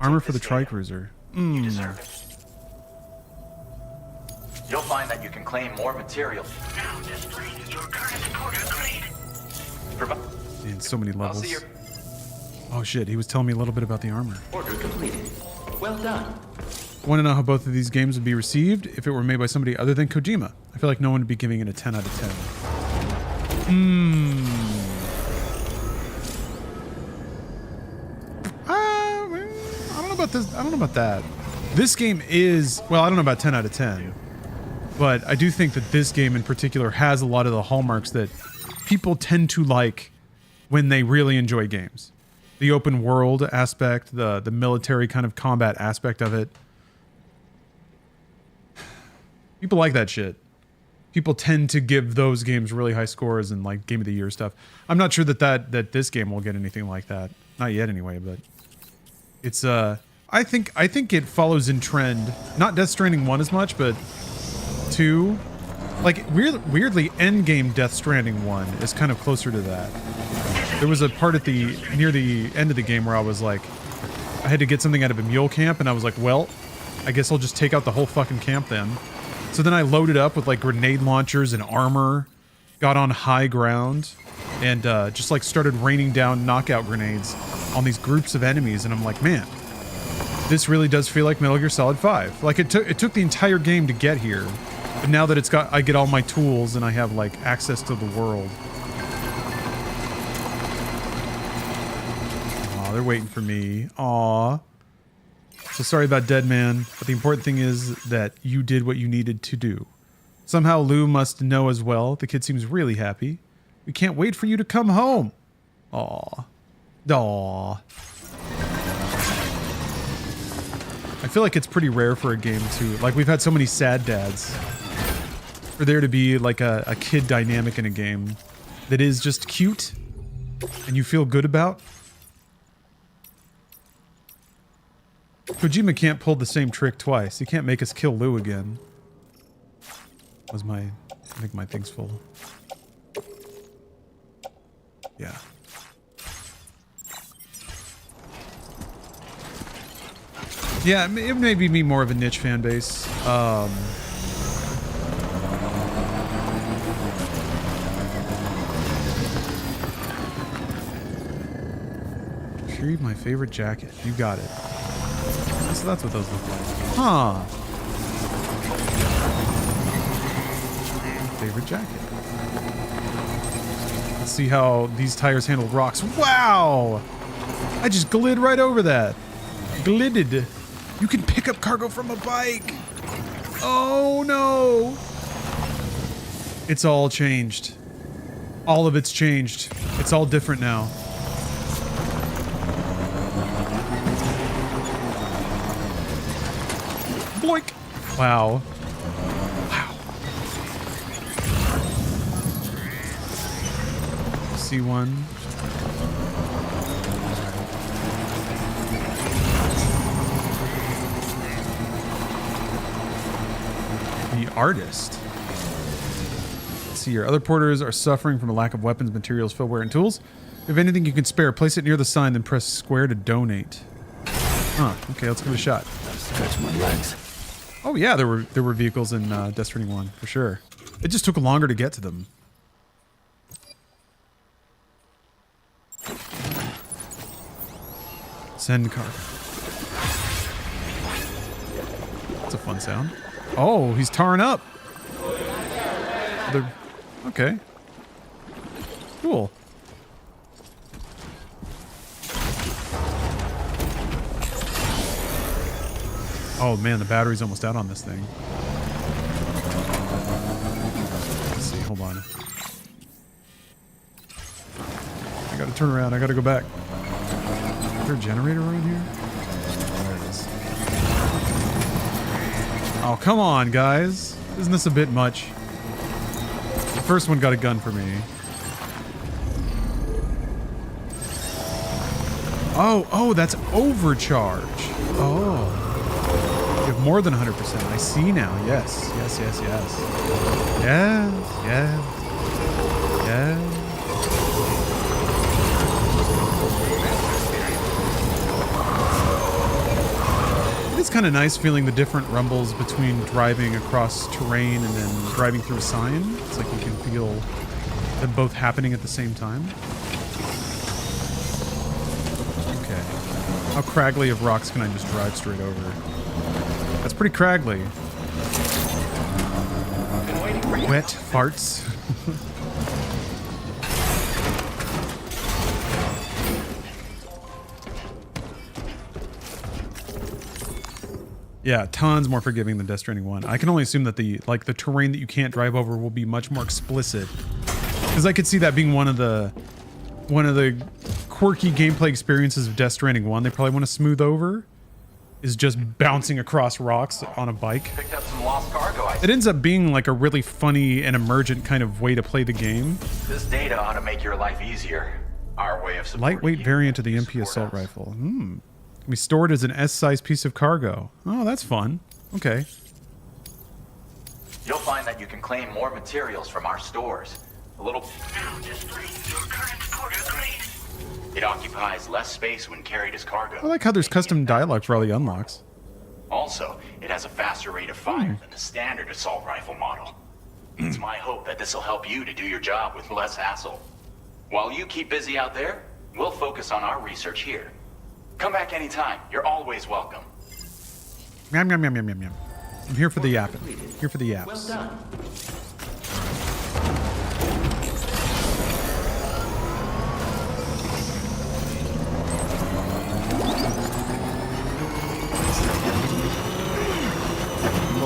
Armor for the Tricruiser. You deserve it. You'll find that you can claim more material. Now displaying your current order grade. Man, so many levels. see your Oh shit, he was telling me a little bit about the armor. order completed. Well done. Want to know how both of these games would be received if it were made by somebody other than Kojima? I feel like no one would be giving it a 10 out of 10. I don't know about this. I don't know about that. This game is, well, I don't know about 10 out of 10. But I do think that this game in particular has a lot of the hallmarks that people tend to like when they really enjoy games. The open world aspect, the military kind of combat aspect of it. People like that shit. People tend to give those games really high scores and like Game of the Year stuff. I'm not sure that this game will get anything like that. Not yet anyway, but it's I think it follows in trend. Not Death Stranding 1 as much, but 2. Like weirdly Endgame Death Stranding 1 is kind of closer to that. There was a part at near the end of the game where I was like, I had to get something out of a mule camp, and I was like, well, I guess I'll just take out the whole fucking camp then. So then I loaded up with like grenade launchers and armor, got on high ground, and just like started raining down knockout grenades on these groups of enemies, and I'm like, man, this really does feel like Metal Gear Solid 5. Like it took the entire game to get here, but now that I get all my tools and I have like access to the world. Aw, they're waiting for me. Aw. So sorry about Dead Man, but the important thing is that you did what you needed to do. Somehow Lou must know as well. The kid seems really happy. We can't wait for you to come home. Aw. Aw. I feel like it's pretty rare for a game to, like, we've had so many sad dads. For there to be like a kid dynamic in a game that is just cute and you feel good about. Kojima can't pull the same trick twice. He can't make us kill Lou again. I think my thing's full. Yeah. Yeah, it may be me more of a niche fan base. Retrieve my favorite jacket. You got it. So that's what those look like. Huh. Favorite jacket. Let's see how these tires handle rocks. Wow! I just glid right over that. Glided. You can pick up cargo from a bike. Oh no. It's all changed. All of it's changed. It's all different now. Boink. Wow. Wow. See one. The artist. Let's see here. Other porters are suffering from a lack of weapons, materials, footwear, and tools. If anything you can spare, place it near the sign, then press square to donate. Huh. Okay, let's give it a shot. Stretch my legs. Oh yeah, there were vehicles in Death Stranding 1 for sure. It just took longer to get to them. Send car. That's a fun sound. Oh, he's tarring up. Okay. Cool. Oh man, the battery's almost out on this thing. Let's see, hold on. I gotta turn around, I gotta go back. Is there a generator around here? There it is. Oh, come on, guys. Isn't this a bit much? The first one got a gun for me. Oh, that's overcharge. Oh. You have more than 100%. I see now. Yes. Yes. Yes. Yes. Yes. Yes. Yes. It's kind of nice feeling the different rumbles between driving across terrain and then driving through a sign. It's like you can feel them both happening at the same time. Okay. How craggly of rocks can I just drive straight over? That's pretty craggly. Wet farts. Yeah, tons more forgiving than Death Stranding 1. I can only assume that the terrain that you can't drive over will be much more explicit. Because I could see that being one of the quirky gameplay experiences of Death Stranding 1 they probably want to smooth over. Is just bouncing across rocks on a bike. Picked up some lost cargo. It ends up being like a really funny and emergent kind of way to play the game. This data ought to make your life easier. Our way of supporting Lightweight variant of the MP assault rifle. Can be stored as an S-sized piece of cargo. Oh, that's fun. Okay. You'll find that you can claim more materials from our stores. A little. Now displaying your current porter grade. It occupies less space when carried as cargo. I like how there's custom dialogue for all the unlocks. Also, it has a faster rate of fire than the standard assault rifle model. It's my hope that this will help you to do your job with less hassle. While you keep busy out there, we'll focus on our research here. Come back anytime. You're always welcome. Yum, yum, yum, yum, yum, yum. I'm here for the yapping. Here for the yaps. Well done.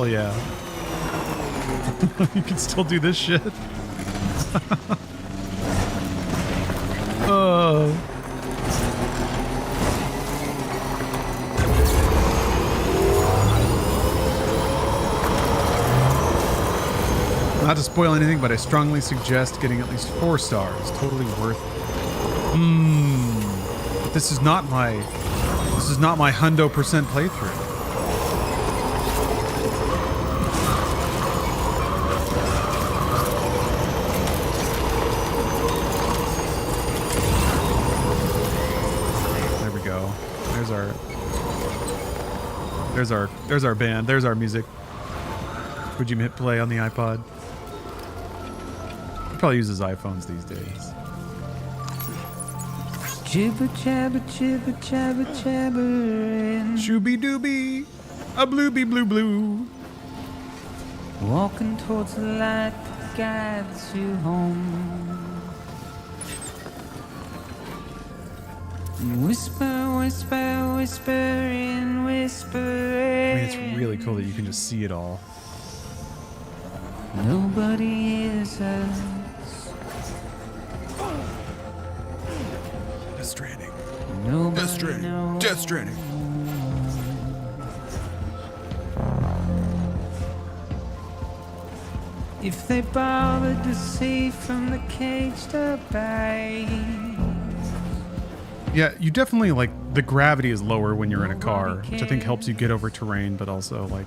Oh yeah. You can still do this shit. Oh. Not to spoil anything, but I strongly suggest getting at least 4 stars. Totally worth it. But this is not my hundo % playthrough. There we go. There's our band. There's our music. Kojima hit play on the iPod. He probably uses iPhones these days. Jibber jabber jibber jabber jabbering. Shooby dooby, a blooby blue blue. Walking towards the light that guides you home. Whisper, whisper, whispering, whispering. I mean, it's really cool that you can just see it all. Nobody hears us. Death Stranding. Nobody Death Stranding. knows. Death Stranding. If they bothered to see from the caged up eyes. Yeah, you definitely, like, the gravity is lower when you're in a car, which I think helps you get over terrain, but also, like,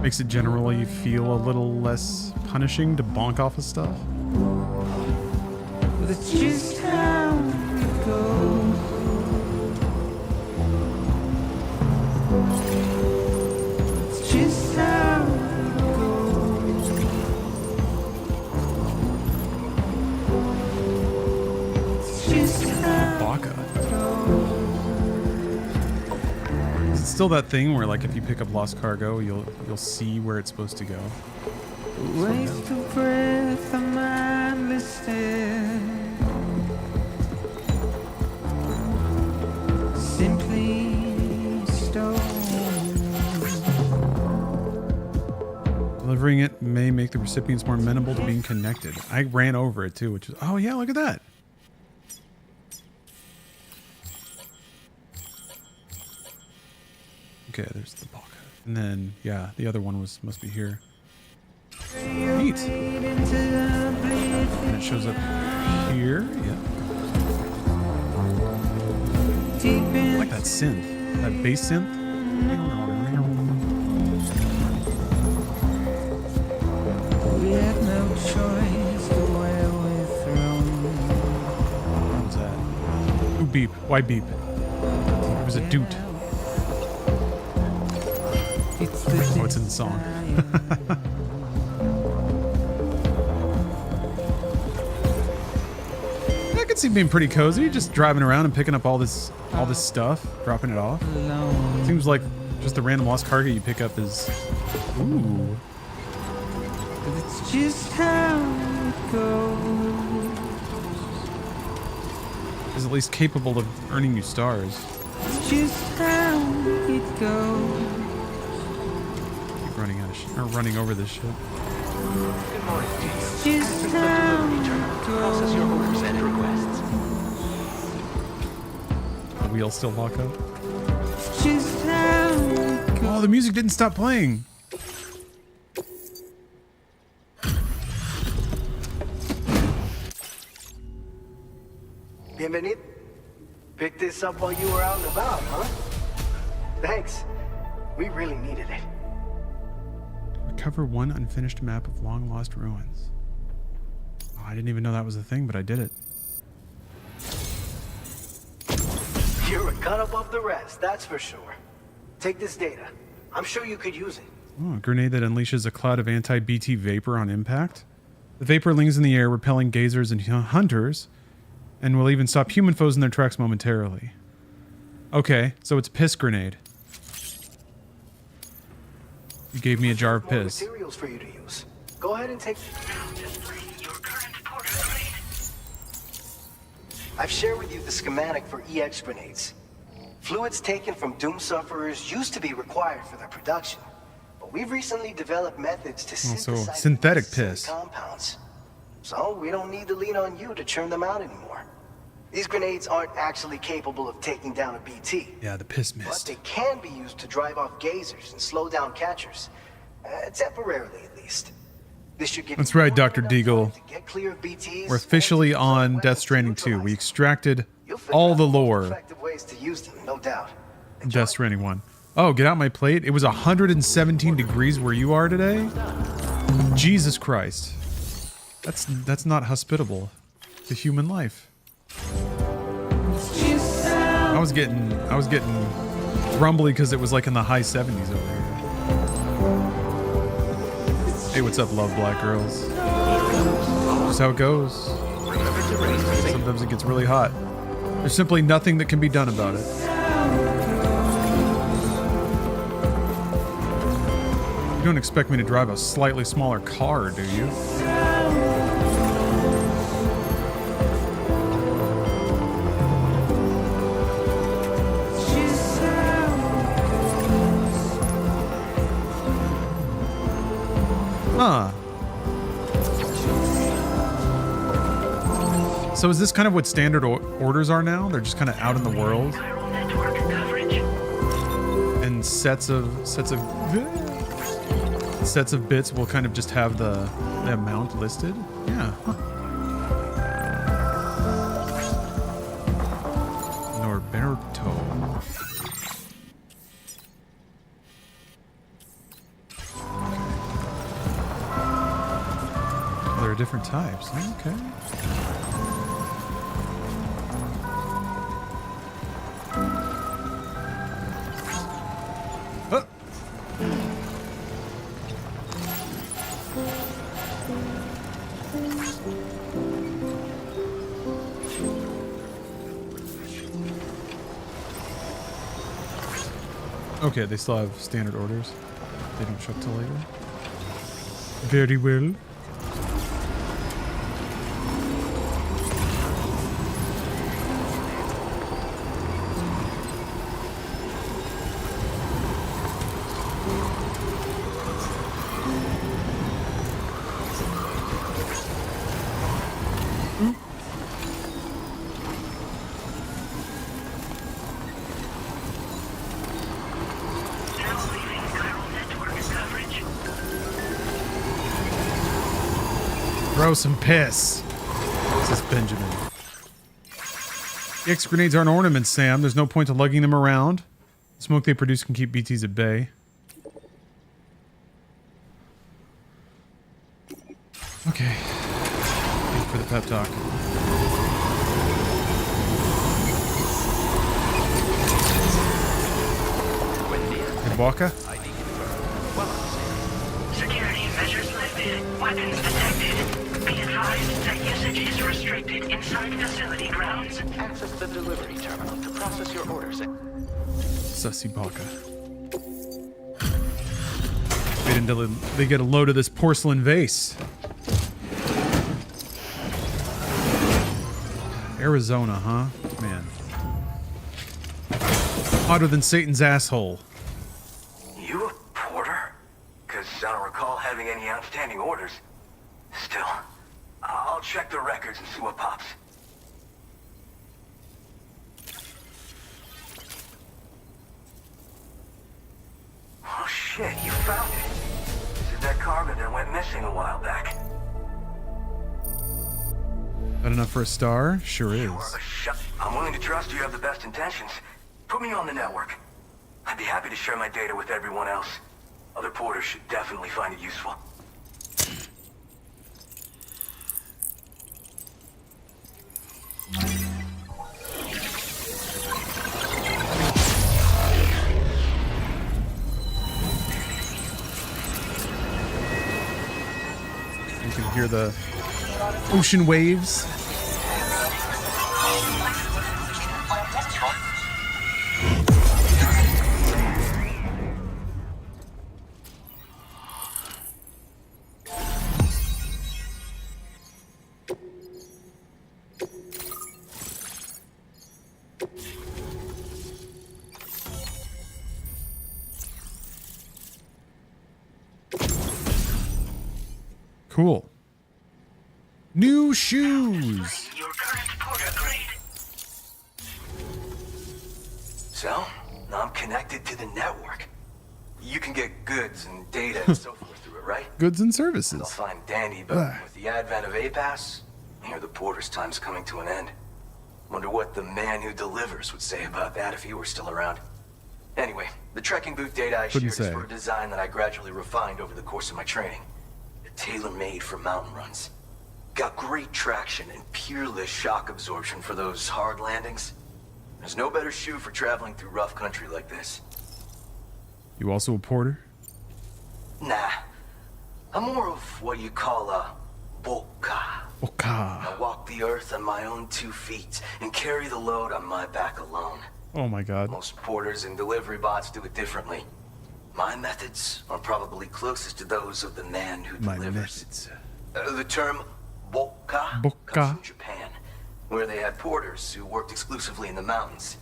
Makes it generally feel a little less punishing to bonk off of stuff. That's just how it goes. It's just how it goes. It's just how Baka. Is it still that thing where, like, if you pick up lost cargo, you'll see where it's supposed to go? Waste of breath, I'm mindless. Simply stone. Delivering it may make the recipients more amenable to being connected. I ran over it too, which is, oh yeah, look at that. Okay, there's the Baka. And then, yeah, the other one must be here. Neat. And it shows up here, yeah. I like that synth, that bass synth. We have no choice to where we're thrown. What was that? Ooh, beep. Why beep? It was a doot. Oh, it's in the song. I could see being pretty cozy, just driving around and picking up all this stuff, dropping it off. Seems like just the random lost cargo you pick up is, ooh. It's just how it goes. Is at least capable of earning you stars. It's just how it goes. Keep running out of shit, or running over this shit. Good morning. It's just how it goes. Process your orders and requests. The wheels still lock up. It's just how it goes. Oh, the music didn't stop playing. Bienvenido. Picked this up while you were out and about, huh? Thanks. We really needed it. Recover one unfinished map of long-lost ruins. Oh, I didn't even know that was a thing, but I did it. You're a cut above the rest, that's for sure. Take this data. I'm sure you could use it. Oh, a grenade that unleashes a cloud of anti-BT vapor on impact. The vapor lingers in the air, repelling gazers and hunters, and will even stop human foes in their tracks momentarily. Okay, so it's piss grenade. You gave me a jar of piss. Materials for you to use. Go ahead and take. I've shared with you the schematic for EX grenades. Fluids taken from Doom sufferers used to be required for their production, but we've recently developed methods to synthesize synthetic piss. compounds. So we don't need to lean on you to churn them out anymore. These grenades aren't actually capable of taking down a BT. Yeah, the piss mist. But they can be used to drive off gazers and slow down catchers. Temporarily, at least. This should give That's right, Dr. Deagle. get clear of BTs. We're officially on Death Stranding 2. We extracted all the lore Effective ways to use them, no doubt. of Death Stranding 1. Oh, get out my plate. It was 117 degrees where you are today? Jesus Christ. That's not hospitable to human life. I was getting grumbly because it was like in the high 70s over here. Hey, what's up, love black girls? Just how it goes. Sometimes it gets really hot. There's simply nothing that can be done about it. You don't expect me to drive a slightly smaller car, do you? Huh. So is this kind of what standard orders are now? They're just kind of out in the world, and sets of bits will kind of just have the amount listed. Yeah. Huh. Norberto. there are different types. Okay. Oh. Okay, they still have standard orders. They don't show up till later. Very well. Throw some piss, says Benjamin. The X grenades aren't ornaments, Sam. There's no point to lugging them around. The smoke they produce can keep BTs at bay. Okay. Thank you for the pep talk. Hey, Walker? Security measures lifted. Weapons detected. Be advised that usage is restricted inside facility grounds. Access the delivery terminal to process your orders. Sussy Baka. Wait until they get a load of this porcelain vase. Arizona, huh? Man. Hotter than Satan's asshole. You a porter? Because I don't recall having any outstanding orders. Still, I'll check the records and see what pops. Oh shit, you found it. Said that cargo that went missing a while back. That enough for a star? Sure is. I'm willing to trust you have the best intentions. Put me on the network. I'd be happy to share my data with everyone else. Other porters should definitely find it useful. You can hear the ocean waves. Cool. New shoes. Your current porter grade. So, now I'm connected to the network. You can get goods and data and so forth through it, right? Goods and services. I'll find dandy, but with the advent of A-Pass, I hear the porter's time's coming to an end. Wonder what the man who delivers would say about that if he were still around. Anyway, the trekking boot data I shared is for a design that I gradually refined over the course of my training. Tailor-made for mountain runs. Got great traction and peerless shock absorption for those hard landings. There's no better shoe for traveling through rough country like this. You also a porter? Nah. I'm more of what you call a boka. Boka. I walk the earth on my own 2 feet and carry the load on my back alone. Oh my god. Most porters and delivery bots do it differently. My methods are probably closest to those of the man who delivers. The term boka comes from Japan, where they had porters who worked exclusively in the mountains.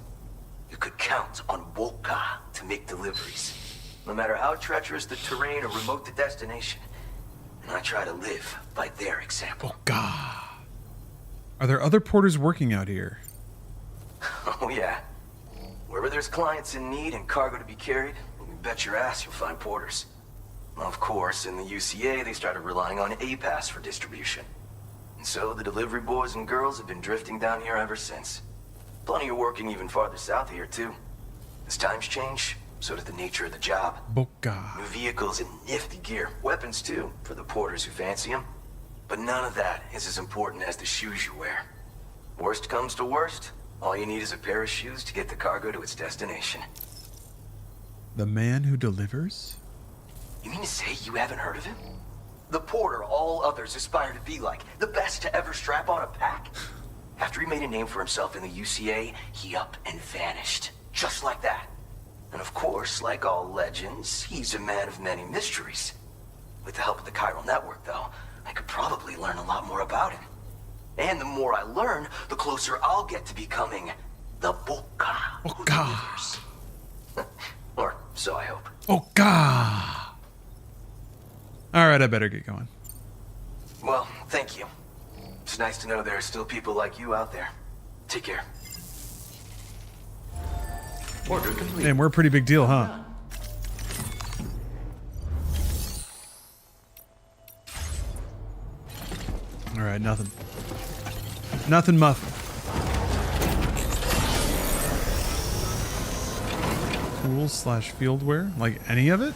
You could count on boka to make deliveries, no matter how treacherous the terrain or remote the destination. And I try to live by their example. Boka. Are there other porters working out here? Oh yeah. Wherever there's clients in need and cargo to be carried, bet your ass you'll find porters. Of course, in the UCA, they started relying on A-Pass for distribution. And so the delivery boys and girls have been drifting down here ever since. Plenty are working even farther south here, too. As times change, so does the nature of the job. Boka. New vehicles and nifty gear. Weapons, too, for the porters who fancy them. But none of that is as important as the shoes you wear. Worst comes to worst, all you need is a pair of shoes to get the cargo to its destination. The man who delivers? You mean to say you haven't heard of him? The porter all others aspire to be like, the best to ever strap on a pack? After he made a name for himself in the UCA, he up and vanished. Just like that. And of course, like all legends, he's a man of many mysteries. With the help of the chiral network, though, I could probably learn a lot more about him. And the more I learn, the closer I'll get to becoming the Boca who delivers. Or so I hope. Boca! Alright, I better get going. Well, thank you. It's nice to know there are still people like you out there. Take care. Order complete. Damn, we're a pretty big deal, huh? Alright, nothing. Nothing muff. Tools slash field wear? Like any of it?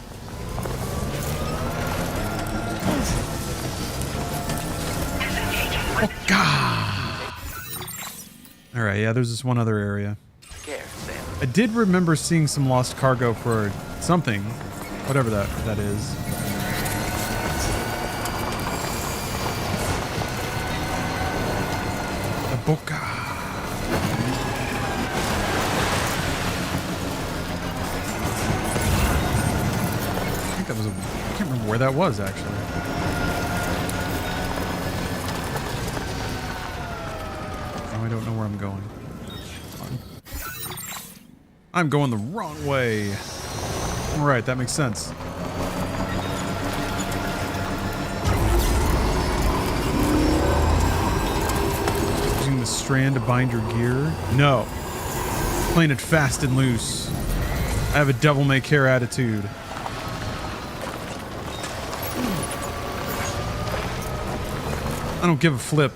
Oh, God. Alright, yeah, there's this one other area. I did remember seeing some lost cargo for something. Whatever that is. The Boca. I think that was I can't remember where that was, actually. Oh, I don't know where I'm going. I'm going the wrong way. Alright, that makes sense. Using the strand to bind your gear? No. Playing it fast and loose. I have a devil-may-care attitude. I don't give a flip.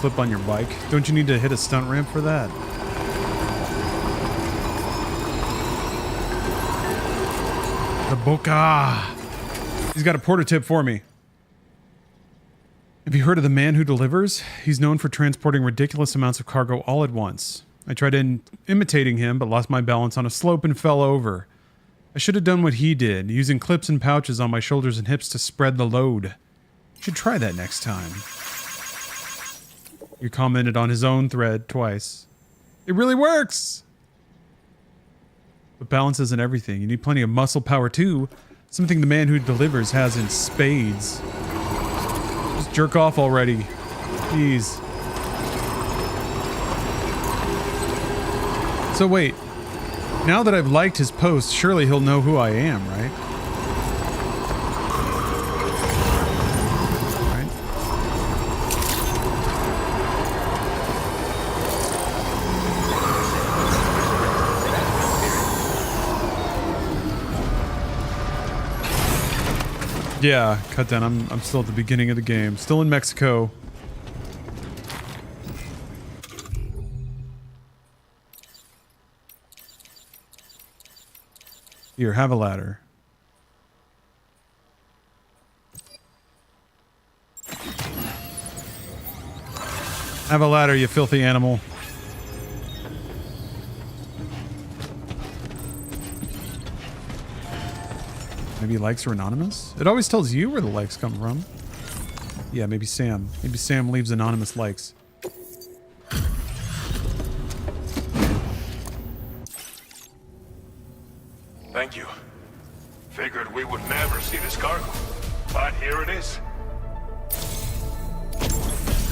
Flip on your bike. Don't you need to hit a stunt ramp for that? The Boca. He's got a porter tip for me. Have you heard of the man who delivers? He's known for transporting ridiculous amounts of cargo all at once. I tried imitating him, but lost my balance on a slope and fell over. I should have done what he did, using clips and pouches on my shoulders and hips to spread the load. Should try that next time. You commented on his own thread twice. It really works! But balance isn't everything. You need plenty of muscle power too. Something the man who delivers has in spades. Just jerk off already. Jeez. So wait. Now that I've liked his post, surely he'll know who I am, right? Yeah, cut down. I'm still at the beginning of the game. Still in Mexico. Here, have a ladder. Have a ladder, you filthy animal. Maybe likes are anonymous? It always tells you where the likes come from. Yeah, maybe Sam. Maybe Sam leaves anonymous likes. Thank you. Figured we would never see this cargo, but here it is.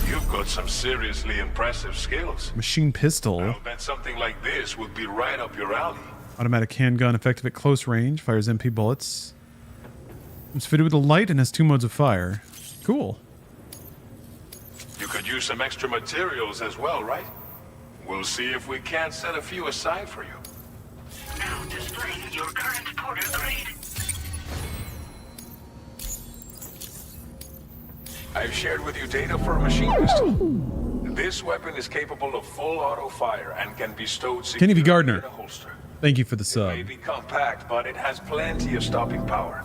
You've got some seriously impressive skills. Machine pistol. I'll bet something like this would be right up your alley. Automatic handgun, effective at close range, fires MP bullets. It's fitted with a light and has 2 modes of fire. Cool. You could use some extra materials as well, right? We'll see if we can't set a few aside for you. Now displaying your current porter grade. I've shared with you data for a machine pistol. This weapon is capable of full auto fire and can be stowed Kenny V. securely in Gardner, a holster. thank you for the It sub. may be compact, but it has plenty of stopping power.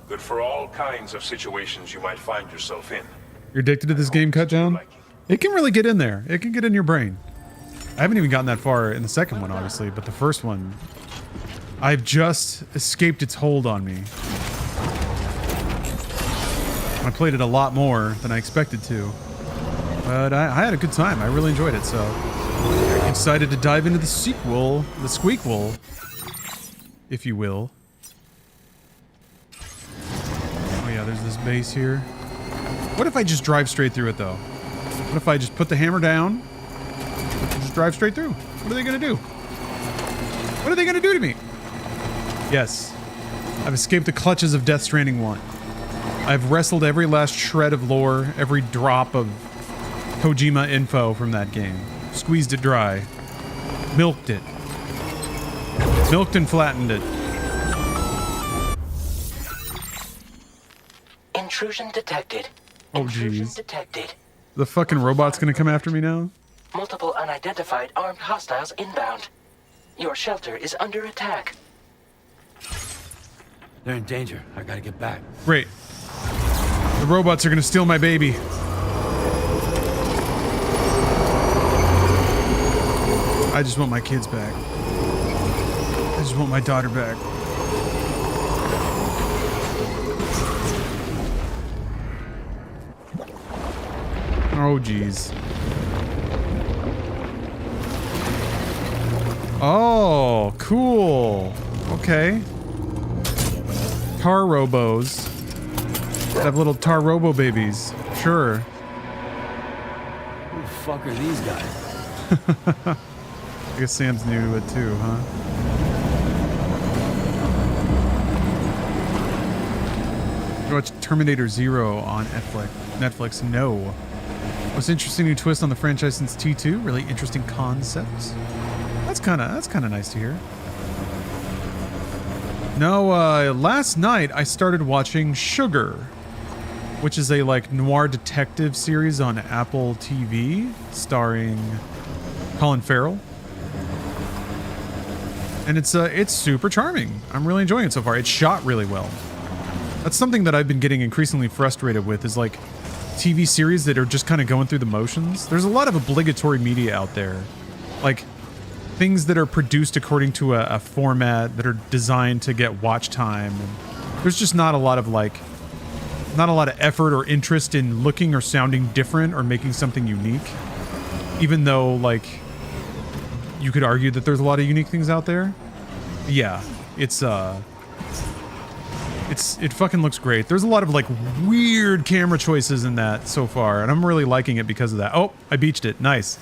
Good for all kinds of situations you might find yourself in. You're addicted to this game, Cut Down? It can really get in there. It can get in your brain. I haven't even gotten that far in the second one, obviously, but the first one, I've just escaped its hold on me. I played it a lot more than I expected to, but I had a good time. I really enjoyed it, so I'm excited to dive into the sequel, the squeakquel, if you will. Oh yeah, there's this base here. What if I just drive straight through it, though? What if I just put the hammer down, just drive straight through? What are they gonna do? What are they gonna do to me? Yes, I've escaped the clutches of Death Stranding 1. I've wrestled every last shred of lore, every drop of Kojima info from that game. Squeezed it dry. Milked it. Milked and flattened it. Intrusion detected. Oh Intrusion jeez. detected. The fucking robot's gonna come after me now? Multiple unidentified armed hostiles inbound. Your shelter is under attack. They're in danger. I gotta get back. Great. The robots are gonna steal my baby. I just want my kids back. I just want my daughter back. Oh, jeez. Oh, cool. Okay. Tar robos. They have little tar robo babies. Sure. Who the fuck are these guys? I guess Sam's new to it too, huh? You watch Terminator Zero on Netflix? No. Most interesting new twist on the franchise since T2. Really interesting concept. That's kind of nice to hear. No, last night I started watching Sugar, which is a like noir detective series on Apple TV starring Colin Farrell. And it's super charming. I'm really enjoying it so far. It's shot really well. That's something that I've been getting increasingly frustrated with, is like TV series that are just kind of going through the motions. There's a lot of obligatory media out there. Like things that are produced according to a format that are designed to get watch time. And there's just not a lot of effort or interest in looking or sounding different or making something unique. Even though like you could argue that there's a lot of unique things out there. Yeah, it fucking looks great. There's a lot of like weird camera choices in that so far, and I'm really liking it because of that. Oh, I beached it. Nice.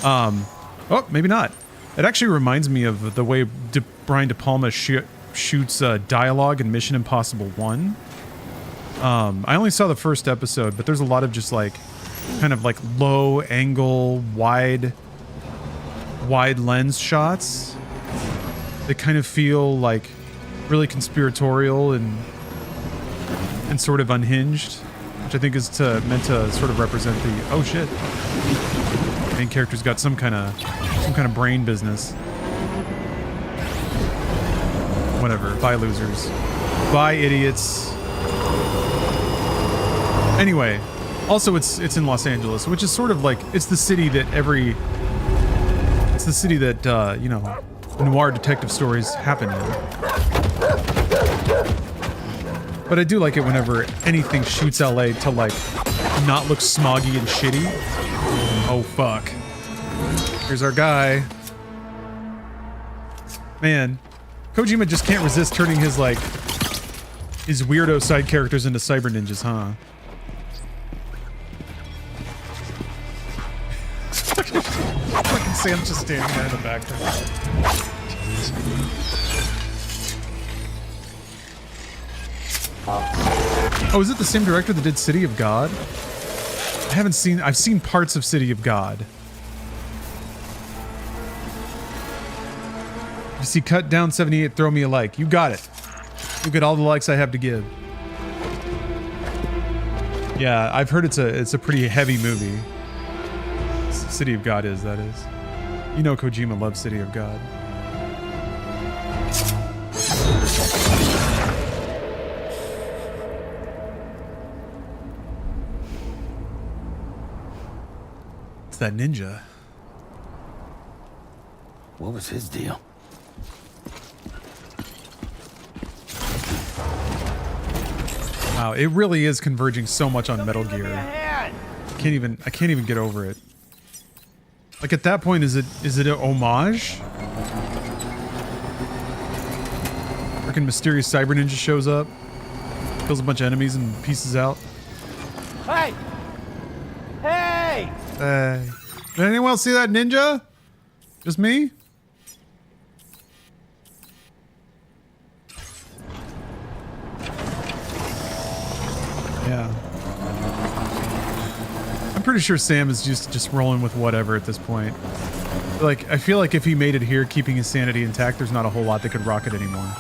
Oh, maybe not. It actually reminds me of the way Brian De Palma shoots dialogue in Mission Impossible 1. I only saw the first episode, but there's a lot of just like kind of like low angle, wide lens shots that kind of feel like really conspiratorial and sort of unhinged, which I think is meant to sort of represent the oh shit. Main character's got some kind of brain business. Whatever. Bye losers. Bye idiots. Anyway, also it's in Los Angeles, which is sort of like it's the city that you know, noir detective stories happen in. But I do like it whenever anything shoots LA to like not look smoggy and shitty. Oh fuck. Here's our guy. Man, Kojima just can't resist turning his like his weirdo side characters into cyber ninjas, huh? Fucking Sam's just standing there in the background. Oh, is it the same director that did City of God? I've seen parts of City of God. You see Cut Down 78, throw me a like. You got it. You get all the likes I have to give. Yeah, I've heard it's a pretty heavy movie. City of God is, that is. You know Kojima loves City of God. It's that ninja. What was his deal? Wow, it really is converging so much on Metal Gear. I can't even get over it. Like at that point, is it an homage? Freaking mysterious cyber ninja shows up, kills a bunch of enemies and pieces out. Hey! Hey! Did anyone else see that ninja? Just me? Yeah. I'm pretty sure Sam is just rolling with whatever at this point. Like, I feel like if he made it here, keeping his sanity intact, there's not a whole lot that could rock it anymore.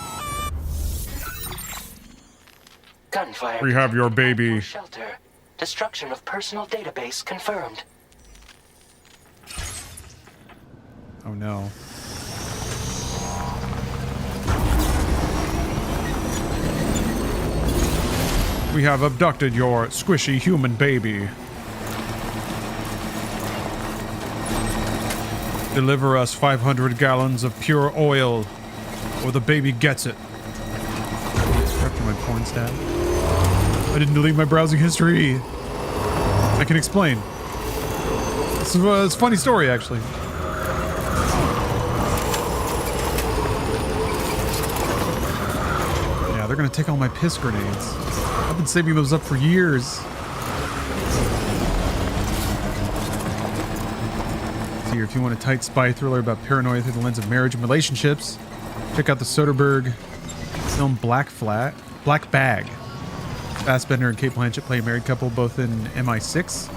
Gunfire. We have your baby. Shelter. Destruction of personal database confirmed. Oh no. We have abducted your squishy human baby. Deliver us 500 gallons of pure oil, or the baby gets it. After my porn stat. I didn't delete my browsing history. I can explain. It's a funny story, actually. Yeah, they're gonna take all my piss grenades. I've been saving those up for years. Here, if you want a tight spy thriller about paranoia through the lens of marriage and relationships, check out the Soderbergh film Black Bag. Fassbender and Cate Blanchett play a married couple, both in MI6. It's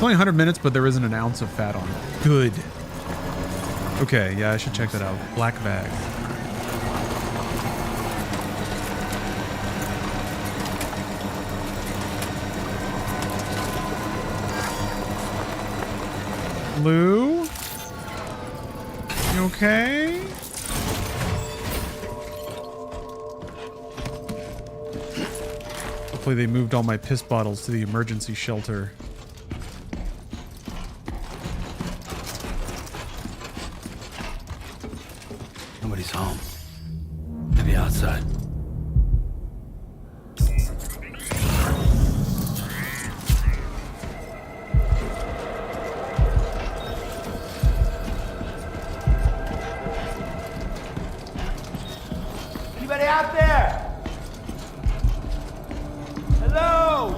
only 100 minutes, but there isn't an ounce of fat on it. Good. Okay, yeah, I should check that out. Black Bag. Lou? You okay? Hopefully they moved all my piss bottles to the emergency shelter. Nobody's home. Maybe outside. Anybody out there? Hello?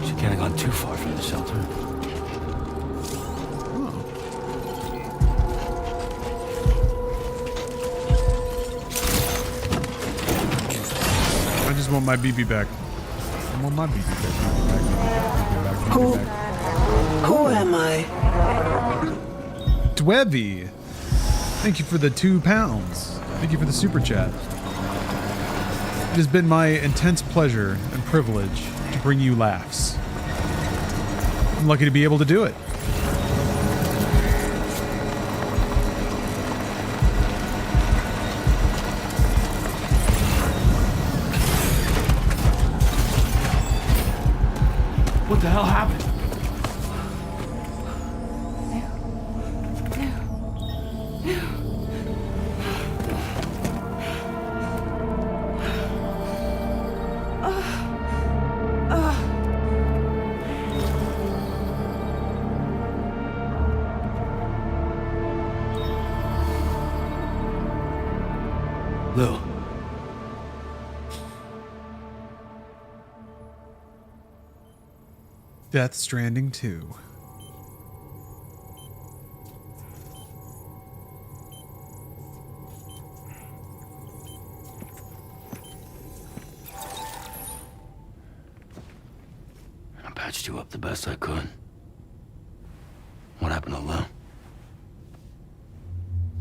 She can't have gone too far from the shelter. I just want my BB back. I want my BB back. Who am I? Dwevy. Thank you for the £2. Thank you for the super chat. It has been my intense pleasure and privilege to bring you laughs. I'm lucky to be able to do it. What the hell happened? Lou. Death Stranding 2. I patched you up the best I could. What happened to Lou?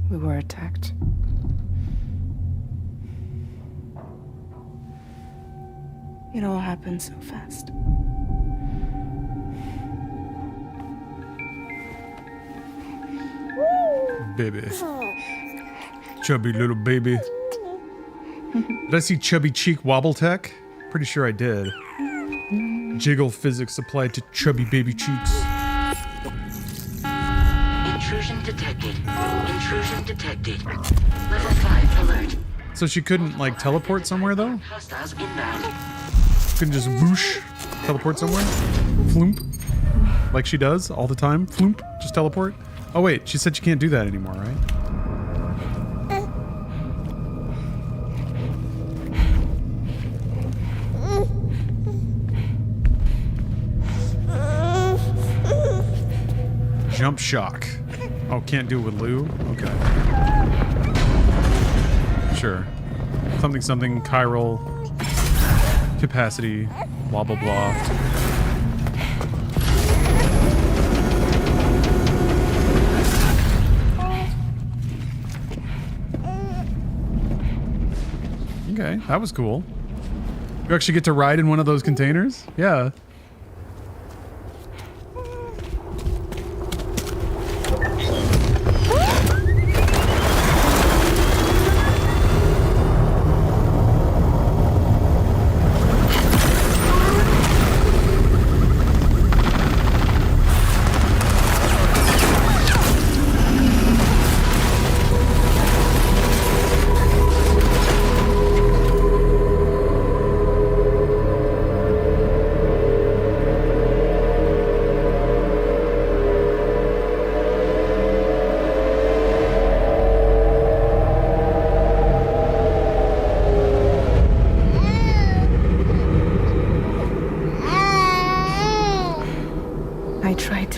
We were attacked. It all happened so fast. Baby. Chubby little baby. Did I see Chubby Cheek Wobble Tech? Pretty sure I did. Jiggle physics applied to chubby baby cheeks. Intrusion detected. Intrusion detected. Level 5 alert. So she couldn't, like, teleport somewhere, though? Hostiles inbound. Couldn't just whoosh, teleport somewhere? Floomp? Like she does all the time? Floomp? Just teleport? Oh wait, she said she can't do that anymore, right? Jump shock. Oh, can't do it with Lou? Okay. Sure. Something something chiral capacity, blah blah blah. Okay, that was cool. You actually get to ride in one of those containers? Yeah.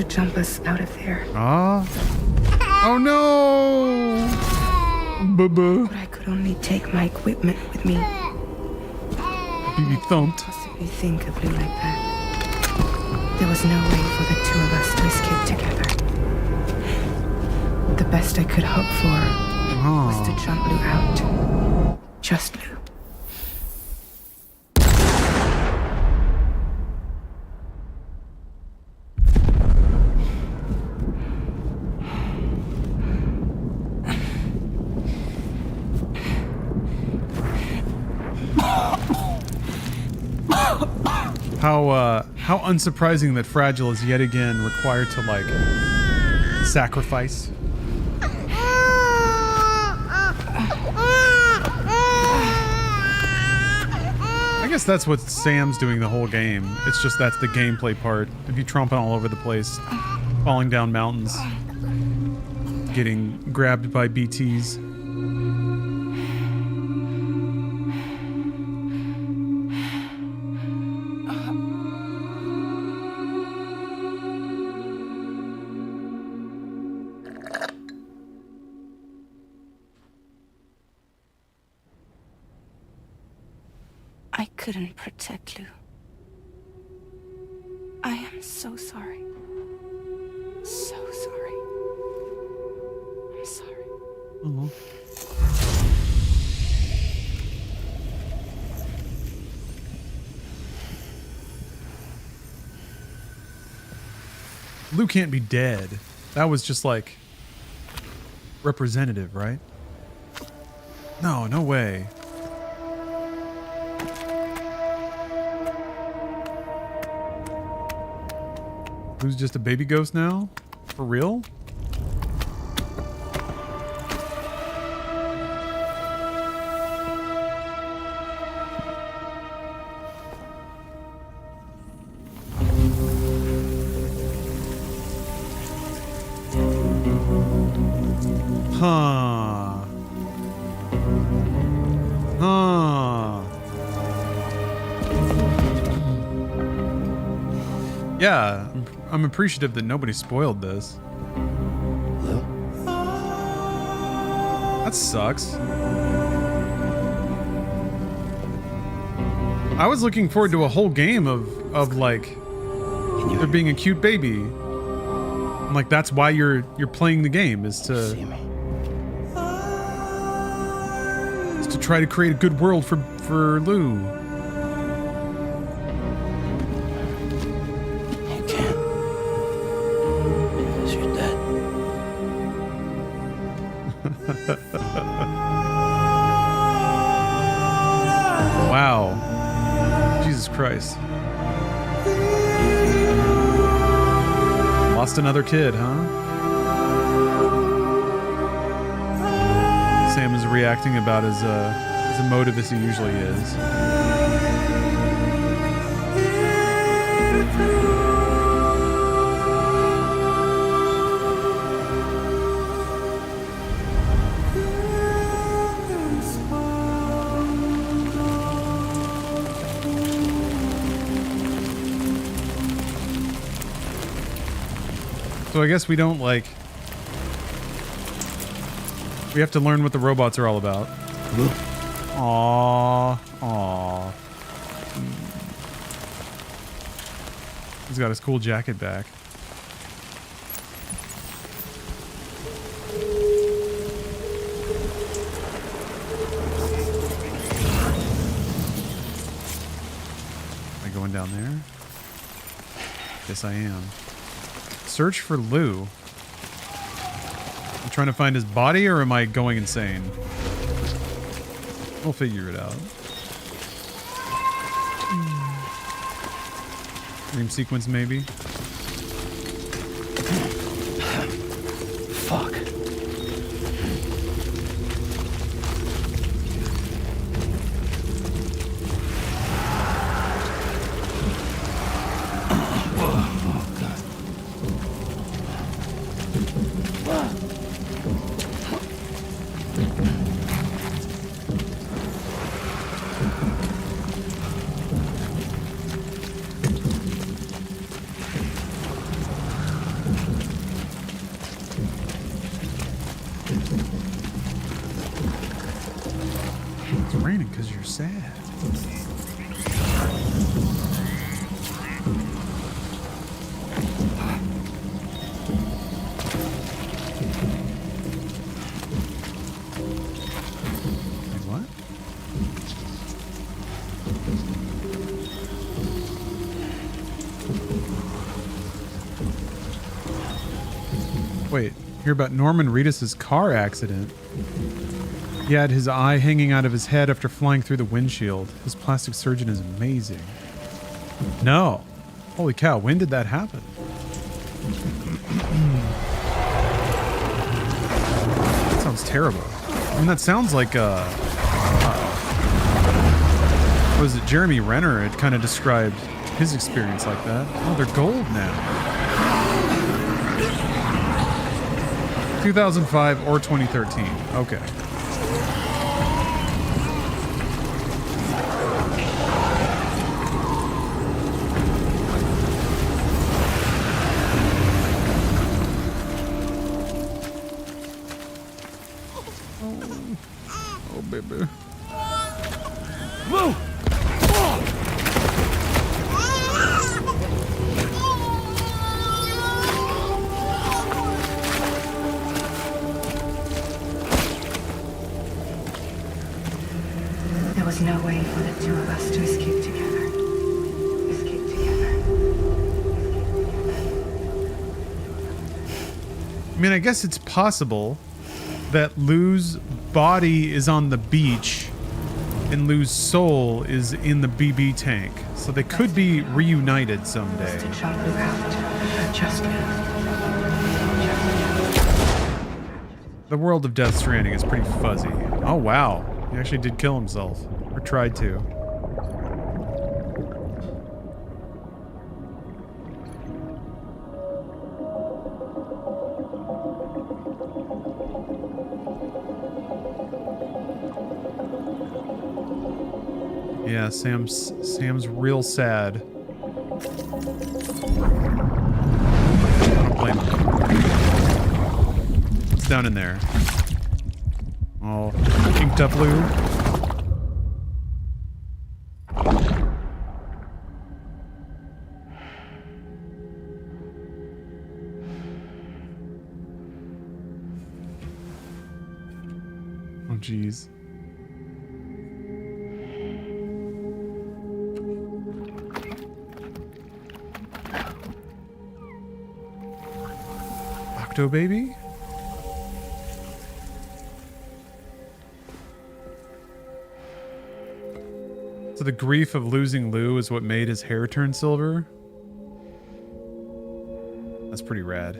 Jump us out of there. Ah. Oh no! Bubba. But I could only take my equipment with me. Be thumped. Possibly think of Lou like that. There was no way for the two of us to escape together. The best I could hope for was to jump Lou out. Just Lou. How unsurprising that Fragile is yet again required to, like, sacrifice. I guess that's what Sam's doing the whole game. It's just that's the gameplay part. If you tromping all over the place, falling down mountains, getting grabbed by BTs. I couldn't protect Lou. I am so sorry. So sorry. I'm sorry. Oh. Lou can't be dead. That was just like representative, right? No, no way. Who's just a baby ghost now? For real? Huh. Huh. Yeah, I'm appreciative that nobody spoiled this. That sucks. I was looking forward to a whole game of like there being a cute baby. I'm like, that's why you're playing the game, is to try to create a good world for Lou. You can't. Because you're dead. Wow. Jesus Christ. Lost another kid, huh? Sam is reacting about as emotive as he usually is. So I guess we don't like... We have to learn what the robots are all about. Aww. Aww. He's got his cool jacket back. Am I going down there? Yes, I am. Search for Lou. I'm trying to find his body, or am I going insane? We'll figure it out. Dream sequence, maybe? Fuck. It's raining because you're sad. Wait, what? Wait, hear about Norman Reedus' car accident. He had his eye hanging out of his head after flying through the windshield. His plastic surgeon is amazing. No. Holy cow, when did that happen? That sounds terrible. I mean, that sounds like, what was it, Jeremy Renner had kind of described his experience like that. Oh, they're gold now. 2005 or 2013. Okay. Oh, baby. Move! There was no way for the two of us to escape together. Escape together. I mean, I guess it's possible that Lou's body is on the beach and Lou's soul is in the BB tank. So they could be reunited someday. The world of Death Stranding is pretty fuzzy. Oh, wow. He actually did kill himself. Or tried to. Yeah, Sam's real sad. climb. What's down in there? Oh, inked up loo. Oh, jeez. Octo baby? So the grief of losing Lou is what made his hair turn silver? That's pretty rad.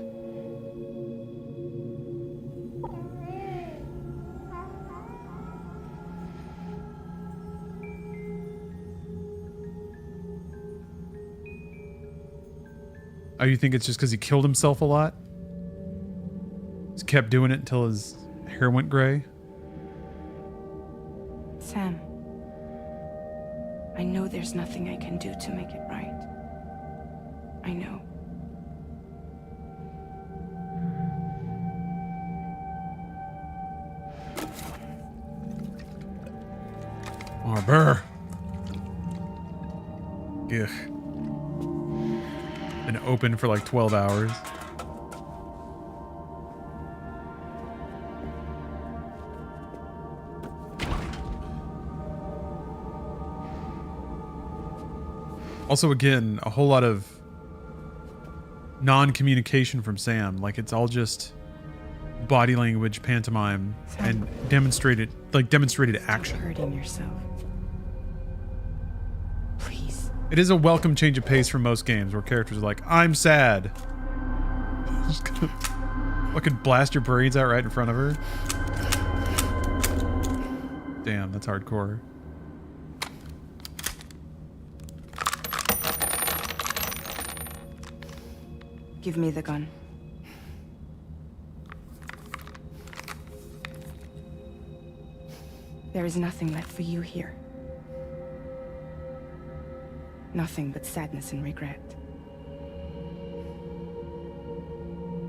Oh, you think it's just because he killed himself a lot? Just kept doing it until his hair went gray? Sam, I know there's nothing I can do to make it right. I know. Arbor. Ugh. Been open for like 12 hours. Also, again, a whole lot of non-communication from Sam. Like, it's all just body language, pantomime, and demonstrated action. Hurting yourself. Please. It is a welcome change of pace from most games where characters are like, I'm sad. Just gonna fucking blast your brains out right in front of her. Damn, that's hardcore. Give me the gun. There is nothing left for you here. Nothing but sadness and regret.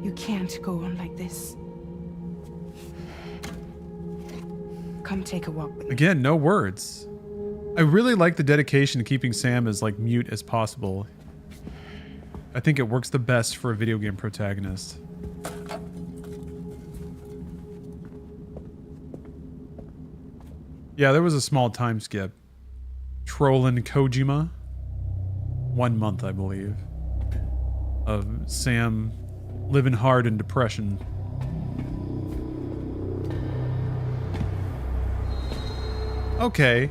You can't go on like this. Come take a walk with me. Again, no words. I really like the dedication to keeping Sam as like mute as possible. I think it works the best for a video game protagonist. Yeah, there was a small time skip. Trolling Kojima. 1 month, I believe. Of Sam living hard in depression. Okay.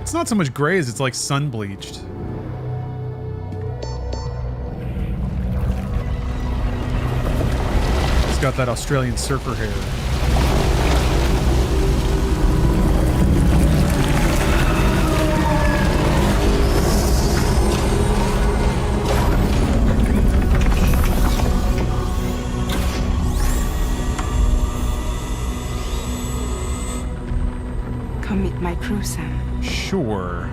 It's not so much gray as it's like sun bleached. It's got that Australian surfer hair. Come meet my crew, Sam. Sure.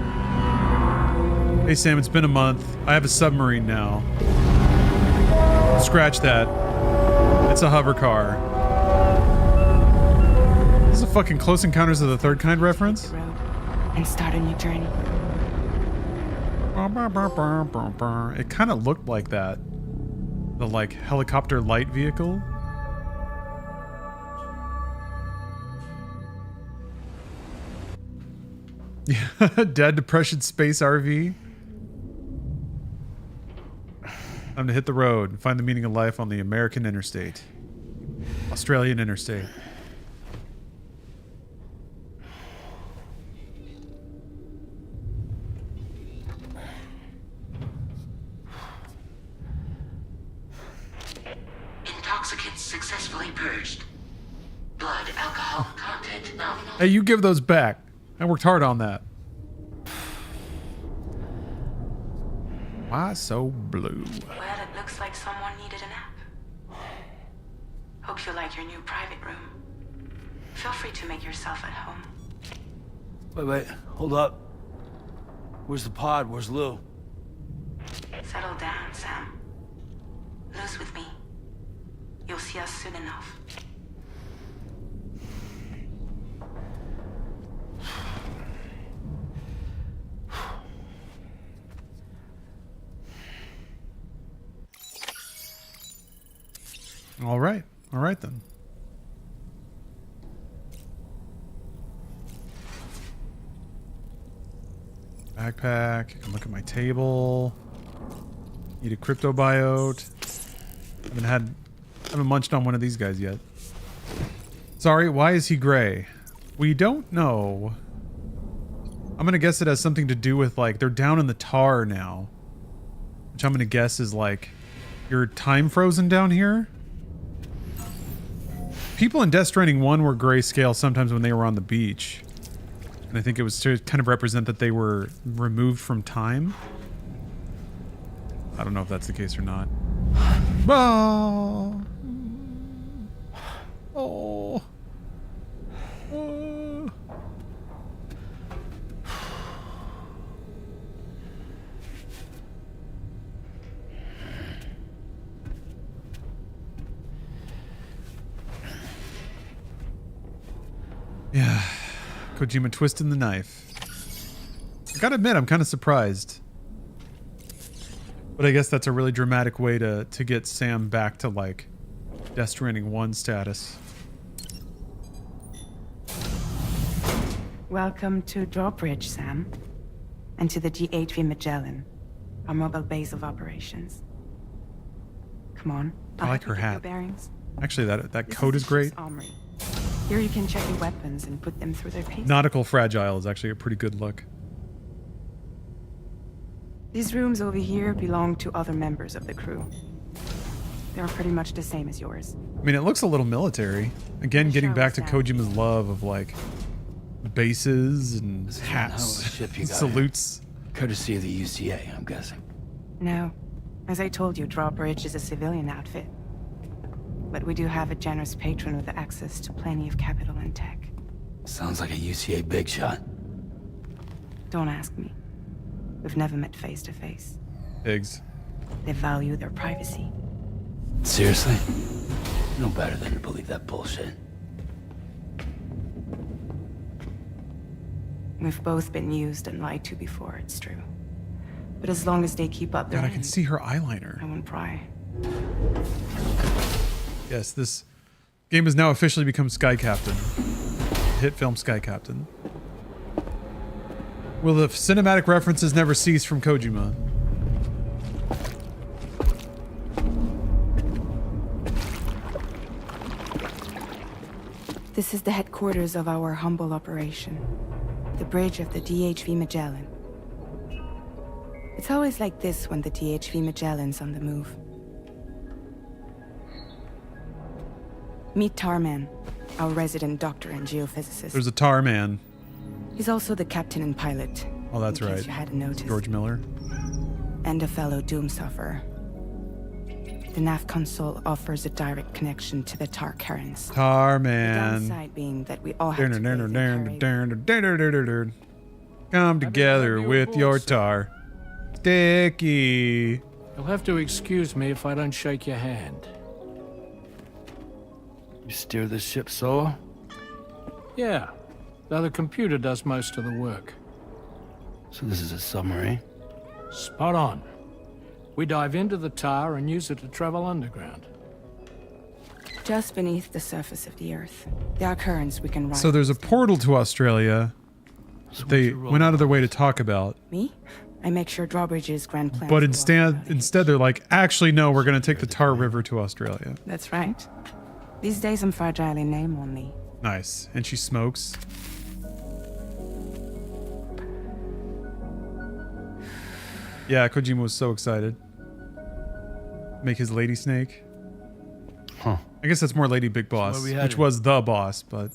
Hey Sam, it's been a month. I have a submarine now. Scratch that. It's a hover car. This is a fucking Close Encounters of the Third Kind reference? And start a new journey. It kind of looked like that. The like helicopter light vehicle. Yeah, Dead Depression Space RV. Time to hit the road and find the meaning of life on the American interstate. Australian interstate. Intoxicants successfully purged. Blood alcohol content nominal. Hey, you give those back. I worked hard on that. Why so blue? Well, it looks like someone needed a nap. Hope you like your new private room. Feel free to make yourself at home. Wait, hold up. Where's the pod? Where's Lou? Settle down, Sam. Lou's with me. You'll see us soon enough. All right. All right then. Backpack. I can look at my table. Eat a cryptobiote. Haven't munched on one of these guys yet. Sorry, why is he gray? We don't know. I'm gonna guess it has something to do with, like, they're down in the tar now. Which I'm gonna guess is like, you're time frozen down here? People in Death Stranding 1 were grayscale sometimes when they were on the beach. And I think it was to kind of represent that they were removed from time. I don't know if that's the case or not. Oh. Oh. Oh. Yeah. Kojima twisting the knife. I gotta admit, I'm kind of surprised. But I guess that's a really dramatic way to get Sam back to, like, Death Stranding 1 status. Welcome to Drawbridge, Sam. And to the GHV Magellan, our mobile base of operations. Come on. I like her hat. Your bearings. Actually, that coat is great. Armory. Here you can check your weapons and put them through their paces. Nautical Fragile is actually a pretty good look. These rooms over here belong to other members of the crew. They're pretty much the same as yours. I mean, it looks a little military. Again, getting back to Kojima's love of, like, bases and hats, ship you got salutes. Courtesy of the UCA, I'm guessing. No. As I told you, Drawbridge is a civilian outfit. But we do have a generous patron with access to plenty of capital and tech. Sounds like a UCA big shot. Don't ask me. We've never met face to face. Pigs. They value their privacy. Seriously? No better than to believe that bullshit. We've both been used and lied to before, it's true. But as long as they keep up their God, I can see her eyeliner. I won't pry. Yes, this game has now officially become Sky Captain. Hit film Sky Captain. Will the cinematic references never cease from Kojima? This is the headquarters of our humble operation. The bridge of the DHV Magellan. It's always like this when the DHV Magellan's on the move. Meet Tarman, our resident doctor and geophysicist. There's a tar man. He's also the captain and pilot. Oh, that's in case right. You hadn't noticed. George Miller. And a fellow doom sufferer. The nav console offers a direct connection to the tar currents. Tar The man. downside being that we all have to Come together with your tar. Sticky. You'll have to excuse me if I don't shake your hand. You steer this ship solo? Yeah, though the computer does most of the work. So this is a submarine? Spot on. We dive into the tar and use it to travel underground. Just beneath the surface of the Earth. There are currents we can ride. So there's a portal to Australia that they went out of their way to talk about. Me? I make sure Drawbridge's grand plan. But instead they're like, actually, no, we're going to take the Tar River to Australia. That's right. These days I'm fragile in name only. Nice. And she smokes. Yeah, Kojima was so excited. Make his Lady Snake. Huh. I guess that's more Lady Big Boss, which was the boss, but...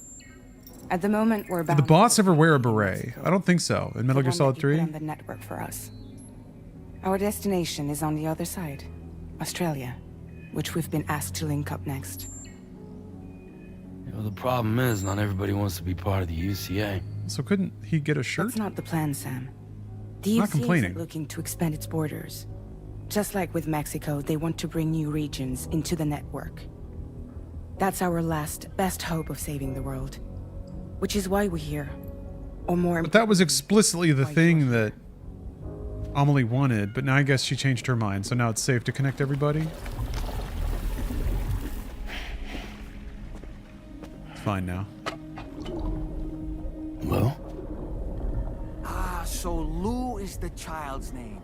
At the moment, we're bound. Did the boss ever wear a beret? I don't think so. In Metal Gear Solid 3? On the network for us. Our destination is on the other side, Australia, which we've been asked to link up next. You know, the problem is not everybody wants to be part of the UCA. So couldn't he get a shirt? That's not the plan, Sam. The Not UCA complaining. is looking to expand its borders. Just like with Mexico, they want to bring new regions into the network. That's our last, best hope of saving the world. Which is why we're here. Or more... But that was explicitly the thing that Amelie wanted, but now I guess she changed her mind, so now it's safe to connect everybody? It's fine now. Well? Ah, so Lou is the child's name.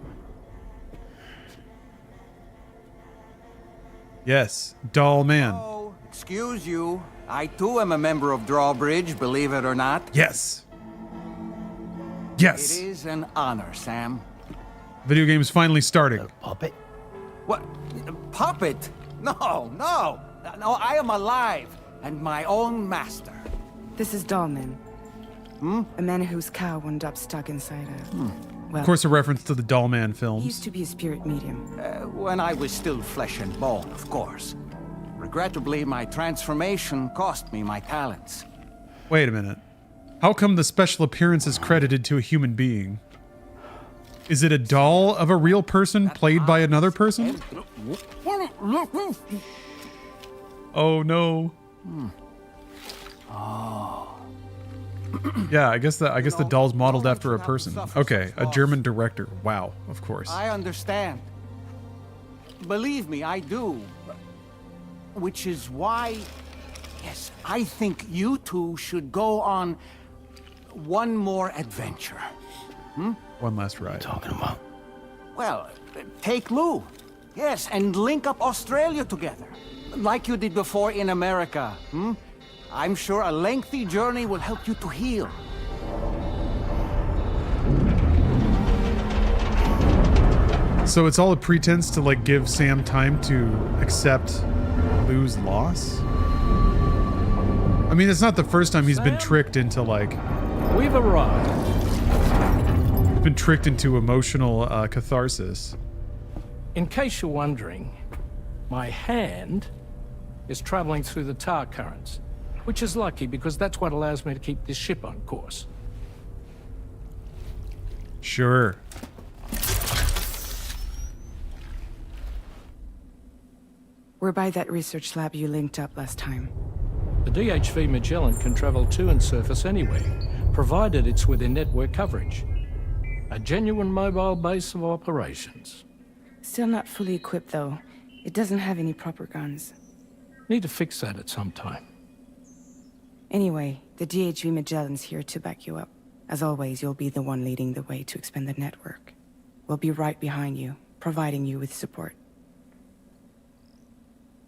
Yes, doll man. Oh, excuse you. I too am a member of Drawbridge, believe it or not. Yes. Yes. It is an honor, Sam. Video game's finally starting. Puppet? What? Puppet? No, no. No, I am alive and my own master. This is Dollman. A man whose cow wound up stuck inside a... Well, of course, a reference to the Dollman he films. used to be a spirit medium. When I was still flesh and bone, of course. Regrettably, my transformation cost me my talents. Wait a minute. How come the special appearance is credited to a human being? Is it a doll of a real person played by another person? Oh no. Oh. Yeah, I guess the doll's modeled after a person. Okay, a German director. Wow, of course. I understand. Believe me, I do. Which is why, yes, I think you two should go on one more adventure. One last ride. What are you talking about? Well, take Lou. Yes, and link up Australia together. Like you did before in America. I'm sure a lengthy journey will help you to heal. So it's all a pretense to like give Sam time to accept Lou's loss? I mean, it's not the first time he's been tricked into like... We've arrived. He's been tricked into emotional catharsis. In case you're wondering, my hand is traveling through the tar currents, which is lucky because that's what allows me to keep this ship on course. Sure. We're by that research lab you linked up last time. The DHV Magellan can travel to and surface anywhere, provided it's within network coverage. A genuine mobile base of operations. Still not fully equipped, though. It doesn't have any proper guns. Need to fix that at some time. Anyway, the DHV Magellan's here to back you up. As always, you'll be the one leading the way to expand the network. We'll be right behind you, providing you with support.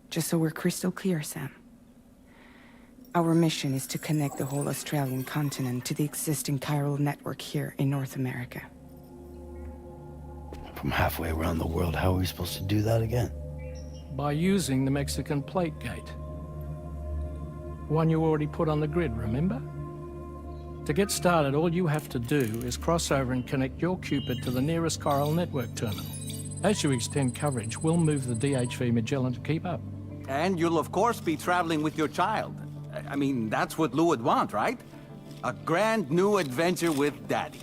Just so we're crystal clear, Sam. Our mission is to connect the whole Australian continent to the existing chiral network here in North America. From halfway around the world, how are we supposed to do that again? By using the Mexican plate gate. One you already put on the grid, remember? To get started, all you have to do is cross over and connect your Cupid to the nearest chiral network terminal. As you extend coverage, we'll move the DHV Magellan to keep up. And you'll of course be traveling with your child. I mean, that's what Lou would want, right? A grand new adventure with Daddy.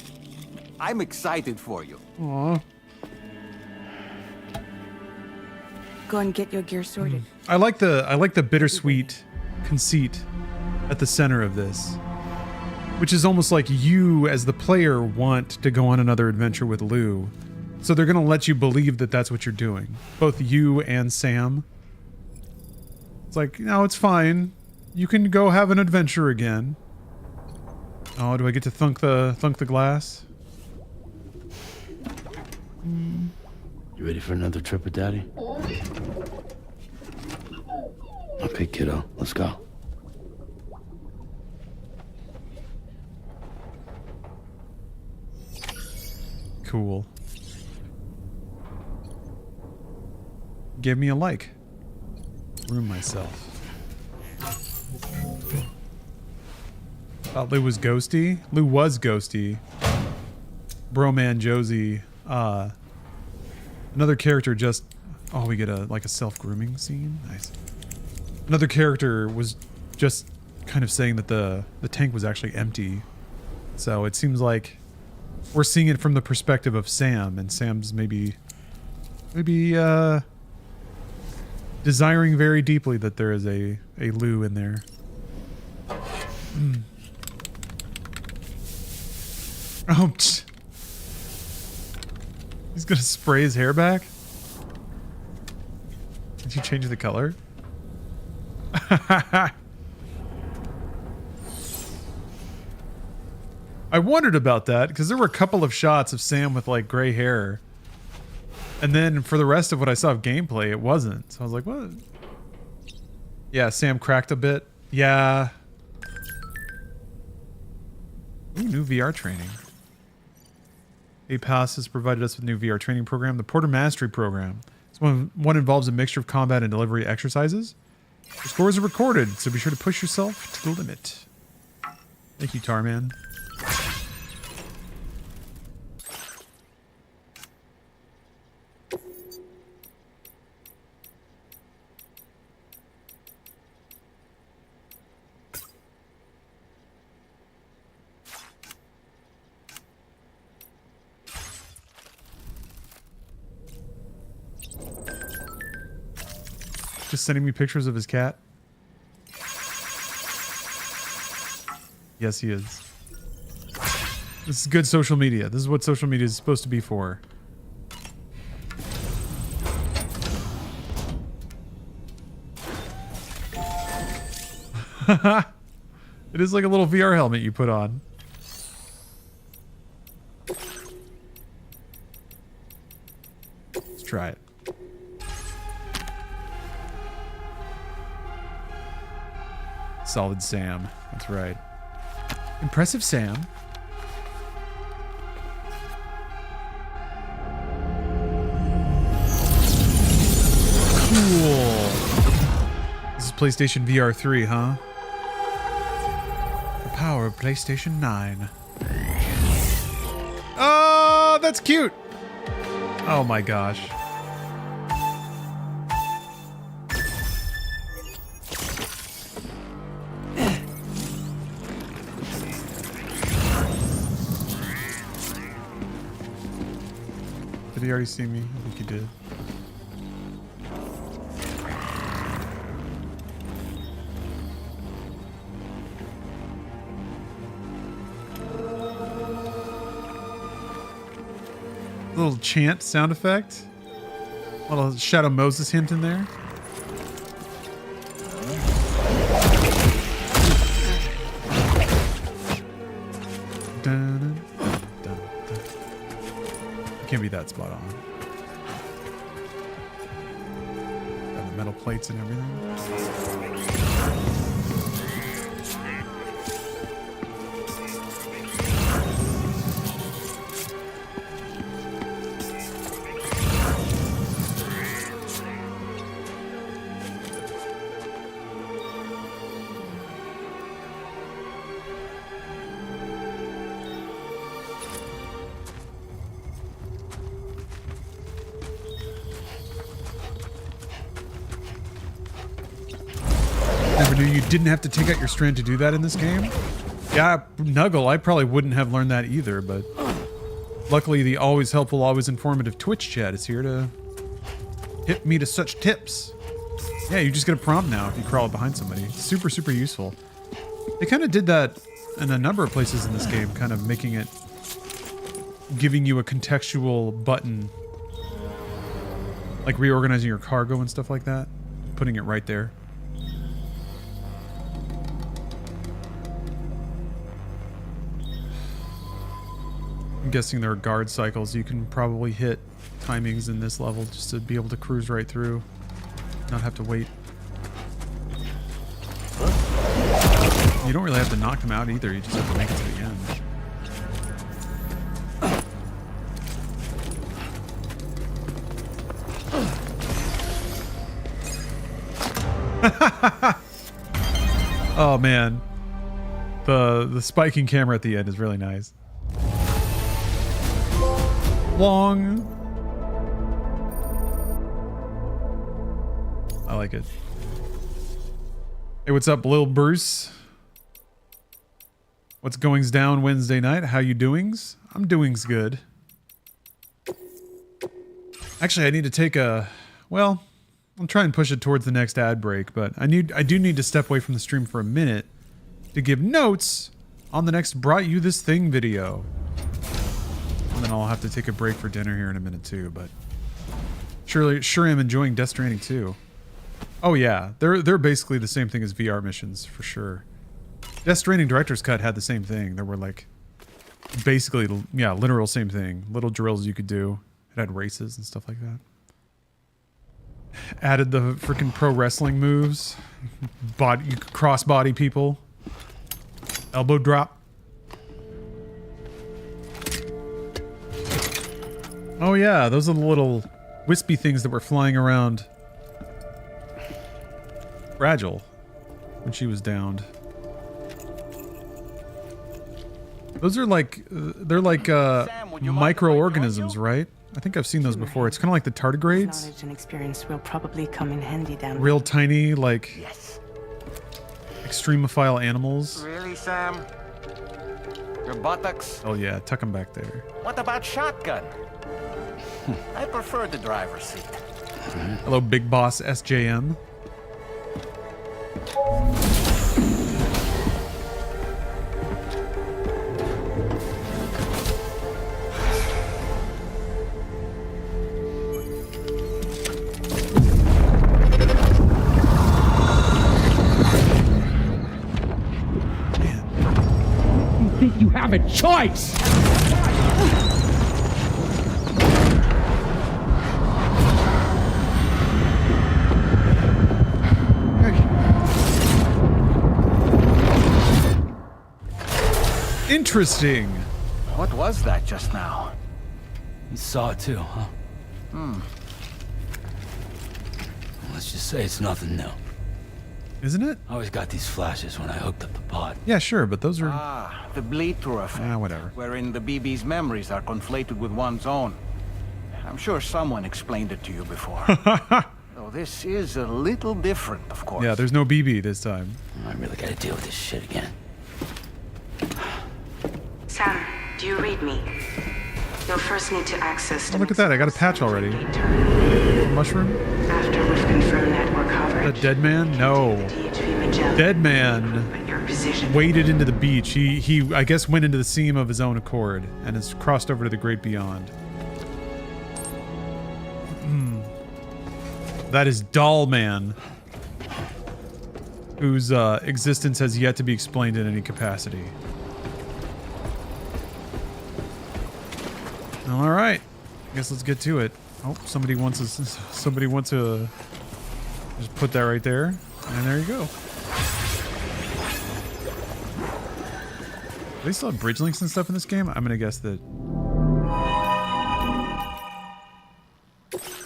I'm excited for you. Aww. Go and get your gear sorted. I like the bittersweet conceit at the center of this, which is almost like you as the player want to go on another adventure with Lou, so they're gonna let you believe that that's what you're doing, both you and Sam. It's like, no, it's fine, you can go have an adventure again. Oh, do I get to thunk the glass? You ready for another trip with Daddy? Okay, kiddo, let's go. Cool. Give me a like. Room myself. Thought Lou was ghosty. Lou was ghosty. Broman Josie. Another character just... Oh, we get a self-grooming scene? Nice. Another character was just kind of saying that the tank was actually empty. So it seems like we're seeing it from the perspective of Sam, and Sam's maybe Desiring very deeply that there is a loo in there. Oh, he's gonna spray his hair back? Did you change the color? I wondered about that because there were a couple of shots of Sam with like gray hair. And then for the rest of what I saw of gameplay, it wasn't. So I was like, what? Yeah, Sam cracked a bit. Yeah. Ooh, new VR training. APAS has provided us with a new VR training program, the Porter Mastery Program. This one involves a mixture of combat and delivery exercises. Your scores are recorded, so be sure to push yourself to the limit. Thank you, Tarman. Just sending me pictures of his cat. Yes, he is. This is good social media. This is what social media is supposed to be for. It is like a little VR helmet you put on. Let's try it. Solid Sam. That's right. Impressive Sam. Cool. This is PlayStation VR 3, huh? The power of PlayStation 9. Oh, that's cute. Oh my gosh. Did he already see me? I think he did. Little chant sound effect. Little Shadow Moses hint in there. Dun, dun, dun, dun. Can't be that spot on. Got the metal plates and everything. You didn't have to take out your strand to do that in this game? Yeah, Nuggle, I probably wouldn't have learned that either, but luckily the always helpful, always informative Twitch chat is here to hit me to such tips. Yeah, you just get a prompt now if you crawl behind somebody. Super, super useful. They kind of did that in a number of places in this game, kind of making it, giving you a contextual button, like reorganizing your cargo and stuff like that, putting it right there. I'm guessing there are guard cycles. You can probably hit timings in this level just to be able to cruise right through, not have to wait. You don't really have to knock them out either. You just have to make it to the end. Oh man, the spiking camera at the end is really nice. Long. I like it. Hey, what's up, Lil Bruce? What's goings down Wednesday night? How you doings? I'm doings good. Actually, I need to take a... Well, I'll try and push it towards the next ad break, but I do need to step away from the stream for a minute to give notes on the next Brought You This Thing video. And then I'll have to take a break for dinner here in a minute too, but sure am enjoying Death Stranding too. Oh yeah, they're basically the same thing as VR missions for sure. Death Stranding Director's Cut had the same thing. There were like basically, yeah, literal same thing. Little drills you could do. It had races and stuff like that. Added the freaking pro wrestling moves. You could cross-body people. Elbow drop. Oh yeah, those are the little wispy things that were flying around Fragile when she was downed. Those are like, they're like microorganisms, right? I think I've seen those before. It's kind of like the tardigrades. Knowledge and experience will probably come in handy down. Real tiny, like extremophile animals. Really, Sam? Your buttocks? Oh yeah, tuck them back there. What about shotgun? I prefer the driver's seat. Hello, Big Boss SJM. You have a choice! Interesting. What was that just now? You saw it too, huh? Hmm. Let's just say it's nothing new. Isn't it? I always got these flashes when I hooked up the pod. Yeah, sure, but those are... Ah, the bleed through effect. Ah, whatever. Wherein the BB's memories are conflated with one's own. I'm sure someone explained it to you before. Though this is a little different, of course. Yeah, there's no BB this time. I really gotta deal with this shit again. Sam, do you read me? You'll first need to access... Oh, look at that, I got a patch already. Mushroom? After we've confirmed network coverage... The dead man? No. Dead man waded into the beach. He I guess went into the seam of his own accord and has crossed over to the great beyond. That is Doll Man, whose existence has yet to be explained in any capacity. All right, I guess let's get to it. Oh, somebody wants to just put that right there, and there you go. Do they still have bridge links and stuff in this game? I'm gonna guess that.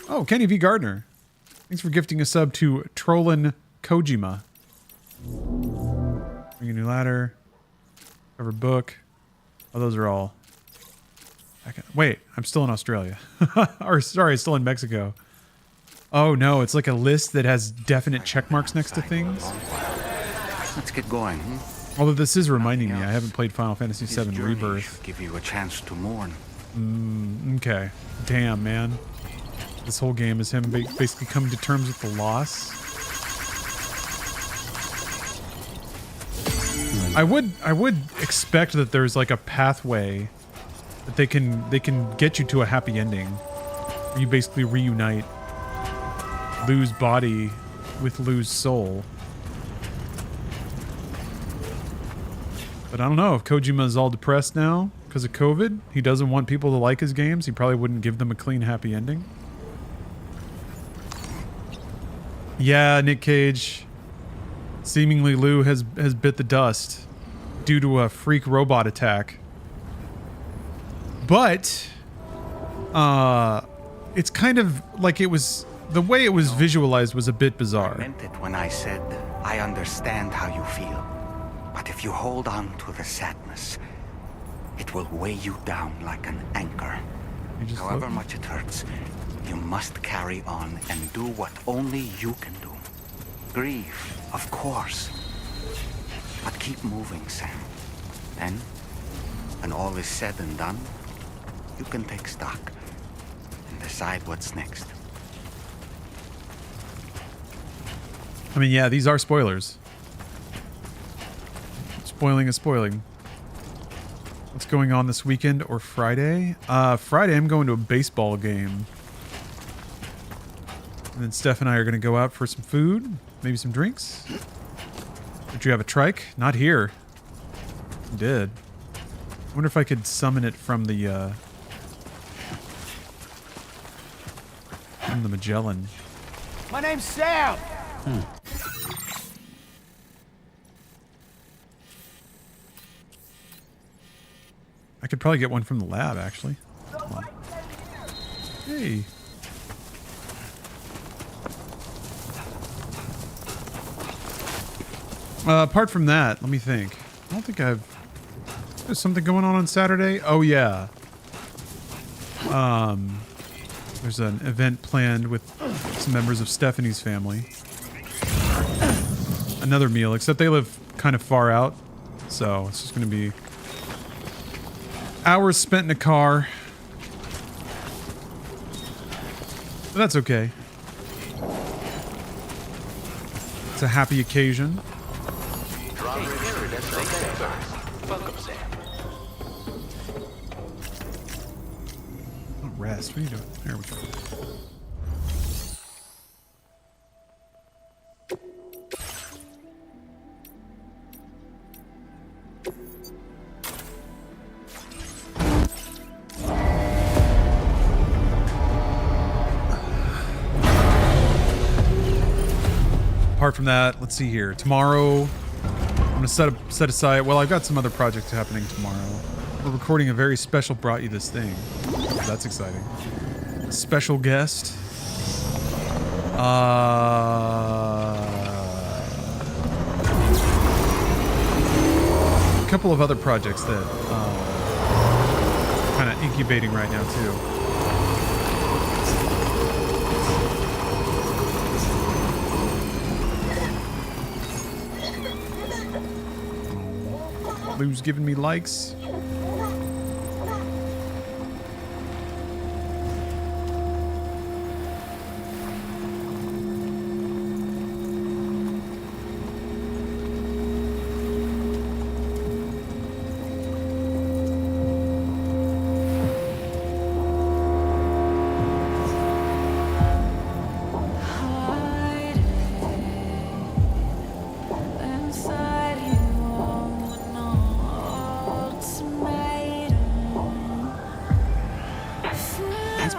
Oh, Kenny V. Gardner. Thanks for gifting a sub to Trollin Kojima. Bring a new ladder. Cover book. Oh, those are all. Wait, I'm still in Australia. Or sorry, still in Mexico. Oh no, it's like a list that has definite check marks next to things. Let's get going. Although this is reminding me, I haven't played Final Fantasy VII Rebirth. Give you a chance to mourn. Okay. Damn, man. This whole game is him basically coming to terms with the loss. I would expect that there's like a pathway that they can get you to a happy ending. Where you basically reunite Lou's body with Lou's soul. But I don't know if Kojima is all depressed now because of COVID. He doesn't want people to like his games. He probably wouldn't give them a clean, happy ending. Yeah, Nick Cage. Seemingly Lou has bit the dust due to a freak robot attack. But it's kind of like it was, the way it was visualized was a bit bizarre. I meant it when I said I understand how you feel. But if you hold on to the sadness, it will weigh you down like an anchor. However much it hurts, you must carry on and do what only you can do. Grieve, of course. But keep moving, Sam. Then, when all is said and done, you can take stock and decide what's next. I mean, yeah, these are spoilers. Spoiling is spoiling. What's going on this weekend or Friday? Friday, I'm going to a baseball game. And then Steph and I are going to go out for some food, maybe some drinks. Did you have a trike? Not here. I did. I wonder if I could summon it from the Magellan. My name's Sam. I could probably get one from the lab, actually. Come on. Hey. Apart from that, let me think. I don't think there's something going on Saturday. Oh, yeah. There's an event planned with some members of Stephanie's family. Another meal, except they live kind of far out. So it's just going to be hours spent in a car. But that's okay. It's a happy occasion. Welcome, Sam. Oh, rest. What are you doing? There we go. Apart from that, let's see here. Tomorrow, I'm gonna set aside. Well, I've got some other projects happening tomorrow. We're recording a very special Brought You This Thing. That's exciting. A special guest. A couple of other projects that kind of incubating right now too. Who's giving me likes?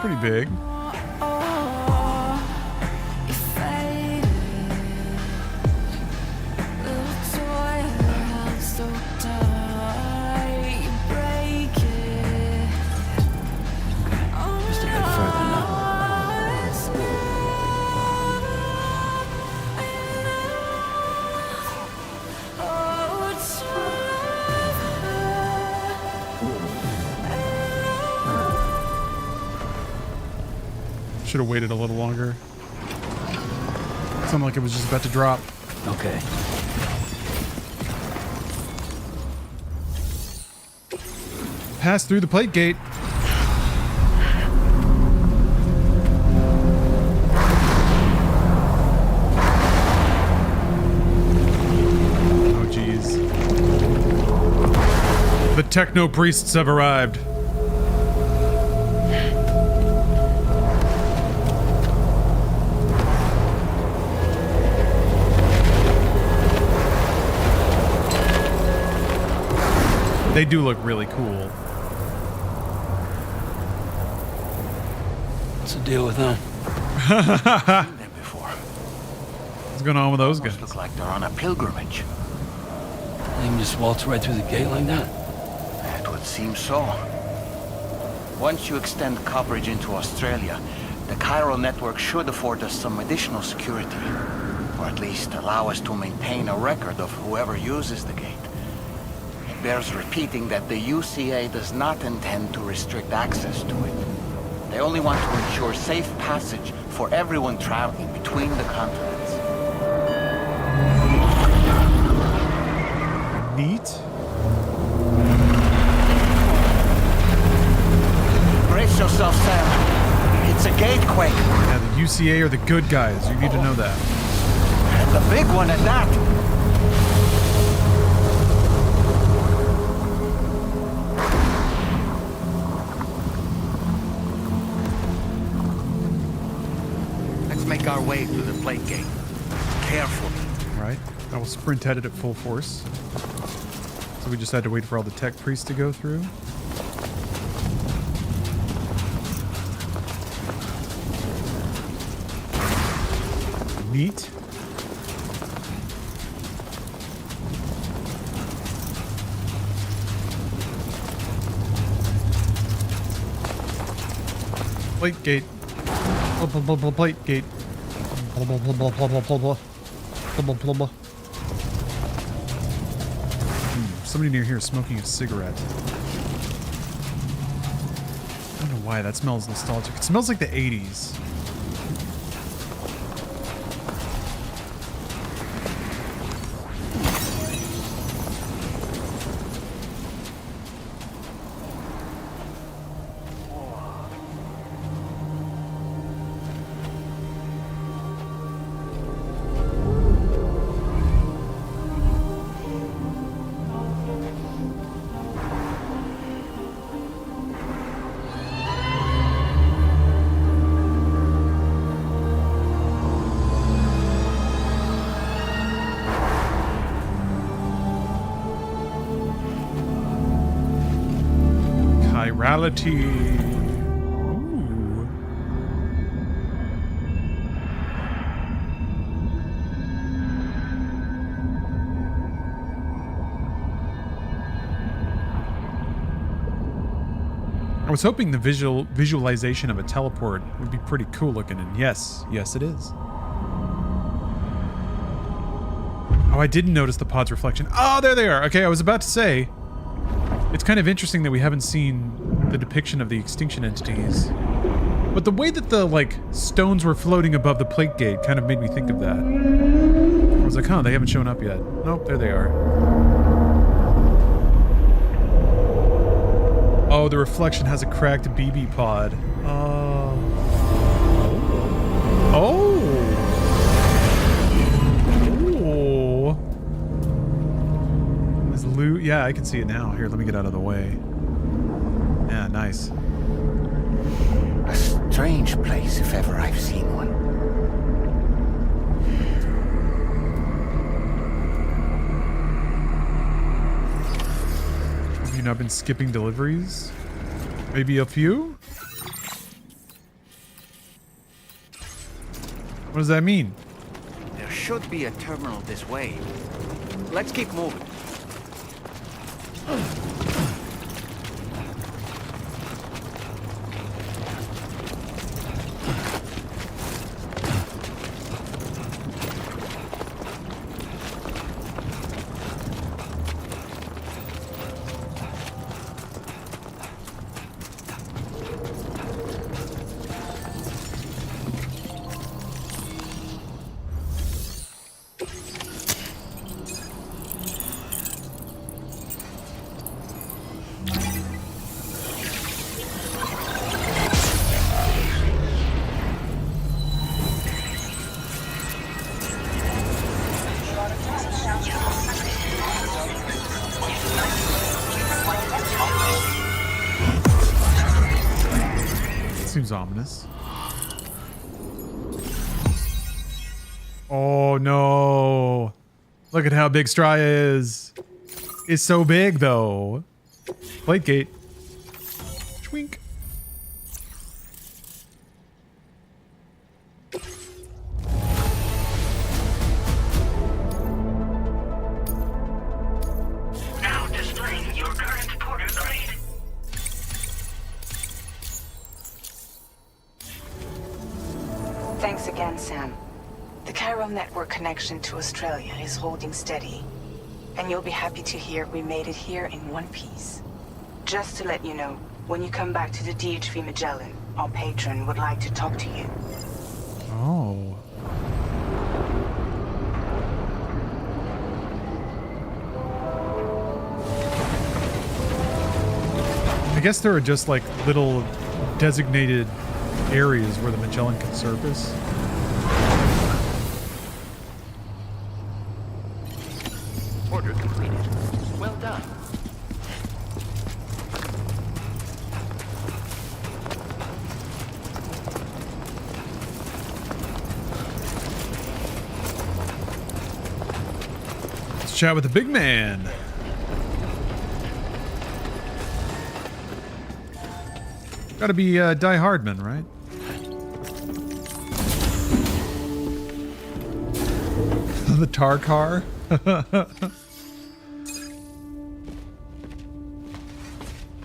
Pretty big. Should have waited a little longer. Sounded like it was just about to drop. Okay. Pass through the plate gate. Oh, geez. The techno priests have arrived. They do look really cool. What's the deal with them? What's going on with those guys? Look like they're on a pilgrimage. They can just waltz right through the gate like that? It would seem so. Once you extend coverage into Australia, the chiral network should afford us some additional security. Or at least allow us to maintain a record of whoever uses the gate. It bears repeating that the UCA does not intend to restrict access to it. They only want to ensure safe passage for everyone traveling between the continents. Neat. Brace yourself, Sam. It's a gatequake. Yeah, the UCA are the good guys. You need to know that. A big one at that. Let's make our way through the plate gate. Careful. Right. I will sprint at it at full force. So we just had to wait for all the tech priests to go through. Neat. Plate gate. Plate gate. Somebody near here is smoking a cigarette. I don't know why, that smells nostalgic. It smells like the 80s. Chirality. Ooh. I was hoping the visualization of a teleport would be pretty cool looking, and yes, it is. Oh, I didn't notice the pod's reflection. Oh, there they are. Okay, I was about to say, it's kind of interesting that we haven't seen the depiction of the extinction entities. But the way that the, like, stones were floating above the plate gate kind of made me think of that. I was like, huh, they haven't shown up yet. Nope, there they are. Oh, the reflection has a cracked BB pod. Oh! There's loot. Yeah, I can see it now. Here, let me get out of the way. Yeah, nice. A strange place if ever I've seen one. Have you not been skipping deliveries? Maybe a few? What does that mean? There should be a terminal this way. Let's keep moving. Seems ominous. Oh no. Look at how big Straya is. It's so big though. Plate gate. Twink. Now displaying your current porter grade. Thanks again, Sam. The chiral network connection to Australia is holding steady. And you'll be happy to hear we made it here in one piece. Just to let you know, when you come back to the DHV Magellan, our patron would like to talk to you. Oh. I guess there are just like little designated areas where the Magellan can surface. Order completed. Well done. Let's chat with the big man. Gotta be Die Hardman, right? The tar car.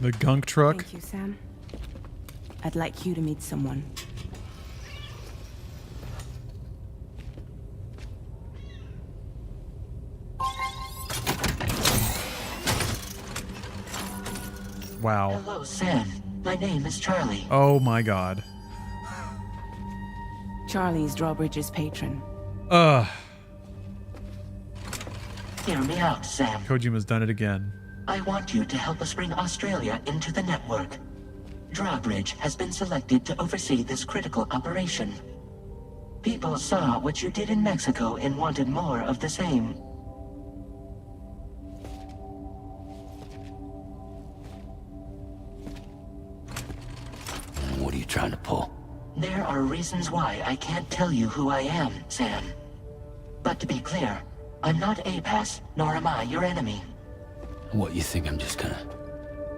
The gunk truck. Thank you, Sam. I'd like you to meet someone. Wow. Hello, Sam. My name is Charlie. Oh my god. Charlie's Drawbridge's patron. Hear me out, Sam. Kojima's done it again. I want you to help us bring Australia into the network. Drawbridge has been selected to oversee this critical operation. People saw what you did in Mexico and wanted more of the same. What are you trying to pull? There are reasons why I can't tell you who I am, Sam. But to be clear, I'm not APAS, nor am I your enemy. What, you think I'm just gonna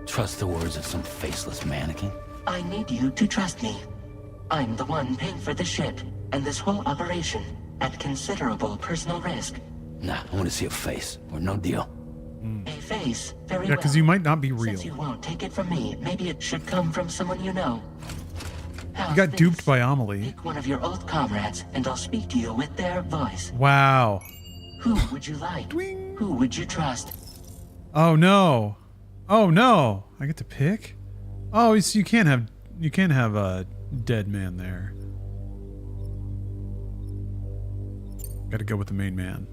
trust the words of some faceless mannequin? I need you to trust me. I'm the one paying for the ship and this whole operation at considerable personal risk. Nah, I want to see a face, or no deal. A face? Very Yeah, well. because you might not be real. Since you won't take it from me, maybe it should come from someone you know. You got duped by Amelie. Pick one of your old comrades, and I'll speak to you with their voice. Wow. Who would you like? Who would you trust? Oh no. Oh no. I get to pick? Oh, so you can't have a dead man there. Gotta go with the main man.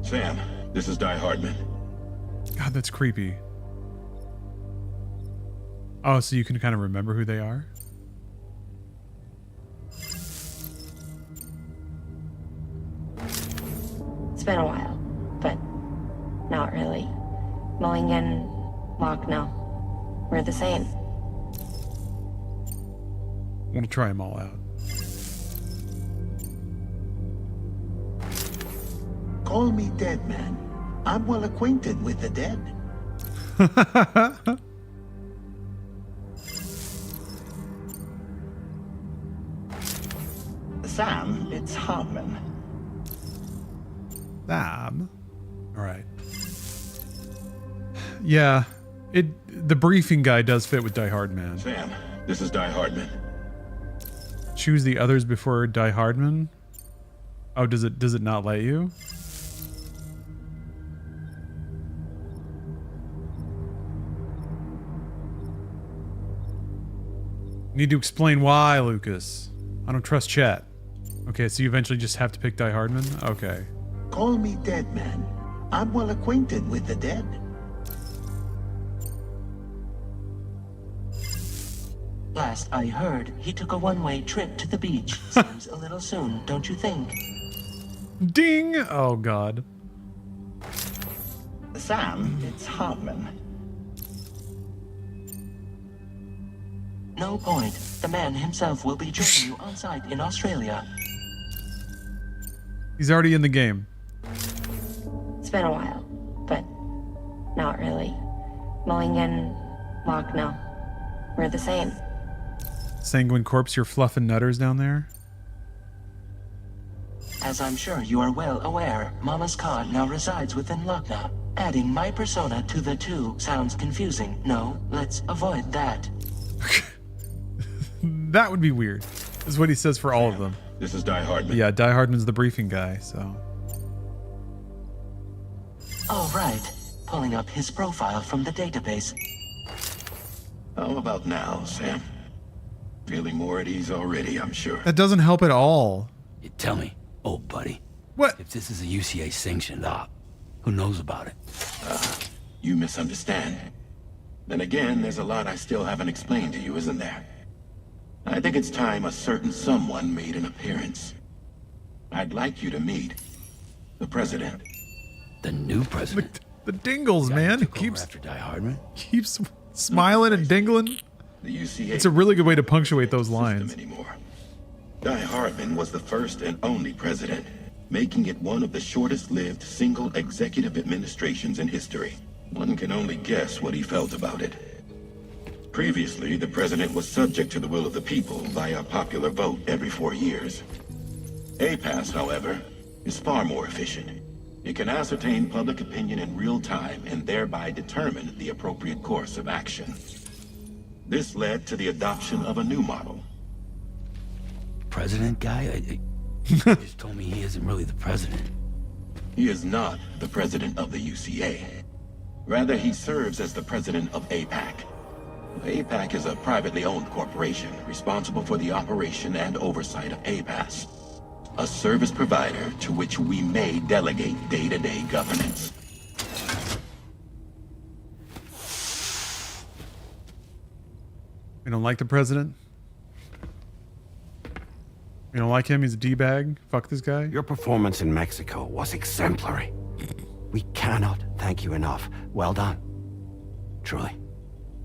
Sam, this is Die Hardman. God, that's creepy. Oh, so you can kind of remember who they are? It's been a while, but not really. Mulligan, Lochno, we're the same. We'll try them all out. Call me dead, man. I'm well acquainted with the dead. Sam, it's Hartman. Sam. All right. Yeah, the briefing guy does fit with Die Hardman. Sam, this is Die Hardman. Choose the others before Die Hardman. Oh, does it not let you? Need to explain why, Lucas. I don't trust chat. Okay, so you eventually just have to pick Die Hardman? Okay. Call me dead, man. I'm well acquainted with the dead. Last I heard, he took a one-way trip to the beach. Seems a little soon, don't you think? Ding! Oh, God. Sam, it's Hartman. No point. The man himself will be joining you on site in Australia. He's already in the game. It's been a while, but not really. Mulligan, Lochno, we're the same. Sanguine Corpse, you're fluffing nutters down there? As I'm sure you are well aware, Mama's car now resides within Lochna. Adding my persona to the two sounds confusing. No, let's avoid that. That would be weird. This is what he says for all of them. This is Die Hardman. Yeah, Die Hardman's the briefing guy, so. All right. Pulling up his profile from the database. How about now, Sam? Feeling more at ease already, I'm sure. That doesn't help at all. You tell me, old buddy. What? If this is a UCA sanctioned op, who knows about it? You misunderstand. Then again, there's a lot I still haven't explained to you, isn't there? I think it's time a certain someone made an appearance. I'd like you to meet the president. The new president. The dingles, man. Keeps after Die Hardman. Keeps smiling and dingling. The UCA It's a really good way to punctuate those lines. anymore. Die Hardman was the first and only president, making it one of the shortest-lived single executive administrations in history. One can only guess what he felt about it. Previously, the president was subject to the will of the people via a popular vote every 4 years. APAS, however, is far more efficient. It can ascertain public opinion in real time and thereby determine the appropriate course of action. This led to the adoption of a new model. President guy? You just told me he isn't really the president. He is not the president of the UCA. Rather, he serves as the president of APAC. APAC is a privately owned corporation responsible for the operation and oversight of APAS, a service provider to which we may delegate day-to-day governance. You don't like the president? You don't like him? He's a D-bag? Fuck this guy? Your performance in Mexico was exemplary. We cannot thank you enough. Well done. Truly.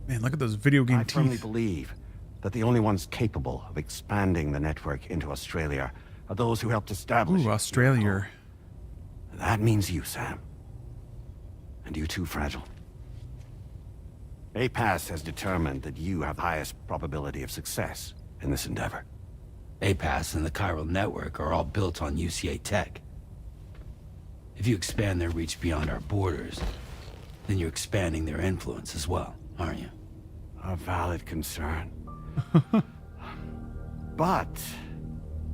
Man, look at those video game teeth. I firmly teeth. believe that the only ones capable of expanding the network into Australia are those who helped establish Ooh, Australia. That means you, Sam. And you too, Fragile. APAS has determined that you have the highest probability of success in this endeavor. APAS and the chiral network are all built on UCA tech. If you expand their reach beyond our borders, then you're expanding their influence as well, aren't you? A valid concern. But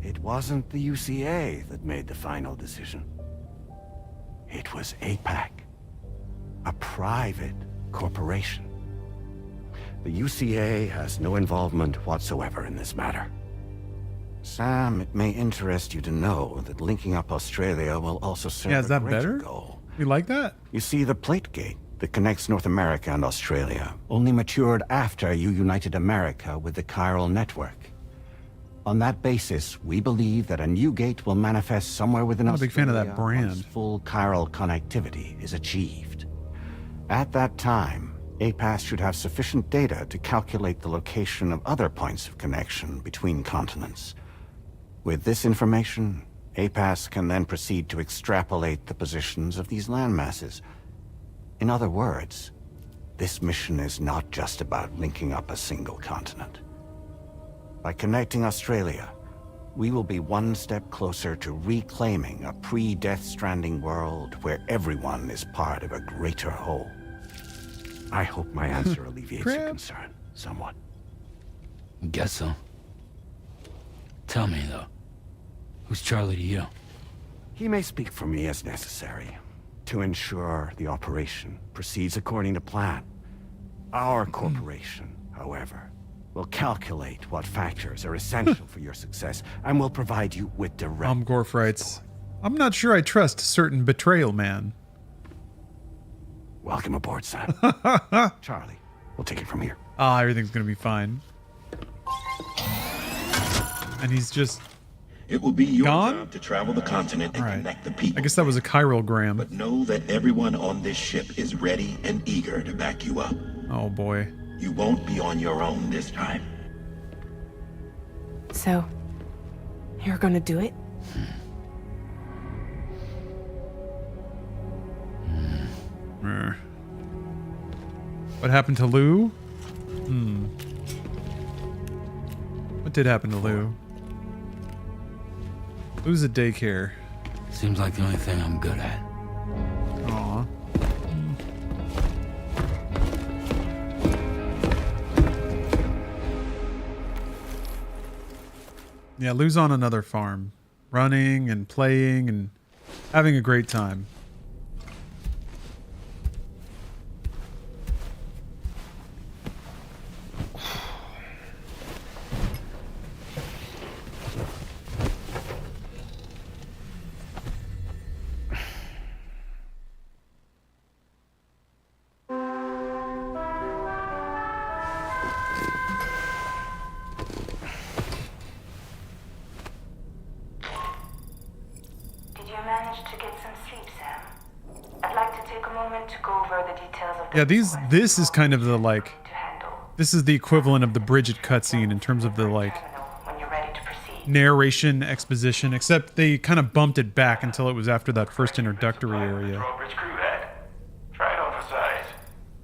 it wasn't the UCA that made the final decision. It was APAC, a private corporation. The UCA has no involvement whatsoever in this matter. Sam, it may interest you to know that linking up Australia will also serve Yeah, is that a greater better? goal. You like that? You see, the plate gate that connects North America and Australia only matured after you united America with the chiral network. On that basis, we believe that a new gate will manifest somewhere within I'm a big fan of that Australia brand. once full chiral connectivity is achieved. At that time, APAS should have sufficient data to calculate the location of other points of connection between continents. With this information, APAS can then proceed to extrapolate the positions of these landmasses. In other words, this mission is not just about linking up a single continent. By connecting Australia, we will be one step closer to reclaiming a pre-Death Stranding world where everyone is part of a greater whole. I hope my answer alleviates your concern somewhat. Guess so. Tell me, though, who's Charlie to you? He may speak for me as necessary to ensure the operation proceeds according to plan. Our corporation, however, will calculate what factors are essential for your success and will provide you with direct... Gorf writes, I'm not sure I trust certain betrayal, man. Welcome aboard, Sam. Charlie, we'll take it from here. Ah, everything's gonna be fine. And he's just It will be your gone? job to travel the continent and connect the people. I guess that was a chiral gram. But know that everyone on this ship is ready and eager to back you up. Oh boy. You won't be on your own this time. So, you're gonna do it? What happened to Lou? What did happen to Lou? Lou's at daycare. Seems like the only thing I'm good at. Aw. Yeah, Lou's on another farm, running and playing and having a great time. Did you manage to get some sleep, Sam? in to go over the details of the Yeah, this is kind of the like, this is the equivalent of the Bridget cutscene in terms of the like when you're ready to proceed. narration exposition, except they kind of bumped it back until it was after that first introductory area. Drawbridge crew hat. Try it on for size.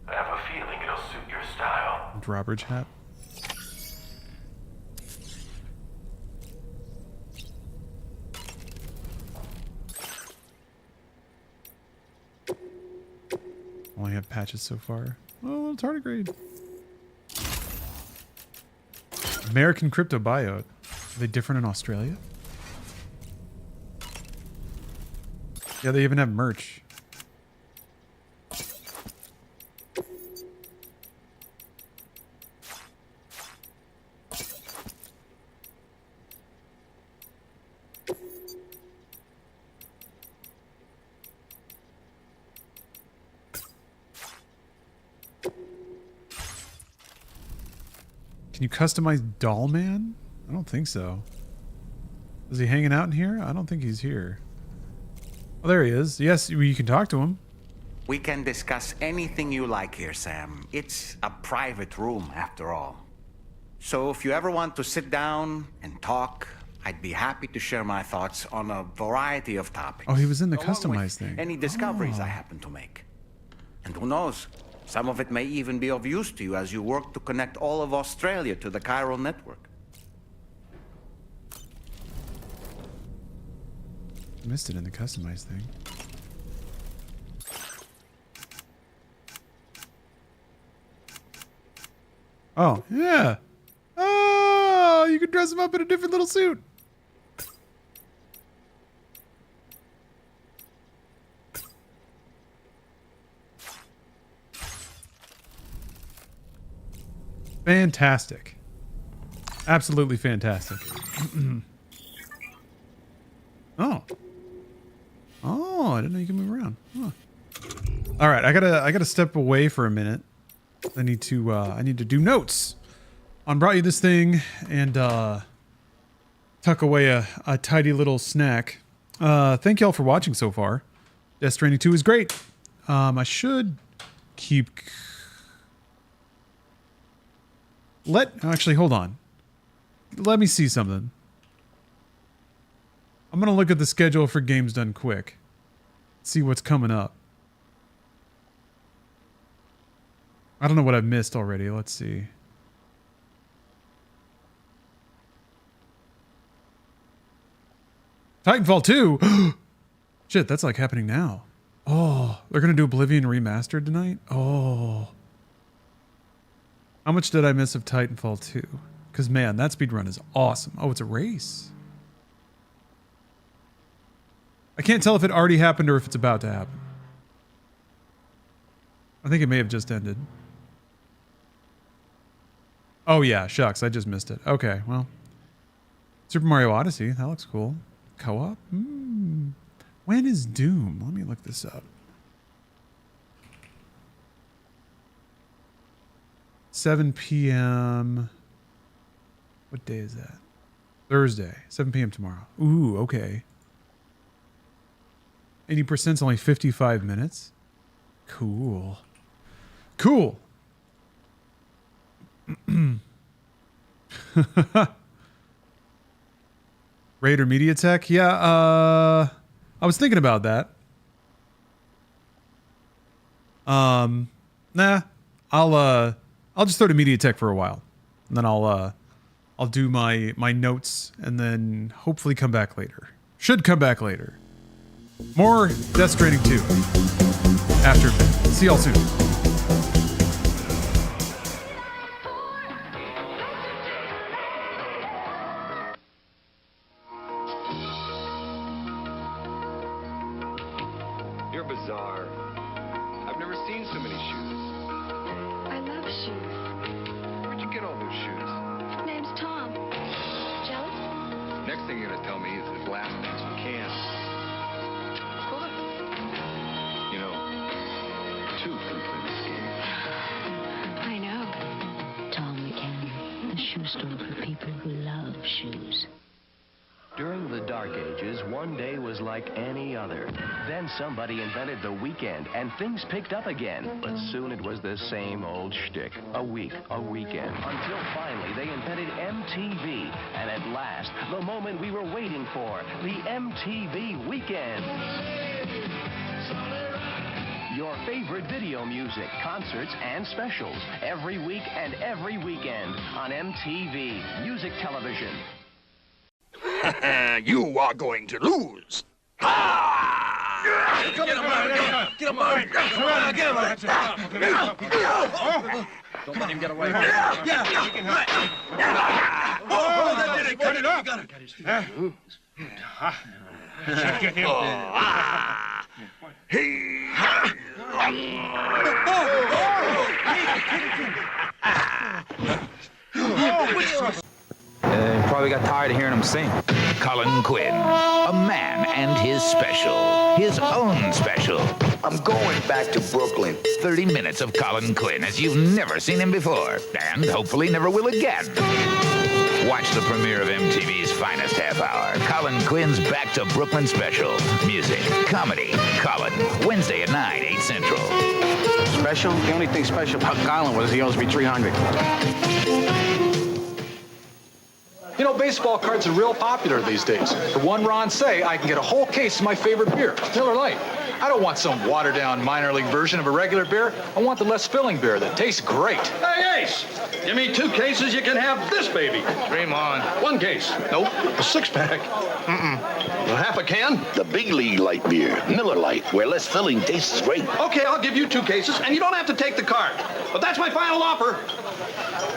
I have a feeling it'll suit your style. Drawbridge hat. Only have patches so far. Oh, tardigrade. American crypto biota. Are they different in Australia? Yeah, they even have merch. Can you customize Doll Man? I don't think so. Is he hanging out in here? I don't think he's here. Oh, there he is. Yes, you can talk to him. We can discuss anything you like here, Sam. It's a private room, after all. So if you ever want to sit down and talk, I'd be happy to share my thoughts on a variety of topics. Oh, he was in the along customized with thing. Any discoveries Oh. I happen to make. And who knows? Some of it may even be of use to you as you work to connect all of Australia to the chiral network. Missed it in the customized thing. Oh, yeah. Oh, you can dress him up in a different little suit. Fantastic. Absolutely fantastic. Oh. Oh, I didn't know you could move around. Huh. All right, I gotta step away for a minute. I need to do notes on brought you this thing and tuck away a tidy little snack. Thank y'all for watching so far. Death Stranding 2 is great. I should keep. Actually, hold on. Let me see something. I'm gonna look at the schedule for Games Done Quick. See what's coming up. I don't know what I've missed already. Let's see. Titanfall 2? Shit, that's like happening now. Oh, they're gonna do Oblivion Remastered tonight? Oh. How much did I miss of Titanfall 2? Because, man, that speedrun is awesome. Oh, it's a race. I can't tell if it already happened or if it's about to happen. I think it may have just ended. Oh, yeah, shucks. I just missed it. Okay, well. Super Mario Odyssey. That looks cool. Co-op? When is Doom? Let me look this up. 7 p.m. What day is that? Thursday. 7 p.m. tomorrow. Ooh, okay. 80% is only 55 minutes. Cool. Cool. Raider MediaTek? Yeah, I was thinking about that. Nah. I'll just throw to MediaTek for a while. And then I'll do my notes and then hopefully come back later. Should come back later. More Death Stranding 2 after a bit. See y'all soon. You're bizarre. I've never seen so many shoes. I love shoes. Where'd you get all those shoes? Name's Tom. Jealous? Next thing you're gonna tell me is his last name's McCann. What? You know, two can play this game. I know. Tom McCann, a shoe store for people who love shoes. During the Dark Ages, one day was like any other. Then somebody invented the weekend, and things picked up again. But soon it was the same old shtick. A week, a weekend. Until finally they invented MTV. And at last, the moment we were waiting for, the MTV Weekend. Your favorite video music, concerts, and specials. Every week and every weekend on MTV Music Television. You are going to lose. Get him, Martin! Get him, Martin! Get him, Martin! Don't let him get away. Oh, that did it! Cut it off! Get him. Probably got tired of hearing him sing. Colin Quinn, a man and his special. His own special. I'm going back to Brooklyn. 30 minutes of Colin Quinn as you've never seen him before. And hopefully never will again. Watch the premiere of MTV's finest half hour. Colin Quinn's Back to Brooklyn special. Music, comedy, Colin. Wednesday at 9, 8 Central. Special? The only thing special about Colin was he owes me $300. You know, baseball cards are real popular these days. For one Ron Say, I can get a whole case of my favorite beer, Miller Lite. I don't want some watered-down minor league version of a regular beer. I want the less filling beer that tastes great. Hey, Ace! Give me 2 cases, you can have this baby. Dream on. 1 case. Nope. A 6-pack. Well, half a can? The big league light beer, Miller Lite, where less filling tastes great. Okay, I'll give you 2 cases, and you don't have to take the card. But that's my final offer.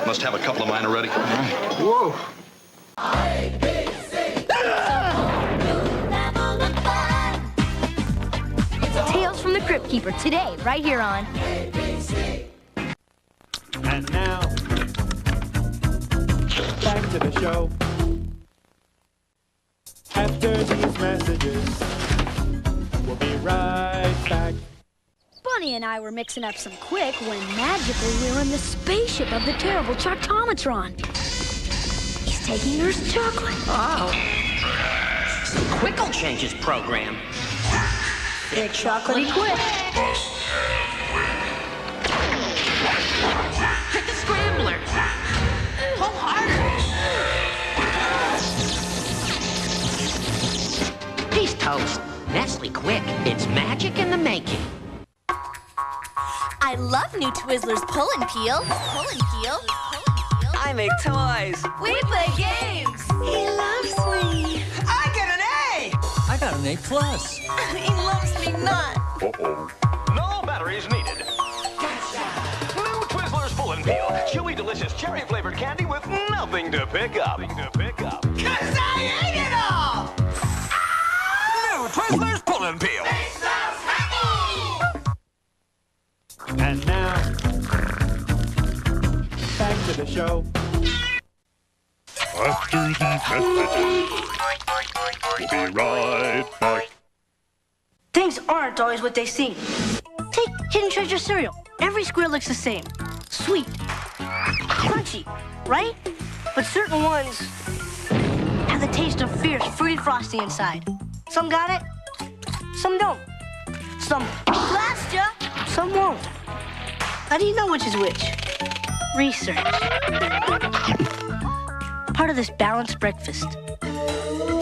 Must have a couple of mine already. Whoa. Tales from the Crypt Keeper today, right here on And now, back to the show. After these messages, we'll be right back. Bunny and I were mixing up some quick when magically we were in the spaceship of the terrible Chartomatron. He's taking Earth's chocolate. Oh. Quick will change his program. Big chocolatey quick. Hit the scrambler. Pull harder. He's toast. Nestle Quick. It's magic in the making. I love new Twizzlers pull and peel. Pull and peel. I make toys. We play games. He loves me. I get an A. I got an A+. He loves me not. Uh-oh. No batteries needed. New Twizzlers Pull and Peel. Chewy, delicious cherry-flavored candy with nothing to pick up. Cause I ate it all! New Twizzlers Pull and Peel. And now, back to the show. After these messages, we'll be right back. Things aren't always what they seem. Take Hidden Treasure cereal. Every square looks the same. Sweet. Crunchy, right? But certain ones have the taste of fierce, fruity frosty inside. Some got it, some don't. Some blast ya, some won't. How do you know which is which? Research. Part of this balanced breakfast.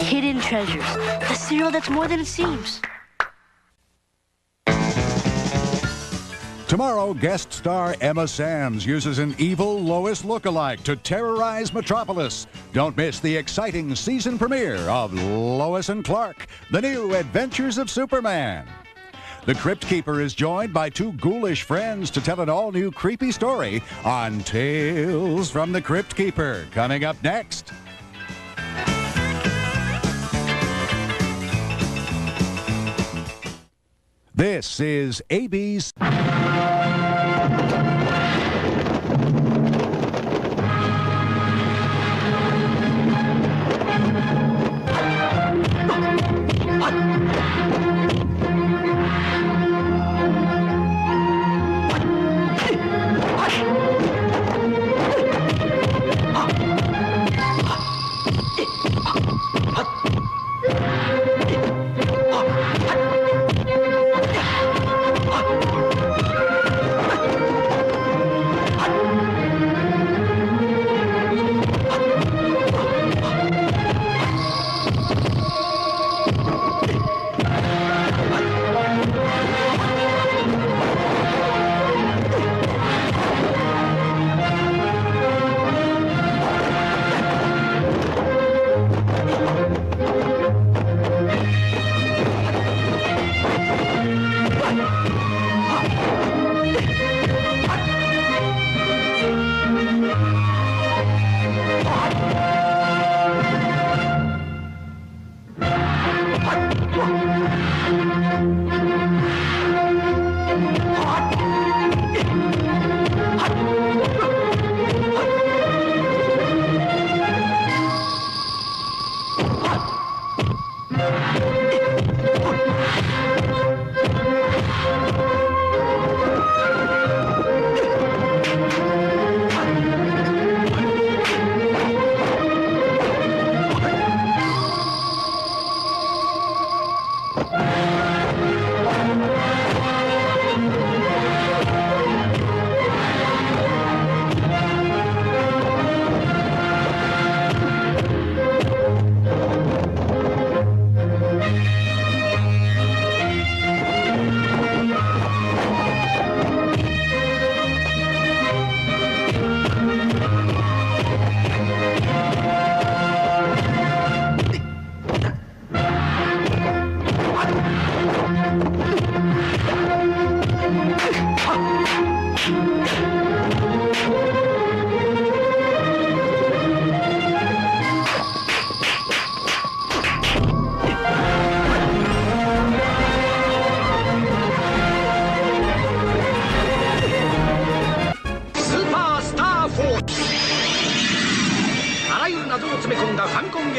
Hidden Treasures. The cereal that's more than it seems. Tomorrow, guest star Emma Sands uses an evil Lois lookalike to terrorize Metropolis. Don't miss the exciting season premiere of Lois and Clark, The New Adventures of Superman. The Crypt Keeper is joined by 2 ghoulish friends to tell an all-new creepy story on Tales from the Crypt Keeper, coming up next. This is AB's...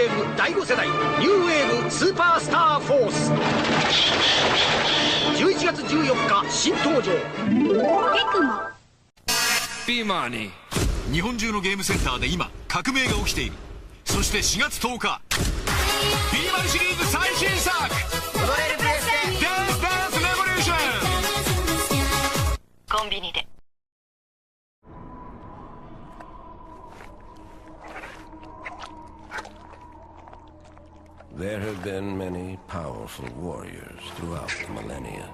ェーブ第5世代ニューウェーブスーパースターフォース11月14日新登場。エクモピーマーに日本中のゲームセンターで今革命が起きている。そして4月10日ピーマンシリーズ最新作踊れるプレステダンスダンスレボリューションコンビニで。There have been many powerful warriors throughout the millennia.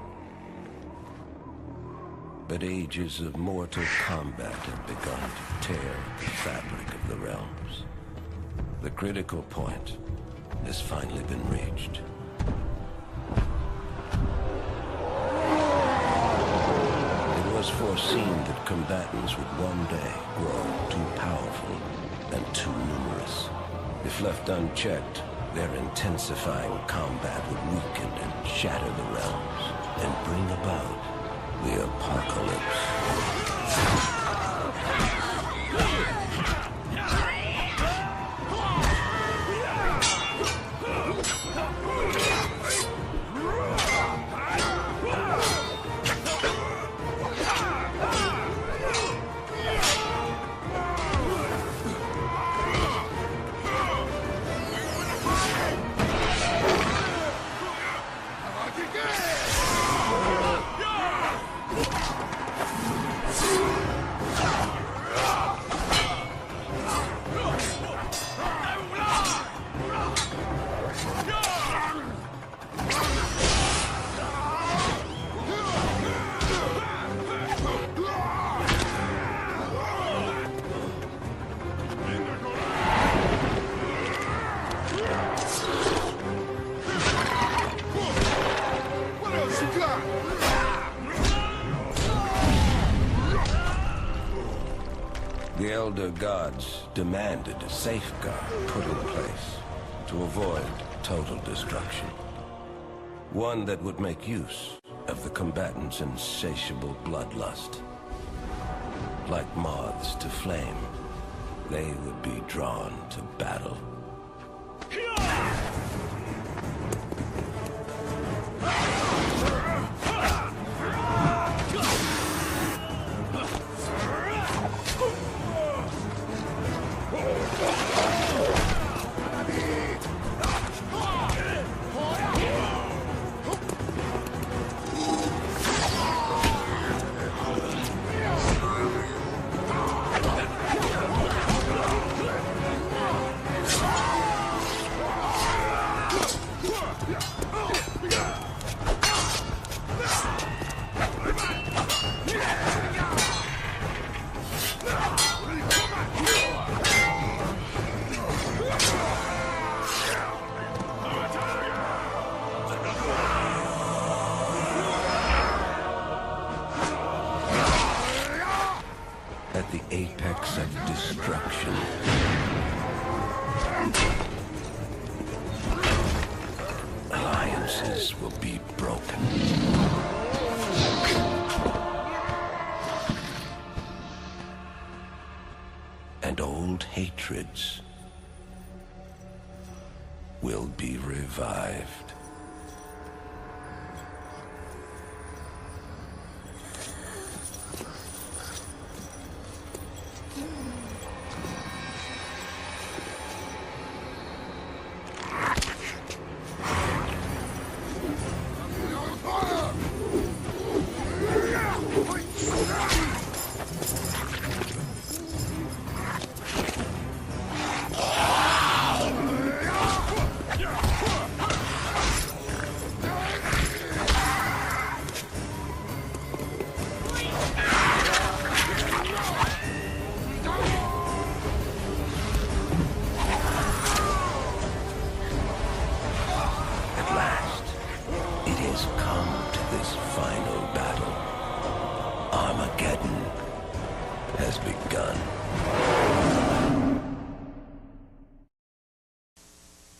But ages of mortal combat have begun to tear the fabric of the realms. The critical point has finally been reached. It was foreseen that combatants would one day grow too powerful and too numerous. If left unchecked, their intensifying combat would weaken and shatter the realms and bring about the apocalypse. The Elder Gods demanded a safeguard put in place to avoid total destruction. One that would make use of the combatants' insatiable bloodlust. Like moths to flame, they would be drawn to battle. At the apex of destruction, alliances will be broken. And old hatreds will be revived.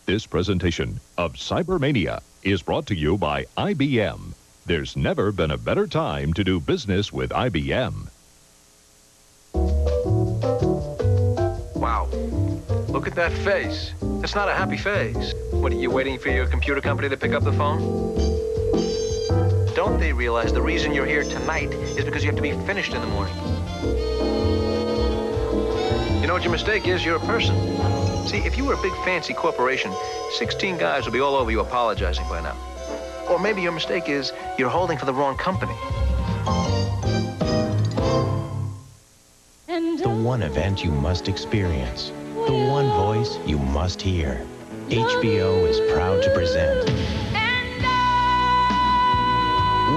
This presentation of Cybermania is brought to you by IBM. There's never been a better time to do business with IBM. Wow. Look at that face. It's not a happy face. What, are you waiting for your computer company to pick up the phone? Don't they realize the reason you're here tonight is because you have to be finished in the morning? You know what your mistake is? You're a person. See, if you were a big fancy corporation, 16 guys would be all over you apologizing by now. Or maybe your mistake is you're holding for the wrong company. The one event you must experience. The one voice you must hear. HBO is proud to present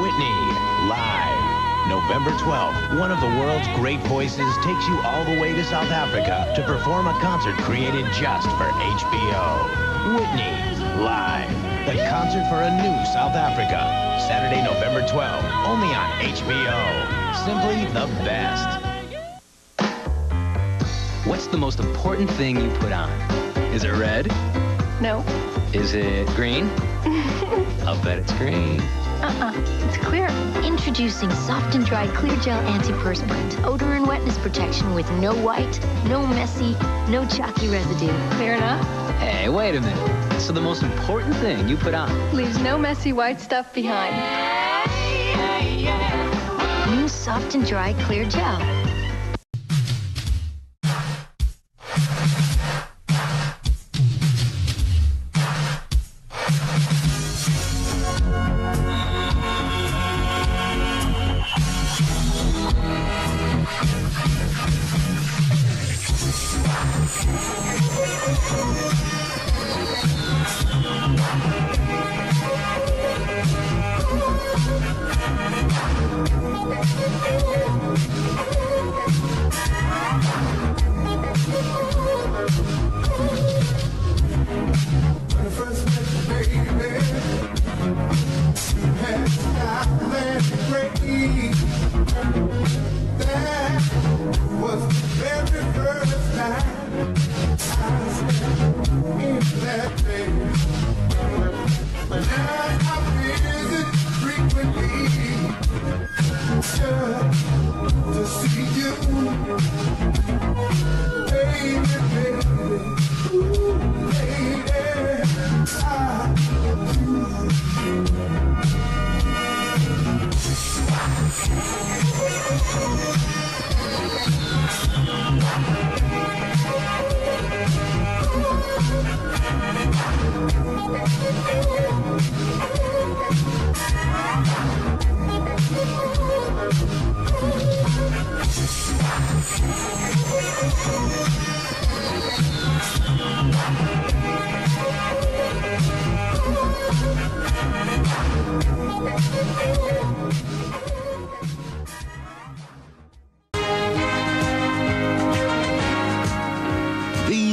Whitney Live. November 12th, one of the world's great voices takes you all the way to South Africa to perform a concert created just for HBO. Whitney Live. The concert for a new South Africa. Saturday, November 12th, only on HBO. Simply the best. What's the most important thing you put on? Is it red? No. Is it green? I'll bet it's green. It's clear. Introducing Soft and Dry Clear Gel Antiperspirant. Odor and wetness protection with no white, no messy, no chalky residue. Clear enough? Hey, wait a minute. So the most important thing you put on Leaves no messy white stuff behind. New Soft and Dry Clear Gel.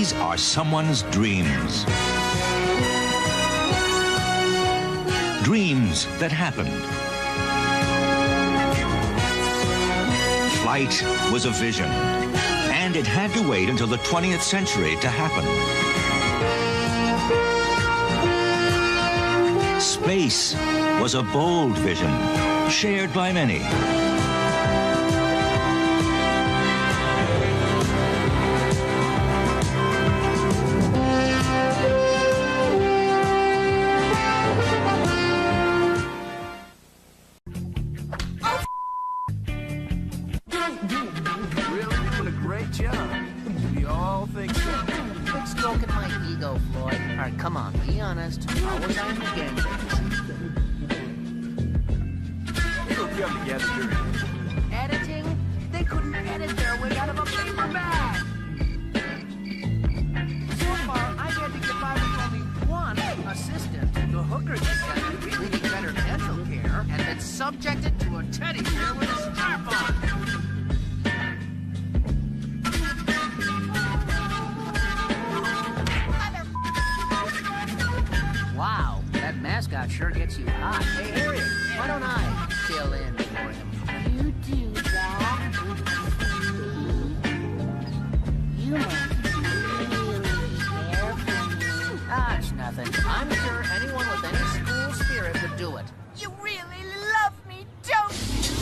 These are someone's dreams. Dreams that happened. Flight was a vision, and it had to wait until the 20th century to happen. Space was a bold vision, shared by many. You really love me, don't you?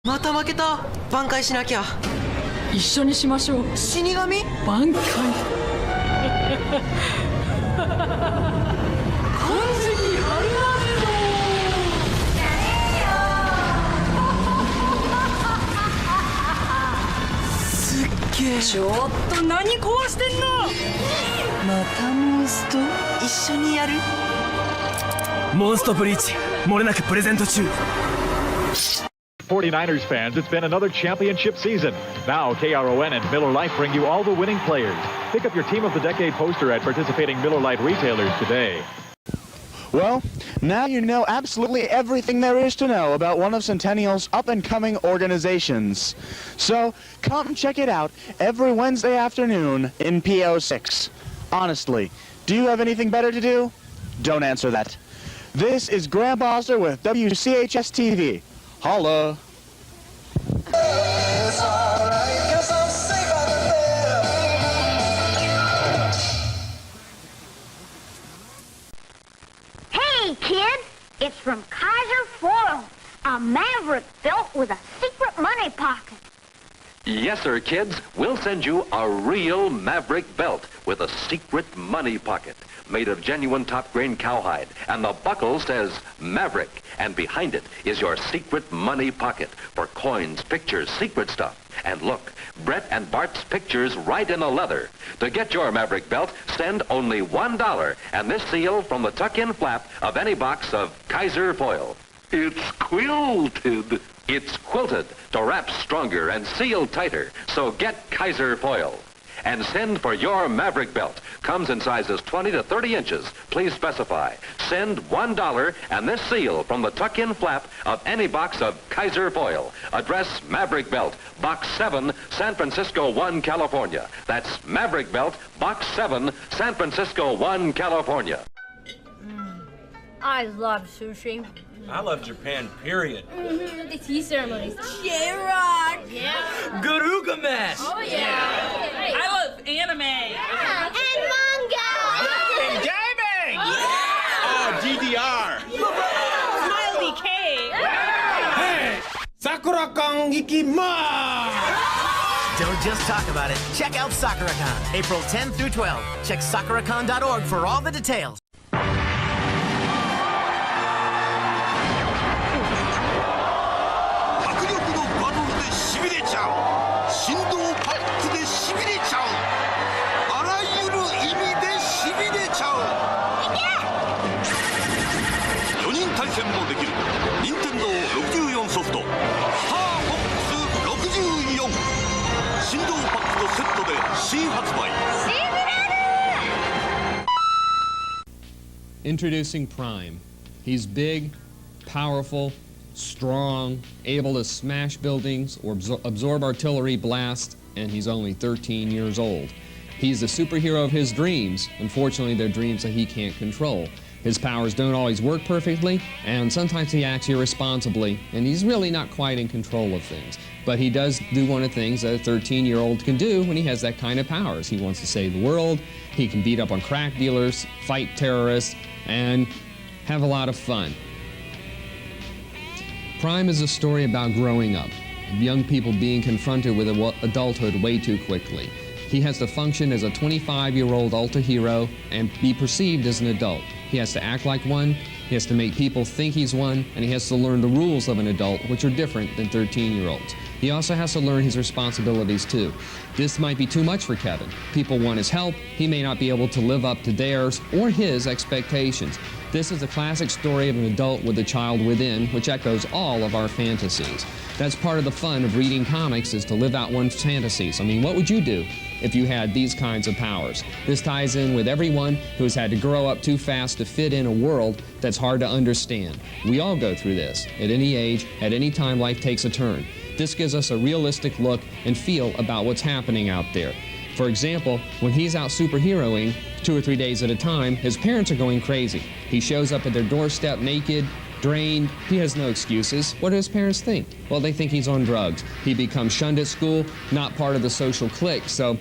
また負けた。挽回しなきゃ。一緒にしましょう。死神？挽回。ちょっと何壊してんの。またモンスト一緒にやる。モンストブリーチ漏れなくプレゼント中。 49ers fans, it's been another championship season. Now KRON and Miller Lite bring you all the winning players. Pick up your Team of the Decade poster at participating Miller Lite retailers today. Well, now you know absolutely everything there is to know about one of Centennial's up-and-coming organizations. So, come check it out every Wednesday afternoon in PO6. Honestly, do you have anything better to do? Don't answer that. This is Graham Foster with WCHS-TV. Holla! Hey, kids! It's from Kaiser Foil, a Maverick built with a secret money pocket. Yes, sir, kids. We'll send you a real Maverick belt with a secret money pocket made of genuine top-grain cowhide. And the buckle says Maverick. And behind it is your secret money pocket for coins, pictures, secret stuff. And look, Brett and Bart's pictures right in the leather. To get your Maverick belt, send only $1 and this seal from the tuck-in flap of any box of Kaiser Foil. It's quilted. It's quilted to wrap stronger and seal tighter. So get Kaiser Foil. And send for your Maverick belt. Comes in sizes 20 to 30 inches. Please specify. Send $1 and this seal from the tuck-in flap of any box of Kaiser Foil. Address Maverick Belt, Box 7, San Francisco 1, California. That's Maverick Belt, Box 7, San Francisco 1, California. I love sushi. I love Japan, period. The tea ceremonies. J-Rock! Yeah. Garugamesh! Oh, yeah. I love anime! Yeah. And manga! And gaming! Yeah. DDR! Smiley K! Hey! Sakura-kan ikimasu! Don't just talk about it. Check out Sakura-kan, April 10 through 12. Check sakura-kan.org for all the details. Introducing Prime. He's big, powerful, strong, able to smash buildings or absorb artillery blasts, and he's only 13 years old. He's the superhero of his dreams. Unfortunately, they're dreams that he can't control. His powers don't always work perfectly, and sometimes he acts irresponsibly, and he's really not quite in control of things. But he does do one of the things that a 13-year-old can do when he has that kind of powers. He wants to save the world, he can beat up on crack dealers, fight terrorists, and have a lot of fun. Prime is a story about growing up, of young people being confronted with adulthood way too quickly. He has to function as a 25-year-old alter hero and be perceived as an adult. He has to act like one, he has to make people think he's one, and he has to learn the rules of an adult, which are different than 13-year-olds. He also has to learn his responsibilities too. This might be too much for Kevin. People want his help. He may not be able to live up to theirs or his expectations. This is a classic story of an adult with a child within, which echoes all of our fantasies. That's part of the fun of reading comics, is to live out one's fantasies. I mean, what would you do if you had these kinds of powers? This ties in with everyone who's had to grow up too fast to fit in a world that's hard to understand. We all go through this. At any age, at any time life takes a turn. This gives us a realistic look and feel about what's happening out there. For example, when he's out superheroing 2 or 3 days at a time, his parents are going crazy. He shows up at their doorstep naked, drained. He has no excuses. What do his parents think? Well, they think he's on drugs. He becomes shunned at school, not part of the social clique. So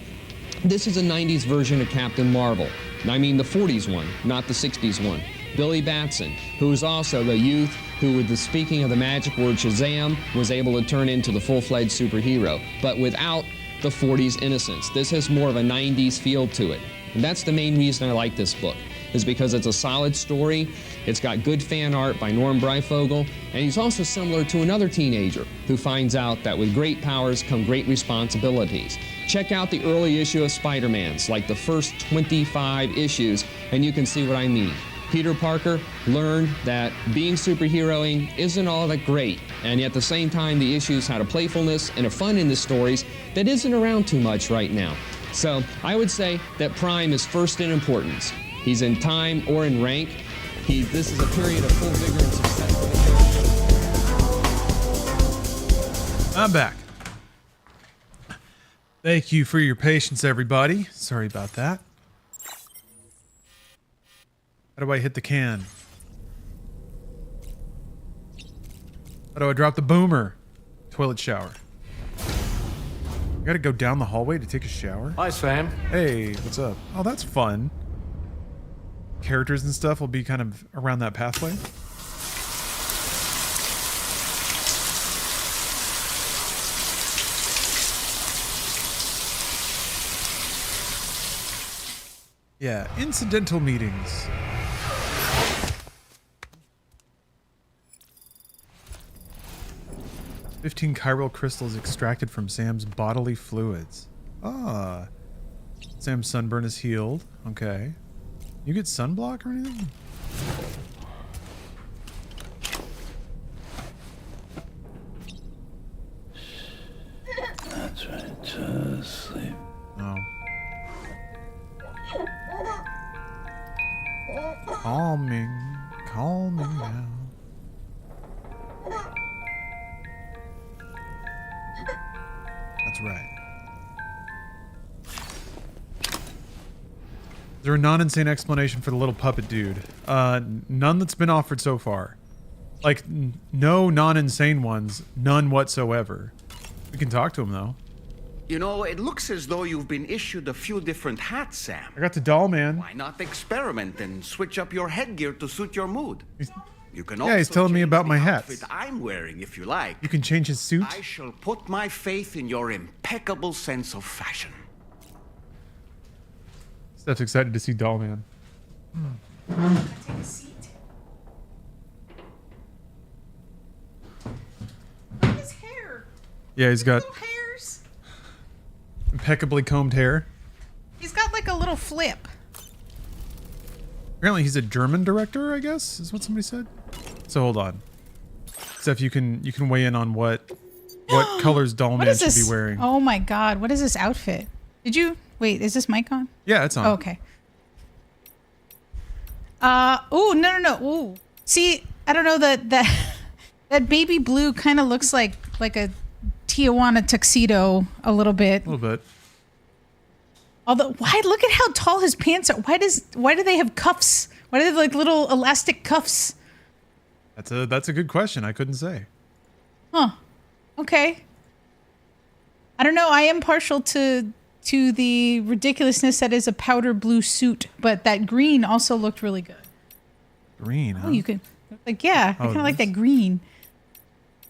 this is a 90s version of Captain Marvel. I mean the 40s one, not the 60s one. Billy Batson, who is also the youth who, with the speaking of the magic word Shazam, was able to turn into the full-fledged superhero. But without the 40s innocence. This has more of a 90s feel to it. And that's the main reason I like this book, is because it's a solid story, it's got good fan art by Norm Breyfogle, and he's also similar to another teenager who finds out that with great powers come great responsibilities. Check out the early issue of Spider-Man's, like the first 25 issues, and you can see what I mean. Peter Parker learned that being superheroing isn't all that great, and yet at the same time the issues had a playfulness and a fun in the stories that isn't around too much right now. So I would say that Prime is first in importance. He's in time or in rank. This is a period of full vigor and success. I'm back. Thank you for your patience, everybody. Sorry about that. How do I hit the can? How do I drop the boomer? Toilet shower. I gotta go down the hallway to take a shower? Hi, Sam. Hey, what's up? Oh, that's fun. Characters and stuff will be kind of around that pathway. Yeah, incidental meetings. "15 chiral crystals extracted from Sam's bodily fluids." Ah. Sam's sunburn is healed. Okay. You get sunblock or anything? That's right. Just sleep. Oh. Calming now. That's right. Is there a non-insane explanation for the little puppet dude? None that's been offered so far. Like, no non-insane ones. None whatsoever. We can talk to him, though. You know, it looks as though you've been issued a few different hats, Sam. I got the doll man. Why not experiment and switch up your headgear to suit your mood? You can Yeah, he's telling me about my hats. outfit I'm wearing if you like. You can change his suit? I shall put my faith in your impeccable sense of fashion. Steph's excited to see doll man. Take a seat. Look at his hair. Yeah, he's got Little hairs. impeccably combed hair. He's got like a little flip. Apparently he's a German director, I guess, is what somebody said. So hold on. Steph, you can weigh in on what colors doll man should be wearing. Oh my god, what is this outfit? Did you wait, is this mic on? Yeah, it's on. Oh, okay. Oh, no. Ooh. See, I don't know that baby blue kind of looks like a Tijuana tuxedo a little bit. A little bit. Although, why? Look at how tall his pants are. Why do they have cuffs? Why do they have like little elastic cuffs? That's a good question. I couldn't say. Huh. Okay. I don't know. I am partial to the ridiculousness that is a powder blue suit, but that green also looked really good. Green, huh? Oh, you could I kind of like this? that green.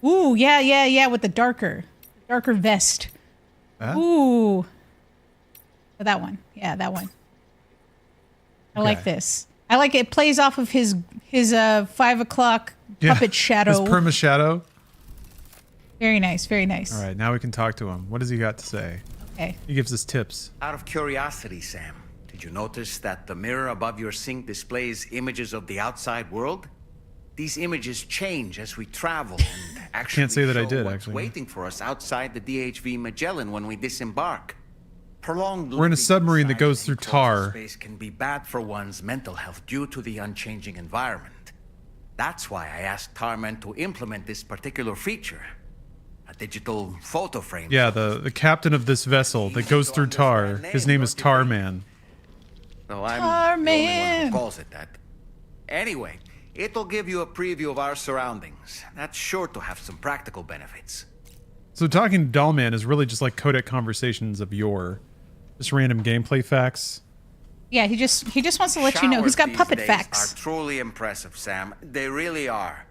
Ooh, yeah, with the darker vest. That? Ooh. That one. Yeah, that one. I like Okay. this. I like it. Plays off of his 5 o'clock puppet shadow. His perma shadow. Very nice, very nice. All right, now we can talk to him. What does he got to say? Okay. He gives us tips. Out of curiosity, Sam, did you notice that the mirror above your sink displays images of the outside world? These images change as we travel and actually Can't say that I show did, what's actually. waiting for us outside the DHV Magellan when we disembark. Prolonged We're in a living submarine that inside goes an through enclosed tar. Space can be bad for one's mental health due to the unchanging environment. That's why I asked Tarman to implement this particular feature. A digital photo frame. Yeah, the captain of this vessel that goes through tar. His name is Tarman. No, I'm the only one Tarman. who calls it that. Anyway, it'll give you a preview of our surroundings. That's sure to have some practical benefits. So talking to Dollman is really just like codec conversations of yore. Just random gameplay facts. Yeah, he just wants to let you know he's got Showers puppet these days facts. are truly impressive, Sam. They really are.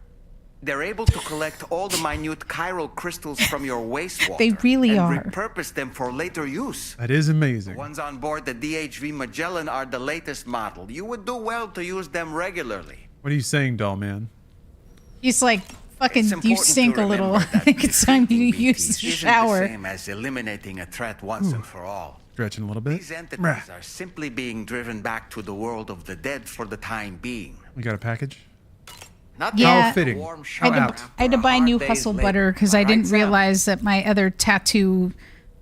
They're able to collect all the minute chiral crystals from your wastewater. They really and are. repurpose them for later use. That is amazing. The ones on board the DHV Magellan are the latest model. You would do well to use them regularly. What are you saying, doll man? He's like, fucking, you stink a little. I think it's time you use the shower. Isn't the same as eliminating a threat once and for all. Stretching a little bit. These entities are simply being driven back to the world of the dead for the time being. We got a package? Not Yeah. How fitting. I had to buy new hustle butter because I didn't realize that my other tattoo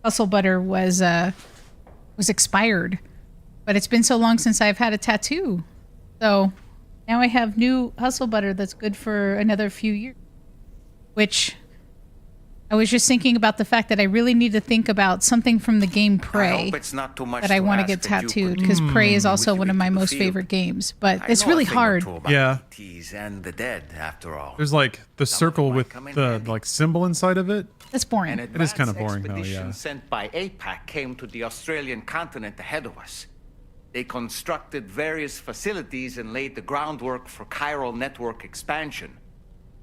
hustle butter was expired. But it's been so long since I've had a tattoo. So now I have new hustle butter that's good for another few years. Which I was just thinking about the fact that I really need to think about something from the game Prey hope it's not too much that I to want to ask get that you tattooed could- because Prey is Mm. also one of my most favorite games. But it's really hard. Yeah. ETs and the dead, after all. There's like the circle with the like symbol inside of it. That's boring. It is kind of boring though, Expedition yeah. sent by APAC came to the Australian continent ahead of us. They constructed various facilities and laid the groundwork for chiral network expansion.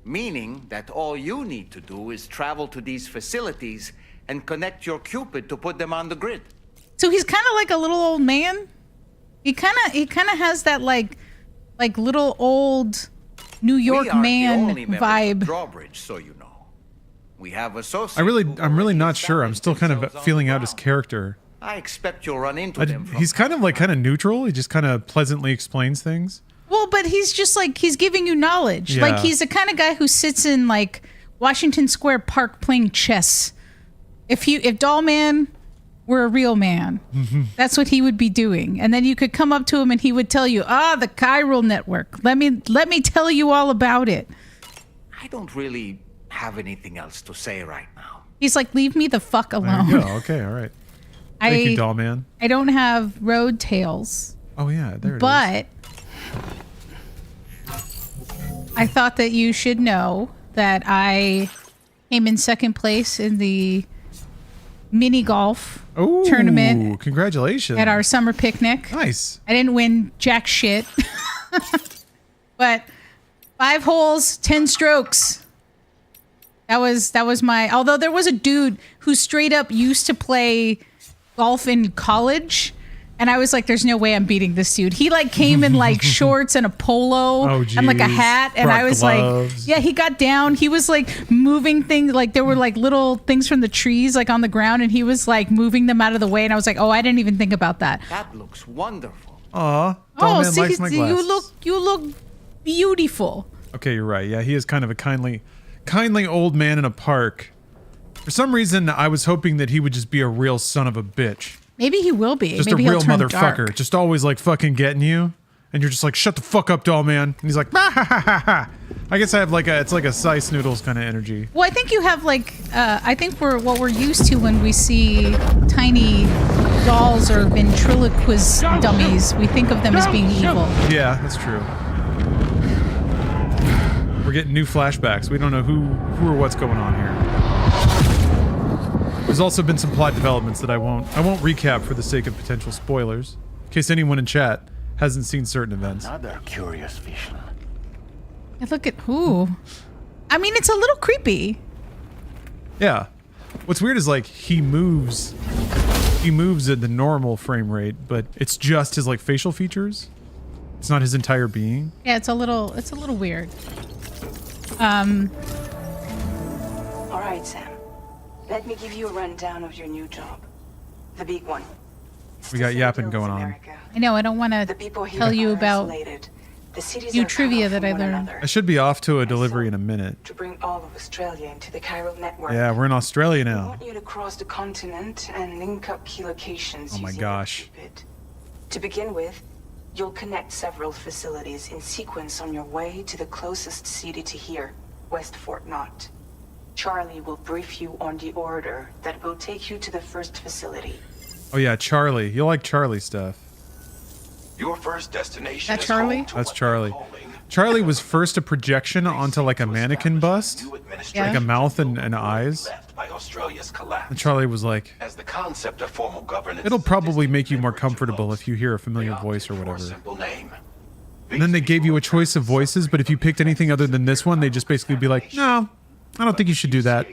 Meaning that all you need to do is travel to these facilities and connect your Cupid to put them on the grid. So he's kind of like a little old man. He kind of has that like little old New York We aren't the man only members of vibe. Drawbridge, so you know. We have associates. I'm really not sure. I'm still kind of feeling out his character. I expect you'll run into them. He's kind of neutral. He just kind of pleasantly explains things. Well, but he's just like, he's giving you knowledge. Yeah. Like he's the kind of guy who sits in like Washington Square Park playing chess. If Doll Man were a real man, that's what he would be doing. And then you could come up to him and he would tell you, the chiral network. Let me tell you all about it. I don't really have anything else to say right now. He's like, leave me the fuck There alone. you go. Okay, all right. Thank you, doll man. I don't have road tails. Oh yeah, there it is. But I thought that you should know that I came in second place in the mini golf tournament Congratulations. at our summer picnic. Nice. I didn't win jack shit. But 5 holes, 10 strokes. That was my, although there was a dude who straight up used to play golf in college. And I was like, there's no way I'm beating this dude. He like came in like shorts and a polo and like a hat. And Brought I was gloves. like, yeah, he got down. He was like moving things. Like there were like little things from the trees like on the ground. And he was like moving them out of the way. And I was like, oh, I didn't even think about that. That looks wonderful. Aw, doll man see, likes my glasses. you look beautiful. Okay, you're right. Yeah, he is kind of a kindly old man in a park. For some reason, I was hoping that he would just be a real son of a bitch. Maybe he will be. Just Maybe a real he'll turn motherfucker. dark. Just always like fucking getting you. And you're just like, shut the fuck up, doll man. And he's like, bah, ha, ha, ha, ha. I guess I have it's like a Sice Noodles kind of energy. Well, I think you have like, I think what we're used to when we see tiny dolls or ventriloquist dummies, we think of them as being evil. Yeah, that's true. We're getting new flashbacks. We don't know who or what's going on here. There's also been some plot developments that I won't recap for the sake of potential spoilers, in case anyone in chat hasn't seen certain events. Another curious vision. And look at who. I mean, it's a little creepy. Yeah. What's weird is like he moves at the normal frame rate, but it's just his like facial features. It's not his entire being. Yeah, it's a little weird. All right, Sam. Let me give you a rundown of your new job. The big one. We got yapping going on. I know, I don't want to tell you about new trivia that I learned. I should be off to a delivery in a minute. To bring all of Australia into the chiral network. Yeah, we're in Australia I now. want you to cross the continent and link up key locations. Oh my using gosh. Cupid. To begin with, you'll connect several facilities in sequence on your way to the closest city to here, West Fort Knott. Charlie will brief you on the order that will take you to the first facility. Oh yeah, Charlie. You like Charlie stuff. Your first destination That Charlie? That's Charlie. Charlie was first a projection onto like a mannequin bust, like a mouth and eyes. by Australia's collapse. And Charlie was like, As the concept of formal governance, it'll probably make you more comfortable if you hear a familiar voice or whatever. simple name. And then they gave you a choice of voices, but if you picked anything other than this one, they just basically be like, no, I don't think you should do that.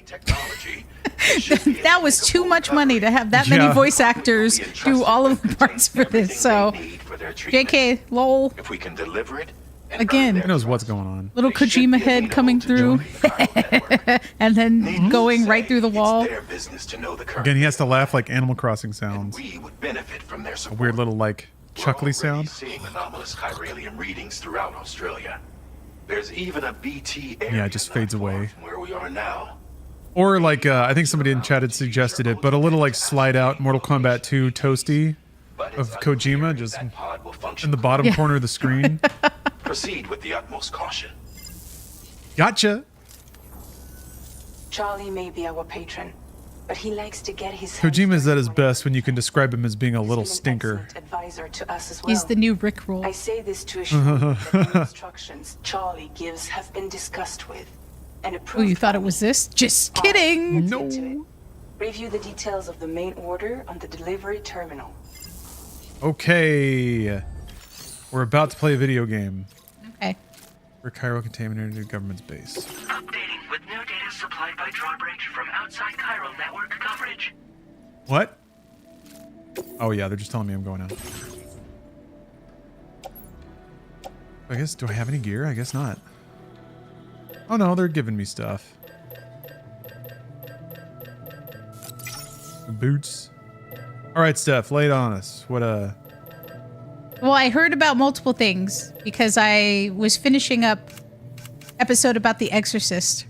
That was too much money to have that many voice actors do all of the parts for this. So, JK, lol. If we can deliver it, Again, who knows what's going on? Little Kojima head coming through, and then going right through the wall. Again, he has to laugh like Animal Crossing sounds. A weird little like chuckly sound. Seeing anomalous chiralium readings throughout Australia. There's even a BT area Yeah, it just fades away. where we are now. Or like, I think somebody in chat had suggested it, but a little like slide out Mortal Kombat 2 toasty of Kojima just in the bottom corner of the screen. Proceed with the utmost caution. Gotcha. Charlie may be our patron, but he likes to get his Kojima is at his best when you can describe him as being a little stinker. advisor to us as well. He's the new Rickroll. I say this to assure you that the instructions Charlie gives have been discussed with and Oh, approved. you thought it was this? Just kidding. No. Review the details of the main order on the delivery terminal. Okay. We're about to play a video game. Okay. Where Cairo contaminated the government's base. Updating with new data supplied by Drawbridge from outside chiral network coverage. What? Oh yeah, they're just telling me I'm going out. I guess, do I have any gear? I guess not. Oh no, they're giving me stuff. Boots. Alright, Steph, lay it on us. What, Well, I heard about multiple things because I was finishing up episode about The Exorcist,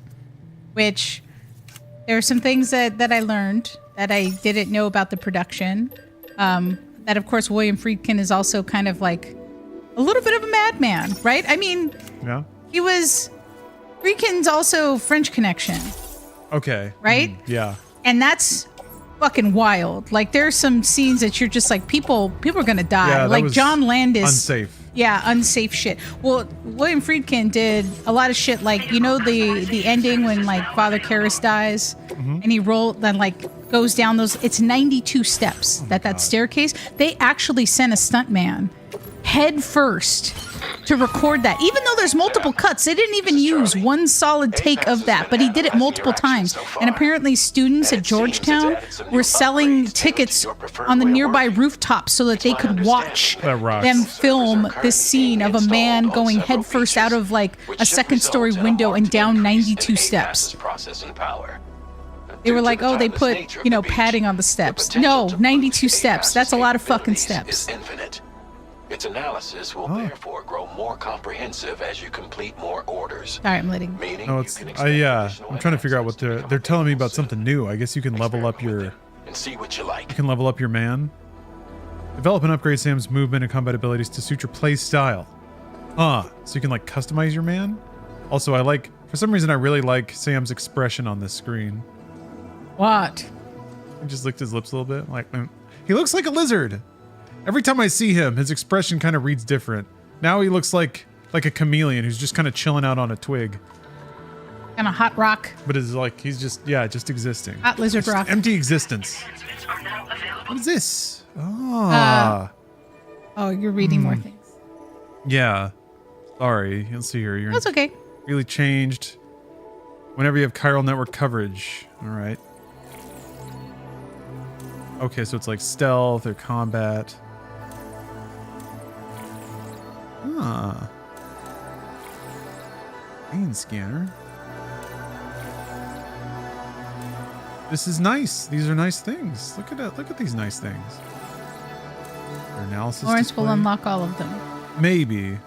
which there are some things that I learned that I didn't know about the production. That, of course, William Friedkin is also kind of like a little bit of a madman, right? I mean, yeah. he was... Friedkin's also French Connection, Okay. right? Yeah. And that's fucking wild. Like, there's some scenes that you're just like, people are gonna die. Yeah, that like was John Landis. unsafe. Yeah, unsafe shit. Well, William Friedkin did a lot of shit, like, you know, the ending when like Father Karras dies, and he then like goes down those. It's 92 steps. That staircase. They actually sent a stuntman head first to record that. Even though there's multiple cuts, they didn't even use one solid take of that, but he did it multiple times. And apparently students at Georgetown were selling tickets on the nearby rooftop so that they could watch them film this scene of a man going headfirst out of like a second-story window and down 92 steps. They were like, oh, they put, you know, padding on the steps. No, 92 steps. That's a lot of fucking steps. Its analysis will therefore grow more comprehensive as you complete more orders. Sorry, I'm letting. No, it's yeah. I'm trying to figure out what they're telling me about something new. I guess you can level up your and see what you like. You can level up your man. Develop and upgrade Sam's movement and combat abilities to suit your play style. So you can like customize your man. Also, I like, for some reason, I really like Sam's expression on this screen. What? He just licked his lips a little bit. Like, he looks like a lizard. Every time I see him, his expression kind of reads different. Now he looks like a chameleon who's just kind of chilling out on a twig. Kind of hot rock. But it's like he's just, yeah, just existing. Hot lizard rock. Empty existence. What is this? Oh, you're reading more things. Yeah. Sorry. Let's see here. That's okay. Really changed. Whenever you have chiral network coverage. All right. Okay, so it's like stealth or combat. Vein scanner. This is nice. These are nice things. Look at it. Look at these nice things. Their analysis Lawrence display. will unlock all of them. Maybe.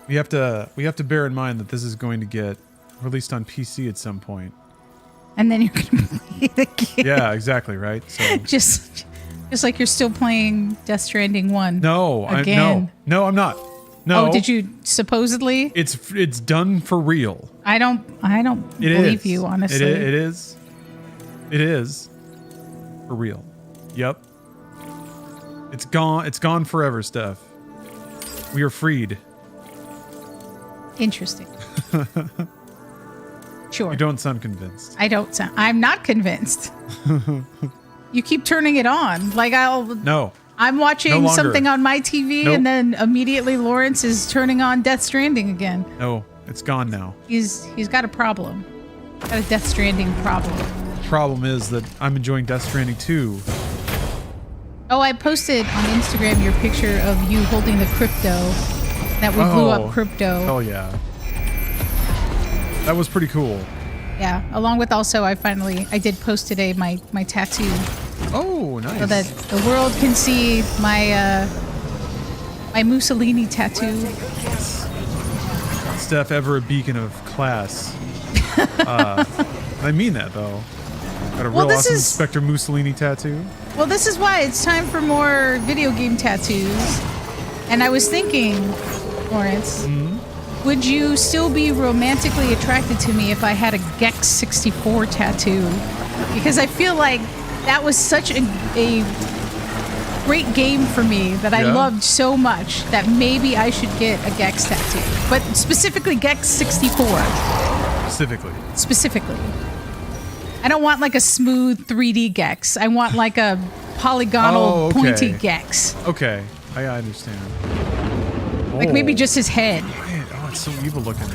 We have to bear in mind that this is going to get released on PC at some point. And then you're gonna play the game. Yeah, exactly, right? So just like you're still playing Death Stranding 1. No, again. No, I'm not. No. Oh, did you supposedly? It's done for real. I don't believe you, honestly. It is for real. Yep. It's gone. It's gone forever, Steph. We are freed. Interesting. Sure. You don't sound convinced. I'm not convinced. You keep turning it on. Like No. I'm watching No longer. something on my TV, Nope. and then immediately Lawrence is turning on Death Stranding again. No, it's gone now. He's got a problem. Got a Death Stranding problem. The problem is that I'm enjoying Death Stranding too. Oh, I posted on Instagram your picture of you holding the crypto. That we blew up crypto. Oh yeah. That was pretty cool. Yeah. Along with also, I did post today my tattoo. Oh, nice. So that the world can see my my Mussolini tattoo. Steph, ever a beacon of class. I mean that though. Got a real awesome Inspector Mussolini tattoo. Well, this is why it's time for more video game tattoos. And I was thinking, Lawrence, would you still be romantically attracted to me if I had a Gex 64 tattoo? Because I feel like that was such a great game for me that I loved so much that maybe I should get a Gex tattoo. But specifically Gex 64. Specifically. I don't want like a smooth 3D Gex. I want like a polygonal pointy Gex. Okay, I understand. Like maybe just his head. Man, it's so evil looking.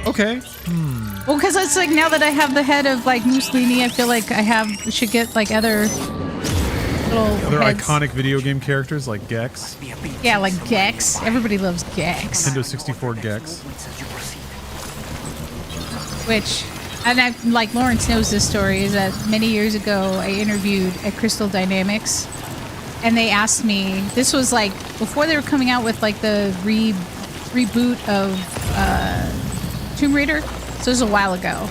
Okay. Well, because it's like now that I have the head of like Mussolini, I feel like should get like other little heads. Iconic video game characters like Gex. Yeah, like Gex. Everybody loves Gex. Nintendo 64 Gex. Which, and like Lawrence knows this story, is that many years ago I interviewed at Crystal Dynamics, and they asked me, this was like before they were coming out with like the reboot of Tomb Raider, so it was a while ago.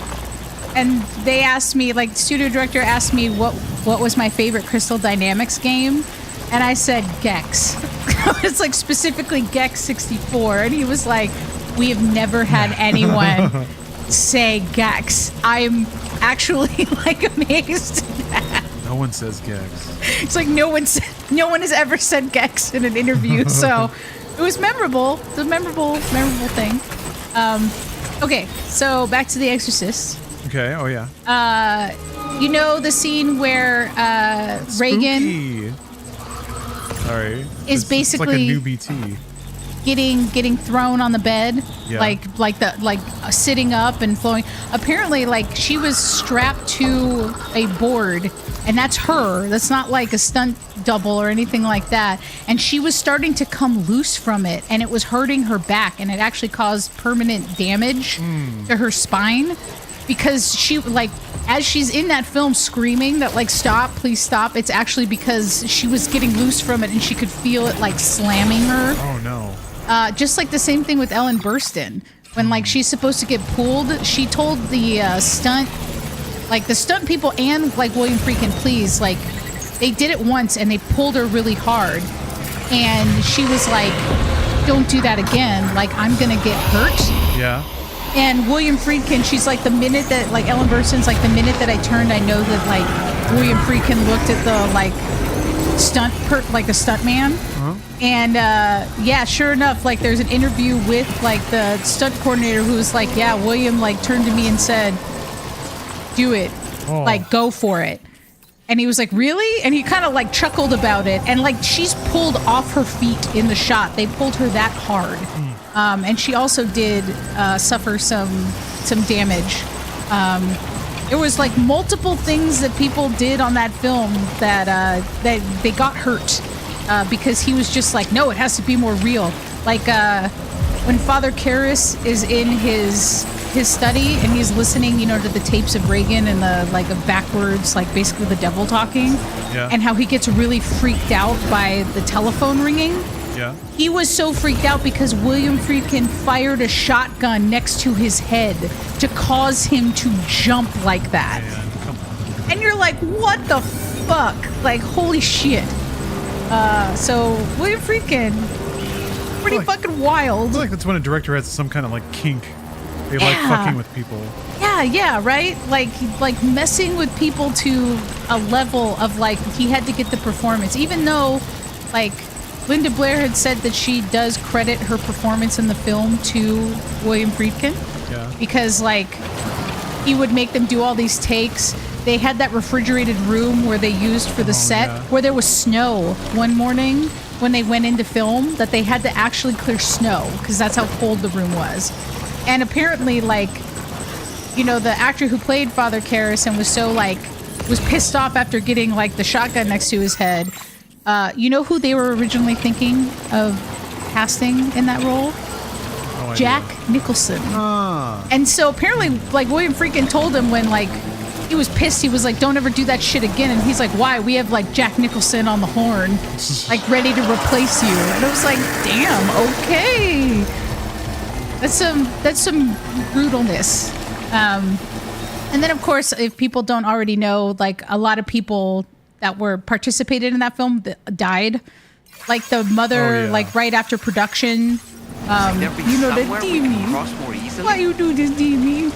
And they asked me, like the studio director asked me what was my favorite Crystal Dynamics game, and I said Gex. It's like specifically Gex 64, and he was like, we have never had anyone say Gex. I'm actually like amazed at that. No one says Gex. It's like no one has ever said Gex in an interview, so it was memorable. It's a memorable thing. Okay, so back to The Exorcist. Okay, oh yeah. You know the scene where Reagan Sorry. is basically like a new BT. getting thrown on the bed, Yeah. like sitting up and flowing. Apparently, like she was strapped to a board, and that's her. That's not like a stunt double or anything like that. And she was starting to come loose from it, and it was hurting her back, and it actually caused permanent damage to her spine because she like. As she's in that film screaming that like stop, please stop, it's actually because she was getting loose from it and she could feel it like slamming her. Oh no. Just like the same thing with Ellen Burstyn. When like she's supposed to get pulled, she told the stunt people and like William Friedkin, please, like they did it once and they pulled her really hard. And she was like, don't do that again. Like I'm gonna get hurt. Yeah. And William Friedkin, she's like, the minute that, like, Ellen Burstyn's like, the minute that I turned, I know that, like, William Friedkin looked at the, like, the stunt man. Uh-huh. And, yeah, sure enough, like, there's an interview with, like, the stunt coordinator who was like, yeah, William, like, turned to me and said, do it. Oh. Like, go for it. And he was like, really? And he kind of, like, chuckled about it. And, like, she's pulled off her feet in the shot. They pulled her that hard. And she also did suffer some damage. There was like multiple things that people did on that film that they got hurt because he was just like, no, it has to be more real. Like when Father Karras is in his study and he's listening, you know, to the tapes of Reagan and the like of backwards, like basically the devil talking, and how he gets really freaked out by the telephone ringing. Yeah. He was so freaked out because William Friedkin fired a shotgun next to his head to cause him to jump like that. Man, come on. And you're like, what the fuck? Like, holy shit. So, William Friedkin, pretty fucking wild. I feel like that's when a director has some kind of like kink. They like fucking with people. Yeah, right? Like messing with people to a level of like, he had to get the performance. Even though, like, Linda Blair had said that she does credit her performance in the film to William Friedkin. Yeah. Because, like, he would make them do all these takes, they had that refrigerated room where they used for the set, where there was snow one morning when they went into film, that they had to actually clear snow because that's how cold the room was. And apparently, like, you know, the actor who played Father Karras and was so, like, was pissed off after getting, like, the shotgun next to his head. You know who they were originally thinking of casting in that role? Jack Nicholson. And so apparently, like, William Friedkin told him when, like, he was pissed, he was like, don't ever do that shit again. And he's like, why? We have, like, Jack Nicholson on the horn, like, ready to replace you. And I was like, damn, okay. That's some brutalness. And then, of course, if people don't already know, like, a lot of people that were participated in that film died. Like, the mother, like, right after production. You know, the Demi. Why you do this, Demi?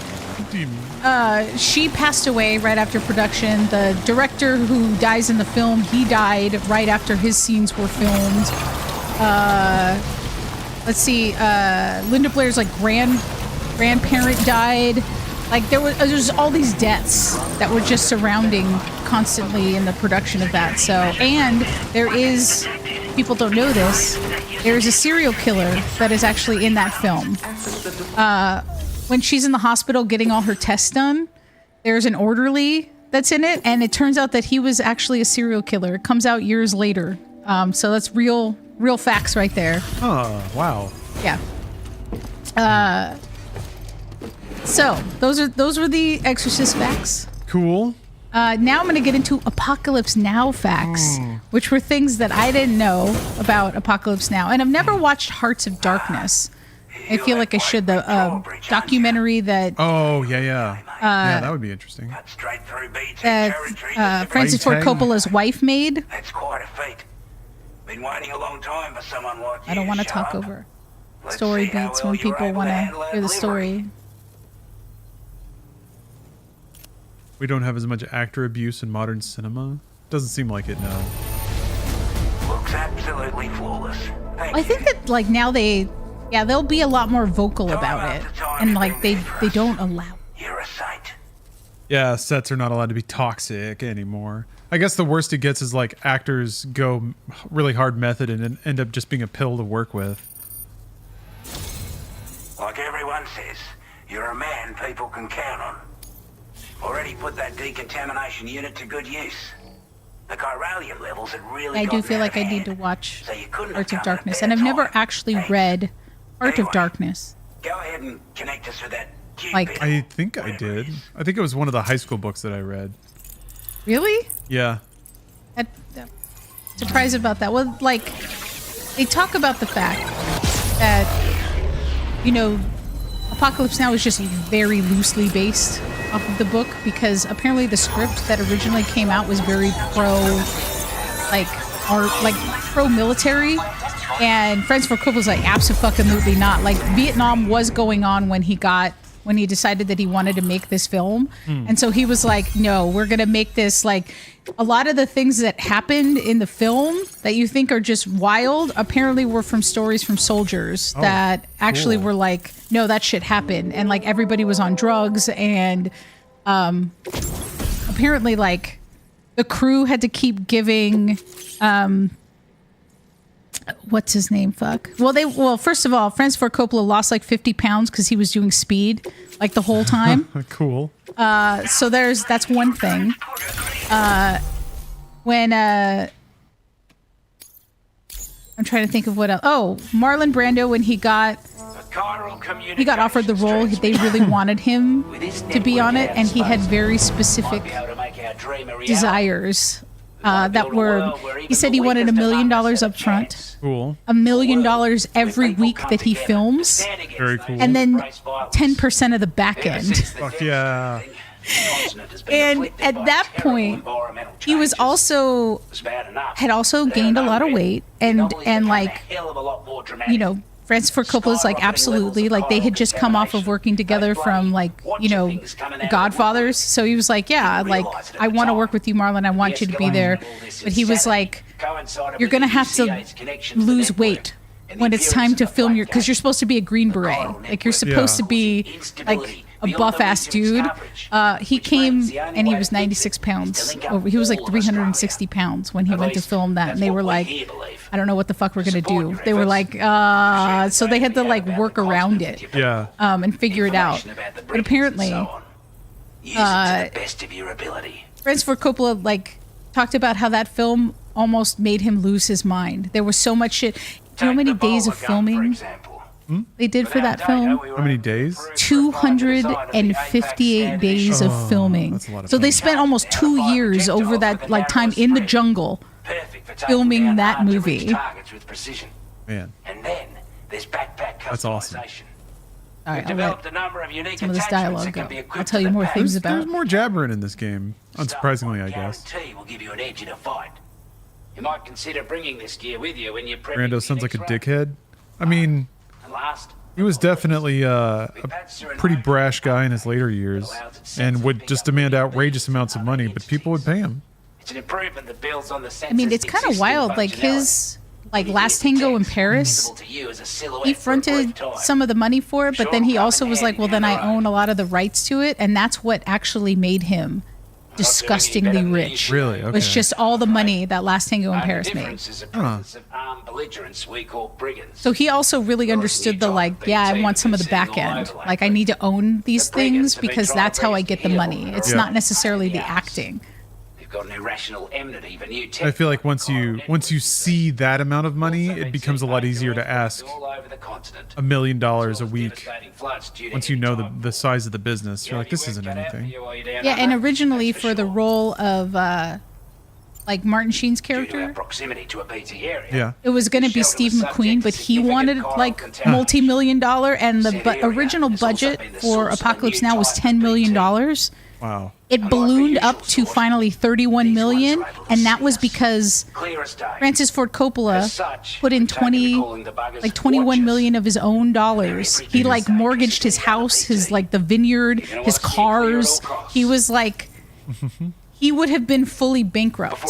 She passed away right after production. The director who dies in the film, he died right after his scenes were filmed. Let's see, Linda Blair's, like, grandparent died. Like, there's all these deaths that were just surrounding constantly in the production of that. So, and there is, people don't know this, there's a serial killer that is actually in that film. When she's in the hospital getting all her tests done, there's an orderly that's in it, and it turns out that he was actually a serial killer. It comes out years later. So that's real facts right there. Oh, wow. Yeah. So those were the Exorcist facts. Cool. Now I'm going to get into Apocalypse Now facts, which were things that I didn't know about Apocalypse Now. And I've never watched Hearts of Darkness. I feel like I should. The documentary that... Oh, yeah, that would be interesting. That Francis Ford Coppola's wife made. That's quite a feat. Been waiting a long time for someone like you. I don't want to talk over story beats when people want to hear the story. We don't have as much actor abuse in modern cinema? Doesn't seem like it, no. Looks absolutely flawless. I think that, like, now they'll be a lot more vocal about it. And, like, they don't allow. You're a saint. Yeah, sets are not allowed to be toxic anymore. I guess the worst it gets is, like, actors go really hard method and end up just being a pill to work with. Like everyone says, you're a man people can count on. Already put that decontamination unit to good use. The chiralium levels had really I do feel like I need to watch Heart of Darkness. And I've never actually read Heart of Darkness. Go ahead and connect us with that. Like, I think I did. I think it was one of the high school books that I read. Really? Yeah. I'm surprised about that. Well, like, they talk about the fact that, you know, Apocalypse Now is just very loosely based off of the book, because apparently the script that originally came out was very pro-military, and Francis Ford Coppola's like, abso-fucking-lutely not. Like, Vietnam was going on when he decided that he wanted to make this film. And so he was like, no, we're going to make this, like, a lot of the things that happened in the film that you think are just wild apparently were from stories from soldiers that actually were like, no, that shit happened. And, like, everybody was on drugs, and apparently, like, the crew had to keep giving what's his name? Well, first of all, Francis Ford Coppola lost like 50 pounds because he was doing speed like the whole time. Cool. So that's one thing. When I'm trying to think of what else. Oh, Marlon Brando, when he got offered the role, they really wanted him to be on it, and he had very specific desires. That were, he said he wanted $1 million up front. Cool. $1 million every week that he films. Very cool. And then 10% of the back end. Fuck yeah. And at that point, he was had also gained a lot of weight, and like, you know, Francis Ford Coppola's like, absolutely, like, they had just come off of working together from, like, you know, The Godfathers. So he was like, yeah, like, I want to work with you, Marlon. I want you to be there. But he was like, you're going to have to lose weight when it's time to film because you're supposed to be a Green Beret. Like, you're supposed to be, like, a buff-ass dude. He came and he was 96 pounds. He was like 360 pounds when he went to film that. And they were like, I don't know what the fuck we're going to do. They were like, so they had to like work around it. Yeah. And figure it out. But apparently, best of your ability. Francis Ford Coppola like talked about how that film almost made him lose his mind. There was so much shit. Do you know how many days of filming they did for that film? How many days? 258 days of filming. So they spent almost 2 years over that like time in the jungle filming that movie. Man, And then there's backpack that's awesome. All right, I'll developed let a number of unique some of this attachments dialogue that can go. be equipped I'll tell you more things There's about. more jabbering in this game, unsurprisingly, I guess. guarantee will give you an edge in a fight. You might consider bringing this gear with you when you're prepping. Brando sounds like a dickhead. I mean, he was definitely a pretty brash guy in his later years and would just demand outrageous amounts of money, but people would pay him. It's an improvement that builds on the I mean, it's kind of wild. Like his Last Tango in Paris, he fronted some of the money for it, but then he also was like, well, then I own a lot of the rights to it, and that's what actually made him disgustingly rich. Really? Okay. Was just all the money that Last Tango in Paris made. So he also really understood the like, yeah, I want some of the back end. Like I need to own these things because that's how I get the money. It's not necessarily the acting. Got an irrational enmity for new I feel like once you see that amount of money, it becomes a lot easier to ask $1 million a week. Once you know the size of the business, you're like, this isn't anything. Yeah, and originally for the role of like Martin Sheen's character, proximity to a BT area. Yeah. it was going to be Steve McQueen, but he wanted like multi-million-dollar, and the original budget for Apocalypse Now was $10 million. Wow. It ballooned up to finally $31 million, and that was because Francis Ford Coppola put in $21 million of his own dollars. He like mortgaged his house, his like the vineyard, his cars. He was like, he would have been fully bankrupt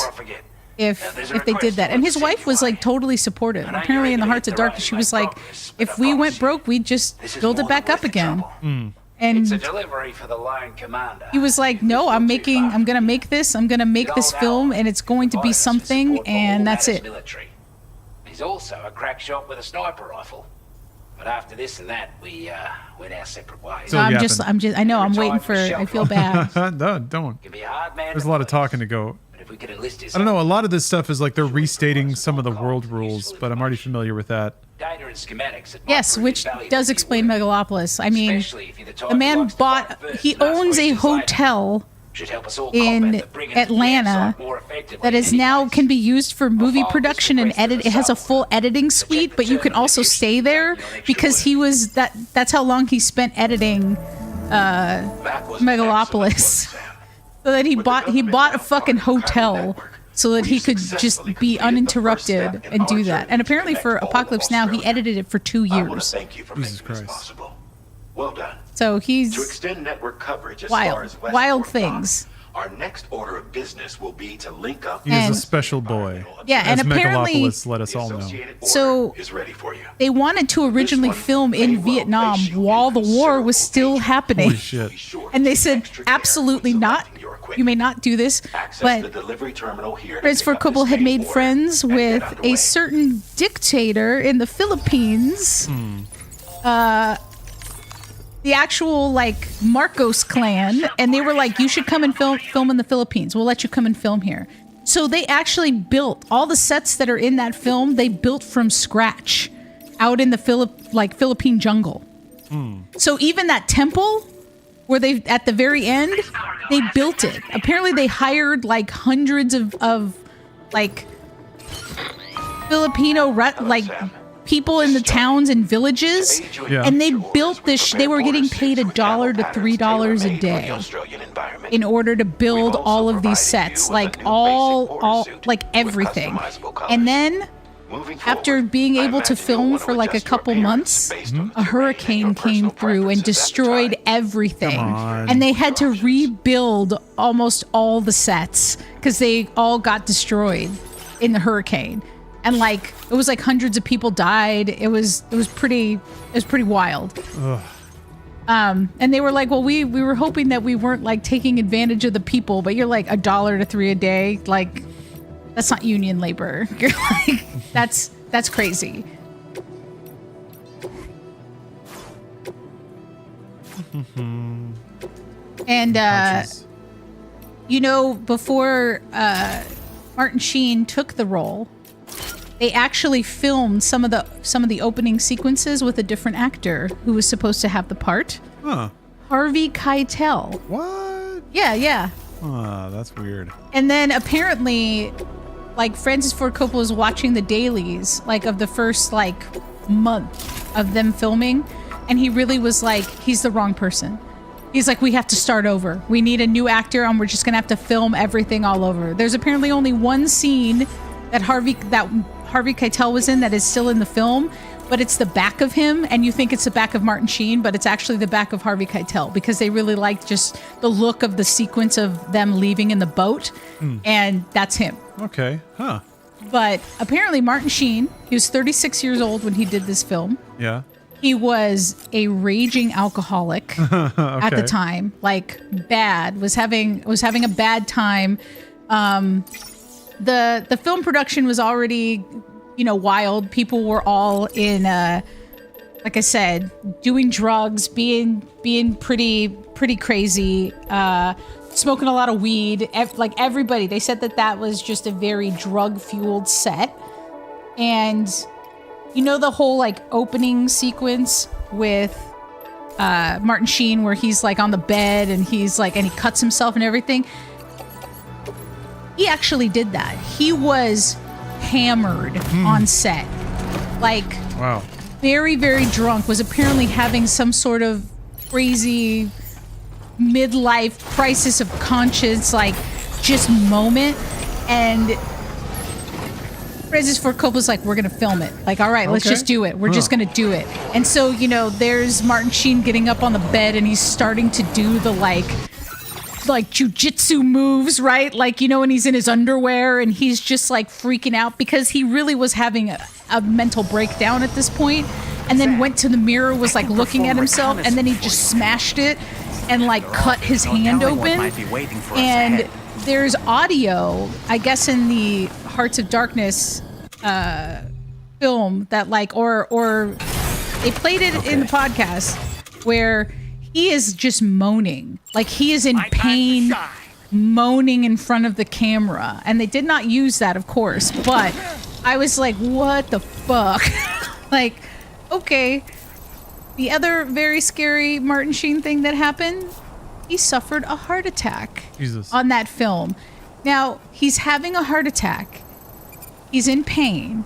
if they did that. And his wife was like totally supportive. Apparently, in the Hearts of Darkness, she was like, if we went broke, we'd just build it back up again. And It's a delivery for the lone commander. he was like, no, I'm gonna make this film, and it's going to be something, and that's it. He's also a crack shot with a sniper rifle. But after this and that, we went our separate ways. So I'm just, I know, I'm waiting for, I feel bad. No, don't. There's a lot of talking to go. If we could enlist his I don't know, a lot of this stuff is like they're restating some of the world rules, but I'm already familiar with that. data and schematics that Yes, which does explain Megalopolis. I mean, the man he owns a hotel in Atlanta that is now can be used for movie production and edit. It has a full editing suite, but you can also stay there because that's how long he spent editing Megalopolis. So that he bought a fucking hotel so that he could just be uninterrupted and do that. And apparently for Apocalypse Now, he edited it for 2 years. Jesus Christ. Well done. So he's to extend network coverage as far as wild things. Our next order of business will be to link up. He is a special boy. Yeah, and as apparently, Megalopolis let us all know. So they wanted to originally film in Vietnam while the war was still happening. Holy shit. And they said, absolutely not. You may not do this. But Francis Ford Coppola had made friends with a certain dictator in the Philippines. The actual like Marcos clan, and they were like, you should come and film in the Philippines. We'll let you come and film here. So they actually built all the sets that are in that film. They built from scratch out in the Philippine jungle. So even that temple where they at the very end, they built it. Apparently they hired like hundreds of like Filipino people in the towns and villages, and they built this. They were getting paid $1 to $3 a day in order to build all of these sets, like all like everything. And then after being able to film for like a couple months, a hurricane came through and destroyed everything, and they had to rebuild almost all the sets because they all got destroyed in the hurricane. And like it was like hundreds of people died. It was pretty wild. Ugh. And they were like, well, we were hoping that we weren't like taking advantage of the people, but you're like $1 to $3 a day. Like, that's not union labor. You're like, that's crazy. And, you know, before Martin Sheen took the role, they actually filmed some of the opening sequences with a different actor who was supposed to have the part. Huh. Harvey Keitel. What? Yeah. That's weird. And then apparently, like, Francis Ford Coppola was watching the dailies, like, of the first, like, month of them filming, and he really was like, he's the wrong person. He's like, we have to start over. We need a new actor, and we're just gonna have to film everything all over. There's apparently only one scene that Harvey Keitel was in that is still in the film, but it's the back of him, and you think it's the back of Martin Sheen, but it's actually the back of Harvey Keitel, because they really liked just the look of the sequence of them leaving in the boat, and that's him. Okay, huh. But apparently Martin Sheen, he was 36 years old when he did this film. Yeah. He was a raging alcoholic at the time, like bad, was having a bad time. The film production was already, you know, wild. People were all in, like I said, doing drugs, being pretty crazy, smoking a lot of weed. Like everybody, they said that was just a very drug-fueled set. And you know the whole like opening sequence with Martin Sheen where he's like on the bed and he's like, and he cuts himself and everything? He actually did that. He was hammered on set. Like, wow. Very, very drunk, was apparently having some sort of crazy midlife crisis of conscience, like just moment. And Francis Ford Coppola's like, we're going to film it. Like, all right, let's just do it. We're just going to do it. And so, you know, there's Martin Sheen getting up on the bed and he's starting to do the like jujitsu moves, right? Like, you know, when he's in his underwear and he's just like freaking out because he really was having a mental breakdown at this point, and then went to the mirror, was like looking at himself, and then he just smashed it and like cut his hand open. And there's audio, I guess, in the Hearts of Darkness film that like, or they played it in the podcast where he is just moaning. Like he is in pain, moaning in front of the camera. And they did not use that, of course, but I was like, what the fuck? Like, okay. The other very scary Martin Sheen thing that happened, he suffered a heart attack on that film. Now, he's having a heart attack. He's in pain.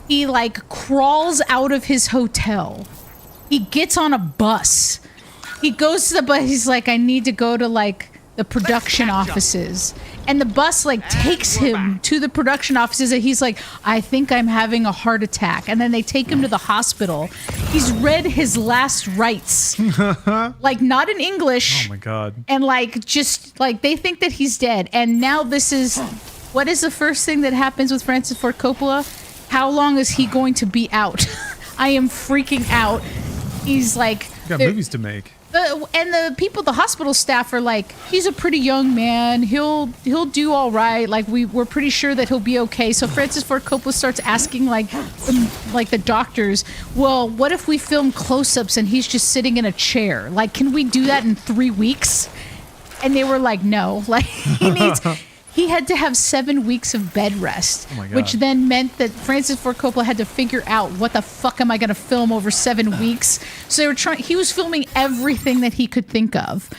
He like crawls out of his hotel. He gets on a bus. He goes to the bus. He's like, I need to go to like the production offices. And the bus like takes him to the production offices and he's like, I think I'm having a heart attack. And then they take him to the hospital. He's read his last rites. Like not in English. Oh my God. And like, just like they think that he's dead. And now this is, what is the first thing that happens with Francis Ford Coppola? How long is he going to be out? I am freaking out. He's like, got movies to make. And the people, the hospital staff are like, he's a pretty young man. He'll do all right. Like we're pretty sure that he'll be okay. So Francis Ford Coppola starts asking like the doctors, well, what if we film close-ups and he's just sitting in a chair? Like, can we do that in 3 weeks? And they were like, no. Like he had to have 7 weeks of bed rest, which then meant that Francis Ford Coppola had to figure out what the fuck am I going to film over 7 weeks. So they were he was filming everything that he could think of,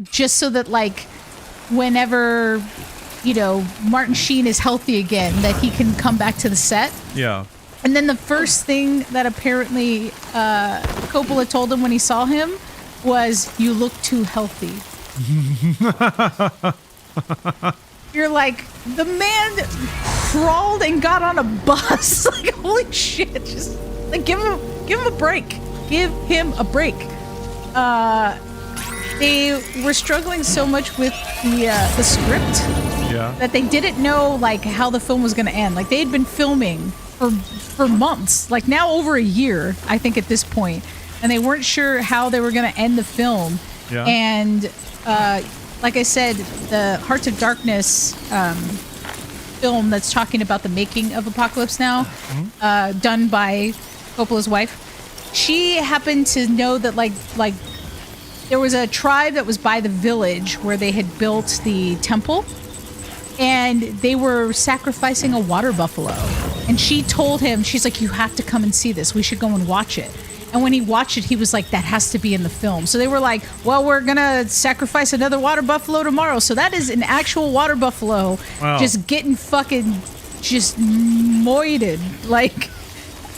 just so that like whenever, you know, Martin Sheen is healthy again, that he can come back to the set. Yeah. And then the first thing that apparently Coppola told him when he saw him was, you look too healthy. You're like, the man crawled and got on a bus. Like, holy shit! Just like give him a break. Give him a break. They were struggling so much with the script that they didn't know like how the film was going to end. Like they had been filming for months, like now over a year, I think at this point. and they weren't sure how they were going to end the film. Yeah. And like I said, the Hearts of Darkness film that's talking about the making of Apocalypse Now, done by Coppola's wife, she happened to know that like there was a tribe that was by the village where they had built the temple, and they were sacrificing a water buffalo. And she told him, she's like, you have to come and see this. We should go and watch it. And when he watched it, he was like, that has to be in the film. So they were like, well, we're going to sacrifice another water buffalo tomorrow. So that is an actual water buffalo just getting fucking just moited. Like,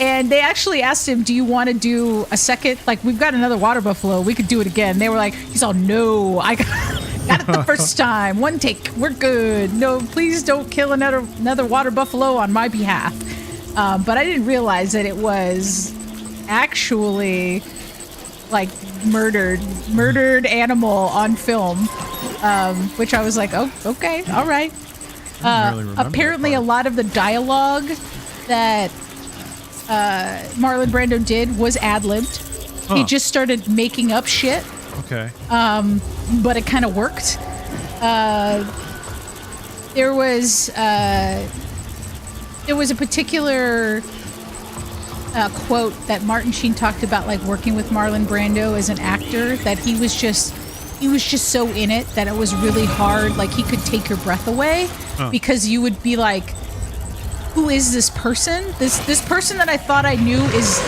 and they actually asked him, do you want to do a second? Like, we've got another water buffalo. We could do it again. They were like, he's all, no, I got it the first time. One take. We're good. No, please don't kill another water buffalo on my behalf. But I didn't realize that it was actually like murdered animal on film, which I was like, oh, okay, all right. Apparently a lot of the dialogue that Marlon Brando did was ad-libbed. He just started making up shit. Okay. But it kind of worked. There was a particular quote that Martin Sheen talked about, like working with Marlon Brando as an actor, that he was just so in it that it was really hard. Like, he could take your breath away because you would be like, who is this person? This person that I thought I knew is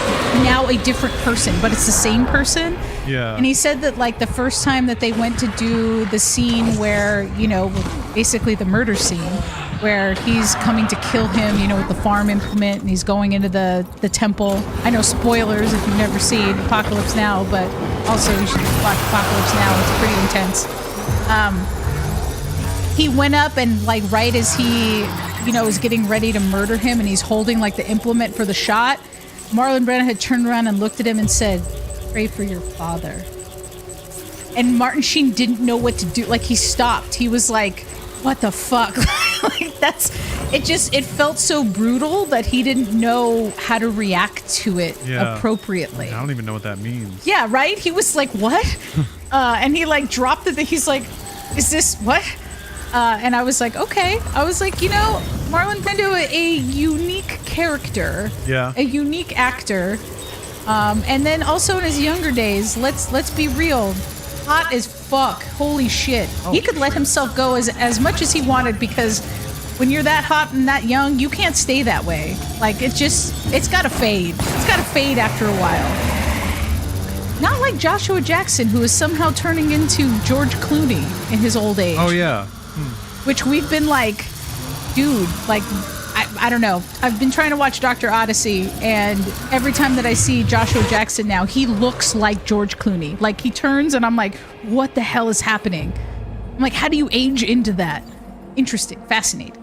now a different person, but it's the same person. Yeah. And he said that, like, the first time that they went to do the scene where, you know, basically the murder scene, where he's coming to kill him, you know, with the farm implement, and he's going into the temple. I know, spoilers if you've never seen Apocalypse Now, but also you should watch Apocalypse Now. It's pretty intense. He went up and, like, right as he, you know, was getting ready to murder him, and he's holding, like, the implement for the shot, Marlon Brando had turned around and looked at him and said, "Pray for your father." And Martin Sheen didn't know what to do. Like, he stopped. He was like, what the fuck? Like, it felt so brutal that he didn't know how to react to it appropriately. I don't even know what that means. Yeah, right? He was like, what? And he, like, dropped it. He's like, is this what? And I was like, okay. I was like, you know, Marlon Brando, a unique character. Yeah. A unique actor. And then also in his younger days, let's be real, hot as fuck. Holy shit. He could let himself go as much as he wanted, because when you're that hot and that young, you can't stay that way. Like, it's got to fade. It's got to fade after a while. Not like Joshua Jackson, who is somehow turning into George Clooney in his old age. Oh, yeah. Which we've been like, dude, like, I don't know. I've been trying to watch Dr. Odyssey, and every time that I see Joshua Jackson now, he looks like George Clooney. Like, he turns and I'm like, what the hell is happening? I'm like, how do you age into that? Interesting. Fascinating.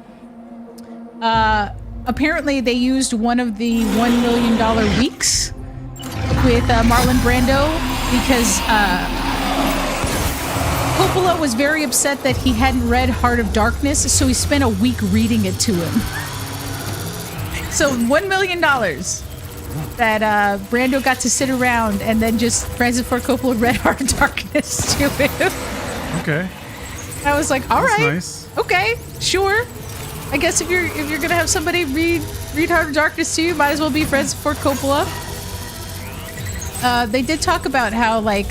Apparently they used one of the $1 million weeks with Marlon Brando because Coppola was very upset that he hadn't read Heart of Darkness, so he spent a week reading it to him. So $1 million that Brando got to sit around and then just Francis Ford Coppola read Heart of Darkness to him. Okay. I was like, all right, nice. Okay, sure. I guess if you're gonna have somebody read Heart of Darkness to you, might as well be Francis Ford Coppola. They did talk about how, like,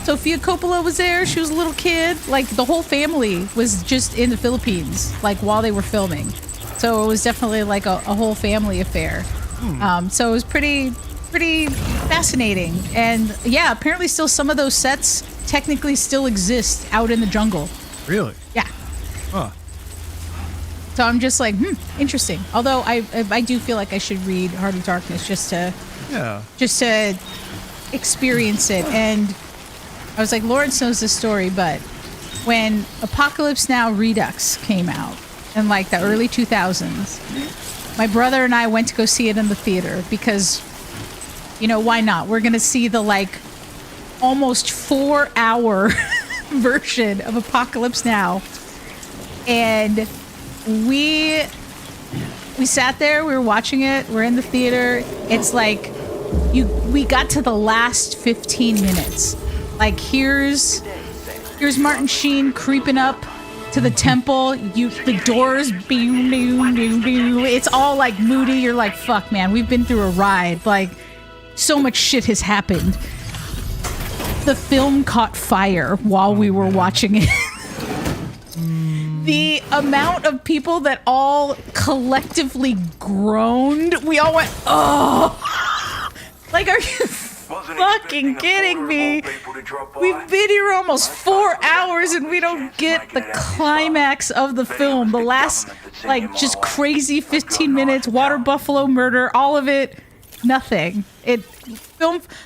Sofia Coppola was there. She was a little kid. Like, the whole family was just in the Philippines, like, while they were filming. So it was definitely like a whole family affair. So it was pretty fascinating. And yeah, apparently still some of those sets technically still exist out in the jungle. Really? Yeah. Huh. So I'm just like, interesting. Although I do feel like I should read Heart of Darkness just to experience it. And I was like, Lawrence knows this story, but when Apocalypse Now Redux came out in like the early 2000s, my brother and I went to go see it in the theater because, you know, why not? We're going to see the like almost 4-hour version of Apocalypse Now. And we sat there, we were watching it, we're in the theater. It's like we got to the last 15 minutes. Like here's Martin Sheen creeping up to the temple. The doors, it's all like moody. You're like, fuck, man, we've been through a ride. Like, so much shit has happened. The film caught fire while we were watching it. The amount of people that all collectively groaned, we all went, oh. Like, are you fucking kidding me? We've been here almost 4 hours and we don't get the climax of the film. The last, like, just crazy 15 minutes, water buffalo murder, all of it, nothing.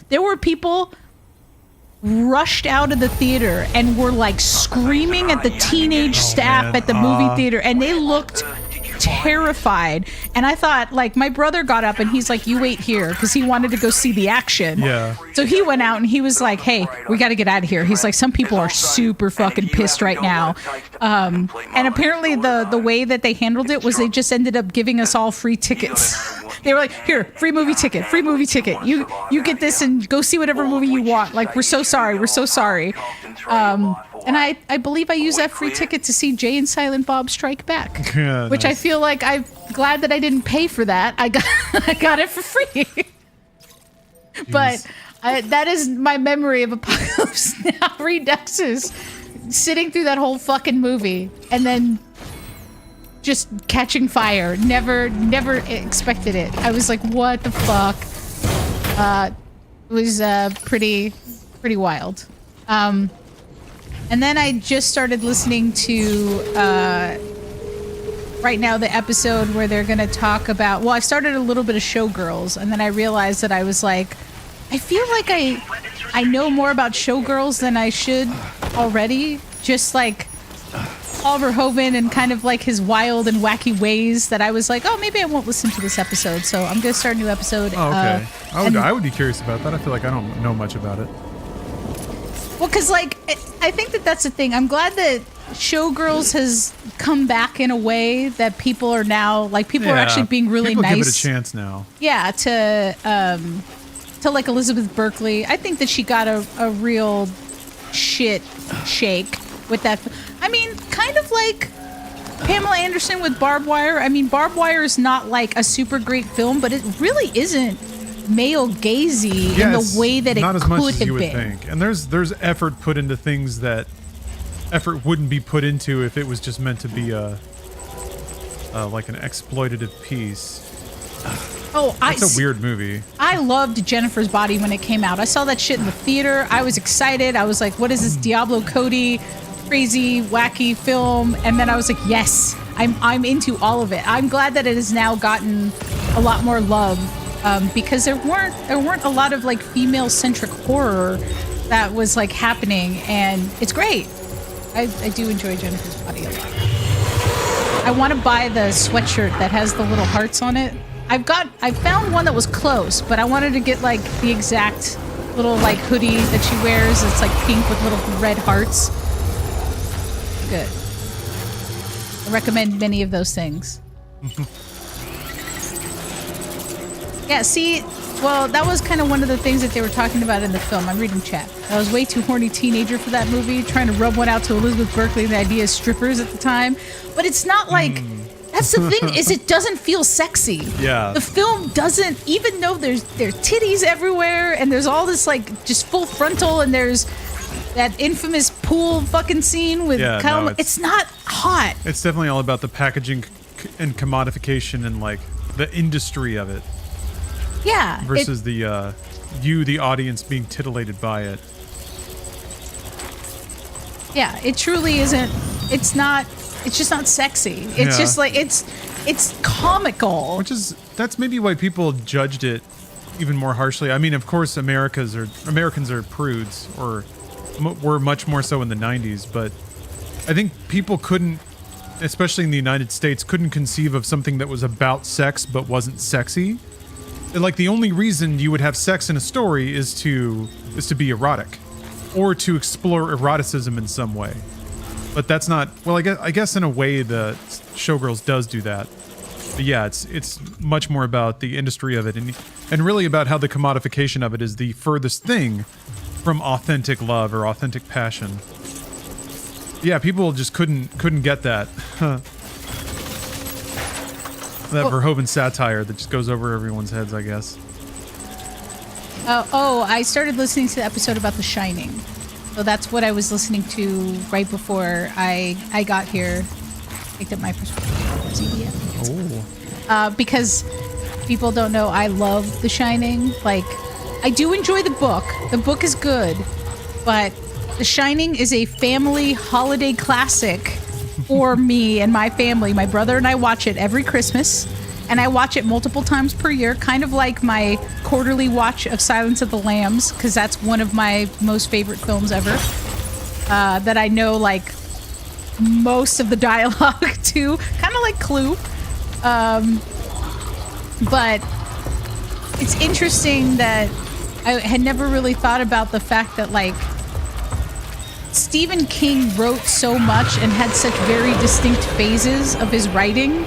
There were people rushed out of the theater and were like screaming at the teenage staff at the movie theater, and they looked terrified. And I thought, like, my brother got up and he's like, you wait here, because he wanted to go see the action. Yeah. So he went out and he was like, hey, we got to get out of here. He's like, some people are super fucking pissed right now. And apparently the way that they handled it was they just ended up giving us all free tickets. They were like, here, free movie ticket. You get this and go see whatever movie you want. Like, we're so sorry. And I believe I used that free ticket to see Jay and Silent Bob Strike Back, yeah, which nice. I feel like I'm glad that I didn't pay for that. I got it for free. But that is my memory of Apocalypse Now Redux, sitting through that whole fucking movie and then just catching fire. Never expected it. I was like, what the fuck? It was pretty wild. And then I just started listening to right now the episode where they're going to talk about, well, I started a little bit of Showgirls, and then I realized that I was like, I feel like I know more about Showgirls than I should already. Just like Paul Verhoeven and kind of like his wild and wacky ways, that I was like, oh, maybe I won't listen to this episode. So I'm going to start a new episode. Oh, okay. I would be curious about that. I feel like I don't know much about it. Well, because, like, I think that's the thing. I'm glad that Showgirls has come back in a way that people are now, like, people are actually being really nice. People give it a chance now. Yeah, to like, Elizabeth Berkley. I think that she got a real shit shake with that. I mean, kind of like Pamela Anderson with Barbed Wire. I mean, Barbed Wire is not, like, a super great film, but it really isn't male gazy in the way that it not as could much as have you would been. think. And there's effort put into things that effort wouldn't be put into if it was just meant to be like an exploitative piece. It's a weird movie. I loved Jennifer's Body when it came out. I saw that shit in the theater. I was excited. I was like, what is this Diablo Cody crazy wacky film? And then I was like, yes, I'm into all of it. I'm glad that it has now gotten a lot more love. Because there weren't a lot of like female centric horror that was like happening, and it's great. I do enjoy Jennifer's Body a lot. I want to buy the sweatshirt that has the little hearts on it. I found one that was close, but I wanted to get like the exact little like hoodie that she wears. It's like pink with little red hearts. Good. I recommend many of those things. Yeah, see, well, that was kind of one of the things that they were talking about in the film. I'm reading chat. I was way too horny teenager for that movie, trying to rub one out to Elizabeth Berkley, the idea of strippers at the time. But it's not like, that's the thing, is it doesn't feel sexy. Yeah. The film doesn't, even though there's titties everywhere, and there's all this, like, just full frontal, and there's that infamous pool fucking scene with Kyle. It's not hot. It's definitely all about the packaging and commodification and, like, the industry of it. Yeah. Versus the audience, being titillated by it. Yeah, it truly isn't. It's just not sexy. It's just like, it's comical. That's maybe why people judged it even more harshly. I mean, of course, Americans are prudes, or were much more so in the 90s, but I think people couldn't, especially in the United States, couldn't conceive of something that was about sex but wasn't sexy. Like, the only reason you would have sex in a story is to be erotic, or to explore eroticism in some way. But that's not, well, I guess in a way the Showgirls does do that. But yeah, it's much more about the industry of it, and really about how the commodification of it is the furthest thing from authentic love or authentic passion. Yeah, people just couldn't get that. That Verhoeven satire that just goes over everyone's heads, I guess. I started listening to the episode about The Shining. So that's what I was listening to right before I got here. Picked up my CD. Because people don't know I love The Shining. Like, I do enjoy the book. The book is good. But The Shining is a family holiday classic for me and my family. My brother and I watch it every Christmas. And I watch it multiple times per year, kind of like my quarterly watch of Silence of the Lambs, because that's one of my most favorite films ever. That I know, like, most of the dialogue to, kind of like Clue. But it's interesting that I had never really thought about the fact that, like, Stephen King wrote so much and had such very distinct phases of his writing,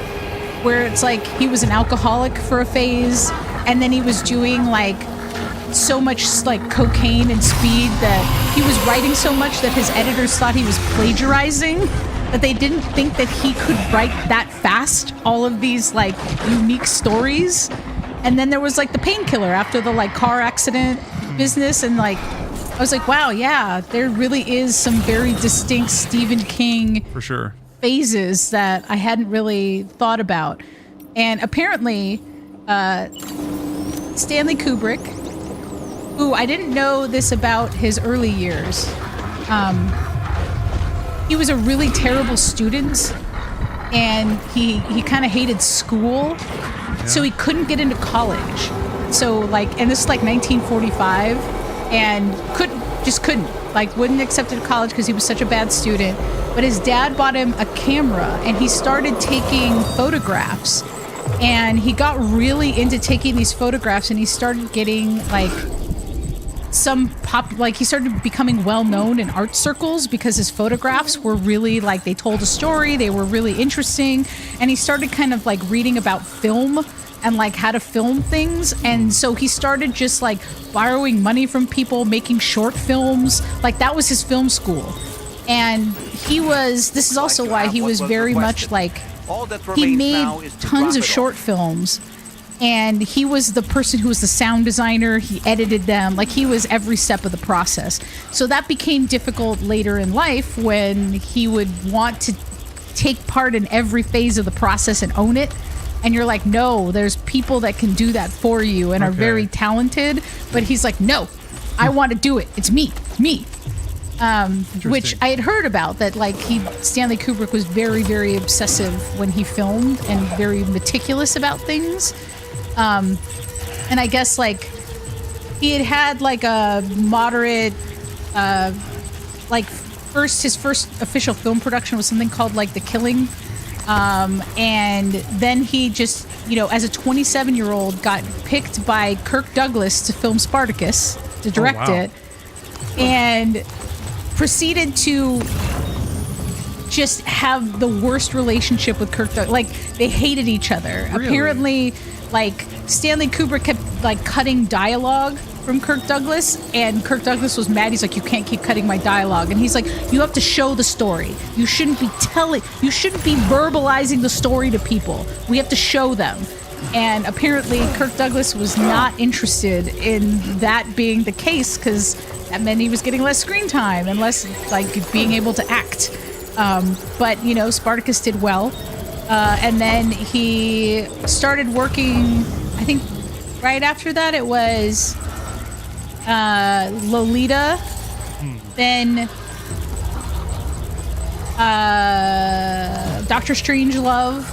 where it's like he was an alcoholic for a phase, and then he was doing like so much like cocaine and speed that he was writing so much that his editors thought he was plagiarizing, that they didn't think that he could write that fast all of these like unique stories. And then there was like the painkiller after the like car accident business, and like I was like, wow, yeah, there really is some very distinct Stephen King for sure phases that I hadn't really thought about. And apparently Stanley Kubrick, who I didn't know this about his early years, he was a really terrible student, and he kind of hated school, so he couldn't get into college. So like, and this is like 1945, and couldn't like wouldn't accept it to college because he was such a bad student. But his dad bought him a camera, and he started taking photographs, and he got really into taking these photographs, and he started getting like he started becoming well known in art circles because his photographs were really like, they told a story, they were really interesting, and he started kind of like reading about film and like how to film things. And so he started just like borrowing money from people, making short films. Like that was his film school. And this is also why he was very much like, he made tons of short films, and he was the person who was the sound designer. He edited them. Like he was every step of the process. So that became difficult later in life when he would want to take part in every phase of the process and own it. And you're like, no, there's people that can do that for you and are very talented. But he's like, no, I want to do it. It's me. Which I had heard about, that like Stanley Kubrick was very, very obsessive when he filmed and very meticulous about things. And I guess like he had like a moderate, his first official film production was something called like The Killing. And then he just, as a 27-year-old got picked by Kirk Douglas to film Spartacus, to direct it, and proceeded to just have the worst relationship with Kirk Douglas. Like, they hated each other. Really? Apparently, like, Stanley Kubrick kept, like, cutting dialogue from Kirk Douglas, and Kirk Douglas was mad. He's like, you can't keep cutting my dialogue. And he's like, you have to show the story. You shouldn't be verbalizing the story to people. We have to show them. And apparently Kirk Douglas was not interested in that being the case, because that meant he was getting less screen time and less like being able to act. But Spartacus did well. And then he started working, I think right after that it was Lolita, then Doctor Strangelove,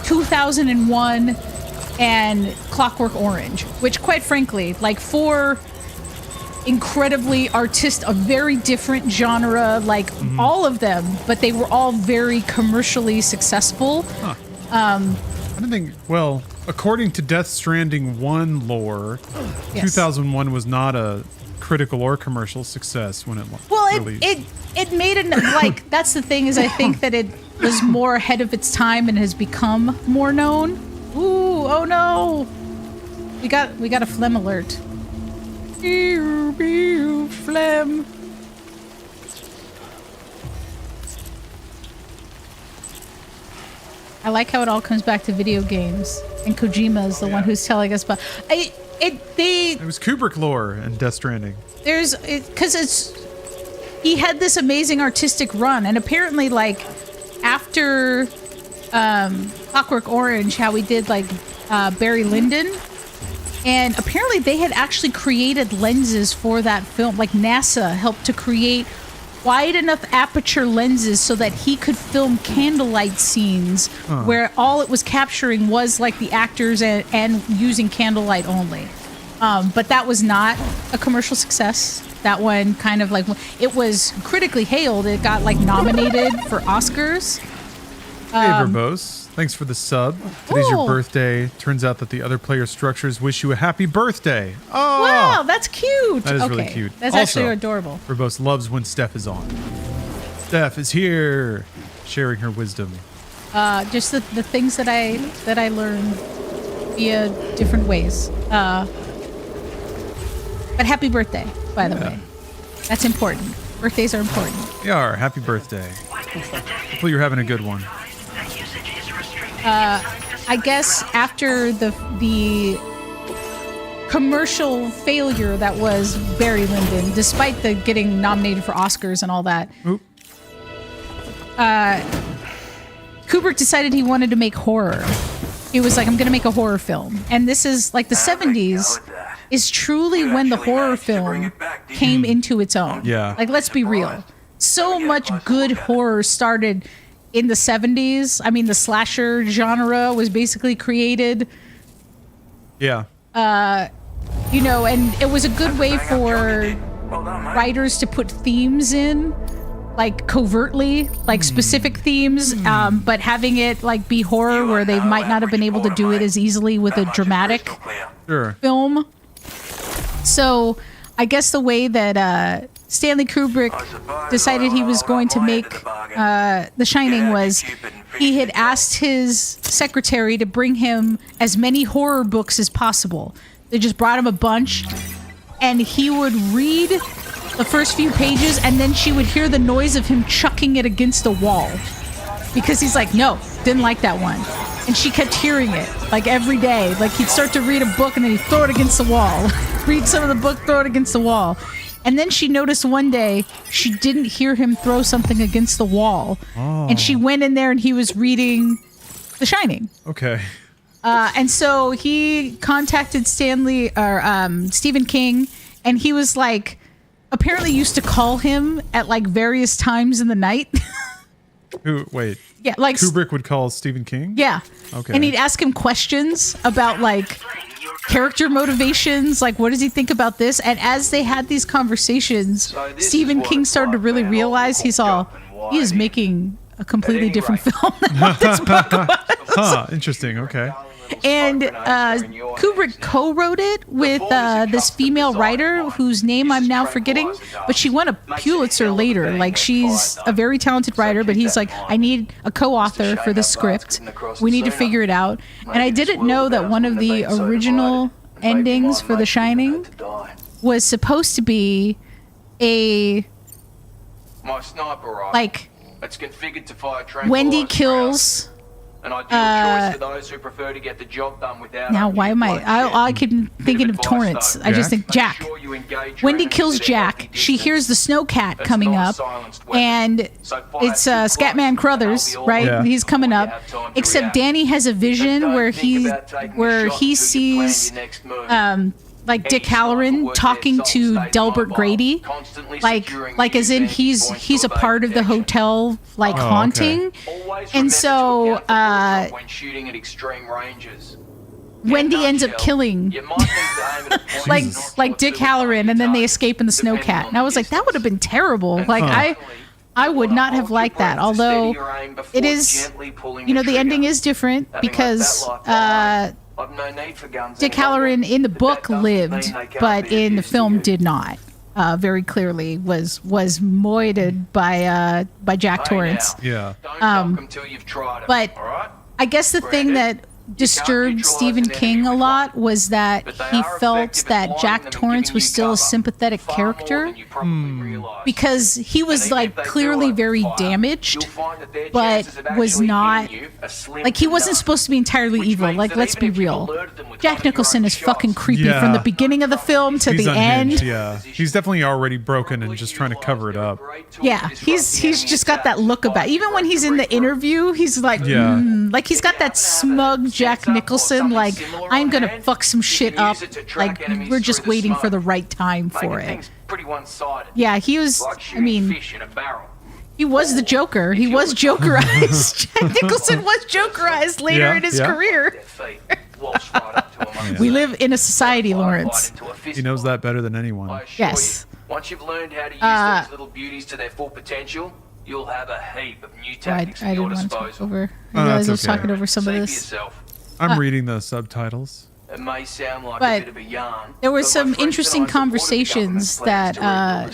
2001, and Clockwork Orange, which quite frankly, like four incredibly a very different genre, like all of them, but they were all very commercially successful. I don't think, well, according to Death Stranding 1 lore, 2001 was not a critical or commercial success when it released. It made it, like, that's the thing, is I think that it was more ahead of its time and has become more known. Ooh, oh no. We got a phlegm alert. Phlegm. I like how it all comes back to video games, and Kojima is the one who's telling us about it was Kubrick lore and Death Stranding. He had this amazing artistic run, and apparently, like, after Clockwork Orange, how we did like Barry Lyndon, and apparently they had actually created lenses for that film. Like NASA helped to create wide enough aperture lenses so that he could film candlelight scenes where all it was capturing was like the actors and using candlelight only. But that was not a commercial success. That one kind of like, it was critically hailed. It got like nominated for Oscars. Hey, Verbose. Thanks for the sub. Today's your birthday. Turns out that the other player structures wish you a happy birthday. Oh! Wow, that's cute. That is really cute. That's also, actually adorable. Verbose loves when Steph is on. Steph is here, sharing her wisdom. Just the things that I learned via different ways. But happy birthday, by the way. That's important. Birthdays are important. They are. Happy birthday. Hopefully you're having a good one. I guess after the commercial failure that was Barry Lyndon, despite the getting nominated for Oscars and all that, Kubrick decided he wanted to make horror. He was like, I'm going to make a horror film. And this is like the 70s is truly when the horror film came into its own. Yeah. Like, let's be real. So much good horror started in the 70s. I mean, the slasher genre was basically created. Yeah. You know, and it was a good way for writers to put themes in, like covertly, like specific themes, but having it like be horror where they might not have been able to do it as easily with a dramatic film. So I guess the way that Stanley Kubrick decided he was going to make The Shining was he had asked his secretary to bring him as many horror books as possible. They just brought him a bunch, and he would read the first few pages, and then she would hear the noise of him chucking it against a wall. Because he's like, no, didn't like that one. And she kept hearing it, like every day. Like he'd start to read a book, and then he'd throw it against the wall. Read some of the book, throw it against the wall. And then she noticed one day she didn't hear him throw something against the wall. Oh. And she went in there and he was reading The Shining. Okay. And so he contacted Stephen King, and he was like, apparently used to call him at like various times in the night. Wait. Yeah, like Kubrick would call Stephen King? Yeah. Okay. And he'd ask him questions about like character motivations, like what does he think about this? And as they had these conversations, Stephen King started to really realize he is making a completely different film than what this book was. Interesting. Okay. And Kubrick co-wrote it with this female writer whose name I'm now forgetting, but she won a Pulitzer later. Like, she's a very talented writer, but he's like, I need a co-author for the script. We need to figure it out. And I didn't know that one of the original endings for The Shining was supposed to be like Wendy kills. An ideal choice for those who prefer to get the job done without. Now, why am I keep thinking of Torrance. I just think Jack. Wendy kills Jack. She hears the snowcat coming up, and it's Scatman Crothers, right? Yeah. He's coming up. Except Danny has a vision where he sees like Dick Halloran talking to Delbert Grady, like as in he's a part of the hotel, like haunting. And so shooting at extreme ranges. Wendy ends up killing like Dick Halloran, and then they escape in the snowcat. And I was like, that would have been terrible. Like I would not have liked that. Although it is, the ending is different because Dick Halloran in the book lived, but in the film did not. Very clearly was moided by Jack Torrance. Yeah. But I guess the thing that disturbed Stephen King a lot was that he felt that Jack Torrance was still a sympathetic character because he was like clearly very damaged, but was not like he wasn't supposed to be entirely evil. Like, let's be real. Jack Nicholson is fucking creepy from the beginning of the film to the unhinged, end. Yeah, he's definitely already broken and just trying to cover it up. Yeah, he's just got that look about. Even when he's in the interview, he's like, like he's got that smug Jack Nicholson, like, I'm gonna fuck some shit up. Like, we're just waiting for the right time for it. Yeah, he was. I mean, he was the Joker. He was Jokerized. Jack Nicholson was Jokerized later in his career. We live in a society, Lawrence. He knows that better than anyone. Yes. Once you've learned how to use those little beauties to their full potential, you'll have a heap of new tactics I at your didn't want to talk disposal. over. I realized I was talking over some of this. I'm reading the subtitles. It may sound like But a bit of a yarn. there were some interesting conversations that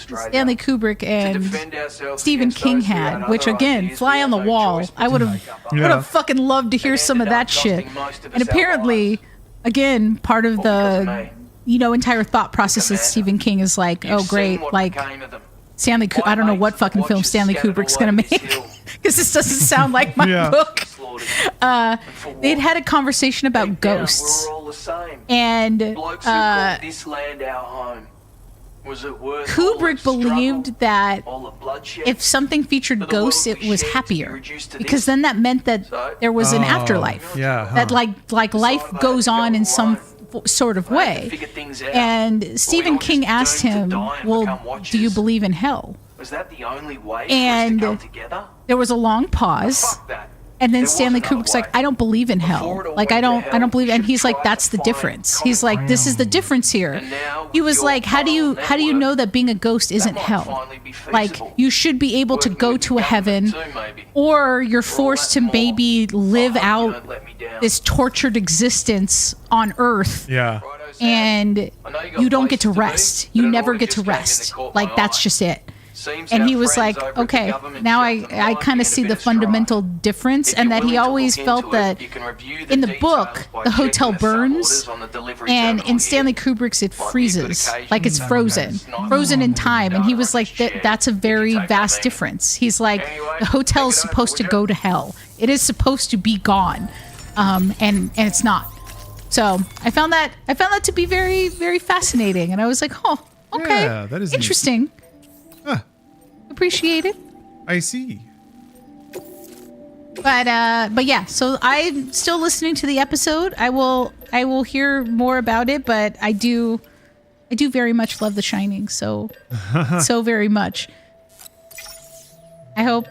Stanley Kubrick and Stephen King had, which again, fly on the wall. I would have fucking loved to hear some of that shit. And apparently, again, part of the entire thought process of Stephen King is like, oh great, like Stanley Kubrick. I don't know what fucking film Stanley Kubrick's gonna make because this doesn't sound like my book. They'd had a conversation about ghosts, and Kubrick believed that if something featured ghosts, it was happier because then that meant that there was an afterlife. That like life goes on in some sort of way. And Stephen King asked him, "Well, do you believe in hell?" Was that the only way And for us to come together? there was a long pause. And then Stanley Kubrick's like, I don't believe in hell. Like, I don't believe. And he's like, that's the difference. He's like, this is the difference here. He was like, how do you know that being a ghost isn't hell? Like, you should be able to go to a heaven, or you're forced to maybe live out this tortured existence on Earth. Yeah. And you don't get to rest. You never get to rest. Like, that's just it. And he was like, okay, now I kind of see the fundamental difference, and that he always felt that in the book, the hotel burns, and in Stanley Kubrick's, it freezes, like it's frozen in time. And he was like, that's a very vast difference. He's like, the hotel is supposed to go to hell. It is supposed to be gone, and it's not. So I found that to be very, very fascinating, and I was like, oh, okay, Yeah, that is interesting. Neat. Appreciate it. I see. But yeah, so I'm still listening to the episode. I will hear more about it, but I do very much love The Shining, so very much. I hope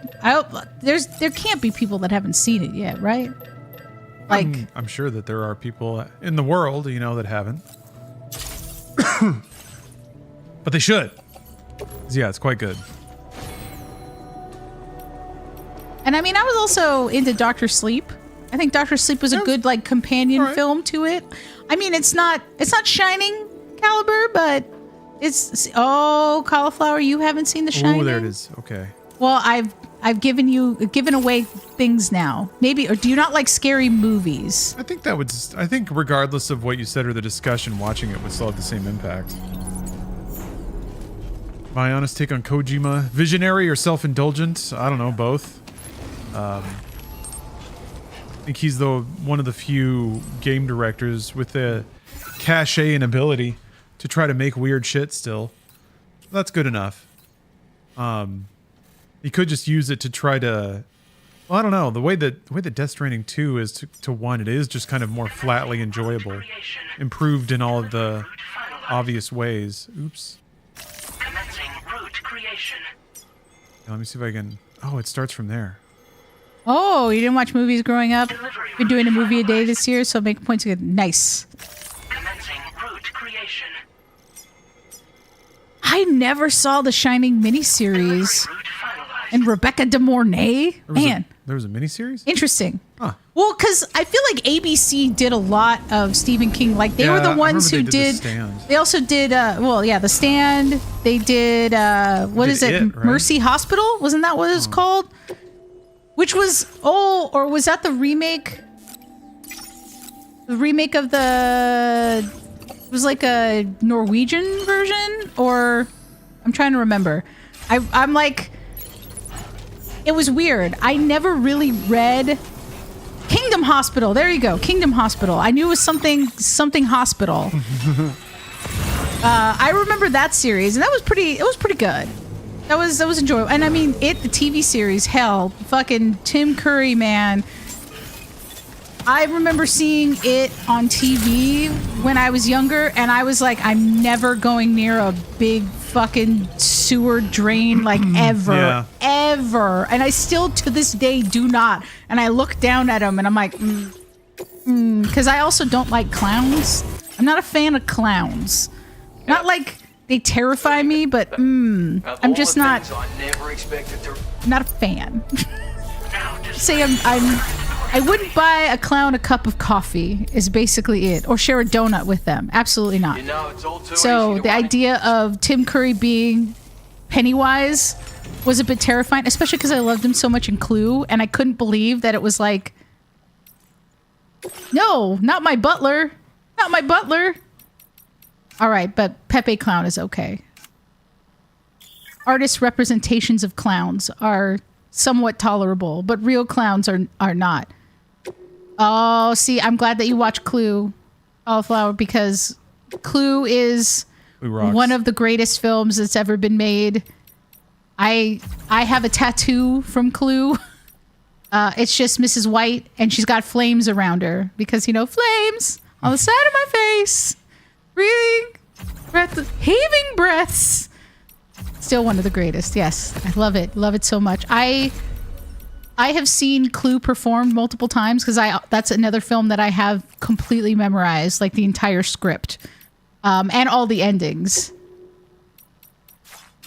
there can't be people that haven't seen it yet, right? Like, I'm sure that there are people in the world, that haven't. But they should. Yeah, it's quite good. And I mean, I was also into Dr. Sleep. I think Dr. Sleep was a good like companion film to it. I mean, it's not Shining caliber, but it's Cauliflower, you haven't seen The Shining? Oh, there it is. Okay. Well, I've given away things now. Maybe, or do you not like scary movies? I think regardless of what you said or the discussion, watching it would still have the same impact. My honest take on Kojima, visionary or self-indulgent? I don't know, both. I think he's one of the few game directors with the cachet and ability to try to make weird shit still. That's good enough. He could just use it to try to... Well, I don't know. The way that Death Stranding 2 is to one, it is just kind of more flatly enjoyable. Improved in all of the obvious ways. Oops. Let me see if I can... Oh, it starts from there. Oh, you didn't watch movies growing up? Been doing a movie a day this year, so make a point to get nice. I never saw the Shining miniseries. And Rebecca De Mornay? Man. There was a miniseries? Interesting. Huh. Well, because I feel like ABC did a lot of Stephen King. Like, they were the ones who did... The Stand. They also did, The Stand. They did, right? Mercy Hospital? Wasn't that what it was called? Which was, or was that the remake? remake of it was like a Norwegian version, or I'm trying to remember. I'm like, it was weird. I never really read Kingdom Hospital. There you go, Kingdom Hospital. I knew it was something hospital. I remember that series, and that was pretty. It was pretty good. That was enjoyable. And I mean, the TV series, hell, fucking Tim Curry, man. I remember seeing it on TV when I was younger, and I was like, I'm never going near a big fucking sewer drain, like ever. And I still, to this day, do not. And I look down at him, and I'm like, because I also don't like clowns. I'm not a fan of clowns. Not like they terrify me, but I'm just not. I'm not a fan. Say I wouldn't buy a clown a cup of coffee is basically it, or share a donut with them. Absolutely not. So the idea of Tim Curry being Pennywise was a bit terrifying, especially because I loved him so much in Clue, and I couldn't believe that it was like, no, not my butler, not my butler. All right, but Pepe Clown is okay. Artist representations of clowns are somewhat tolerable, but real clowns are not. Oh, see, I'm glad that you watched Clue, Cauliflower, because Clue is one of the greatest films that's ever been made. I have a tattoo from Clue. It's just Mrs. White, and she's got flames around her because, you know, flames on the side of my face. Breathing, heaving breaths. Still one of the greatest. Yes, I love it. Love it so much. I have seen Clue performed multiple times because that's another film that I have completely memorized, like the entire script, and all the endings.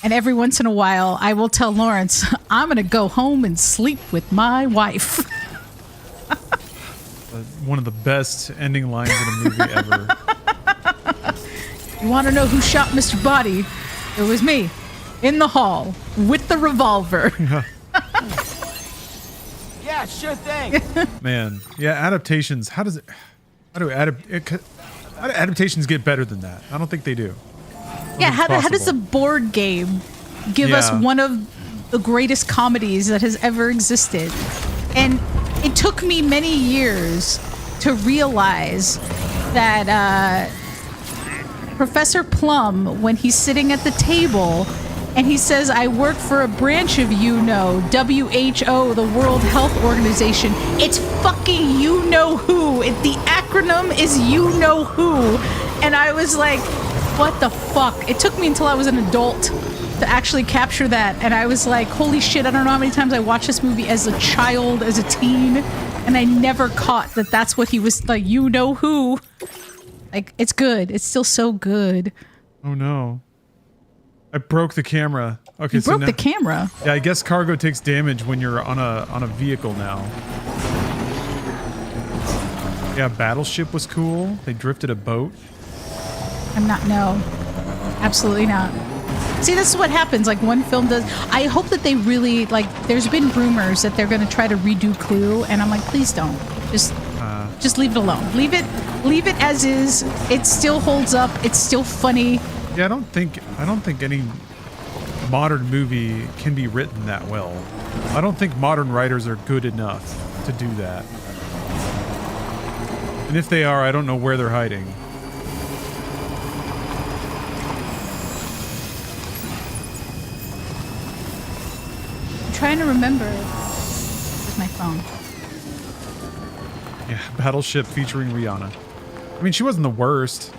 And every once in a while, I will tell Lawrence, I'm going to go home and sleep with my wife. One of the best ending lines in a movie ever. You want to know who shot Mr. Body? It was me. In the hall. With the revolver. Yeah, sure thing. Man. Yeah, adaptations. How do adaptations get better than that? I don't think they do. Yeah, how does a board game give us one of the greatest comedies that has ever existed? And it took me many years to realize that Professor Plum, when he's sitting at the table and he says, I work for a branch of WHO, the World Health Organization, it's fucking you-know-who. The acronym is you-know-who. And I was like, what the fuck? It took me until I was an adult to actually capture that. And I was like, holy shit, I don't know how many times I watched this movie as a child, as a teen, and I never caught that that's what he was, like, you-know-who. Like, it's good. It's still so good. Oh, no. I broke the camera. Okay, you broke the camera? Yeah, I guess cargo takes damage when you're on a vehicle now. Yeah, Battleship was cool. They drifted a boat. No. Absolutely not. See, this is what happens. Like, one film does... I hope that they really... Like, there's been rumors that they're going to try to redo Clue, and I'm like, please don't. Just leave it alone. Leave it as is. It still holds up. It's still funny. Yeah, I don't think any modern movie can be written that well. I don't think modern writers are good enough to do that. And if they are, I don't know where they're hiding. I'm trying to remember. Where's my phone? Yeah, Battleship featuring Rihanna. I mean, she wasn't the worst.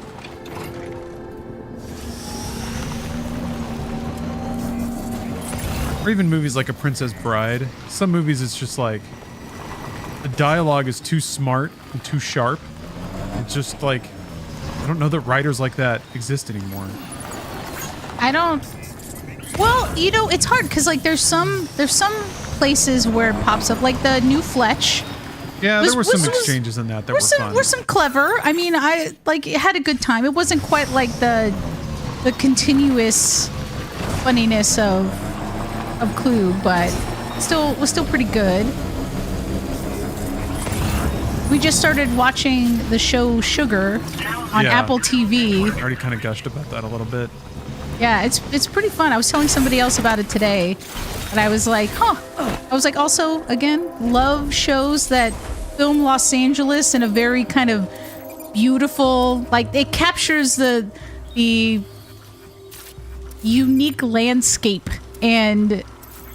Or even movies like A Princess Bride. Some movies it's just like the dialogue is too smart and too sharp. It's just like, I don't know that writers like that exist anymore. Well, you know, it's hard because like there's some places where it pops up, like the new Fletch. Yeah, there were some exchanges in that were fun. Were some clever. I mean, I like had a good time. It wasn't quite like the continuous funniness of Clue, but was still pretty good. We just started watching the show Sugar on Apple TV. I already kind of gushed about that a little bit. Yeah, it's pretty fun. I was telling somebody else about it today, and I was like, huh. I was like, also, again, love shows that film Los Angeles in a very kind of beautiful, like, it captures the unique landscape and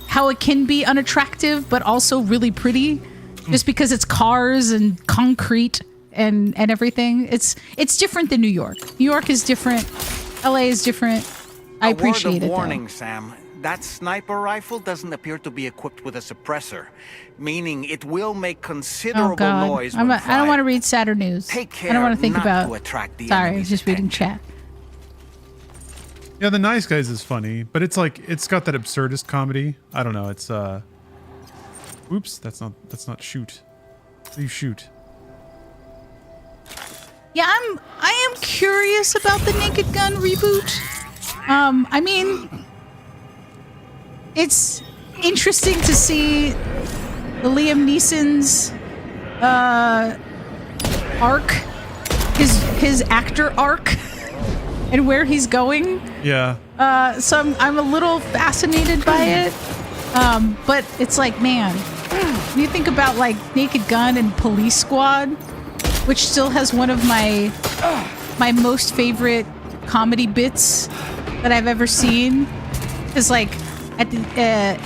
how it can be unattractive, but also really pretty, just because it's cars and concrete and everything. It's different than New York. New York is different. LA is different. I appreciate it. A word of it, warning, though. Sam. That sniper rifle doesn't appear to be equipped with a suppressor, meaning it will make considerable noise when I don't want to read sadder news. Take care I don't want to think not about. to attract the Sorry, I enemy's was just reading chat. Yeah, The Nice Guys is funny, but it's like it's got that absurdist comedy. I don't know. It's oops, that's not shoot. Please shoot. Yeah, I am curious about the Naked Gun reboot. I mean, it's interesting to see the Liam Neeson's arc, his actor arc, and where he's going. Yeah. So I'm a little fascinated by it. But it's like, man, when you think about like Naked Gun and Police Squad, which still has one of my most favorite comedy bits that I've ever seen, is like at the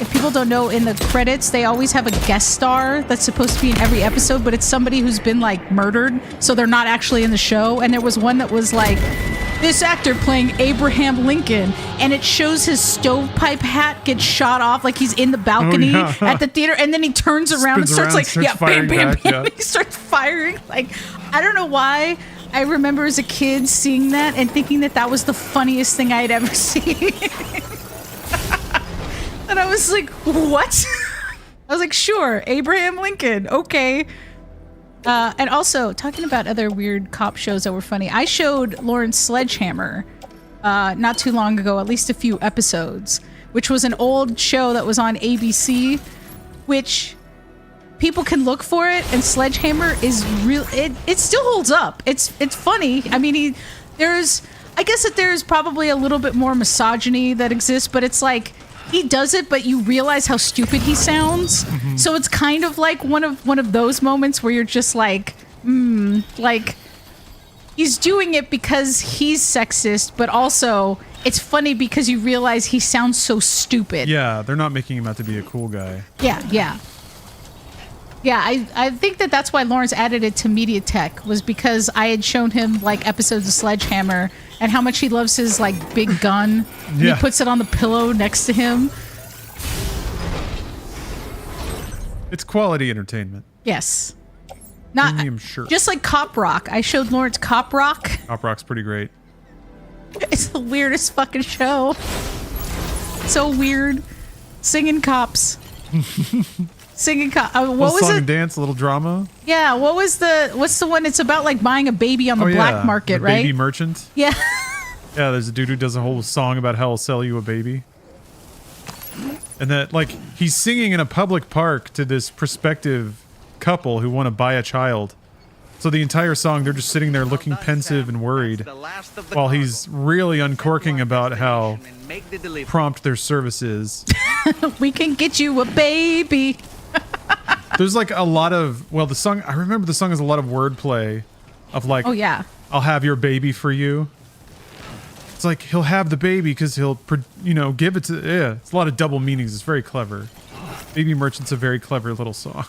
if people don't know, in the credits they always have a guest star that's supposed to be in every episode, but it's somebody who's been like murdered, so they're not actually in the show. And there was one that was like, this actor playing Abraham Lincoln, and it shows his stovepipe hat get shot off, like he's in the balcony at the theater, and then he turns around and starts bam, bam, bam. He starts firing. Like, I don't know why. I remember as a kid seeing that and thinking that that was the funniest thing I had ever seen. And I was like, what? I was like, sure, Abraham Lincoln, okay. And also, talking about other weird cop shows that were funny, I showed Lawrence Sledgehammer not too long ago, at least a few episodes, which was an old show that was on ABC, which people can look for it, and Sledgehammer is real. It still holds up. It's funny. I mean, I guess that there's probably a little bit more misogyny that exists, but it's like he does it, but you realize how stupid he sounds. Mm-hmm. So it's kind of like one of those moments where you're just like, like he's doing it because he's sexist, but also it's funny because you realize he sounds so stupid. Yeah, they're not making him out to be a cool guy. Yeah. I think that's why Lawrence added it to MediaTek, was because I had shown him like episodes of Sledgehammer and how much he loves his like big gun. Yeah. He puts it on the pillow next to him. It's quality entertainment. Yes. Not Premium shirt. Just like Cop Rock. I showed Lawrence Cop Rock. Cop Rock's pretty great. It's the weirdest fucking show. So weird. Singing cops. Singing cop. What was song it? And dance, a little drama. Yeah. What's the one? It's about like buying a baby on the black market, the right? Baby merchant. Yeah. Yeah, there's a dude who does a whole song about how he'll sell you a baby. And that, like, he's singing in a public park to this prospective couple who want to buy a child. So the entire song, they're just sitting there looking pensive and worried while he's really uncorking about how prompt their service is. We can get you a baby. There's like a lot of, well, the song, I remember the song has a lot of wordplay of like, oh yeah, I'll have your baby for you. It's like he'll have the baby because he'll, give it to, yeah. It's a lot of double meanings. It's very clever. Baby Merchant's a very clever little song.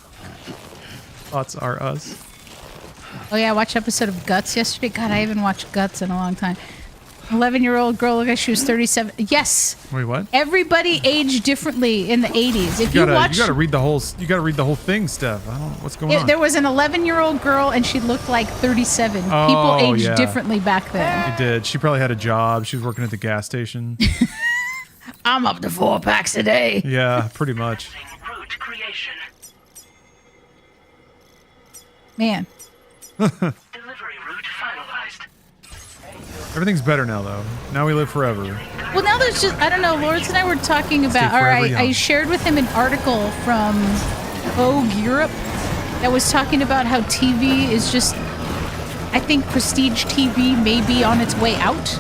Thoughts are us. Oh yeah, I watched an episode of Guts yesterday. God, I haven't watched Guts in a long time. 11-year-old girl, look like she was 37. Yes. Wait, what? Everybody aged differently in the 80s. If you gotta read the whole thing, Steph. I don't know what's going on. There was an 11-year-old girl and she looked like 37. People aged differently back then. They did. She probably had a job. She was working at the gas station. I'm up to 4 packs a day. Yeah, pretty much. Man. Everything's better now, though. Now we live forever. Well, now there's just, I don't know, Lawrence and I were talking about, or I shared with him an article from Vogue Europe that was talking about how TV is just, I think prestige TV may be on its way out.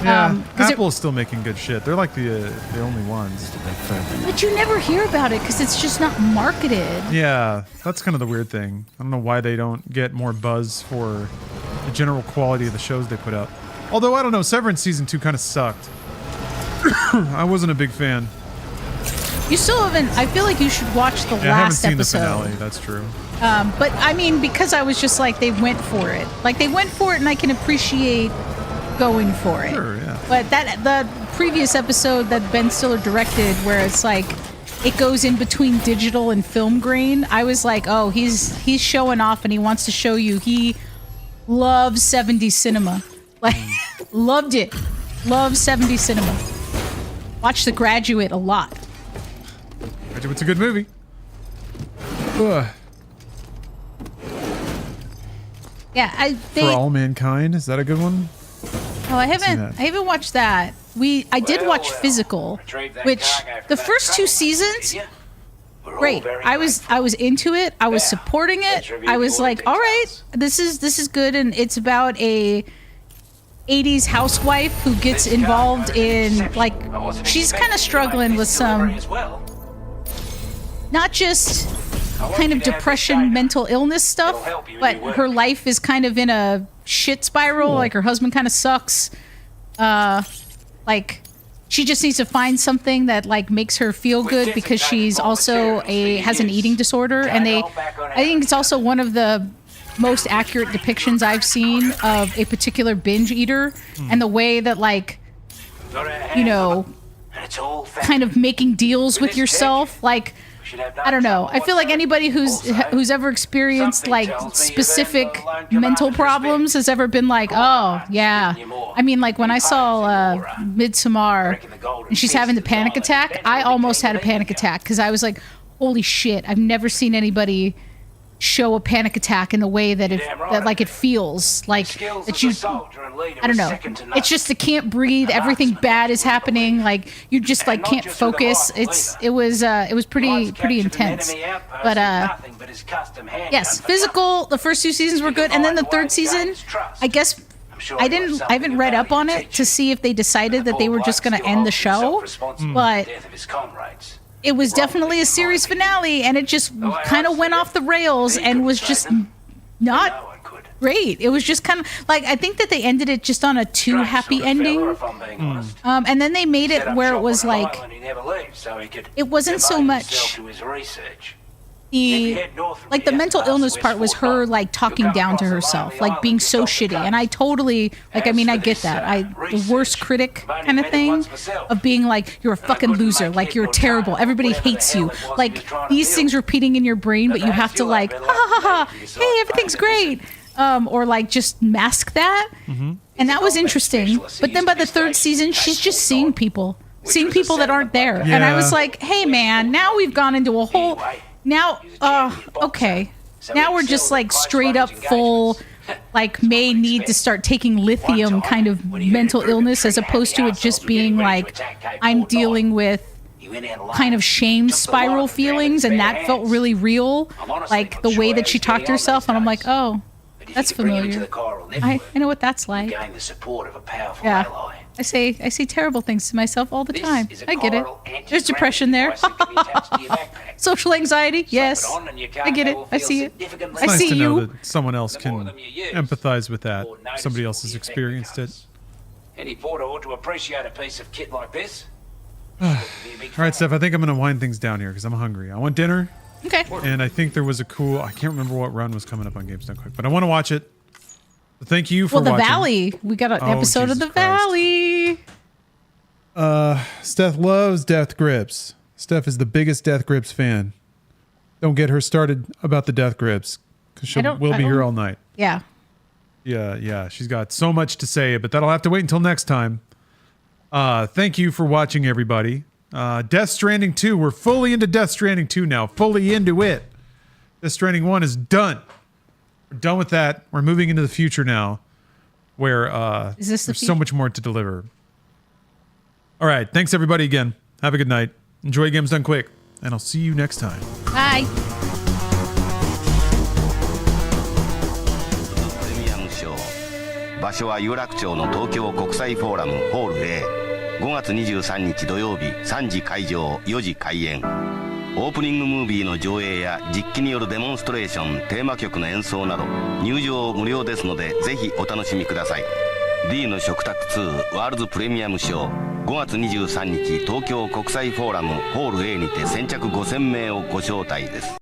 Yeah, Apple's still making good shit. They're like the only ones. But you never hear about it because it's just not marketed. Yeah, that's kind of the weird thing. I don't know why they don't get more buzz for the general quality of the shows they put out. Although, I don't know, Severance Season 2 kind of sucked. I wasn't a big fan. You still haven't, I feel like you should watch the last episode. I haven't seen the finale, that's true. But I mean, because I was just like, they went for it. Like, they went for it and I can appreciate going for it. Sure, yeah. But the previous episode that Ben Stiller directed, where it's like it goes in between digital and film grain, I was like, oh, he's showing off and he wants to show you he loves 70s cinema. Like, loved it. Loves 70s cinema. Watched The Graduate a lot. Graduate's a good movie. Ugh. Yeah, For All Mankind, is that a good one? Oh, I haven't watched that. I did watch Physical, which the first 2 seasons, great. I was into it. I was supporting it. I was like, all right, this is good, and it's about a 80s housewife who gets involved in, like, she's kind of struggling with some, not just kind of depression, mental illness stuff, but her life is kind of in a shit spiral. Like, her husband kind of sucks. Like, she just needs to find something that, like, makes her feel good because she's also has an eating disorder. And I think it's also one of the most accurate depictions I've seen of a particular binge eater and the way that, like, you know, kind of making deals with yourself. Like, I don't know. I feel like anybody who's ever experienced, like, specific mental problems has ever been like, oh, yeah. I mean, like, when I saw Midsommar and she's having the panic attack, I almost had a panic attack because I was like, holy shit, I've never seen anybody show a panic attack in the way that it feels like that you, I don't know, it's just you can't breathe, everything bad is happening, like you just like can't focus. It was pretty intense. But yes, Physical, the first 2 seasons were good, and then the 3rd season, I guess I haven't read up on it to see if they decided that they were just going to end the show, but it was definitely a series finale, and it just kind of went off the rails and was just not great. It was just kind of like, I think that they ended it just on a too happy ending. And then they made it where it was like, it wasn't so much the mental illness part was her like talking down to herself, like being so shitty. And I totally, like, I mean, I get that. The worst critic kind of thing of being like, you're a fucking loser, like you're terrible, everybody hates you. Like, these things repeating in your brain, but you have to like, ha ha ha, hey, everything's great. Or like just mask that. And that was interesting. But then by the 3rd season, she's just seeing people that aren't there. Yeah. And I was like, hey man, now we've gone into a whole, now, okay. Now we're just like straight up full, like may need to start taking lithium kind of mental illness, as opposed to it just being like, I'm dealing with kind of shame spiral feelings, and that felt really real. Like the way that she talked to herself, and I'm like, oh, that's familiar. I know what that's like. Yeah. I say terrible things to myself all the time. I get it. There's depression there. Social anxiety, yes. I get it. I see it. It's I nice see to know you. that someone else can empathize with that. Somebody else has experienced it. Any porter ought to appreciate a piece of kit like this. All right, Steph, I think I'm going to wind things down here because I'm hungry. I want dinner. Okay. And I think there was a cool, I can't remember what run was coming up on Games Done Quick, but I want to watch it. So thank you for watching. Well, The Valley. We got an episode of The Valley. Steph loves Death Grips. Steph is the biggest Death Grips fan. Don't get her started about the Death Grips because we'll be here all night. Yeah. Yeah. She's got so much to say, but that'll have to wait until next time. Thank you for watching, everybody. Death Stranding 2. We're fully into Death Stranding 2 now. Fully into it. Death Stranding 1 is done. We're done with that. We're moving into the future now, where there's so much more to deliver. All right. Thanks, everybody, again. Have a good night. Enjoy Games Done Quick, and I'll see you next time. Bye. 場所は有楽町の東京国際フォーラムホール A5 月23日土曜日3時開場4時開演。オープニングムービーの上映や実機によるデモンストレーション、テーマ曲の演奏など入場無料ですのでぜひお楽しみください。 D の食卓2ワールズプレミアムショー5月23日東京国際フォーラムホール A にて先着5000名をご招待です。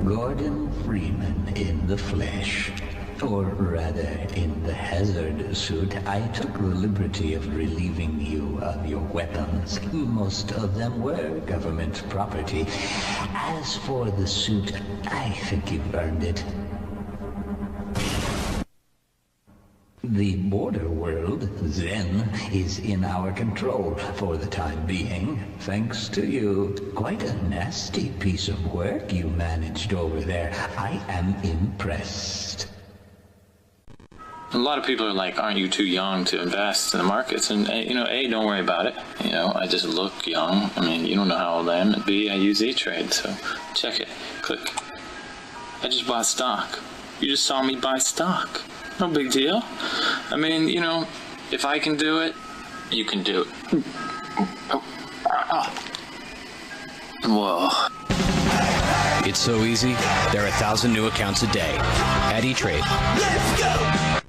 Gordon Freeman in the flesh. Or rather, in the hazard suit, I took the liberty of relieving you of your weapons. Most of them were government property. As for the suit, I think you've earned it. The border world, Zen, is in our control for the time being, thanks to you. Quite a nasty piece of work you managed over there. I am impressed. A lot of people are like, aren't you too young to invest in the markets? And, you know, A, don't worry about it. You know, I just look young. I mean, you don't know how old I am. And B, I use E-Trade, so check it. Click. I just bought stock. You just saw me buy stock. No big deal. I mean, you know, if I can do it, you can do it. Whoa. It's so easy. There are 1,000 new accounts a day. At E-Trade. Let's go!